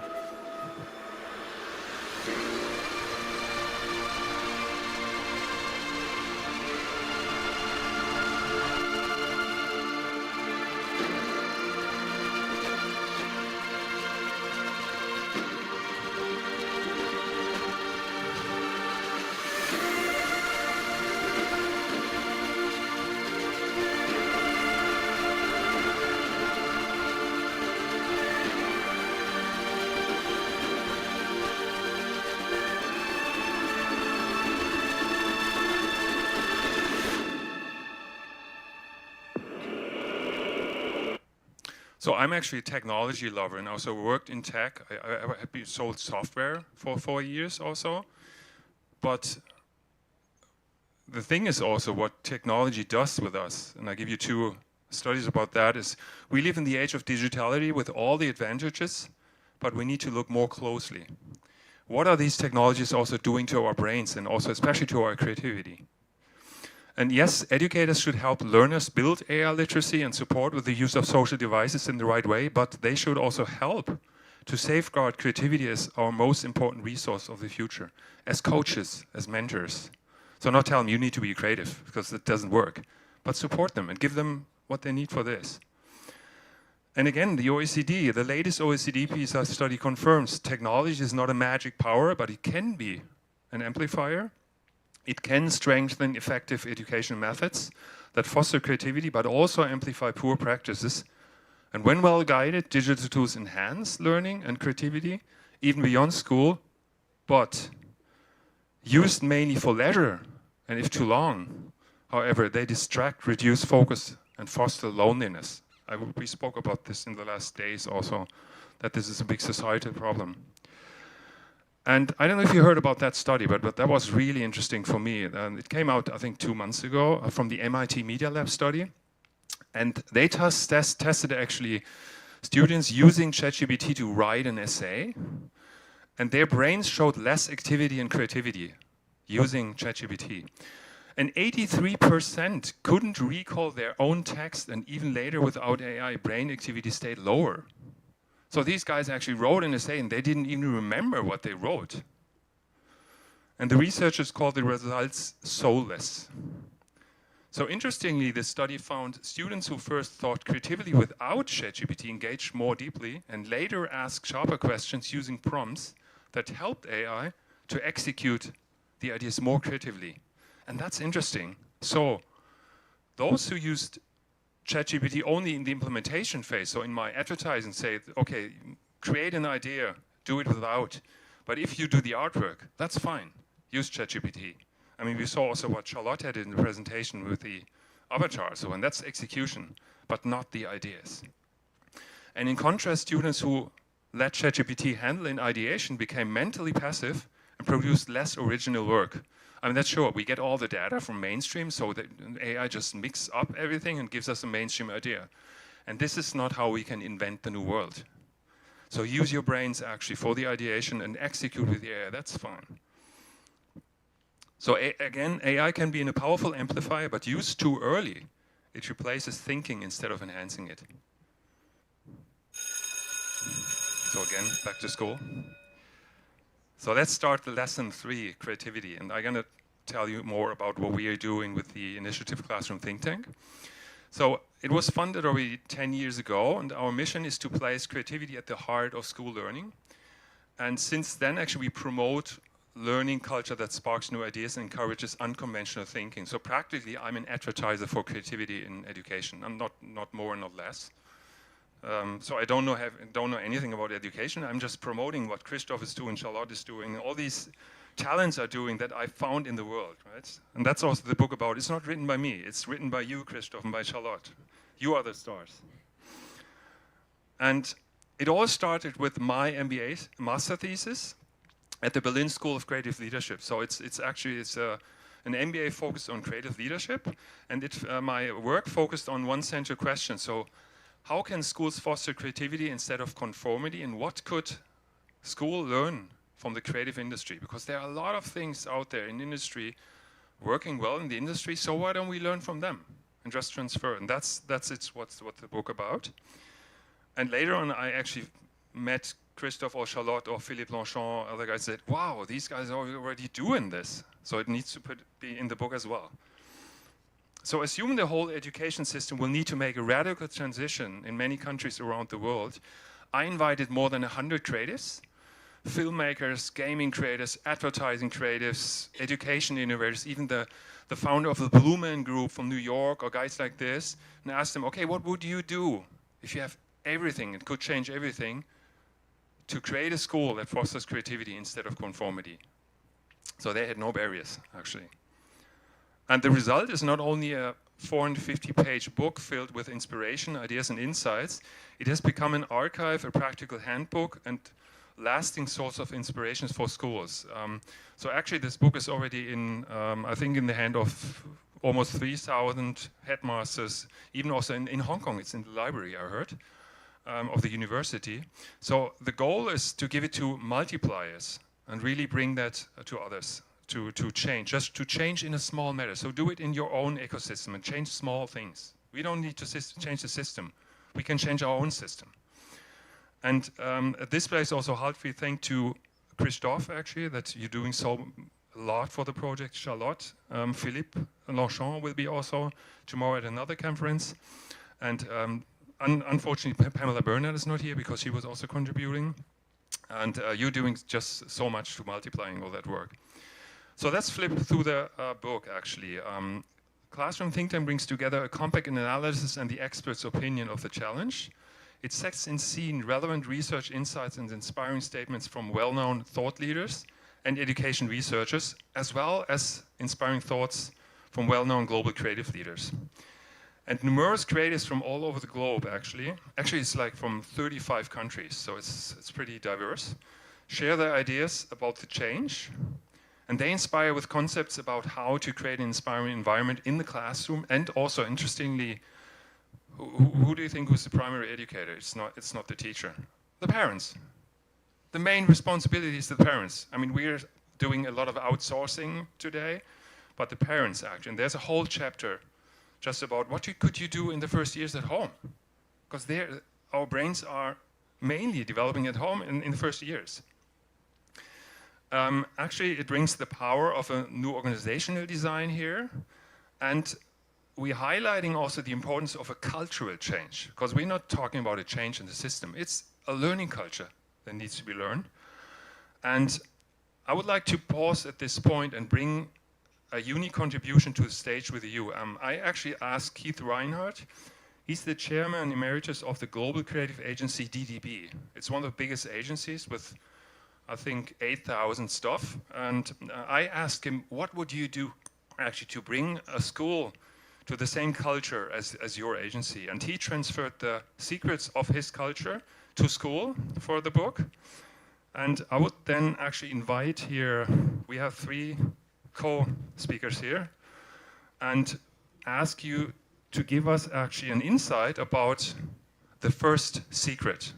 So I'm actually a technology lover and also worked in tech. I have sold software for 4 years also. But the thing is also what technology does with us, and I give you two studies about that, is we live in the age of digitality with all the advantages, but we need to look more closely. What are these technologies also doing to our brains and also especially to our creativity? And yes, educators should help learners build AI literacy and support with the use of social devices in the right way, but they should also help to safeguard creativity as our most important resource of the future, as coaches, as mentors. So not tell them you need to be creative, because it doesn't work, but support them and give them what they need for this. And again, the OECD, the latest OECD PISA study confirms technology is not a magic power, but it can be an amplifier. It can strengthen effective education methods that foster creativity, but also amplify poor practices. And when well guided, digital tools enhance learning and creativity, even beyond school, but used mainly for leisure, and if too long, however, they distract, reduce focus, and foster loneliness. We spoke about this in the last days also, that this is a big societal problem. And I don't know if you heard about that study, but that was really interesting for me. It came out, I think, 2 months ago from the MIT Media Lab study. And they tested actually students using ChatGPT to write an essay. And their brains showed less activity and creativity using ChatGPT. And 83% couldn't recall their own text, and even later without AI, brain activity stayed lower. So these guys actually wrote an essay and they didn't even remember what they wrote. And the researchers called the results soulless. So interestingly, this study found students who first thought creatively without ChatGPT engaged more deeply and later asked sharper questions using prompts that helped AI to execute the ideas more creatively. And that's interesting. So those who used ChatGPT only in the implementation phase, so in my advertising, say, okay, create an idea, do it without. But if you do the artwork, that's fine. Use ChatGPT. I mean, we saw also what Charlotte had in the presentation with the avatar, so and that's execution, but not the ideas. And in contrast, students who let ChatGPT handle in ideation became mentally passive and produced less original work. I mean, that's sure. We get all the data from mainstream, so that AI just mixes up everything and gives us a mainstream idea. And this is not how we can invent the new world. So use your brains actually for the ideation and execute with the AI. That's fine. So again, AI can be a powerful amplifier, but used too early, it replaces thinking instead of enhancing it. So again, back to school. So let's start the lesson 3, creativity. And I'm going to tell you more about what we are doing with the Initiative Classroom Think Tank. So it was funded already 10 years ago, and our mission is to place creativity at the heart of school learning. And since then, actually, we promote learning culture that sparks new ideas and encourages unconventional thinking. So practically, I'm an advertiser for creativity in education. I'm not more and not less. So I don't know anything about education. I'm just promoting what Christoph is doing, Charlotte is doing, all these talents are doing that I found in the world, right? And that's also the book about. It's not written by me. It's written by you, Christoph, and by Charlotte. You are the stars. And it all started with my MBA master thesis at the Berlin School of Creative Leadership. So it's an MBA focused on creative leadership, and my work focused on one central question. So how can schools foster creativity instead of conformity, and what could school learn from the creative industry? Because there are a lot of things out there in industry working well in the industry, so why don't we learn from them and just transfer? And that's what the book about. And later on, I actually met Christoph or Charlotte or Philippe Longchamp, other guys said, wow, these guys are already doing this. So it needs to be in the book as well. So assuming the whole education system will need to make a radical transition in many countries around the world, I invited more than 100 creatives, filmmakers, gaming creators, advertising creatives, education innovators, even the founder of the Blue Man Group from New York or guys like this, and asked them, okay, what would you do if you have everything and could change everything to create a school that fosters creativity instead of conformity? So they had no barriers, actually. And the result is not only a 450-page book filled with inspiration, ideas, and insights. It has become an archive, a practical handbook, and lasting source of inspirations for schools. So actually this book is already in, I think in the hand of almost 3,000 headmasters, even also in Hong Kong, it's in the library, I heard, of the university. So the goal is to give it to multipliers and really bring that to others, to change, just to change in a small matter. So do it in your own ecosystem and change small things. We don't need to change the system. We can change our own system. And at this place also heartfelt thank to Christophe, actually, that you're doing so a lot for the project. Charlotte, Philippe Longchamp will be also tomorrow at another conference. And unfortunately, Pamela Bernard is not here because she was also contributing. And you're doing just so much to multiplying all that work. So let's flip through the book, actually. Classroom Think Tank brings together a compact analysis and the expert's opinion of the challenge. It sets in scene relevant research insights and inspiring statements from well-known thought leaders and education researchers, as well as inspiring thoughts from well-known global creative leaders. And numerous creatives from all over the globe, actually it's like from 35 countries, so it's pretty diverse, share their ideas about the change, and they inspire with concepts about how to create an inspiring environment in the classroom, and also, interestingly, who do you think was the primary educator? It's not the teacher. The parents. The main responsibility is the parents. I mean, we're doing a lot of outsourcing today, but the parents actually. And there's a whole chapter just about what could you do in the first years at home? Because our brains are mainly developing at home in the first years. Actually, it brings the power of a new organizational design here. And we're highlighting also the importance of a cultural change, because we're not talking about a change in the system. It's a learning culture that needs to be learned. And I would like to pause at this point and bring a unique contribution to the stage with you. I actually asked Keith Reinhardt. He's the chairman emeritus of the global creative agency DDB. It's one of the biggest agencies with, I think, 8,000 staff. And I asked him, what would you do actually to bring a school to the same culture as your agency? And he transferred the secrets of his culture to school for the book. And I would then actually invite here, we have 3 co-speakers here, and ask you to give us actually an insight about the first secret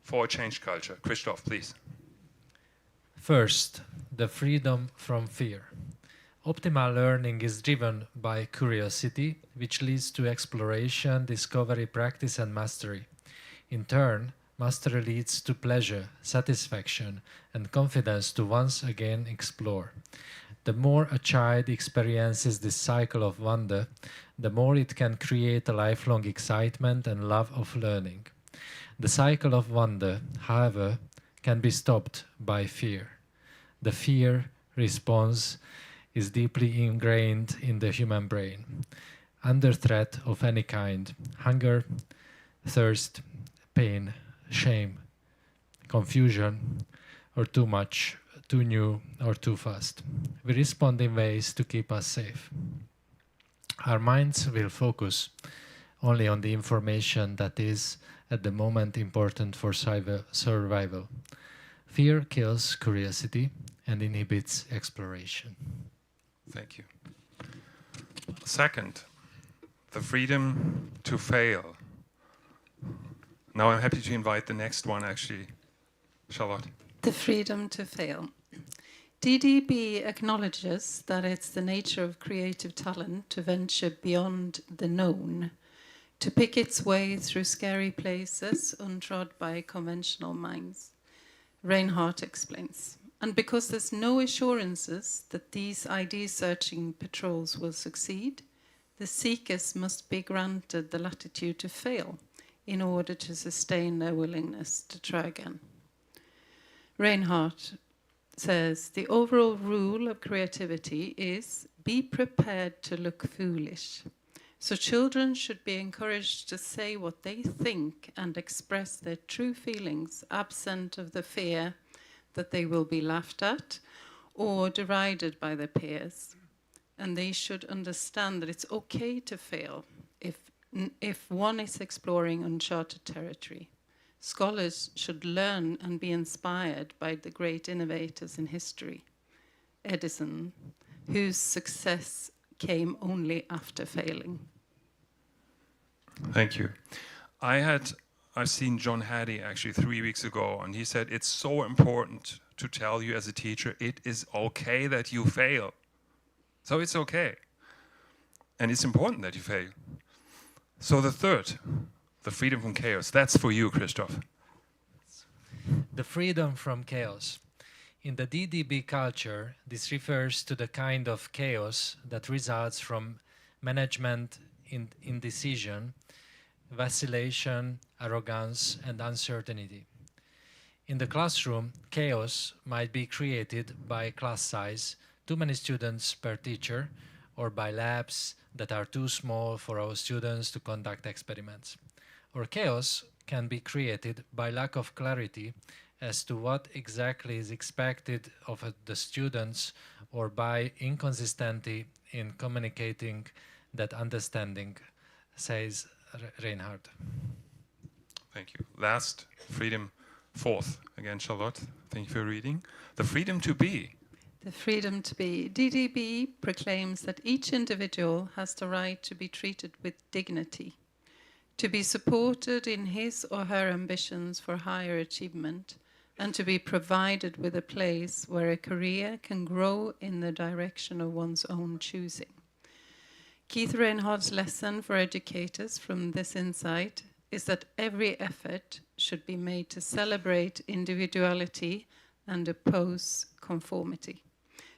for a changed culture. Christoph, please. First, the freedom from fear. Optimal learning is driven by curiosity, which leads to exploration, discovery, practice, and mastery. In turn, mastery leads to pleasure, satisfaction, and confidence to once again explore. The more a child experiences this cycle of wonder, the more it can create a lifelong excitement and love of learning. The cycle of wonder, however, can be stopped by fear. The fear response is deeply ingrained in the human brain. Under threat of any kind, hunger, thirst, pain, shame, confusion, or too much, too new, or too fast. We respond in ways to keep us safe. Our minds will focus only on the information that is at the moment important for survival. Fear kills curiosity and inhibits exploration. Thank you. Second, the freedom to fail. Now I'm happy to invite the next one, actually. Charlotte. The freedom to fail. DDB acknowledges that it's the nature of creative talent to venture beyond the known, to pick its way through scary places untrod by conventional minds. Reinhardt explains. And because there's no assurances that these ID-searching patrols will succeed, the seekers must be granted the latitude to fail in order to sustain their willingness to try again. Reinhardt says, the overall rule of creativity is be prepared to look foolish. So children should be encouraged to say what they think and express their true feelings, absent of the fear that they will be laughed at or derided by their peers. And they should understand that it's okay to fail if one is exploring uncharted territory. Scholars should learn and be inspired by the great innovators in history. Edison, whose success came only after failing. Thank you. I've seen John Hattie actually 3 weeks ago, and he said it's so important to tell you as a teacher it is okay that you fail. So it's okay. And it's important that you fail. So the third, the freedom from chaos, that's for you, Christoph. The freedom from chaos. In the DDB culture, this refers to the kind of chaos that results from management indecision, vacillation, arrogance, and uncertainty. In the classroom, chaos might be created by class size, too many students per teacher, or by labs that are too small for our students to conduct experiments. Or chaos can be created by lack of clarity as to what exactly is expected of the students, or by inconsistency in communicating that understanding, says Reinhardt. Thank you. Last, freedom. Fourth, again, Charlotte, thank you for reading. The freedom to be. The freedom to be. DDB proclaims that each individual has the right to be treated with dignity, to be supported in his or her ambitions for higher achievement, and to be provided with a place where a career can grow in the direction of one's own choosing. Keith Reinhardt's lesson for educators from this insight is that every effort should be made to celebrate individuality and oppose conformity.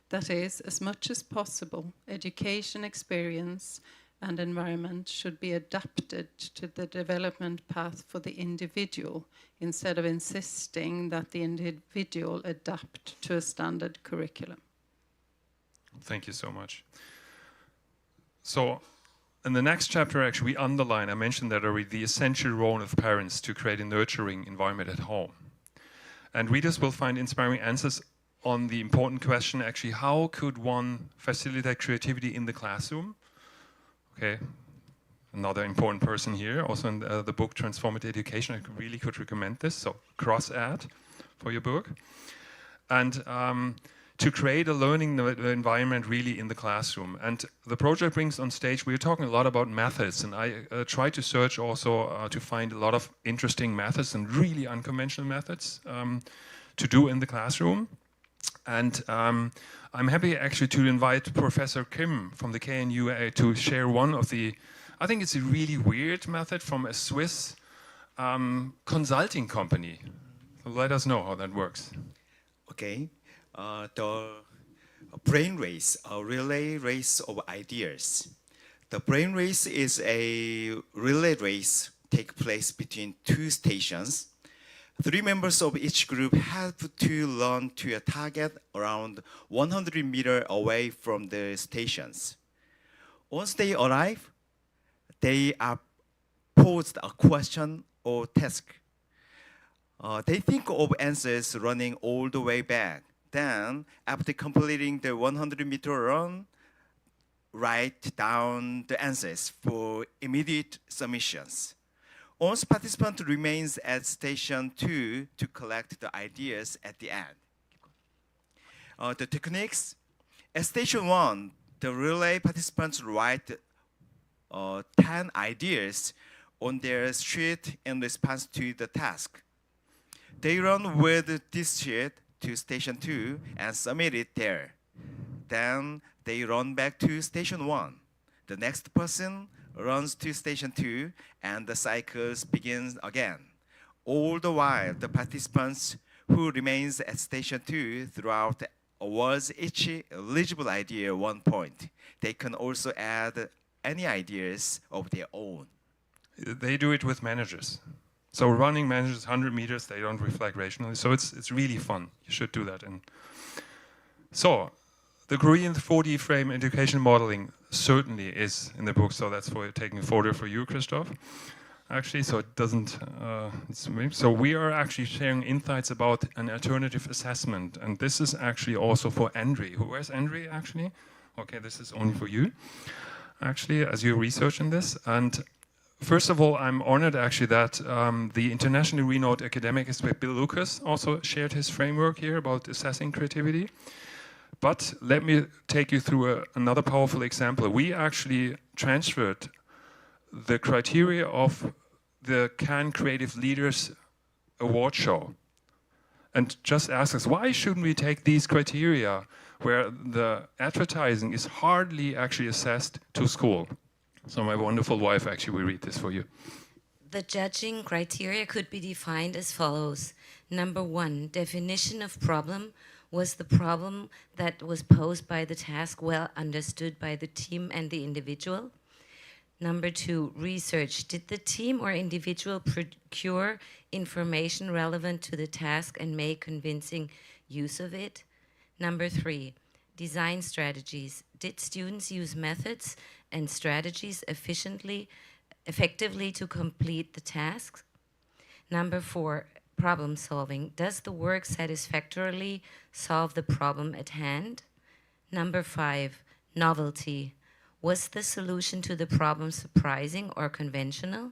That is, as much as possible, education experience and environment should be adapted to the development path for the individual, instead of insisting that the individual adapt to a standard curriculum. Thank you so much. So, in the next chapter, actually, we underline, I mentioned that already, the essential role of parents to create a nurturing environment at home. And readers will find inspiring answers on the important question, actually, how could one facilitate creativity in the classroom? Okay, another important person here, also in the book Transformative Education, I really could recommend this, so cross-ad for your book. And to create a learning environment really in the classroom. And the project brings on stage, we're talking a lot about methods, and I try to search also to find a lot of interesting methods and really unconventional methods to do in the classroom. And I'm happy actually to invite Professor Kim from the KNUE to share one of the, I think it's a really weird method from a Swiss consulting company. So let us know how that works. Okay. The brain race, a relay race of ideas. The brain race is a relay race take place between two stations. 3 members of each group have to run to a target around 100 meters away from the stations. Once they arrive, they are posed a question or task. They think of answers running all the way back. Then, after completing the 100-meter run, write down the answers for immediate submissions. Once participant remains at station 2 to collect the ideas at the end. The techniques. At station 1, the relay participants write 10 ideas on their sheet in response to the task. They run with this sheet to station 2 and submit it there. Then they run back to station 1. The next person runs to station 2 and the cycle begins again. All the while, the participants who remains at station 2 throughout awards each eligible idea 1 point. They can also add any ideas of their own. They do it with managers. So running managers 100 meters, they don't reflect rationally. So it's really fun. You should do that. And so the Korean 4D frame education modeling certainly is in the book. So that's for taking a photo for you, Christoph. Actually, so it doesn't. So we are actually sharing insights about an alternative assessment, and this is actually also for Andre. Where's Andre actually? Okay, this is only for you. Actually, as you research in this, and first of all, I'm honored actually that the internationally renowned academic expert Bill Lucas also shared his framework here about assessing creativity. But let me take you through another powerful example. We actually transferred the criteria of the Cannes Creative Leaders Award show and just asked us, why shouldn't we take these criteria where the advertising is hardly actually assessed to school? So my wonderful wife actually will read this for you. The judging criteria could be defined as follows. Number 1, definition of problem. Was the problem that was posed by the task well understood by the team and the individual? Number 2, research. Did the team or individual procure information relevant to the task and make convincing use of it? Number 3, design strategies. Did students use methods and strategies effectively to complete the tasks? Number 4, problem solving. Does the work satisfactorily solve the problem at hand? Number 5, novelty. Was the solution to the problem surprising or conventional?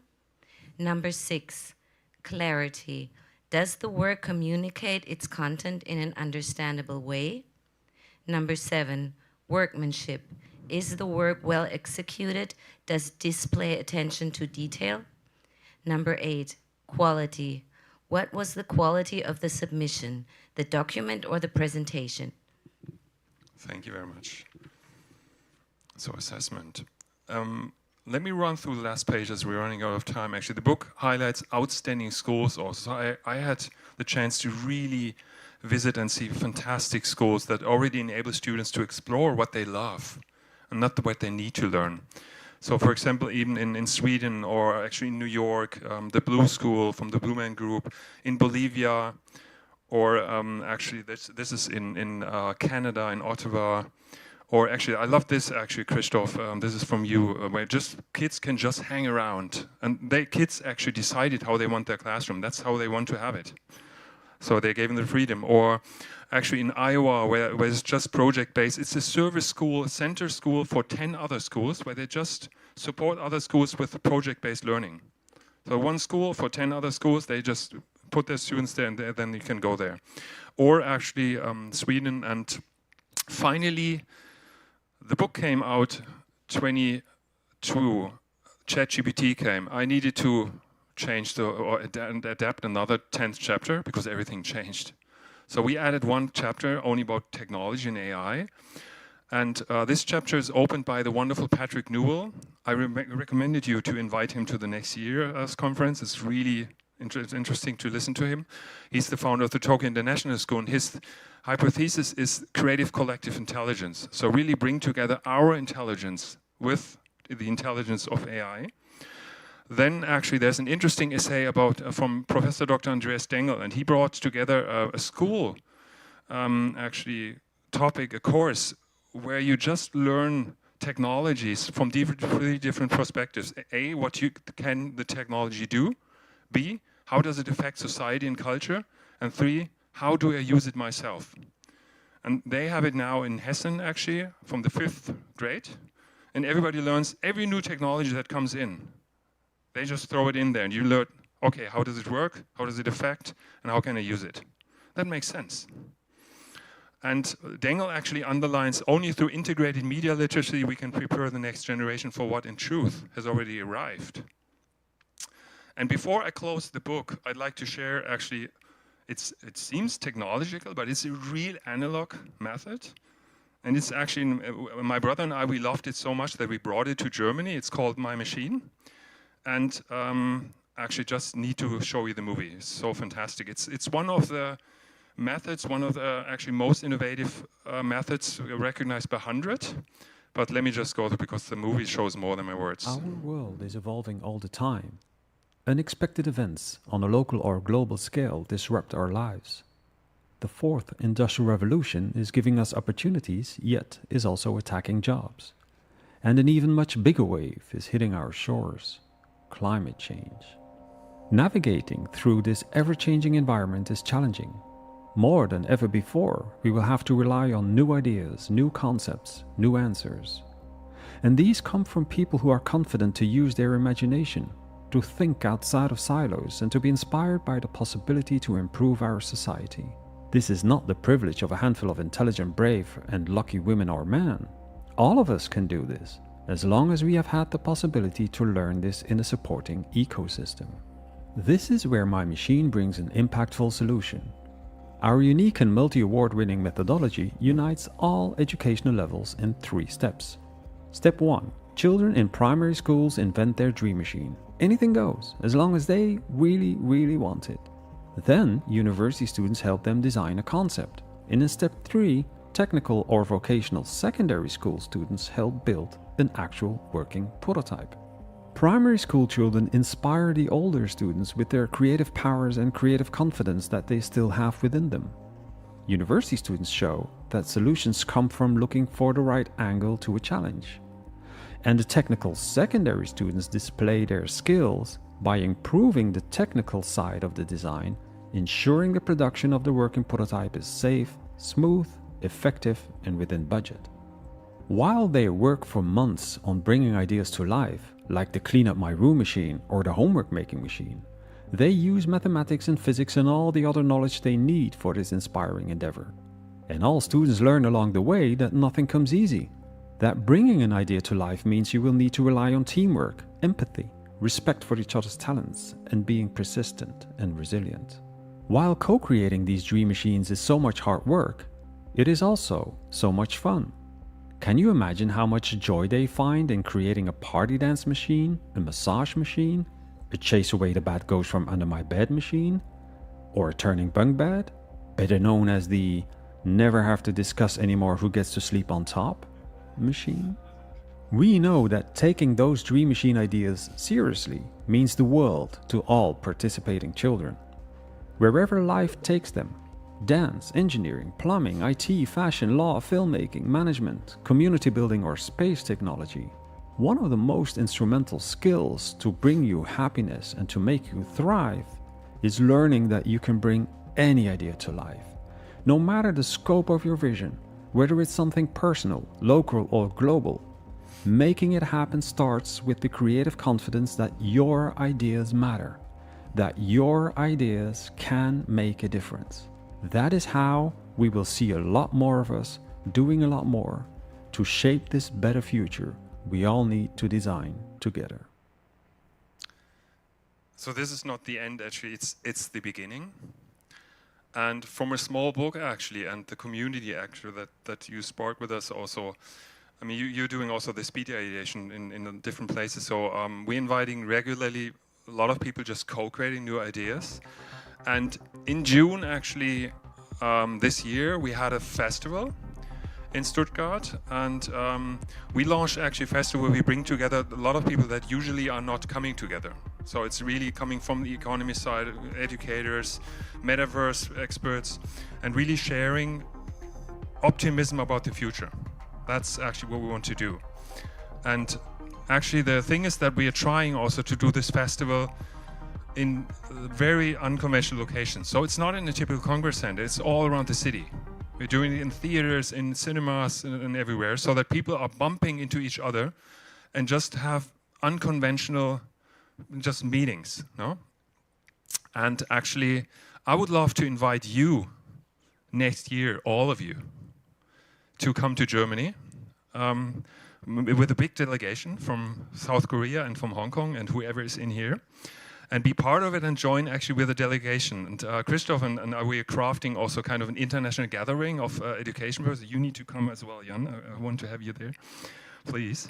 Number 6, clarity. Does the work communicate its content in an understandable way? Number 7, workmanship. Is the work well executed? Does it display attention to detail? Number 8, quality. What was the quality of the submission, the document or the presentation? Thank you very much. So assessment. Let me run through the last page as we're running out of time. Actually, the book highlights outstanding schools also. So I had the chance to really visit and see fantastic schools that already enable students to explore what they love and not what they need to learn. So for example, even in Sweden or actually in New York, the Blue School from the Blue Man Group, in Bolivia, or actually this is in Canada, in Ottawa. Or actually, I love this actually, Christoph, this is from you, where just kids can just hang around. And kids actually decided how they want their classroom. That's how they want to have it. So they gave them the freedom. Or actually in Iowa, where it's just project-based, it's a service school, a center school for 10 other schools, where they just support other schools with project-based learning. So one school for 10 other schools, they just put their students there and then you can go there. Or actually Sweden, and finally, the book came out 22, ChatGPT came. I needed to change or adapt another 10th chapter because everything changed. So we added one chapter only about technology and AI. And this chapter is opened by the wonderful Patrick Newell. I recommended you to invite him to the next year's conference. It's really interesting to listen to him. He's the founder of the Tokyo International School, and his hypothesis is creative collective intelligence. So really bring together our intelligence with the intelligence of AI. Then actually there's an interesting essay about from Professor Dr. Andreas Dengel, and he brought together a school actually topic, a course where you just learn technologies from three different perspectives. A, what can the technology do? B, how does it affect society and culture? And 3, how do I use it myself? And they have it now in Hessen, actually, from the 5th grade. And everybody learns every new technology that comes in. They just throw it in there, and you learn, okay, how does it work? How does it affect? And how can I use it? That makes sense. And Dengel actually underlines only through integrated media literacy we can prepare the next generation for what in truth has already arrived. And before I close the book, I'd like to share actually, it seems technological, but it's a real analog method. And it's actually, my brother and I, we loved it so much that we brought it to Germany. It's called My Machine. And actually just need to show you the movie. It's so fantastic. It's one of the methods, one of the actually most innovative methods recognized by 100. But let me just go through because the movie shows more than my words. Our world is evolving all the time. Unexpected events on a local or global scale disrupt our lives. The 4th Industrial Revolution is giving us opportunities, yet is also attacking jobs. And an even much bigger wave is hitting our shores: climate change. Navigating through this ever-changing environment is challenging. More than ever before, we will have to rely on new ideas, new concepts, new answers. And these come from people who are confident to use their imagination, to think outside of silos, and to be inspired by the possibility to improve our society. This is not the privilege of a handful of intelligent, brave, and lucky women or men. All of us can do this, as long as we have had the possibility to learn this in a supporting ecosystem. This is where my machine brings an impactful solution. Our unique and multi-award-winning methodology unites all educational levels in 3 steps. Step 1. Children in primary schools invent their dream machine. Anything goes, as long as they really, really want it. Then, university students help them design a concept. And in step 3, technical or vocational secondary school students help build an actual working prototype. Primary school children inspire the older students with their creative powers and creative confidence that they still have within them. University students show that solutions come from looking for the right angle to a challenge. And the technical secondary students display their skills by improving the technical side of the design, ensuring the production of the working prototype is safe, smooth, effective, and within budget. While they work for months on bringing ideas to life, like the clean up my room machine or the homework making machine, they use mathematics and physics and all the other knowledge they need for this inspiring endeavor. And all students learn along the way that nothing comes easy. That bringing an idea to life means you will need to rely on teamwork, empathy, respect for each other's talents, and being persistent and resilient. While co-creating these dream machines is so much hard work, it is also so much fun. Can you imagine how much joy they find in creating a party dance machine, a massage machine, a chase away the bad ghost from under my bed machine, or a turning bunk bed, better known as the never have to discuss anymore who gets to sleep on top machine? We know that taking those dream machine ideas seriously means the world to all participating children. Wherever life takes them, dance, engineering, plumbing, IT, fashion, law, filmmaking, management, community building, or space technology, one of the most instrumental skills to bring you happiness and to make you thrive is learning that you can bring any idea to life. No matter the scope of your vision, whether it's something personal, local, or global, making it happen starts with the creative confidence that your ideas matter, that your ideas can make a difference. That is how we will see a lot more of us doing a lot more to shape this better future we all need to design together. So this is not the end, actually, it's the beginning. And from a small book, actually, and the community, actually, that you sparked with us also, I mean, you're doing also the speed ideation in different places. So we're inviting regularly a lot of people just co-creating new ideas. And in June, actually, this year, we had a festival in Stuttgart. And we launched actually a festival where we bring together a lot of people that usually are not coming together. So it's really coming from the economy side, educators, metaverse experts, and really sharing optimism about the future. That's actually what we want to do. And actually the thing is that we are trying also to do this festival in very unconventional locations. So it's not in a typical Congress center, it's all around the city. We're doing it in theaters, in cinemas, and everywhere, so that people are bumping into each other and just have unconventional just meetings, no? And actually, I would love to invite you next year, all of you, to come to Germany with a big delegation from South Korea and from Hong Kong and whoever is in here, and be part of it and join actually with a delegation. And Christoph and we are crafting also kind of an international gathering of education persons. You need to come as well, Jan. I want to have you there, please.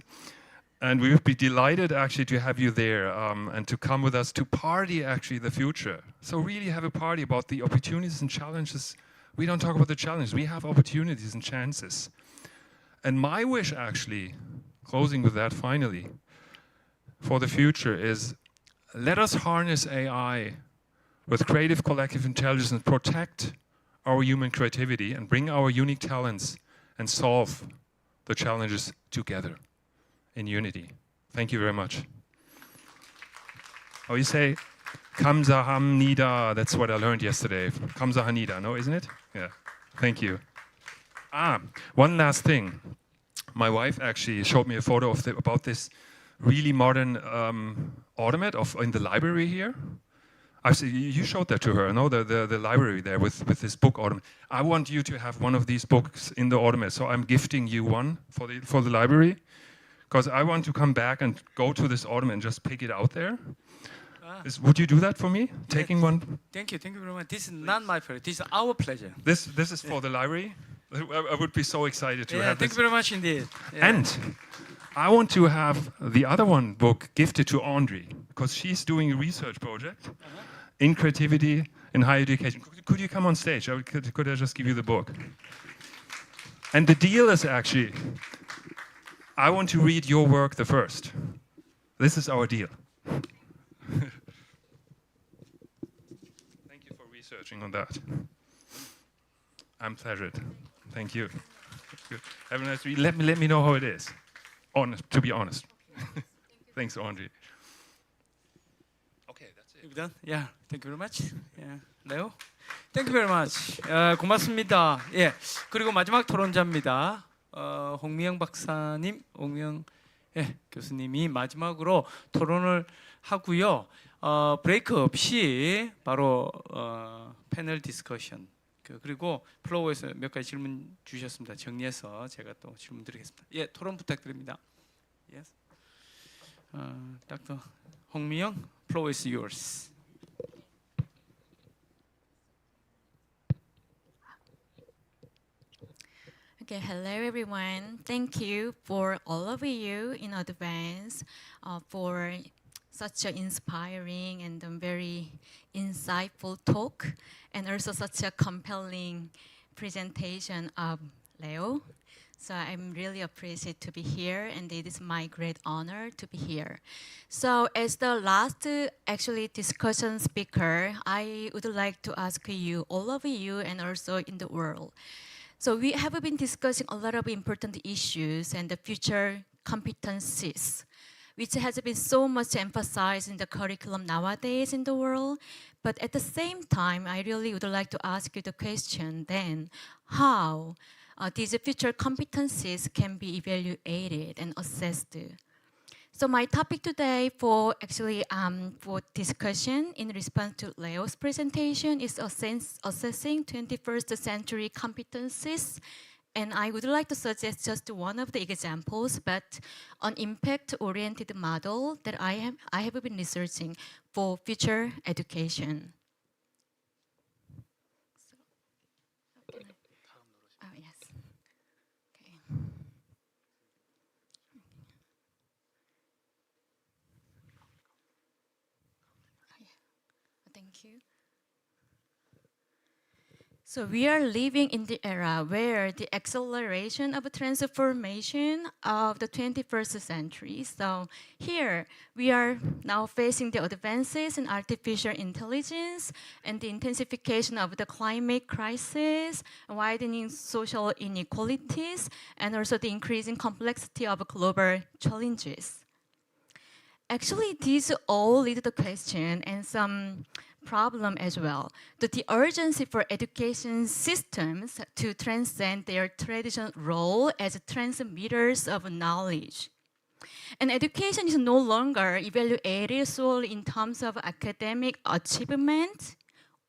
And we would be delighted actually to have you there and to come with us to party actually the future. So really have a party about the opportunities and challenges. We don't talk about the challenges, we have opportunities and chances. And my wish actually, closing with that finally, for the future is let us harness AI with creative collective intelligence and protect our human creativity and bring our unique talents and solve the challenges together. In unity. Thank you very much. How you say, Kamsahamnida, that's what I learned yesterday. Kamsahamnida, no, isn't it? Yeah, thank you. One last thing. my wife actually showed me a photo of about this really modern automat in the library here. Actually, you showed that to her, no? The library there with this book automat. I want you to have one of these books in the automat, so I'm gifting you one for the library, because I want to come back and go to this automat and just pick it out there. Would you do that for me? Taking one? Thank you very much. This is not my pleasure. This is our pleasure. This is for the library. I would be so excited to have thank this. you very much indeed. Yeah. And I want to have the other one book gifted to Audrey, because she's doing a research project in creativity in higher education. Could you come on stage? Could I just give you the book? And the deal is actually, I want to read your work the first. This is our deal. Thank you for researching on that. I'm pleasured. Thank you. Good. Have a nice read. Let me know how it is. To be honest. Thanks, Audrey. Okay, that's it. You done? Yeah. Thank you very much. Yeah. Leo. Thank you very much. 고맙습니다. 예. 그리고 마지막 토론자입니다. 홍미영 박사님, 홍미영 교수님이 마지막으로 토론을 하고요. 브레이크 없이 바로 패널 디스커션. 그리고 플로어에서 몇 가지 질문 주셨습니다. 정리해서 제가 또 질문 드리겠습니다. 예, 토론 부탁드립니다. Yes. Dr. 홍미영, floor is yours. Okay, hello everyone. Thank you for all of you in advance for such an inspiring and very insightful talk, and also such a compelling presentation of Leo. So I'm really appreciated to be here, and it is my great honor to be here. So as the last actually discussion speaker, I would like to ask you, all of you, and also in the world. So we have been discussing a lot of important issues and the future competencies, which has been so much emphasized in the curriculum nowadays in the world. But at the same time, I really would like to ask you the question then, how these future competencies can be evaluated and assessed. So my topic today for discussion in response to Leo's presentation is assessing 21st century competencies. And I would like to suggest just one of the examples, but an impact-oriented model that I have been researching for future education. Thank you. So we are living in the era where the acceleration of transformation of the 21st century. So here we are now facing the advances in artificial intelligence and the intensification of the climate crisis, widening social inequalities, and also the increasing complexity of global challenges. Actually, these all lead to the question and some problem as well, that the urgency for education systems to transcend their traditional role as transmitters of knowledge. And education is no longer evaluated solely in terms of academic achievement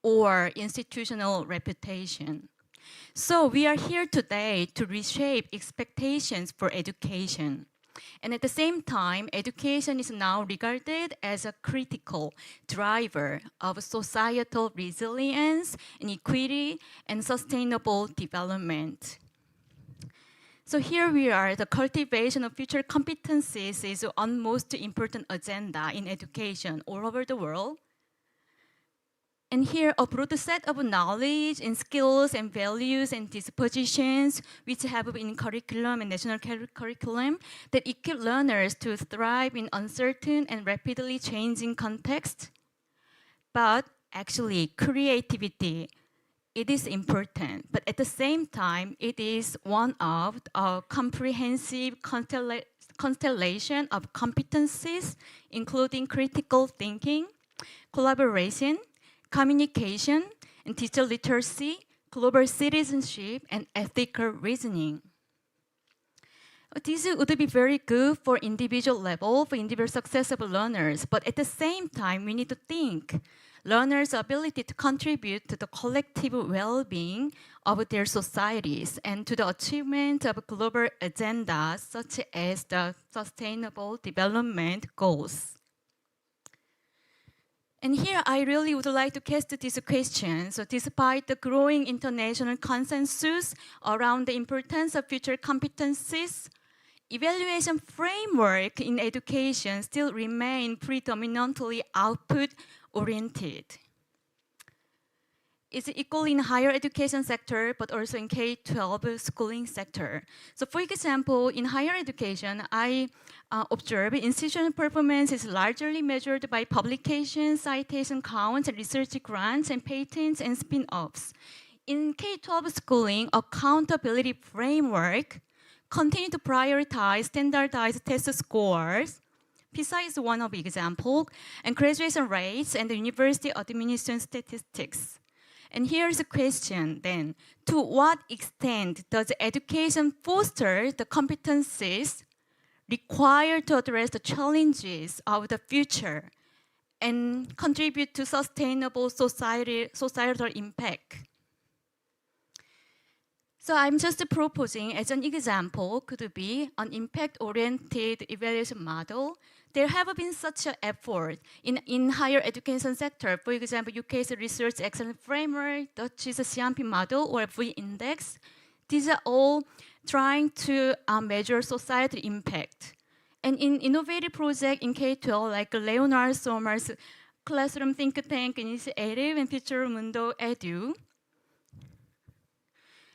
or institutional reputation. So we are here today to reshape expectations for education. And at the same time, education is now regarded as a critical driver of societal resilience and equity and sustainable development. So here we are, the cultivation of future competencies is one most important agenda in education all over the world. And here, a broad set of knowledge and skills and values and dispositions which have been in curriculum and national curriculum that equip learners to thrive in uncertain and rapidly changing contexts. But actually, creativity, it is important, but at the same time, it is one of a comprehensive constellation of competencies, including critical thinking, collaboration, communication, and digital literacy, global citizenship, and ethical reasoning. This would be very good for individual level, for individual success of learners. But at the same time, we need to think learners' ability to contribute to the collective well-being of their societies and to the achievement of global agendas such as the Sustainable Development Goals. And here I really would like to cast this question. So despite the growing international consensus around the importance of future competencies, evaluation framework in education still remain predominantly output-oriented. It's equal in higher education sector, but also in K-12 schooling sector. So for example, in higher education, I observe institutional performance is largely measured by publications, citation counts, research grants, and patents and spin-offs. In K-12 schooling, accountability framework continue to prioritize standardized test scores, PISA is one of example, and graduation rates and the university administration statistics. And here's the question then, to what extent does education foster the competencies required to address the challenges of the future and contribute to sustainable societal impact? So I'm just proposing as an example could be an impact-oriented evaluation model. There have been such an effort in higher education sector. For example, UK's Research Excellence Framework, Dutch's CMP model or V-Index. These are all trying to measure societal impact. And in innovative project in K-12, like Leonard Sommer's Classroom Think Tank Initiative and Future Mundo Edu.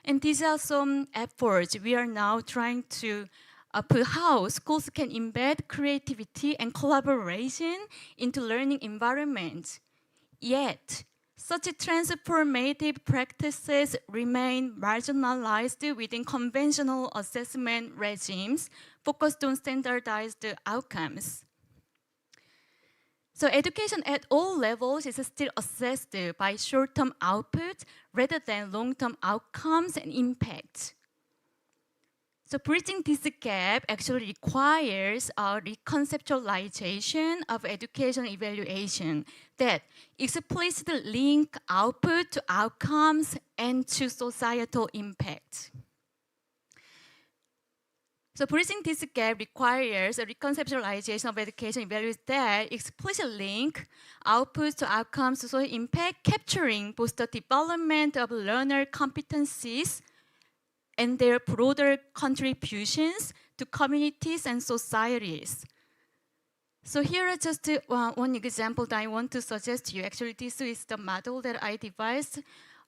And these are some efforts we are now trying to put how schools can embed creativity and collaboration into learning environments. Yet, such transformative practices remain marginalized within conventional assessment regimes focused on standardized outcomes. So education at all levels is still assessed by short-term output rather than long-term outcomes and impacts. So bridging this gap actually requires a reconceptualization of education evaluation that explicitly link output to outcomes and to societal impact. So bridging this gap requires a reconceptualization of education evaluation that explicitly link outputs to outcomes to social impact, capturing both the development of learner competencies and their broader contributions to communities and societies. So here are just one example that I want to suggest to you. Actually, this is the model that I devised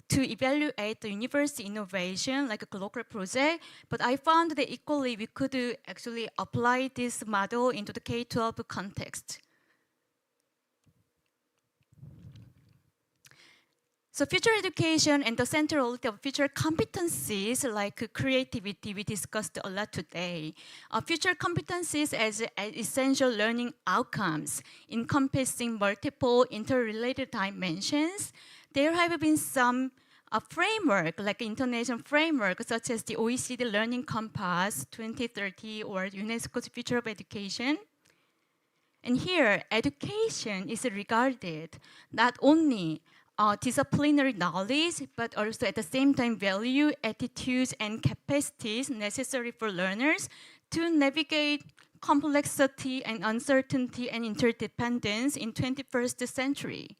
to evaluate the university innovation like a global project, but I found that equally we could actually apply this model into the K-12 context. So future education and the centrality of future competencies like creativity we discussed a lot today. Future competencies as essential learning outcomes encompassing multiple interrelated dimensions. There have been some framework, like international framework, such as the OECD Learning Compass 2030 or UNESCO's Future of Education. And here, education is regarded not only disciplinary knowledge, but also at the same time value, attitudes, and capacities necessary for learners to navigate complexity and uncertainty and interdependence in 21st century.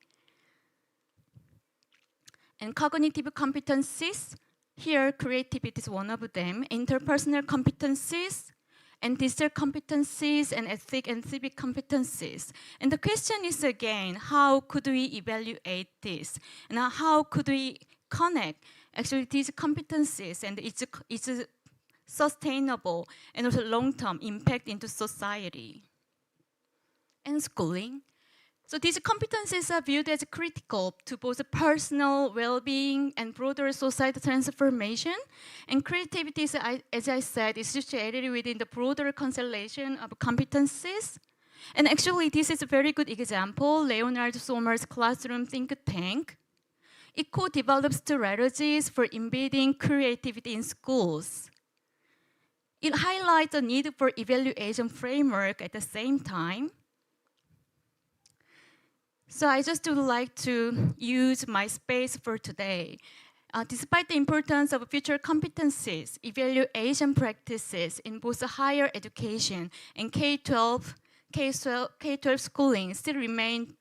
And cognitive competencies, here creativity is one of them, interpersonal competencies, and digital competencies, and ethic and civic competencies. And the question is again, how could we evaluate this? And how could we connect actually these competencies and its sustainable and also long-term impact into society and schooling? So these competencies are viewed as critical to both personal well-being and broader societal transformation. And creativity, as I said, is situated within the broader constellation of competencies. And actually, this is a very good example, Leonard Sommer's Classroom Think Tank. It co-develops strategies for embedding creativity in schools. it highlights the need for evaluation framework at the same time. So I just would like to use my space for today. Despite the importance of future competencies, evaluation practices in both higher education and K-12 schooling still remain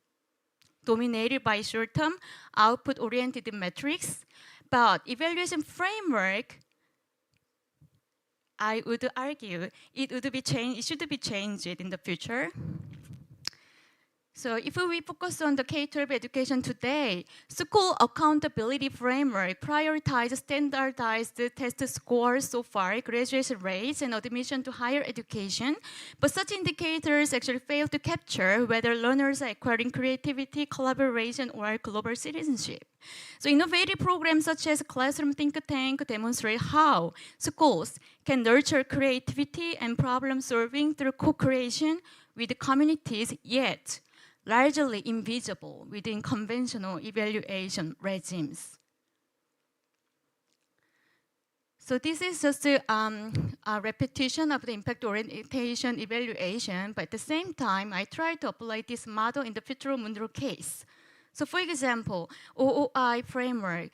dominated by short-term, output-oriented metrics. But evaluation framework, I would argue, it should be changed in the future. So if we focus on the K-12 education today, school accountability framework prioritizes standardized test scores so far, graduation rates, and admission to higher education. But such indicators actually fail to capture whether learners are acquiring creativity, collaboration, or global citizenship. So innovative programs such as Classroom Think Tank demonstrate how schools can nurture creativity and problem solving through co-creation with communities, yet largely invisible within conventional evaluation regimes. So this is just a repetition of the impact orientation evaluation, but at the same time, I try to apply this model in the Futuro Mundo case. So for example, OOI framework,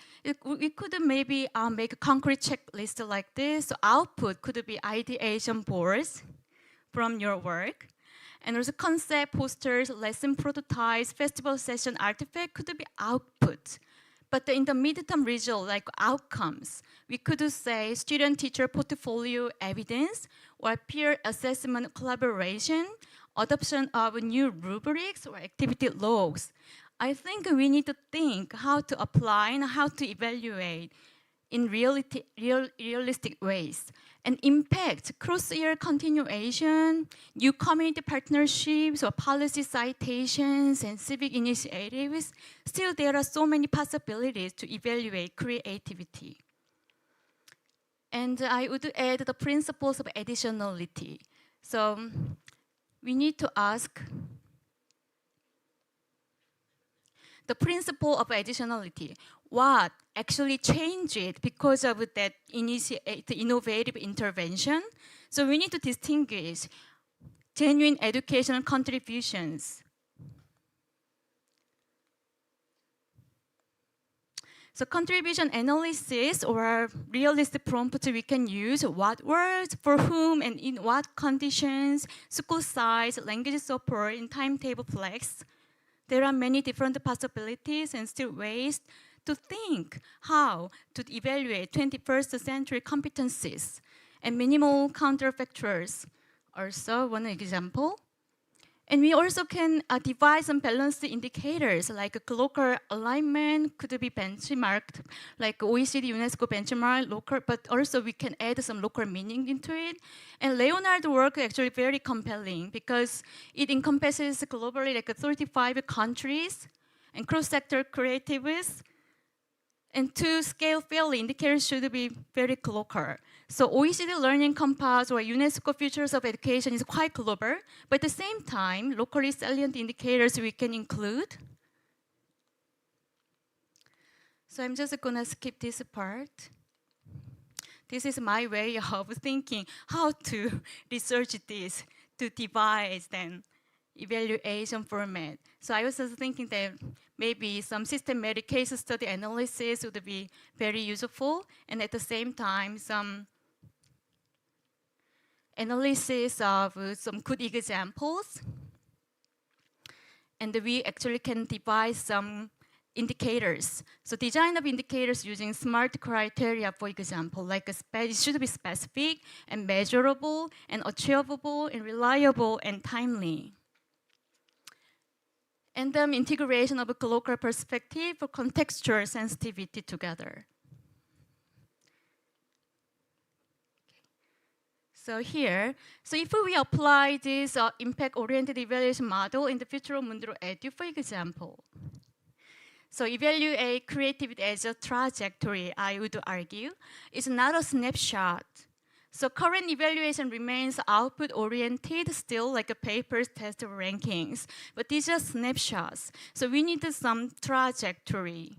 we could maybe make a concrete checklist like this. So output could be ideation boards from your work. And also concept posters, lesson prototypes, festival session artifact could be output. But in the midterm result, like outcomes, we could say student-teacher portfolio evidence or peer assessment collaboration, adoption of new rubrics or activity logs. I think we need to think how to apply and how to evaluate in realistic ways. And impact, cross-year continuation, new community partnerships or policy citations and civic initiatives, still there are so many possibilities to evaluate creativity. And I would add the principles of additionality. So we need to ask the principle of additionality. What actually changed because of that innovative intervention? So we need to distinguish genuine educational contributions. So contribution analysis or realistic prompts we can use what words, for whom, and in what conditions, school size, language support, and timetable flex. There are many different possibilities and still ways to think how to evaluate 21st century competencies and minimal counterfactors. Also, one example. And we also can devise some balanced indicators like local alignment could be benchmarked, like OECD, UNESCO benchmark, local, but also we can add some local meaning into it. And Leonard's work is actually very compelling because it encompasses globally like 35 countries and cross-sector creatives. And to scale fairly, indicators should be very local. So OECD Learning Compass or UNESCO Futures of Education is quite global, but at the same time, locally salient indicators we can include. So I'm just gonna skip this part. This is my way of thinking how to research this, to devise then evaluation format. So I was just thinking that maybe some systematic case study analysis would be very useful, and at the same time, some analysis of some good examples. And we actually can devise some indicators. So design of indicators using SMART criteria, for example, like it should be specific and measurable and achievable and reliable and timely. And then integration of a local perspective for contextual sensitivity together. So here, so if we apply this impact-oriented evaluation model in the Futuro Mundo Edu, for example, so evaluate creativity as a trajectory, I would argue, is not a snapshot. So current evaluation remains output-oriented, still like a papers, test, rankings. But these are snapshots. So we need some trajectory.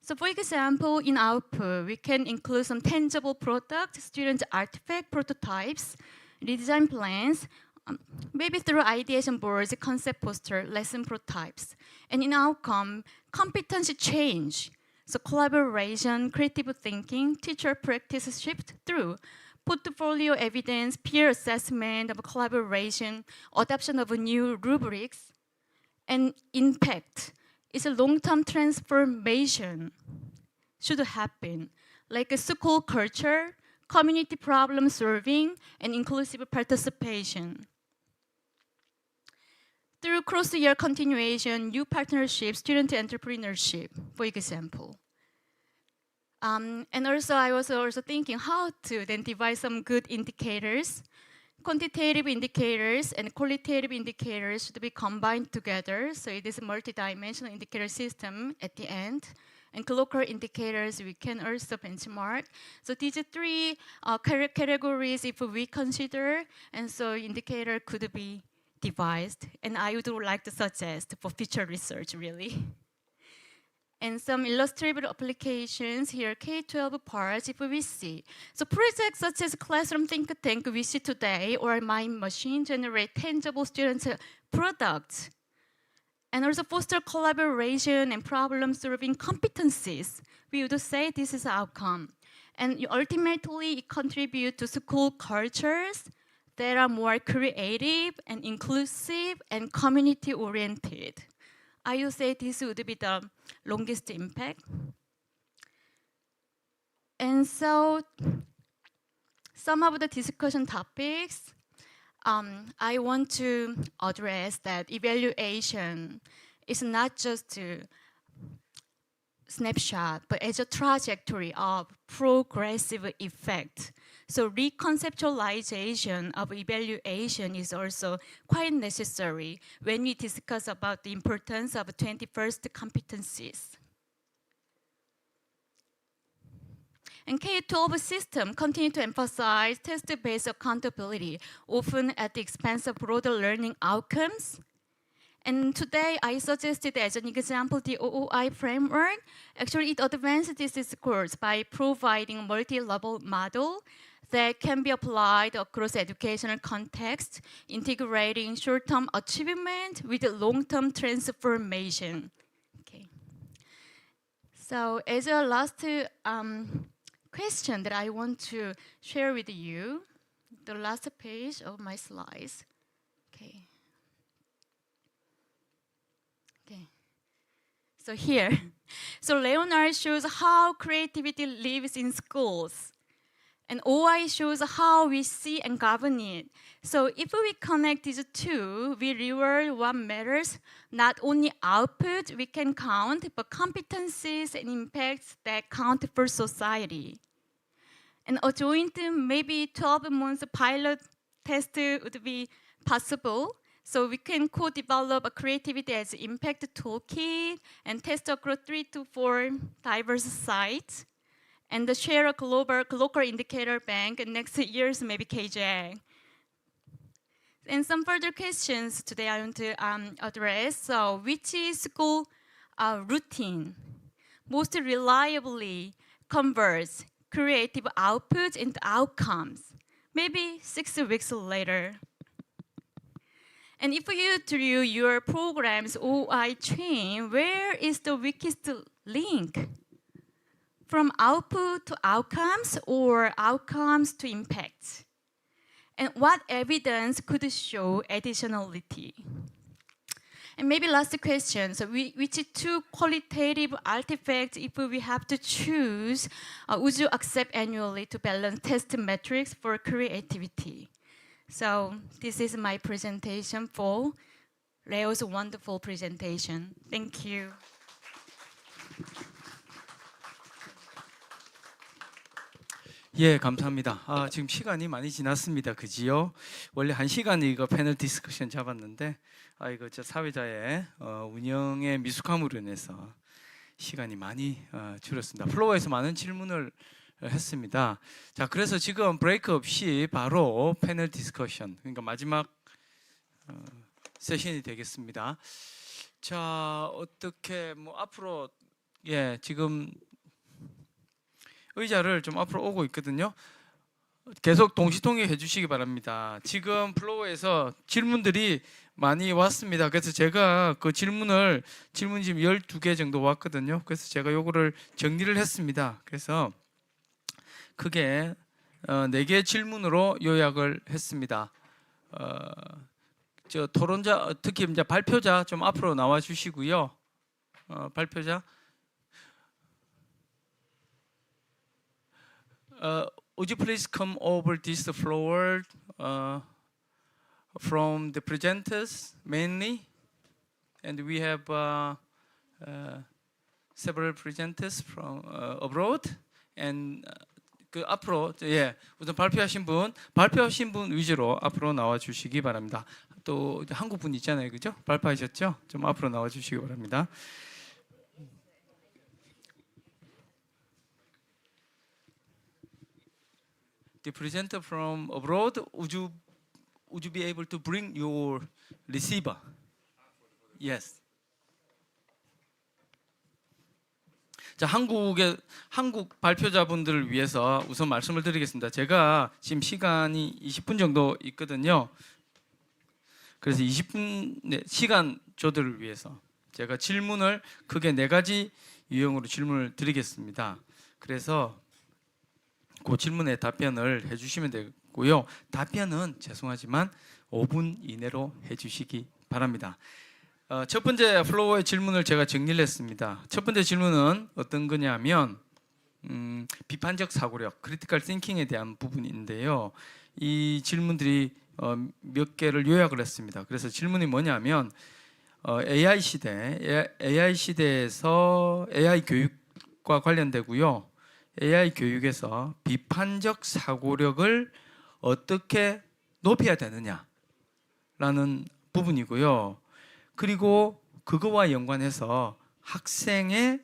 So for example, in output, we can include some tangible product, student artifact, prototypes, redesign plans, maybe through ideation boards, concept poster, lesson prototypes. And in outcome, competency change. So collaboration, creative thinking, teacher practice shift through portfolio evidence, peer assessment of collaboration, adoption of new rubrics, and impact. It's a long-term transformation should happen, like a school culture, community problem solving, and inclusive participation. Through cross-year continuation, new partnership, student entrepreneurship, for example. And also, I was also thinking how to identify some good indicators. Quantitative indicators and qualitative indicators should be combined together. So it is a multi-dimensional indicator system at the end. And local indicators we can also benchmark. So these are three categories if we consider, and so indicator could be devised. And I would like to suggest for future research, really. And some illustrative applications here, K-12 parts, if we see. So projects such as Classroom Think Tank we see today, or Mind Machine generate tangible student products. And also foster collaboration and problem-solving competencies. We would say this is outcome. And ultimately, it contributes to school cultures that are more creative and inclusive and community-oriented. I would say this would be the longest impact. And so, some of the discussion topics, I want to address that evaluation is not just a snapshot, but as a trajectory of progressive effect. So reconceptualization of evaluation is also quite necessary when we discuss about the importance of 21st competencies. And K-12 system continue to emphasize test-based accountability, often at the expense of broader learning outcomes. And today, I suggested as an example the OOI framework. Actually, it advances this discourse by providing a multi-level model that can be applied across educational contexts, integrating short-term achievement with long-term transformation. Okay. So as a last question that I want to share with you, the last page of my slides. Okay. Okay. So here, so Leonard shows how creativity lives in schools. And OI shows how we see and govern it. So if we connect these two, we reward what matters, not only output we can count, but competencies and impacts that count for society. And a joint maybe 12 months pilot test would be possible. So we can co-develop a creativity as impact toolkit and test across 3 to 4 diverse sites. And the share a global local indicator bank, and next year's maybe K-GEC. And some further questions today I want to address. So which school routine most reliably converts creative outputs into outcomes? Maybe 6 weeks later. And if you drew your program's OI chain, where is the weakest link? From output to outcomes or outcomes to impact? And what evidence could show additionality? And maybe last question, so which two qualitative artifacts, if we have to choose, would you accept annually to balance test metrics for creativity? So this is my presentation for Leo's wonderful presentation. Thank you. 예, 감사합니다. 지금 시간이 많이 지났습니다. 그지요? 원래 1시간 이거 패널 디스커션 잡았는데 이거 저 사회자의 운영의 미숙함으로 인해서 시간이 많이 줄었습니다. 플로어에서 많은 질문을 했습니다. 자, 그래서 지금 브레이크 없이 바로 패널 디스커션, 그러니까 마지막 세션이 되겠습니다. 자, 어떻게 뭐 앞으로 예, 지금 의자를 좀 앞으로 오고 있거든요. 계속 동시통역해 주시기 바랍니다. 지금 플로어에서 질문들이 많이 왔습니다. 그래서 제가 그 질문 지금 12개 정도 왔거든요. 그래서 제가 요거를 정리를 했습니다. 그래서 크게 4개 질문으로 요약을 했습니다. 저 토론자, 특히 이제 발표자 좀 앞으로 나와 주시고요. 발표자. Would you please come over this floor from the presenters mainly? And we have several presenters from abroad. And 그 앞으로 예 우선 발표하신 분 위주로 앞으로 나와 주시기 바랍니다. 또 한국 분 있잖아요, 그죠? 발표하셨죠? 좀 앞으로 나와 주시기 바랍니다. The presenter from abroad, would you be able to bring your receiver? Yes. 자, 한국 발표자분들을 위해서 우선 말씀을 드리겠습니다. 제가 지금 시간이 20분 정도 있거든요. 그래서 20분 시간 조절을 위해서 제가 질문을 크게 4가지 유형으로 질문을 드리겠습니다. 그래서 그 질문에 답변을 해주시면 되고요. 답변은 죄송하지만 5분 이내로 해주시기 바랍니다. 첫 번째 플로어의 질문을 제가 정리를 했습니다. 첫 번째 질문은 어떤 거냐면 비판적 사고력, 크리티컬 띵킹에 대한 부분인데요. 이 질문들이 몇 개를 요약을 했습니다. 그래서 질문이 뭐냐면 AI 시대에서 AI 교육과 관련되고요. AI 교육에서 비판적 사고력을 어떻게 높여야 되느냐라는 부분이고요. 그리고 그거와 연관해서 학생의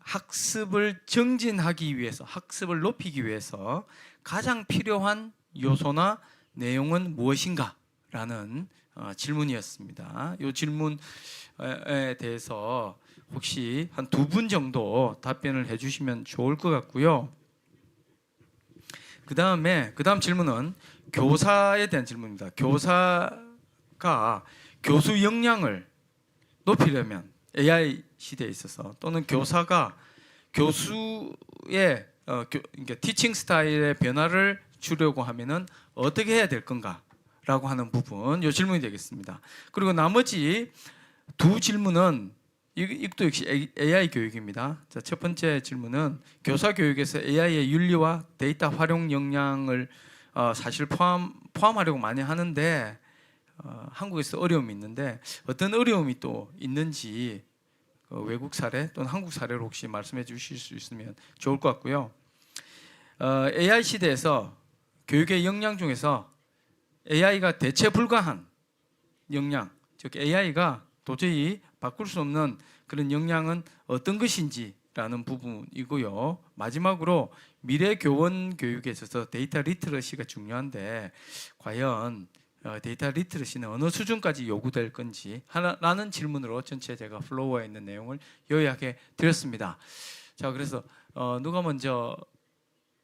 학습을 증진하기 위해서, 학습을 높이기 위해서 가장 필요한 요소나 내용은 무엇인가라는 질문이었습니다. 이 질문에 대해서 혹시 한 2분 정도 답변을 해주시면 좋을 것 같고요. 그 다음 질문은 교사에 대한 질문입니다. 교사가 교수 역량을 높이려면 AI 시대에 있어서 또는 교사가 교수의 티칭 스타일의 변화를 주려고 하면은 어떻게 해야 될 건가라고 하는 부분, 이 질문이 되겠습니다. 그리고 나머지 2 질문은 이것도 역시 AI 교육입니다. 자, 첫 번째 질문은 교사 교육에서 AI의 윤리와 데이터 활용 역량을 사실 포함하려고 많이 하는데 한국에서 어려움이 있는데 어떤 어려움이 또 있는지 외국 사례 또는 한국 사례로 혹시 말씀해 주실 수 있으면 좋을 것 같고요. AI 시대에서 교육의 역량 중에서 AI가 대체 불가한 역량, 즉 AI가 도저히 바꿀 수 없는 그런 역량은 어떤 것인지라는 부분이고요. 마지막으로 미래 교원 교육에 있어서 데이터 리터러시가 중요한데 과연 데이터 리터러시는 어느 수준까지 요구될 건지 라는 질문으로 전체 제가 플로어에 있는 내용을 요약해 드렸습니다. 자, 그래서 누가 먼저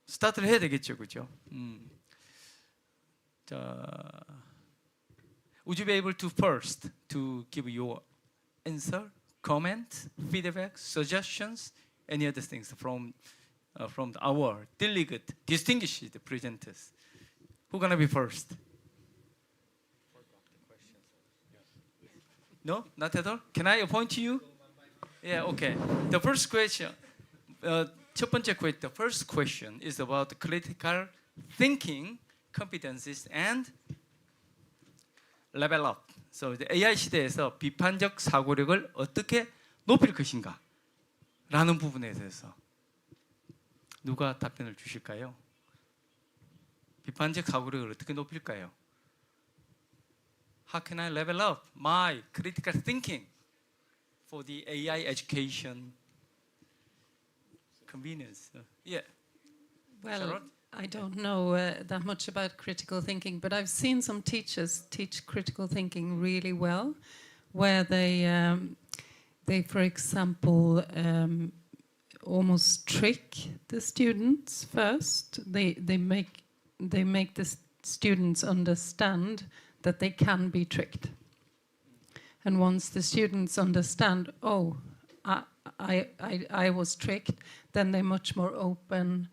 스타트를 해야 되겠죠, 그죠? 자, would you be able to first to give your answer, comment, feedback, suggestions, any other things from our distinguished presenters? Who's gonna be first? No, not at all. Can I appoint you? Yeah, okay. The first question, the first question is about critical thinking competencies and level up. So the AI 시대에서 비판적 사고력을 어떻게 높일 것인가 라는 부분에 대해서 누가 답변을 주실까요? 비판적 사고력을 어떻게 높일까요? How can I level up my critical thinking for the AI education convenience? Yeah. Well, Charlotte? I don't know that much about critical thinking, but I've seen some teachers teach critical thinking really well, where they they, for example, almost trick the students first. They make the students understand that they can be tricked. And once the students understand, oh, I was tricked, then they're much more open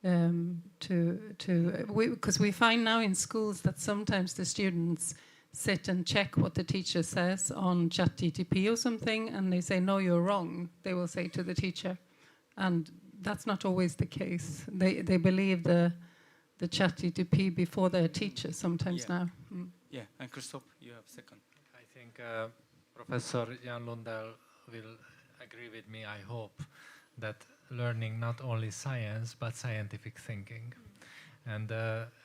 because we find now in schools that sometimes the students sit and check what the teacher says on ChatGPT or something, and they say, no, you're wrong, they will say to the teacher. And that's not always the case. They believe the ChatGPT before their teacher sometimes now. Mm. Yeah, and Christoph, you have second. I think Professor Jan Lundell will agree with me, I hope, that learning not only science, but scientific thinking. And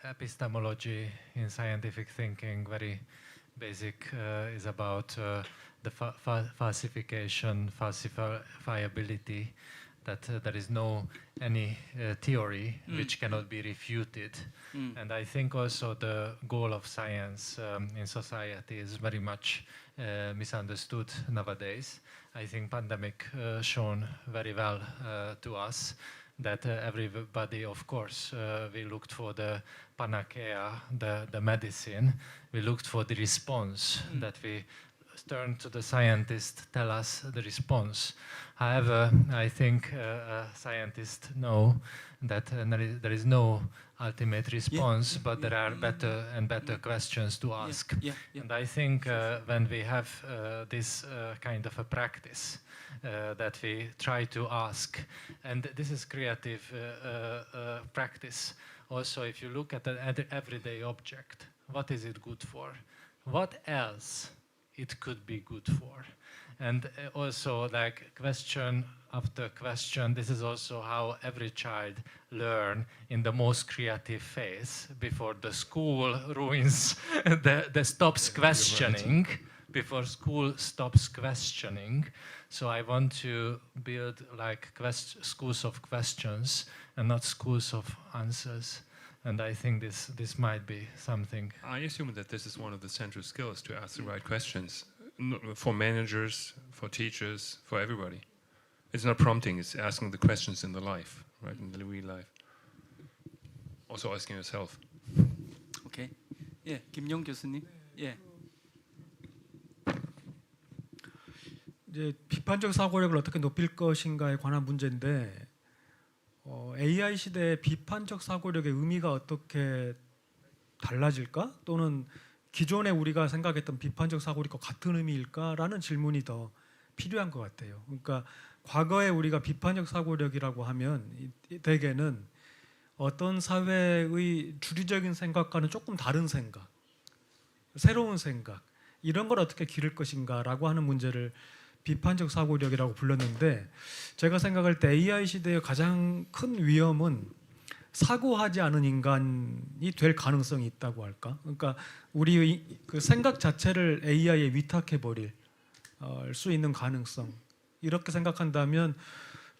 epistemology in scientific thinking, very basic, is about the falsification, falsifiability, that there is no any theory which cannot be refuted. And I think also the goal of science in society is very much misunderstood nowadays. I think pandemic shown very well to us that everybody, of course, we looked for the panacea, the medicine. We looked for the response that we turned to the scientists, tell us the response. However, I think scientists know that there is no ultimate response, but there are better and better questions to ask. And I think when we have this kind of a practice that we try to ask, and this is creative practice. Also, if you look at an everyday object, what is it good for? What else it could be good for? And also, like, question after question, this is also how every child learn in the most creative phase, before the school ruins, the stops questioning, before school stops questioning. So I want to build like schools of questions and not schools of answers. And I think this might be something. I assume that this is one of the central skills, to ask the right questions, for managers, for teachers, for everybody. It's not prompting, it's asking the questions in the life, right, in the real life. Also asking yourself. Okay. 예, 김용 교수님. 예. 이제 비판적 사고력을 어떻게 높일 것인가에 관한 문제인데, AI 시대의 비판적 사고력의 의미가 어떻게 달라질까? 또는 기존에 우리가 생각했던 비판적 사고력과 같은 의미일까라는 질문이 더 필요한 것 같아요. 그러니까 과거에 우리가 비판적 사고력이라고 하면 대개는 어떤 사회의 주류적인 생각과는 조금 다른 생각, 새로운 생각, 이런 걸 어떻게 기를 것인가라고 하는 문제를 비판적 사고력이라고 불렀는데, 제가 생각할 때 AI 시대의 가장 큰 위험은 사고하지 않은 인간이 될 가능성이 있다고 할까? 그러니까 우리의 그 생각 자체를 AI에 위탁해 버릴 수 있는 가능성, 이렇게 생각한다면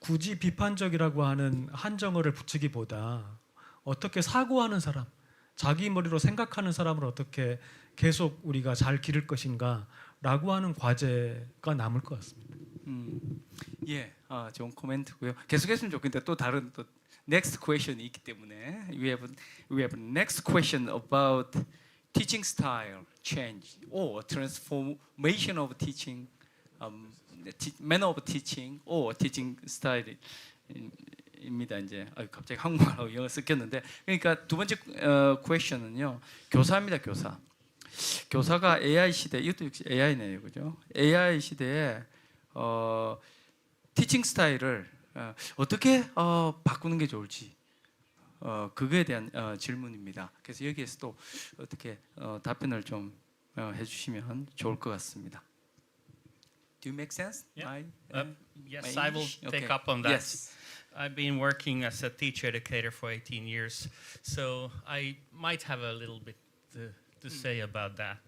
굳이 비판적이라고 하는 한정어를 붙이기보다 어떻게 사고하는 사람, 자기 머리로 생각하는 사람을 어떻게 계속 우리가 잘 기를 것인가라고 하는 과제가 남을 것 같습니다. 예, 좋은 코멘트고요. 계속했으면 좋겠는데 또 다른 또 next question이 있기 때문에 we have next question about teaching style change or transformation of teaching, manner of teaching or teaching style입니다. 이제 갑자기 한국말하고 영어 섞였는데, 그러니까 두 번째 question은요, 교사입니다. 교사가 AI 시대, 이것도 역시 AI네요, 그죠? AI 시대에 티칭 스타일을 어떻게 바꾸는 게 좋을지, 그거에 대한 질문입니다. 그래서 여기에서 또 어떻게 답변을 좀 해주시면 좋을 것 같습니다. Do you make sense? Yeah. Yes, I will take up on that. Yes. I've been working as a teacher educator for 18 years, so I might have a little bit to say about that.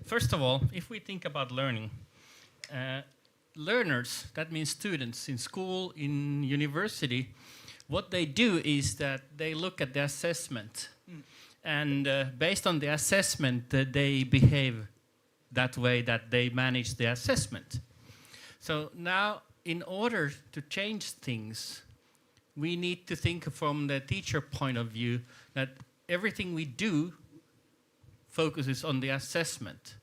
First of all, if we think about learning, learners, that means students in school, in university, what they do is that they look at the assessment, and based on the assessment, they behave that way, that they manage the assessment. So now, in order to change things, we need to think from the teacher point of view that everything we do focuses on the assessment.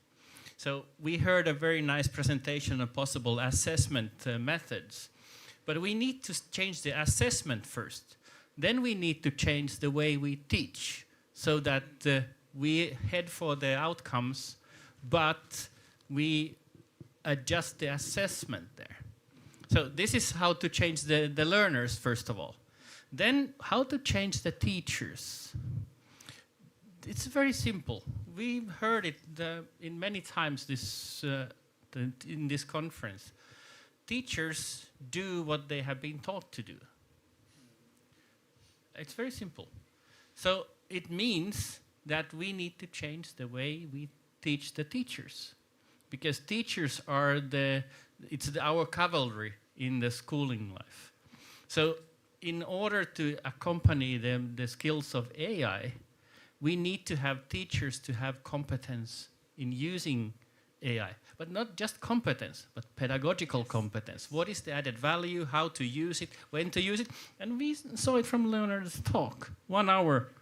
So we heard a very nice presentation of possible assessment methods, but we need to change the assessment first. Then we need to change the way we teach so that we head for the outcomes, but we adjust the assessment there. So this is how to change the learners, first of all. Then how to change the teachers. It's very simple. We've heard it in many times in this conference. Teachers do what they have been taught to do. It's very simple. So it means that we need to change the way we teach the teachers, because teachers are our cavalry in the schooling life. So in order to accompany the skills of AI, we need to have teachers to have competence in using AI, but not just competence, but pedagogical competence. What is the added value, how to use it, when to use it? And we saw it from Leonard's talk, 1 hour,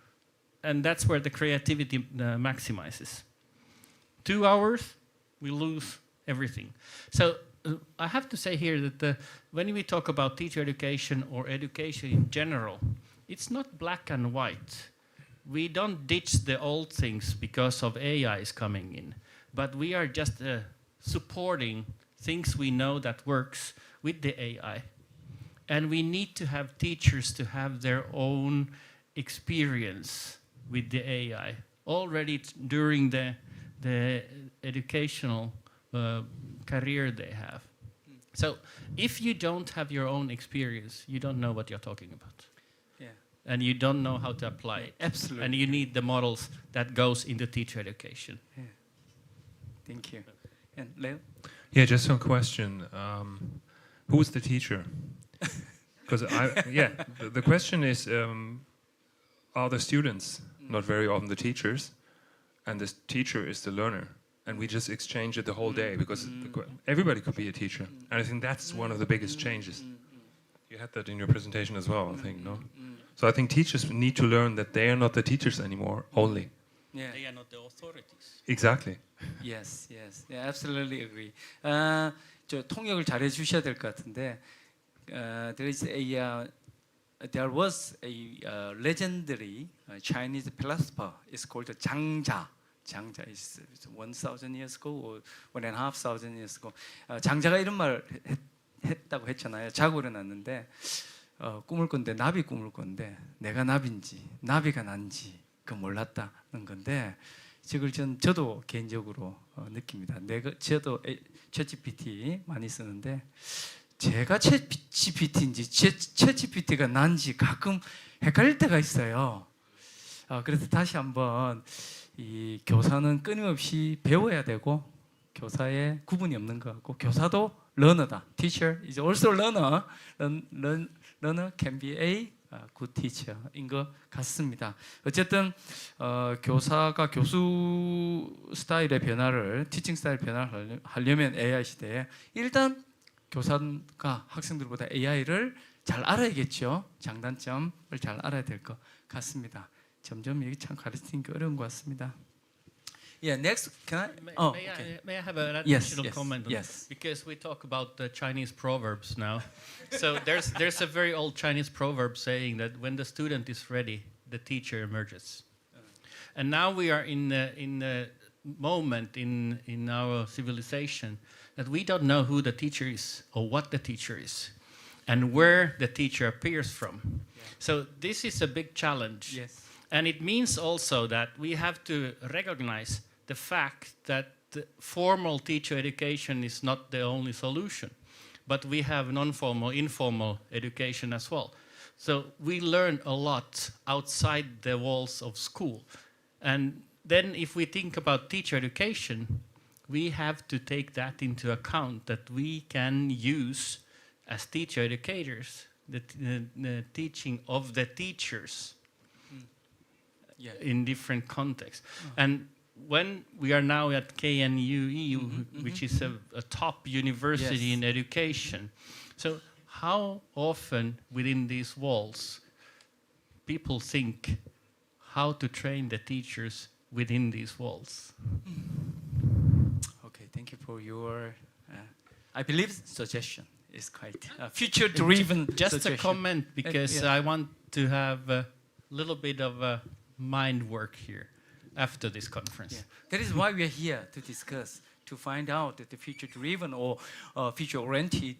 and that's where the creativity maximizes. 2 hours, we lose everything. So I have to say here that when we talk about teacher education or education in general, it's not black and white. We don't ditch the old things because of AI is coming in, but we are just supporting things we know that works with the AI. And we need to have teachers to have their own experience with the AI already during the educational career they have. So if you don't have your own experience, you don't know what you're talking about. Yeah. And you don't know how to apply it. Absolutely. And you need the models that goes into teacher education. Yeah. Thank you. And Leo? Yeah, just one question. Who's the teacher? Because the question is, are the students not very often the teachers, and the teacher is the learner, and we just exchange it the whole day because everybody could be a teacher, and I think that's one of the biggest changes. You had that in your presentation as well, I think, no? So I think teachers need to learn that they are not the teachers anymore, only. Yeah. They are not the authorities. Exactly. Yes, yes, yeah, absolutely agree. 저 통역을 잘해 주셔야 될 것 같은데, there was a legendary Chinese philosopher. It's called Zhang Jia. Zhang Jia is 1,000 years ago or 1,500 years ago. 장자가 이런 말 했다고 했잖아요. 자고 일어났는데 꿈을 꾼데 나비 꿈을 꾼데 내가 나비인지 나비가 난지 그 몰랐다는 건데. 이걸 저도 개인적으로 느낍니다. 저도 챗GPT 많이 쓰는데 제가 챗GPT인지 챗GPT가 난지 가끔 헷갈릴 때가 있어요. 그래서 다시 한번 이 교사는 끊임없이 배워야 되고 교사의 구분이 없는 것 같고 교사도 learner다. Teacher is also learner. Learner can be a good teacher인 것 같습니다. 어쨌든 교사가 교수 스타일의 변화를, 티칭 스타일 변화를 하려면 AI 시대에 일단 교사가 학생들보다 AI를 잘 알아야겠죠. 장단점을 잘 알아야 될 것 같습니다. 점점 이게 참 가르치는 게 어려운 것 같습니다. Yeah, next, can I? May I have an additional comment? Yes. Because we talk about the Chinese proverbs now. So there's a very old Chinese proverb saying that when the student is ready, the teacher emerges. And now we are in the moment in our civilization that we don't know who the teacher is or what the teacher is and where the teacher appears from. Yeah. So this is a big challenge. Yes. And it means also that we have to recognize the fact that formal teacher education is not the only solution, but we have non-formal, informal education as well. So we learn a lot outside the walls of school. And then if we think about teacher education, we have to take that into account, that we can use as teacher educators the teaching of the teachers in different contexts. And when we are now at KNUE, which is a top university in education, so how often within these walls people think how to train the teachers within these walls? Okay, thank you for your, I believe, suggestion. Is quite future-driven. Just suggestion. a comment, because I want to have a little bit of mind work here after this conference. Yeah. That is why we are here to discuss, to find out the future-driven or future-oriented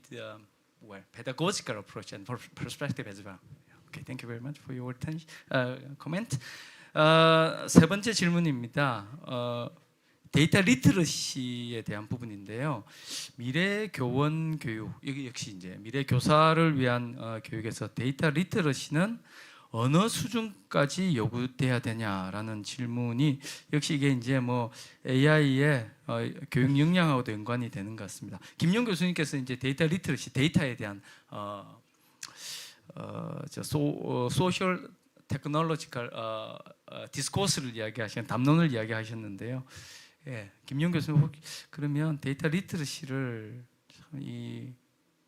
pedagogical approach and perspective as well. Okay, thank you very much for your comment. 세 번째 질문입니다. 데이터 리터러시에 대한 부분인데요. 미래 교원 교육, 여기 역시 이제 미래 교사를 위한 교육에서 데이터 리터러시는 어느 수준까지 요구돼야 되냐라는 질문이 역시 이게 이제 뭐 AI의 교육 역량하고도 연관이 되는 것 같습니다. 김용 교수님께서 이제 데이터 리터러시, 데이터에 대한 소셜 테크놀로지컬 디스코스를 이야기하시는 담론을 이야기하셨는데요. 예, 김용 교수님 그러면 데이터 리터러시를 이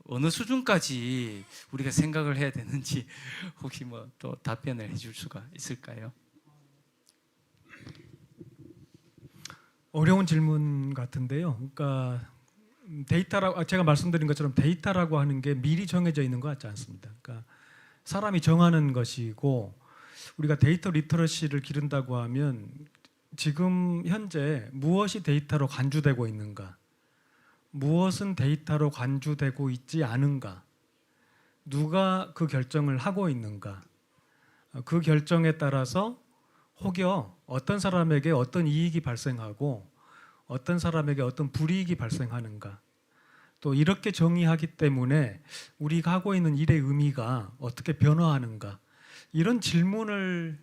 어느 수준까지 우리가 생각을 해야 되는지 혹시 뭐 또 답변을 해줄 수가 있을까요? 어려운 질문 같은데요. 그러니까 데이터라고 제가 말씀드린 것처럼 데이터라고 하는 게 미리 정해져 있는 것 같지 않습니다. 그러니까 사람이 정하는 것이고 우리가 데이터 리터러시를 기른다고 하면 지금 현재 무엇이 데이터로 간주되고 있는가, 무엇은 데이터로 간주되고 있지 않은가, 누가 그 결정을 하고 있는가, 그 결정에 따라서 혹여 어떤 사람에게 어떤 이익이 발생하고 어떤 사람에게 어떤 불이익이 발생하는가, 또 이렇게 정의하기 때문에 우리가 하고 있는 일의 의미가 어떻게 변화하는가, 이런 질문을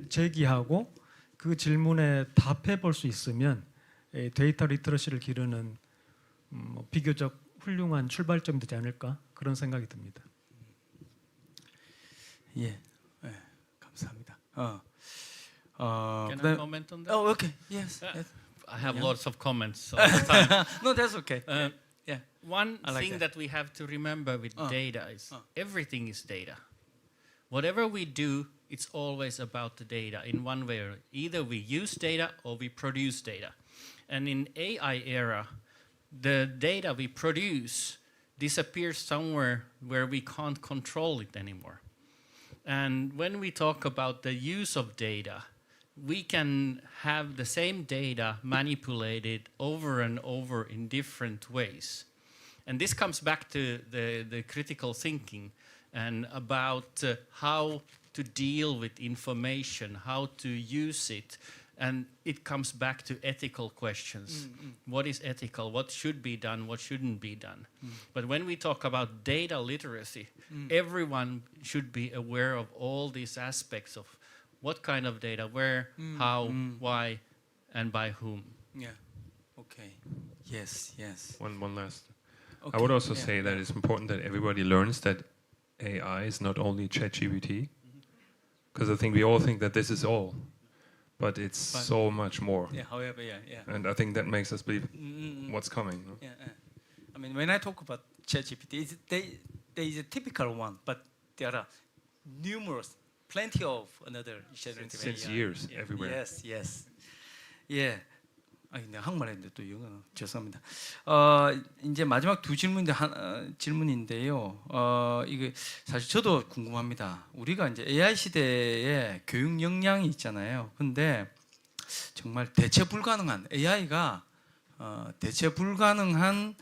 제기하고 그 질문에 답해 볼 수 있으면 데이터 리터러시를 기르는 비교적 훌륭한 출발점이 되지 않을까, 그런 생각이 듭니다. 예, 네, 감사합니다. Can I comment on that? Oh, okay. Yes. I have lots of comments all the time. No, that's okay. Yeah. One I like thing that we have to remember with data is everything is data. Whatever we do, it's always about the data in one way or either we use data or we produce data. And in AI era, the data we produce disappears somewhere where we can't control it anymore. And when we talk about the use of data, we can have the same data manipulated over and over in different ways. And this comes back to the critical thinking and about how to deal with information, how to use it. And it comes back to ethical questions. What is ethical? What should be done? What shouldn't be done? But when we talk about data literacy, everyone should be aware of all these aspects of what kind of data, where, how, why, and by whom. Yeah. Okay. Yes. Yes. One last. Okay. I would also say that it's important that everybody learns that AI is not only ChatGPT, because I think we all think that this is all, but it's so much more. Yeah. However, And I think that makes us believe what's coming. No? Yeah. I mean, when I talk about ChatGPT, there is a typical one, but there are numerous, plenty of another generative Since AI. years, everywhere. Yes. Yeah. 아니, 내가 한국말 했는데 또 영어 죄송합니다. 이제 마지막 두 질문인데요. 이게 사실 저도 궁금합니다. 우리가 이제 AI 시대에 교육 역량이 있잖아요. 근데 정말 대체 불가능한 AI가 대체 불가능한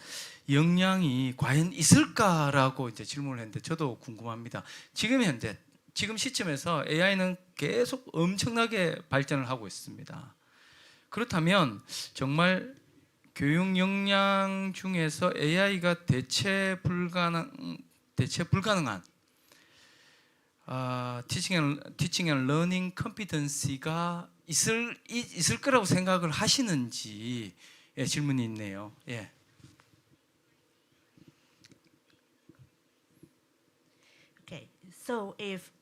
역량이 과연 있을까라고 이제 질문을 했는데 저도 궁금합니다. 지금 시점에서 AI는 계속 엄청나게 발전을 하고 있습니다. 그렇다면 정말 교육 역량 중에서 AI가 대체 불가능한 teaching and learning competency가 있을 거라고 생각을 하시는지 질문이 있네요. 예. Okay, so if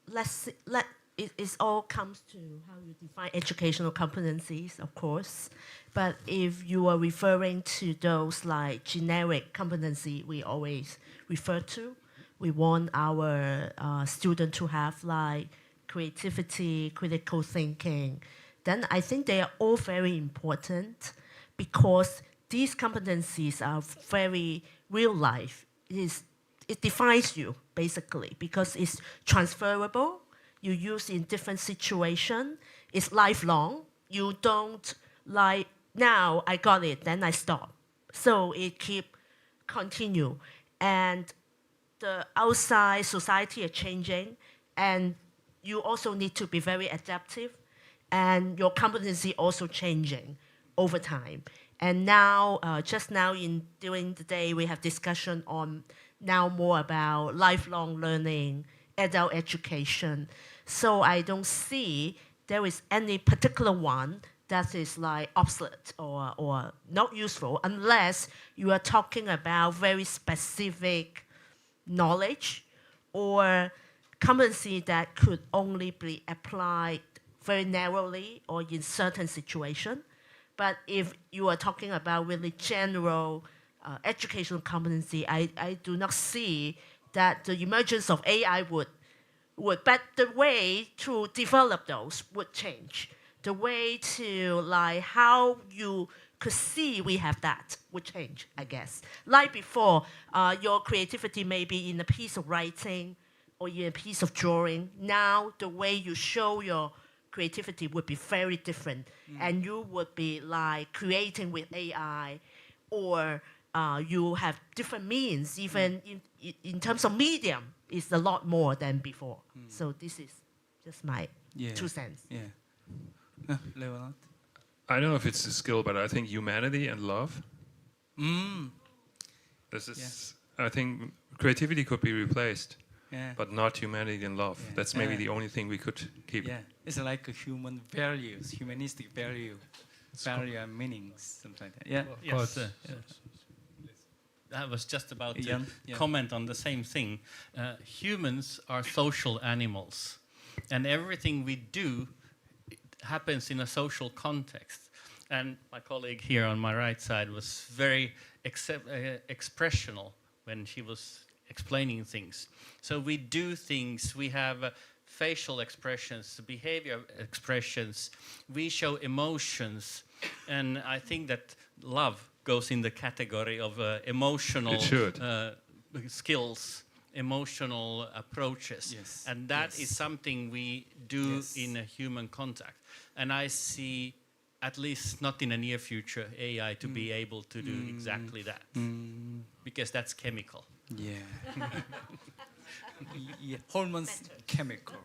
it all comes to how you define educational competencies, of course. But if you are referring to those like generic competency we always refer to, we want our student to have like creativity, critical thinking, then I think they are all very important because these competencies are very real life. It defines you basically because it's transferable. You use in different situations. It's lifelong. You don't like now I got it, then I stop. So it continue. And the outside society is changing, and you also need to be very adaptive, and your competency also changing over time. And now, just now during the day, we have discussion on now more about lifelong learning, adult education. So I don't see there is any particular one that is like obsolete or not useful unless you are talking about very specific knowledge or competency that could only be applied very narrowly or in certain situations. But if you are talking about really general educational competency, I do not see that the emergence of AI would, but the way to develop those would change. The way to like how you could see we have that would change, I guess. Like before, your creativity may be in a piece of writing or in a piece of drawing. Now, the way you show your creativity would be very different. And you would be like creating with AI, or you have different means, even in terms of medium, it's a lot more than before. So this is just my 2 cents. Leonard? I don't know if it's a skill, but I think humanity and love. This is, I think creativity could be replaced, but not humanity and love. That's maybe the only thing we could keep. Yeah, it's like a human values, humanistic value and meanings, something like that. Yeah, of course. I was just about to comment on the same thing. Humans are social animals, and everything we do happens in a social context. And my colleague here on my right side was very expressional when she was explaining things. So we do things, we have facial expressions, behavior expressions, we show emotions, and I think that love goes in the category of emotional skills, emotional approaches. And that is something we do in a human contact. And I see, at least not in the near future, AI to be able to do exactly that. Because that's chemical. Hormones, chemical.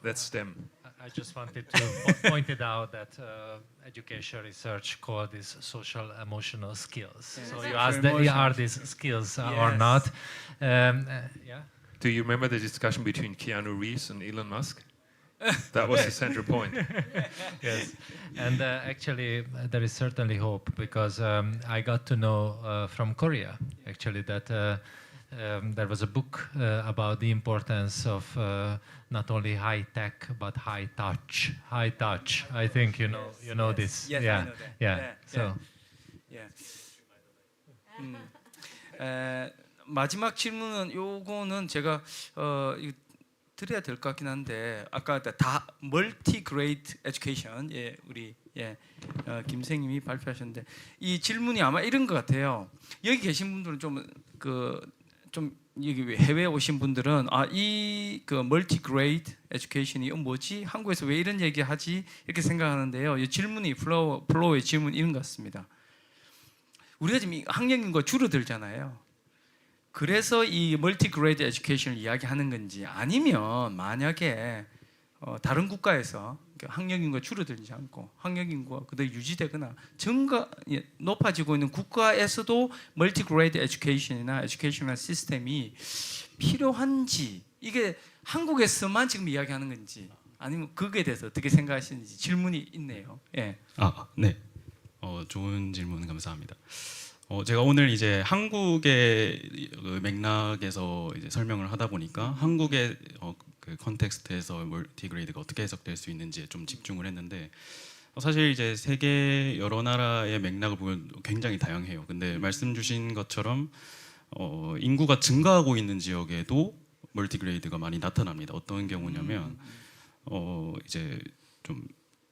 That's STEM. I just wanted to point it out that education research call this social emotional skills. So you ask are these skills or not? Do you remember the discussion between Keanu Reeves and Elon Musk? That was the central point. Yes, and actually there is certainly hope because I got to know from Korea actually that there was a book about the importance of not only high tech but high touch. High touch. I think you know this. Yes, I know that. So. 마지막 질문은 요거는 제가 드려야 될 것 같긴 한데 아까 다 멀티그레이드 에듀케이션 우리 김생님이 발표하셨는데 이 질문이 아마 이런 것 같아요. 여기 계신 분들은 좀 여기 해외에 오신 분들은 이 멀티그레이드 에듀케이션이 뭐지? 한국에서 왜 이런 얘기하지? 이렇게 생각하는데요. 이 질문이 플로우의 질문 이런 것 같습니다. 우리가 지금 학령 인구가 줄어들잖아요. 그래서 이 멀티그레이드 에듀케이션을 이야기하는 건지 아니면 만약에 다른 국가에서 학령 인구가 줄어들지 않고 학령 인구가 그대로 유지되거나 높아지고 있는 국가에서도 멀티그레이드 에듀케이션이나 에듀케이셔널 시스템이 필요한지 이게 한국에서만 지금 이야기하는 건지 아니면 그거에 대해서 어떻게 생각하시는지 질문이 있네요. 네. 좋은 질문 감사합니다. 제가 오늘 이제 한국의 맥락에서 이제 설명을 하다 보니까 한국의 그 컨텍스트에서 멀티그레이드가 어떻게 해석될 수 있는지에 좀 집중을 했는데 사실 이제 세계 여러 나라의 맥락을 보면 굉장히 다양해요. 근데 말씀 주신 것처럼 인구가 증가하고 있는 지역에도 멀티그레이드가 많이 나타납니다. 어떤 경우냐면 이제 좀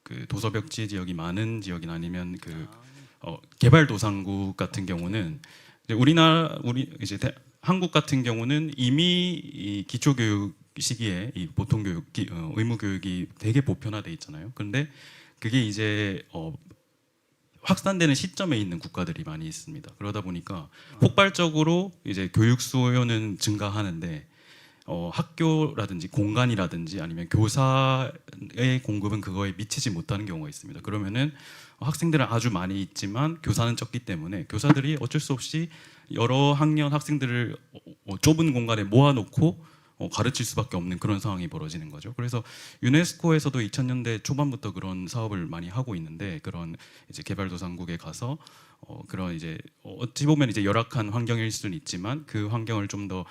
그 도서벽지 지역이 많은 지역이나 아니면 그 개발도상국 같은 경우는 이제 이제 한국 같은 경우는 이미 이 기초교육 시기에 이 보통교육, 의무교육이 되게 보편화돼 있잖아요. 그런데 그게 이제 확산되는 시점에 있는 국가들이 많이 있습니다. 그러다 보니까 폭발적으로 이제 교육 수요는 증가하는데 학교라든지 공간이라든지 아니면 교사의 공급은 그거에 미치지 못하는 경우가 있습니다. 그러면은 학생들은 아주 많이 있지만 교사는 적기 때문에 교사들이 어쩔 수 없이 여러 학년 학생들을 좁은 공간에 모아놓고 가르칠 수밖에 없는 그런 상황이 벌어지는 거죠. 그래서 유네스코에서도 2000년대 초반부터 그런 사업을 많이 하고 있는데 그런 이제 개발도상국에 가서 그런 이제 어찌 보면 이제 열악한 환경일 수는 있지만 그 환경을 좀 더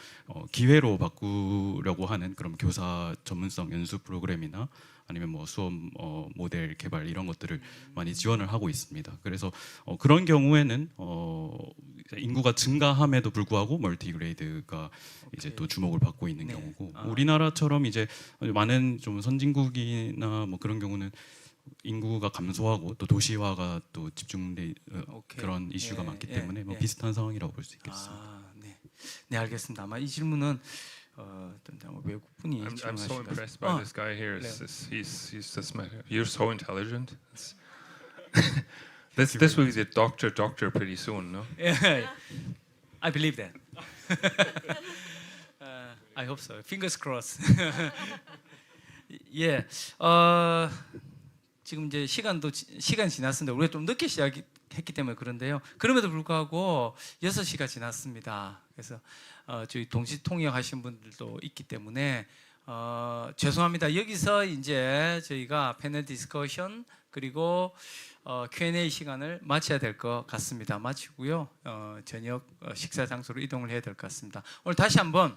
기회로 바꾸려고 하는 그런 교사 전문성 연수 프로그램이나 아니면 뭐 수업 모델 개발 이런 것들을 많이 지원을 하고 있습니다. 그래서 그런 경우에는 인구가 증가함에도 불구하고 멀티그레이드가 이제 또 주목을 받고 있는 경우고 우리나라처럼 이제 많은 좀 선진국이나 뭐 그런 경우는 인구가 감소하고 또 도시화가 또 집중돼 그런 이슈가 많기 때문에 뭐 비슷한 상황이라고 볼 수 있겠습니다. 네, 알겠습니다. 아마 이 질문은 외국분이 I'm so impressed by this guy here. He's just you're so intelligent. This will be the doctor pretty soon, no? Yeah, I believe that. I hope so. Fingers crossed. 예, 지금 이제 시간이 지났습니다. 우리가 좀 늦게 시작했기 때문에 그런데요. 그럼에도 불구하고 6시가 지났습니다. 그래서 저희 동시 통역하신 분들도 있기 때문에 죄송합니다. 여기서 이제 저희가 패널 디스커션 그리고 Q&A 시간을 마쳐야 될 것 같습니다. 마치고요. 저녁 식사 장소로 이동을 해야 될 것 같습니다. 오늘 다시 한번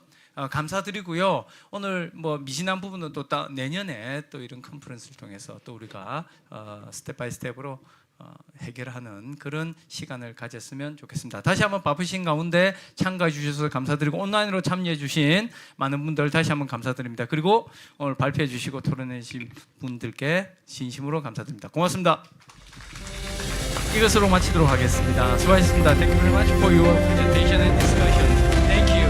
감사드리고요. 오늘 뭐 미진한 부분은 또 내년에 또 이런 컨퍼런스를 통해서 또 우리가 스텝 바이 스텝으로 해결하는 그런 시간을 가졌으면 좋겠습니다. 다시 한번 바쁘신 가운데 참가해 주셔서 감사드리고 온라인으로 참여해 주신 많은 분들 다시 한번 감사드립니다. 그리고 오늘 발표해 주시고 토론해 주신 분들께 진심으로 감사드립니다. 고맙습니다. 이것으로 마치도록 하겠습니다. 수고하셨습니다. Thank you very much for your presentation and discussion. Thank you.